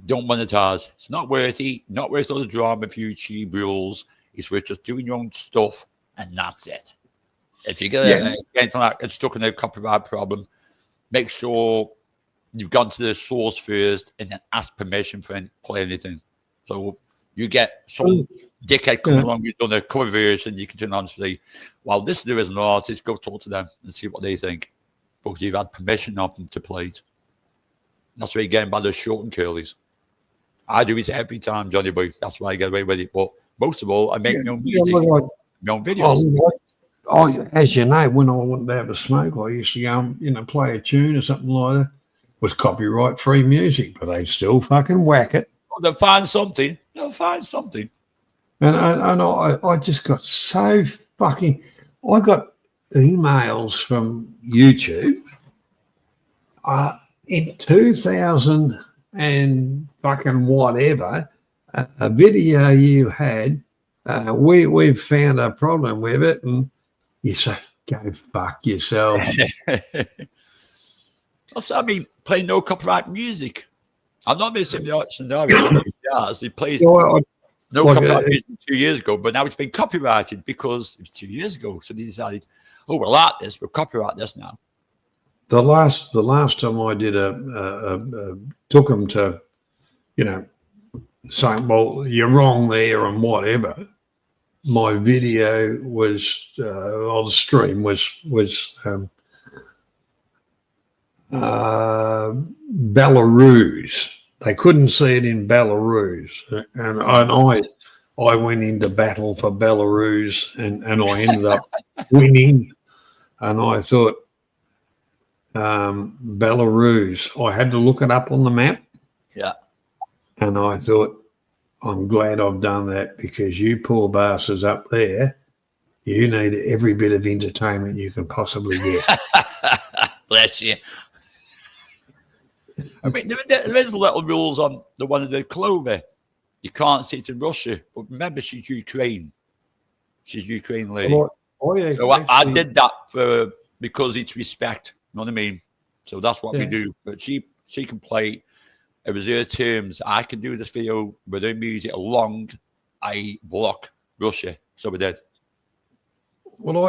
Don't monetize. It's not worth it. Not worth all the drama of YouTube rules. It's worth just doing your own stuff, and that's it. If you get anything like it's stuck in a copyright problem, make sure you've gone to the source first and then ask permission for play anything. So you get some dickhead coming along, you've done a cover version, you can turn on and say, well, this there is an artist, go talk to them and see what they think. Because you've had permission of them to play it. That's why you're getting by the short and curlies. I do it every time, Johnny Boy. That's why I get away with it. But most of all, I make my own music, my own videos. As you know, when I wanted to have a smoke, I used to go and, play a tune or something like that. It was copyright-free music, but they'd still fucking whack it. They'll find something. And I just got so fucking... I got emails from YouTube in 2000 and fucking whatever, a video you had, we've found a problem with it, and you say, go fuck yourself. Also, I mean, playing no copyright music. I'm not missing the scenario. He played no copyright music 2 years ago, but now it's been copyrighted because it was 2 years ago. So they decided, oh, we like this, we'll copyright this now. The last time I did took them to, saying, well, you're wrong there and whatever. My video was, on the stream was Belarus. They couldn't see it in Belarus, and I went into battle for Belarus, and I ended up winning. And I thought, Belarus, I had to look it up on the map. Yeah. And I thought, I'm glad I've done that, because you poor bastards up there, you need every bit of entertainment you can possibly get. Bless you. I mean, there is little rules on the one of the Clover. You can't say to Russia, but remember, she's Ukraine. She's Ukraine lady. So I did that because it's respect. You know what I mean? So that's what we do. But she can play. It was her terms. I can do this video with her music along. I block Russia. So we did. Well,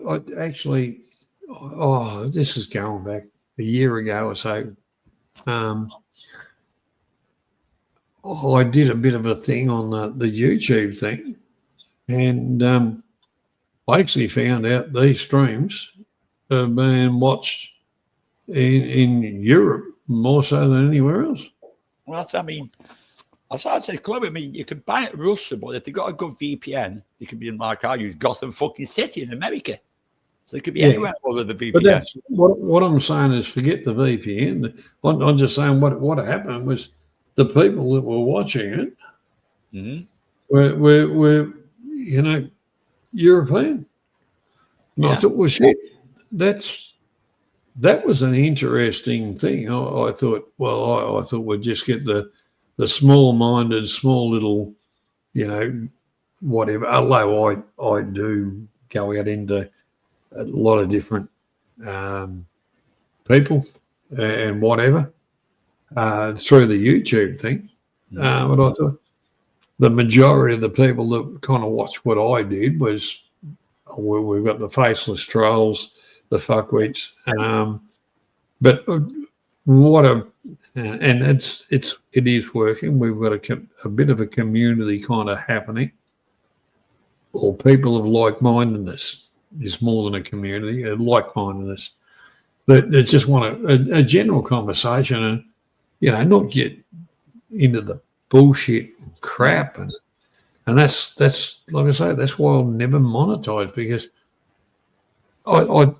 I actually, this is going back a year ago or so. I did a bit of a thing on the YouTube thing, and I actually found out these streams are being watched in Europe more so than anywhere else. Well, that's I'd say, Chloe, I mean, you can buy it in Russia, but if they got a good VPN, they could be in, like I use, Gotham fucking City in America. So they could be anywhere other than the VPN. But that's, what I'm saying is, forget the VPN. I'm just saying what happened was the people that were watching it were European. And I thought, well, shit, that was an interesting thing. I thought, well, I thought we'd just get the small-minded, small little, whatever. Although I do go out into a lot of different people and whatever through the YouTube thing. But I thought the majority of the people that kind of watched what I did was, we've got the faceless trolls, the fuckwits, but it is working. We've got a bit of a community kind of happening, or people of like-mindedness. Is more than a community, a like-mindedness. That they just want a general conversation, and not get into the bullshit crap, and that's like I say, that's why I'll never monetize, because I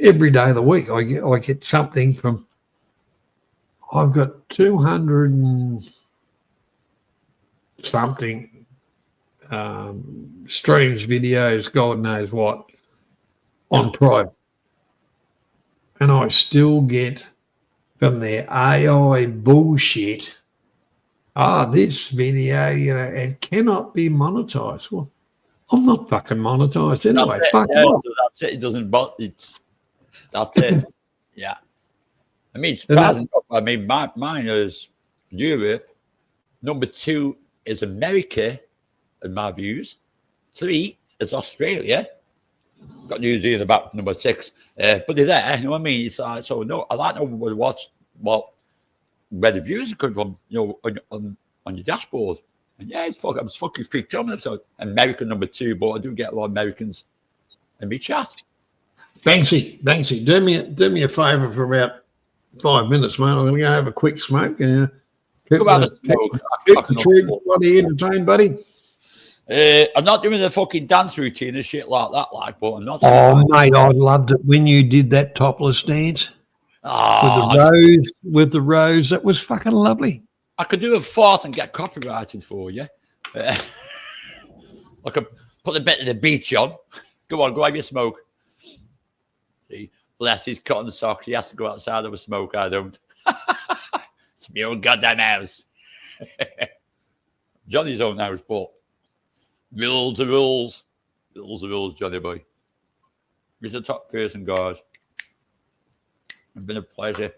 every day of the week I get something from. I've got 200 and something streams, videos, God knows what, on Pro, and I still get from their AI bullshit. This video, it cannot be monetized. Well, I'm not fucking monetized anyway. That's it. It doesn't. But that's it. Yeah. I mean, surprising. I mean, mine is Europe. Number 2 is America, in my views. 3 is Australia. Got New Zealand about number 6, but they're there. You know what I mean? It's so no, I like to watch where the views are coming from. On your dashboard. And yeah, I was fucking freaked out. So American number 2, but I do get a lot of Americans in my chat. Banksy, do me a favour for about 5 minutes, mate. I'm going to go have a quick smoke. Keep the tree bloody entertained, buddy. I'm not doing the fucking dance routine and shit like that, but I'm not. Oh, mate, I loved it when you did that topless dance with the rose. That was fucking lovely. I could do a fart and get copyrighted for you. I could put a bit of the beach on. Go on, go have your smoke. See, bless his cotton socks. He has to go outside of a smoke. I don't. It's my own goddamn house. Johnny's own house, but rules are rules. Rules are rules, Johnny boy. He's a top person, guys. It's been a pleasure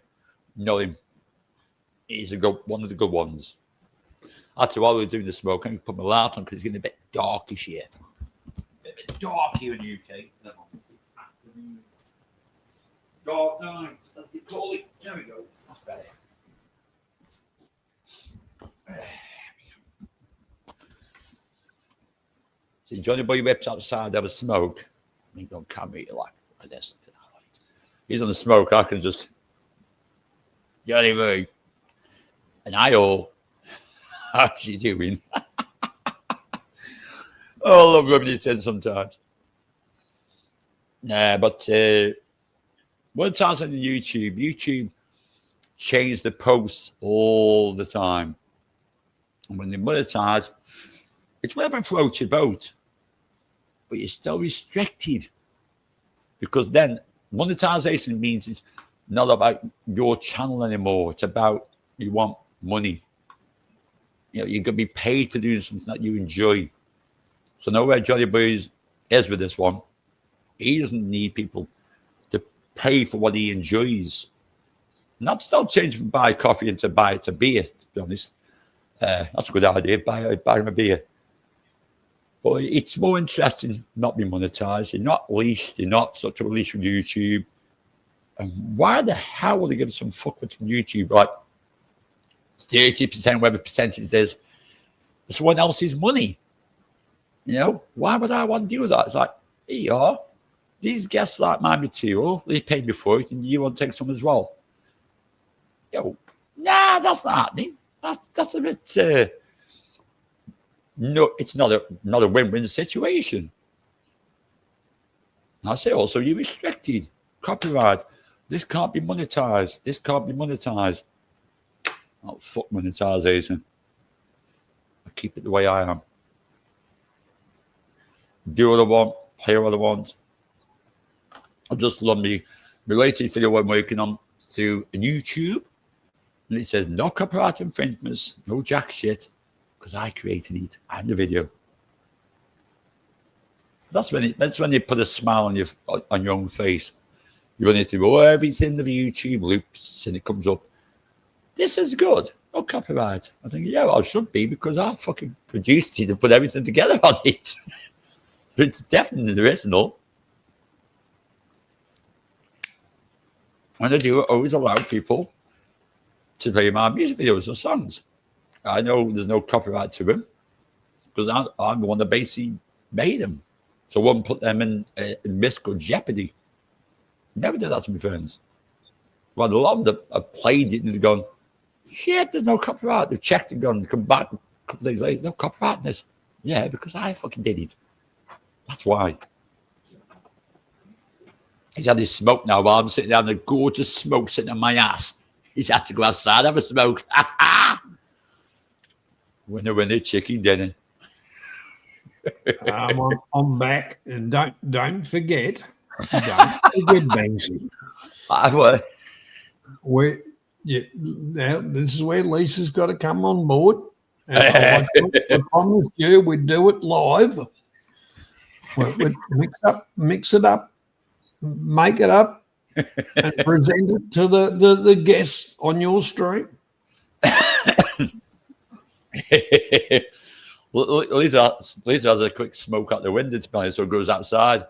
knowing him. He's one of the good ones. Actually, while we're doing the smoke, I can put my light on because it's getting a bit darkish here. A bit dark here in the UK. Dark night, as they call it. There we go. That's better. See, Johnny Boy whips outside, have a smoke. He don't come here like, look at this. He's on the smoke. I can just, Johnny Boy. And I all, how's she doing? Oh, I love rubbing his in sometimes. Nah, but one time on YouTube changed the posts all the time. And when they monetize, it's whatever floats your boat. But you're still restricted. Because then monetization means it's not about your channel anymore. It's about you want money. You know, you're going to be paid to do something that you enjoy. So now where Johnny Boy is with this one, he doesn't need people to pay for what he enjoys. And that's still changing from buy coffee into buy it a beer, to be honest. That's a good idea, buy him a beer. But it's more interesting not being monetized. You're not leashed, you're not such a release from YouTube. And why the hell would they give some fuckwits from YouTube? Like 30%, whatever percentage it is, someone else's money. You know, why would I want to do that? It's like, here you are. These guests like my material, they paid me for it, and you want to take some as well. Yo, nah, that's not happening. That's a bit. No, it's not a win-win situation. And I say also, you're restricted. Copyright. This can't be monetized. This can't be monetized. Oh, fuck monetization. I keep it the way I am. Do what I want, play what I want. I just love me. My latest video I'm working on through YouTube. And it says no copyright infringements, no jack shit, because I created it and the video. That's when you put a smile on your own face. You run into everything the YouTube loops and it comes up. This is good. No copyright. I think, yeah, well, I should be because I fucking produced it and put everything together on it. It's definitely the original. And I do always allow people to play my music videos or songs. I know there's no copyright to them because I'm the one that basically made them. So I won't put them in risk or jeopardy. Never did that to my friends. Well, a lot of them have played it and they've gone, shit, there's no copyright. They've checked and gone, come back a couple of days later, no copyright in this. Yeah, because I fucking did it. That's why. He's had his smoke now while I'm sitting down, the gorgeous smoke sitting on my ass. He's had to go outside, have a smoke. Winner, chicken dinner. I'm back, and don't forget, Banksy. Now this is where Lisa's got to come on board. And I promised you we'd do it live. We'd mix it up, make it up, and present it to the guests on your stream. Lisa has a quick smoke out the window tonight, so it goes outside.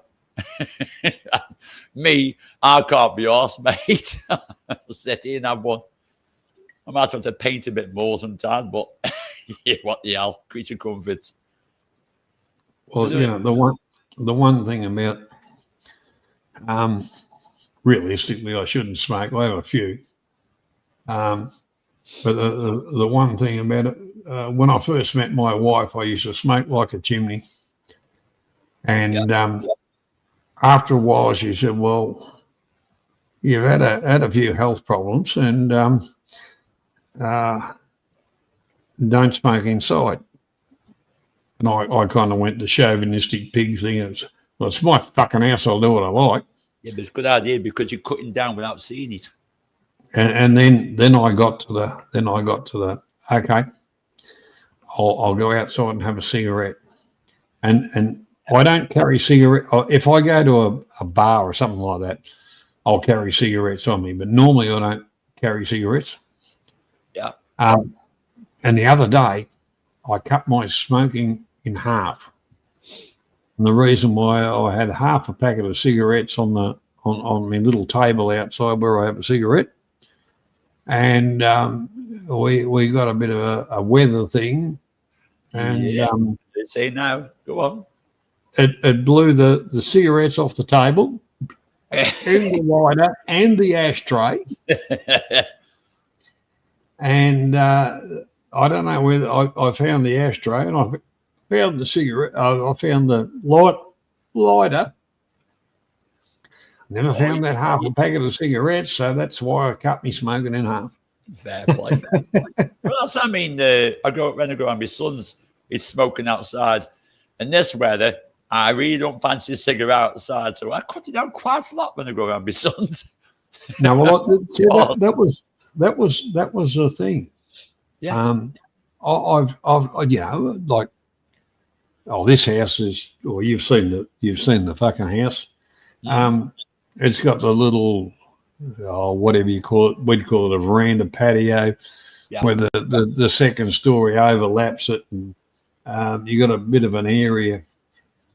Me, I can't be arsed, mate. I'll sit here and have one. I might have to paint a bit more sometimes, but what the hell? Creature comforts. Well, you know, the one thing about realistically, I shouldn't smoke. I have a few. But the one thing about it, when I first met my wife, I used to smoke like a chimney. And after a while, she said, well, you've had a few health problems and don't smoke inside. And I kind of went the chauvinistic pig thing. Well, it's my fucking house. I'll do what I like. Yeah, but it's a good idea because you're cutting down without seeing it. And then I got to the okay, I'll go outside and have a cigarette. And I don't carry cigarette. If I go to a bar or something like that, I'll carry cigarettes on me. But normally I don't carry cigarettes. Yeah. And the other day, I cut my smoking in half. And the reason why I had half a packet of cigarettes on my little table outside where I have a cigarette, and we got a bit of a weather thing, and Say now, go on. it blew the cigarettes off the table, and the lighter and the ashtray, and I don't know whether I found the ashtray and I found the cigarette. I found the lighter. Then I found that half a packet of cigarettes, so that's why I cut me smoking in half. Fair play. Well, that's, I mean, when I go around my son's, he's smoking outside. In this weather, I really don't fancy a cigarette outside, so I cut it down quite a lot when I go around my son's. No, well, that was the thing. Yeah. I've you know, like, this house is, or you've seen the fucking house. It's got the little, whatever you call it, we'd call it a veranda patio, where the second story overlaps it, and you got a bit of an area,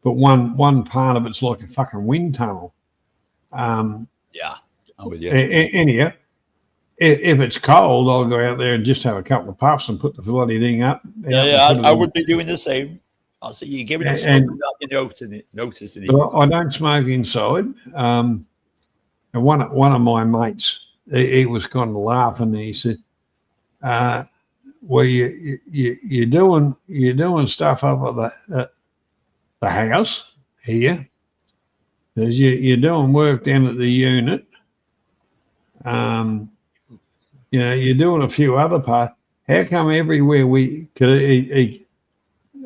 but one part of it's like a fucking wind tunnel. I'm with you. Anyhow, if it's cold, I'll go out there and just have a couple of puffs and put the bloody thing up. I would be doing the same. I'll say you're giving them smoke without you noticing it. But I don't smoke inside. And one of my mates, he was kind of laughing. He said, "Well, you're doing stuff up at the house here. There's you're doing work down at the unit. You're doing a few other parts. How come everywhere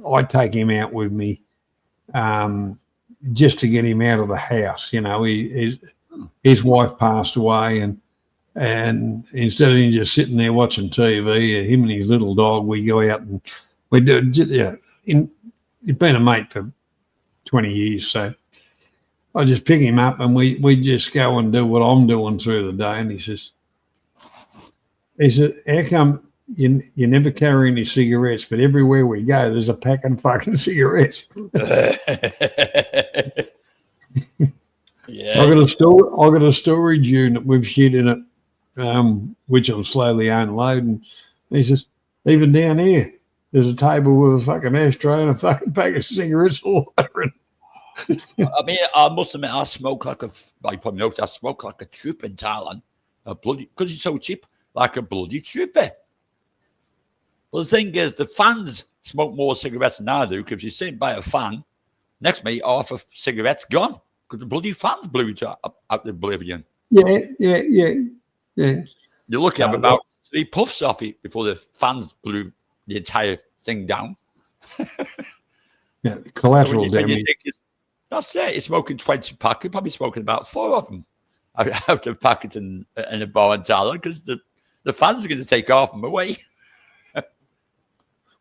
I take him out with me, just to get him out of the house? You know, his wife passed away, and instead of him just sitting there watching TV, him and his little dog, we go out and we do. He's been a mate for 20 years, so I just pick him up and we just go and do what I'm doing through the day. And he said, how come you never carry any cigarettes, but everywhere we go, there's a pack of fucking cigarettes? Yeah. I got a storage unit with shit in it, which I'm slowly unloading. He says, even down here, there's a table with a fucking ashtray and a fucking pack of cigarettes all over it. I mean, I must admit, I smoke like I smoke like a trooper in Thailand. Because it's so cheap, like a bloody trooper. Well, the thing is, the fans smoke more cigarettes than I do, because if you're sitting by a fan, next to me, half of cigarettes gone, because the bloody fans blew it out the oblivion. Yeah. You're lucky to have about 3 puffs off it before the fans blew the entire thing down. Yeah, collateral damage. That's it. You're smoking 20 packets. You're probably smoking about 4 of them out of packets in a bar in Thailand, because the fans are going to take half of them away.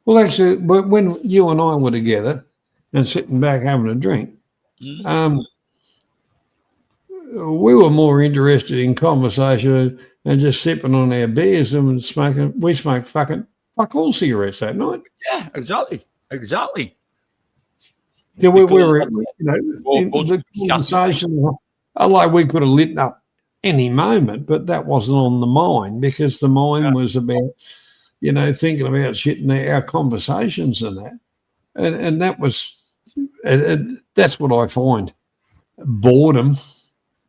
Well, actually, but when you and I were together and sitting back having a drink, we were more interested in conversation and just sipping on our beers and smoking. We smoked fuck all cigarettes that night. Yeah, exactly. Yeah, we were, in the conversation, like we could have lit up any moment, but that wasn't on the mind, because the mind was about, thinking about shit in our conversations and that. And that was, that's what I find boredom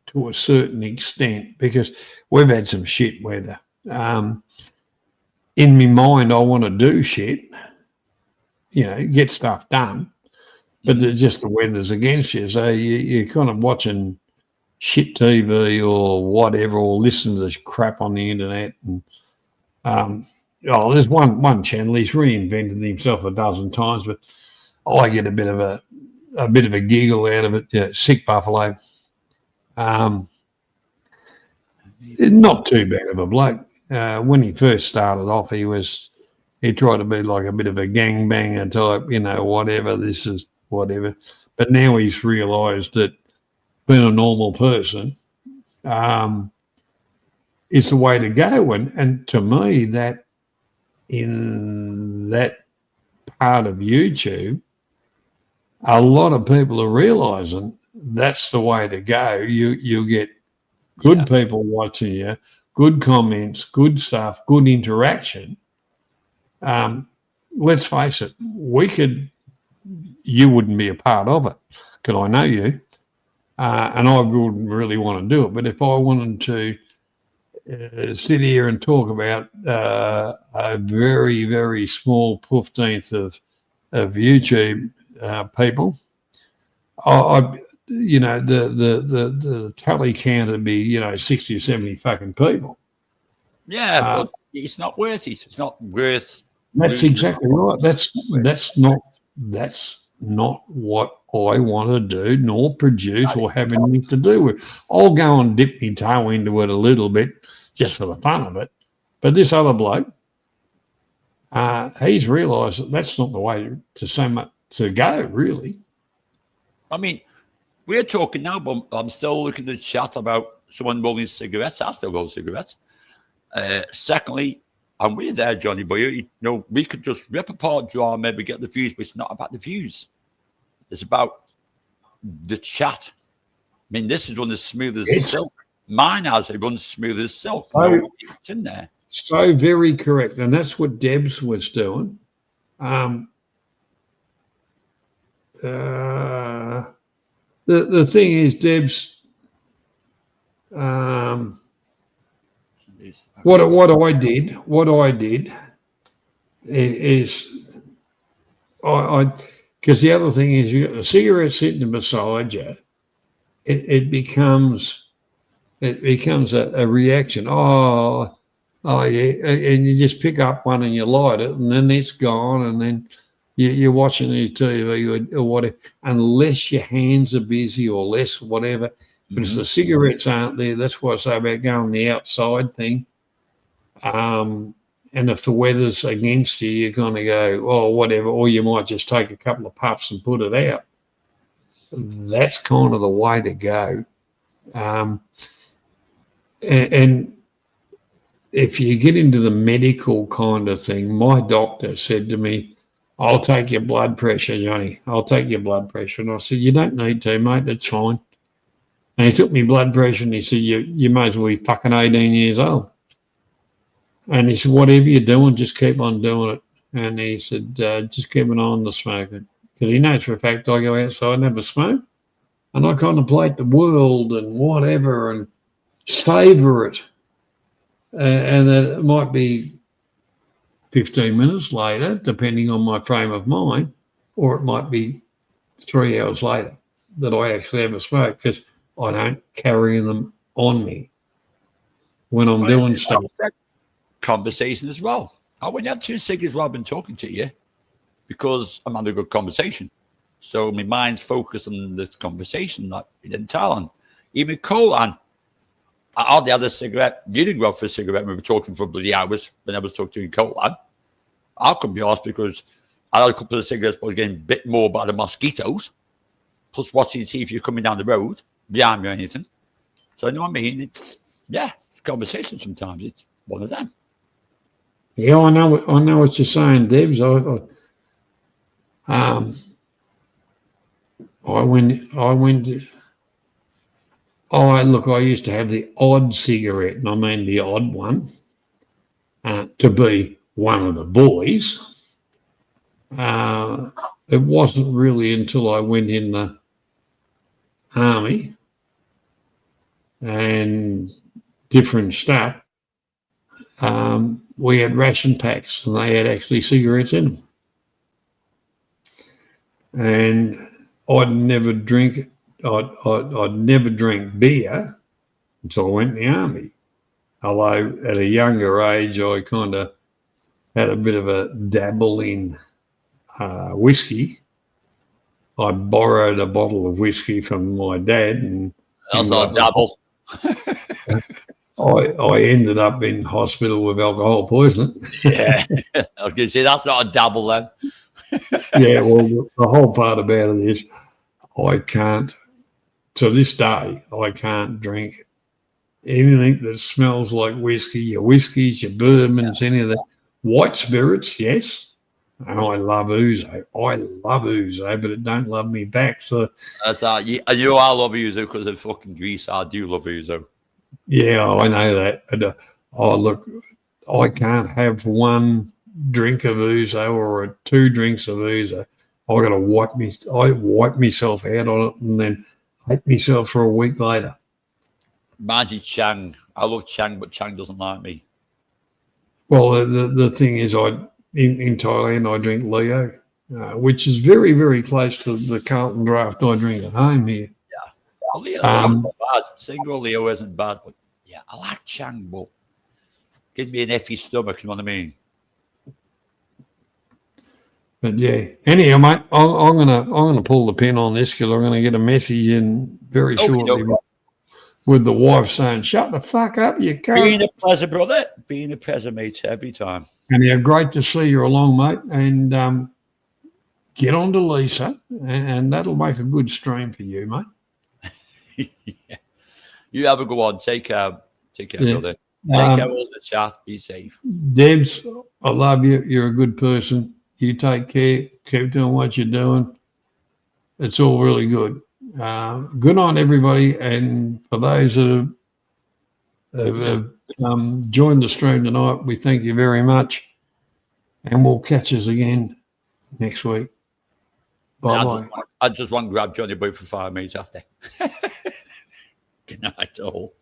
to a certain extent, because we've had some shit weather. In my mind, I want to do shit, get stuff done. But just the weather's against you. So you're kind of watching shit TV or whatever, or listening to this crap on the internet. And there's one channel, he's reinvented himself a dozen times, but I get a bit of a giggle out of it. Yeah, Sick Buffalo. Not too bad of a bloke. When he first started off, he tried to be like a bit of a gangbanger type, whatever, this is whatever. But now he's realised that being a normal person is the way to go. And to me, that in that part of YouTube, a lot of people are realizing that's the way to go. You get good people watching you, good comments, good stuff, good interaction. Let's face it, you wouldn't be a part of it because I know you, and I wouldn't really want to do it. But if I wanted to sit here and talk about a very, very small 15th of YouTube people, the tally count would be 60 or 70 fucking people. Yeah, but it's not worth it. It's not worth. That's exactly right. That's not what I want to do, nor produce, or have anything to do with. I'll go and dip my toe into it a little bit just for the fun of it. But this other bloke, he's realised that that's not the way to go, really. I mean, we're talking now, but I'm still looking at the chat about someone rolling cigarettes. I still roll cigarettes. Secondly, and we're there, Johnny Boy. We could just rip apart drama, maybe get the views, but it's not about the views. It's about the chat. I mean, this is run as smooth as silk. Mine has it runs smooth as silk. It's in there. So very correct, and that's what Debs was doing. The thing is, Debs. What I did is I because the other thing is you got a cigarette sitting beside you, it becomes a reaction. Oh yeah, and you just pick up one and you light it, and then it's gone, and then you're watching the TV or whatever, unless your hands are busy or less whatever. But if the cigarettes aren't there, that's why I say about going the outside thing. And if the weather's against you, you're going to go, oh, whatever, or you might just take a couple of puffs and put it out. That's kind of the way to go. And if you get into the medical kind of thing, my doctor said to me, I'll take your blood pressure, Johnny. I'll take your blood pressure. And I said, you don't need to, mate. That's fine. And he took me blood pressure and he said, you may as well be fucking 18 years old. And he said, whatever you're doing, just keep on doing it. And he said, just keep an eye on the smoking. Because he knows for a fact I go outside and have a smoke. And I contemplate the world and whatever and savour it. And it might be 15 minutes later, depending on my frame of mind, or it might be 3 hours later that I actually have a smoke because I don't carry them on me when I'm doing stuff. Conversation as well. I wouldn't have 2 cigarettes while I've been talking to you because I'm having a good conversation. So my mind's focused on this conversation, not in Talon. Even Colin, I hardly had a cigarette. You didn't go out for a cigarette when we were talking for bloody hours when I was talking to you in Colin. I couldn't be asked because I had a couple of cigarettes, but getting a bit more by the mosquitoes. Plus watching to see if you're coming down the road behind me or anything. So you know what I mean? It's conversation sometimes. It's one of them. Yeah, I know what you're saying, Debs. I used to have the odd cigarette, and I mean the odd one, to be one of the boys. It wasn't really until I went in the army and different stuff. We had ration packs, and they had actually cigarettes in them. And I'd never drink beer until I went in the army. Although at a younger age, I kind of had a bit of a dabble in whiskey. I borrowed a bottle of whiskey from my dad, and that's not a dabble. I ended up in hospital with alcohol poisoning. Yeah, I was going to say that's not a dabble then. Yeah, well, the whole part about it is I can't, to this day, I can't drink anything that smells like whiskey, your whiskeys, your bourbons, any of that. White spirits, yes, And I love Uzo. I love Uzo, but it don't love me back. So That's that. And you know I love Uzo because of fucking Greece. I do love Uzo. yeah, I know that. But, look, I can't have one drink of Uzo or 2 drinks of Uzo. I got to wipe myself out on it and then hate myself for a week later. Mine's Chang. I love Chang, but Chang doesn't like me. Well, the thing is, in Thailand I drink Leo, which is very, very close to the Carlton Draft I drink at home here. Leo's not bad. Single Leo isn't bad, but yeah, I like Chang, but gives me an effy stomach, you know what I mean? But yeah, anyhow, mate, I'm gonna pull the pin on this because I'm gonna get a message in very shortly with the wife saying, "Shut the fuck up, you cunt." Being a pleasure, brother. Being a pleasure, mate, every time. And yeah, great to see you along, mate. And get on to Lisa, and that'll make a good stream for you, mate. Yeah. You have a go on. Take care. Take care, brother. Take care of all the chat. Be safe. Debs, I love you. You're a good person. You take care. Keep doing what you're doing. It's all really good. Good night, everybody. And for those that have joined the stream tonight, we thank you very much. And we'll catch us again next week. Bye-bye. I just want to grab Johnny Boy for 5 minutes after. Good night, all.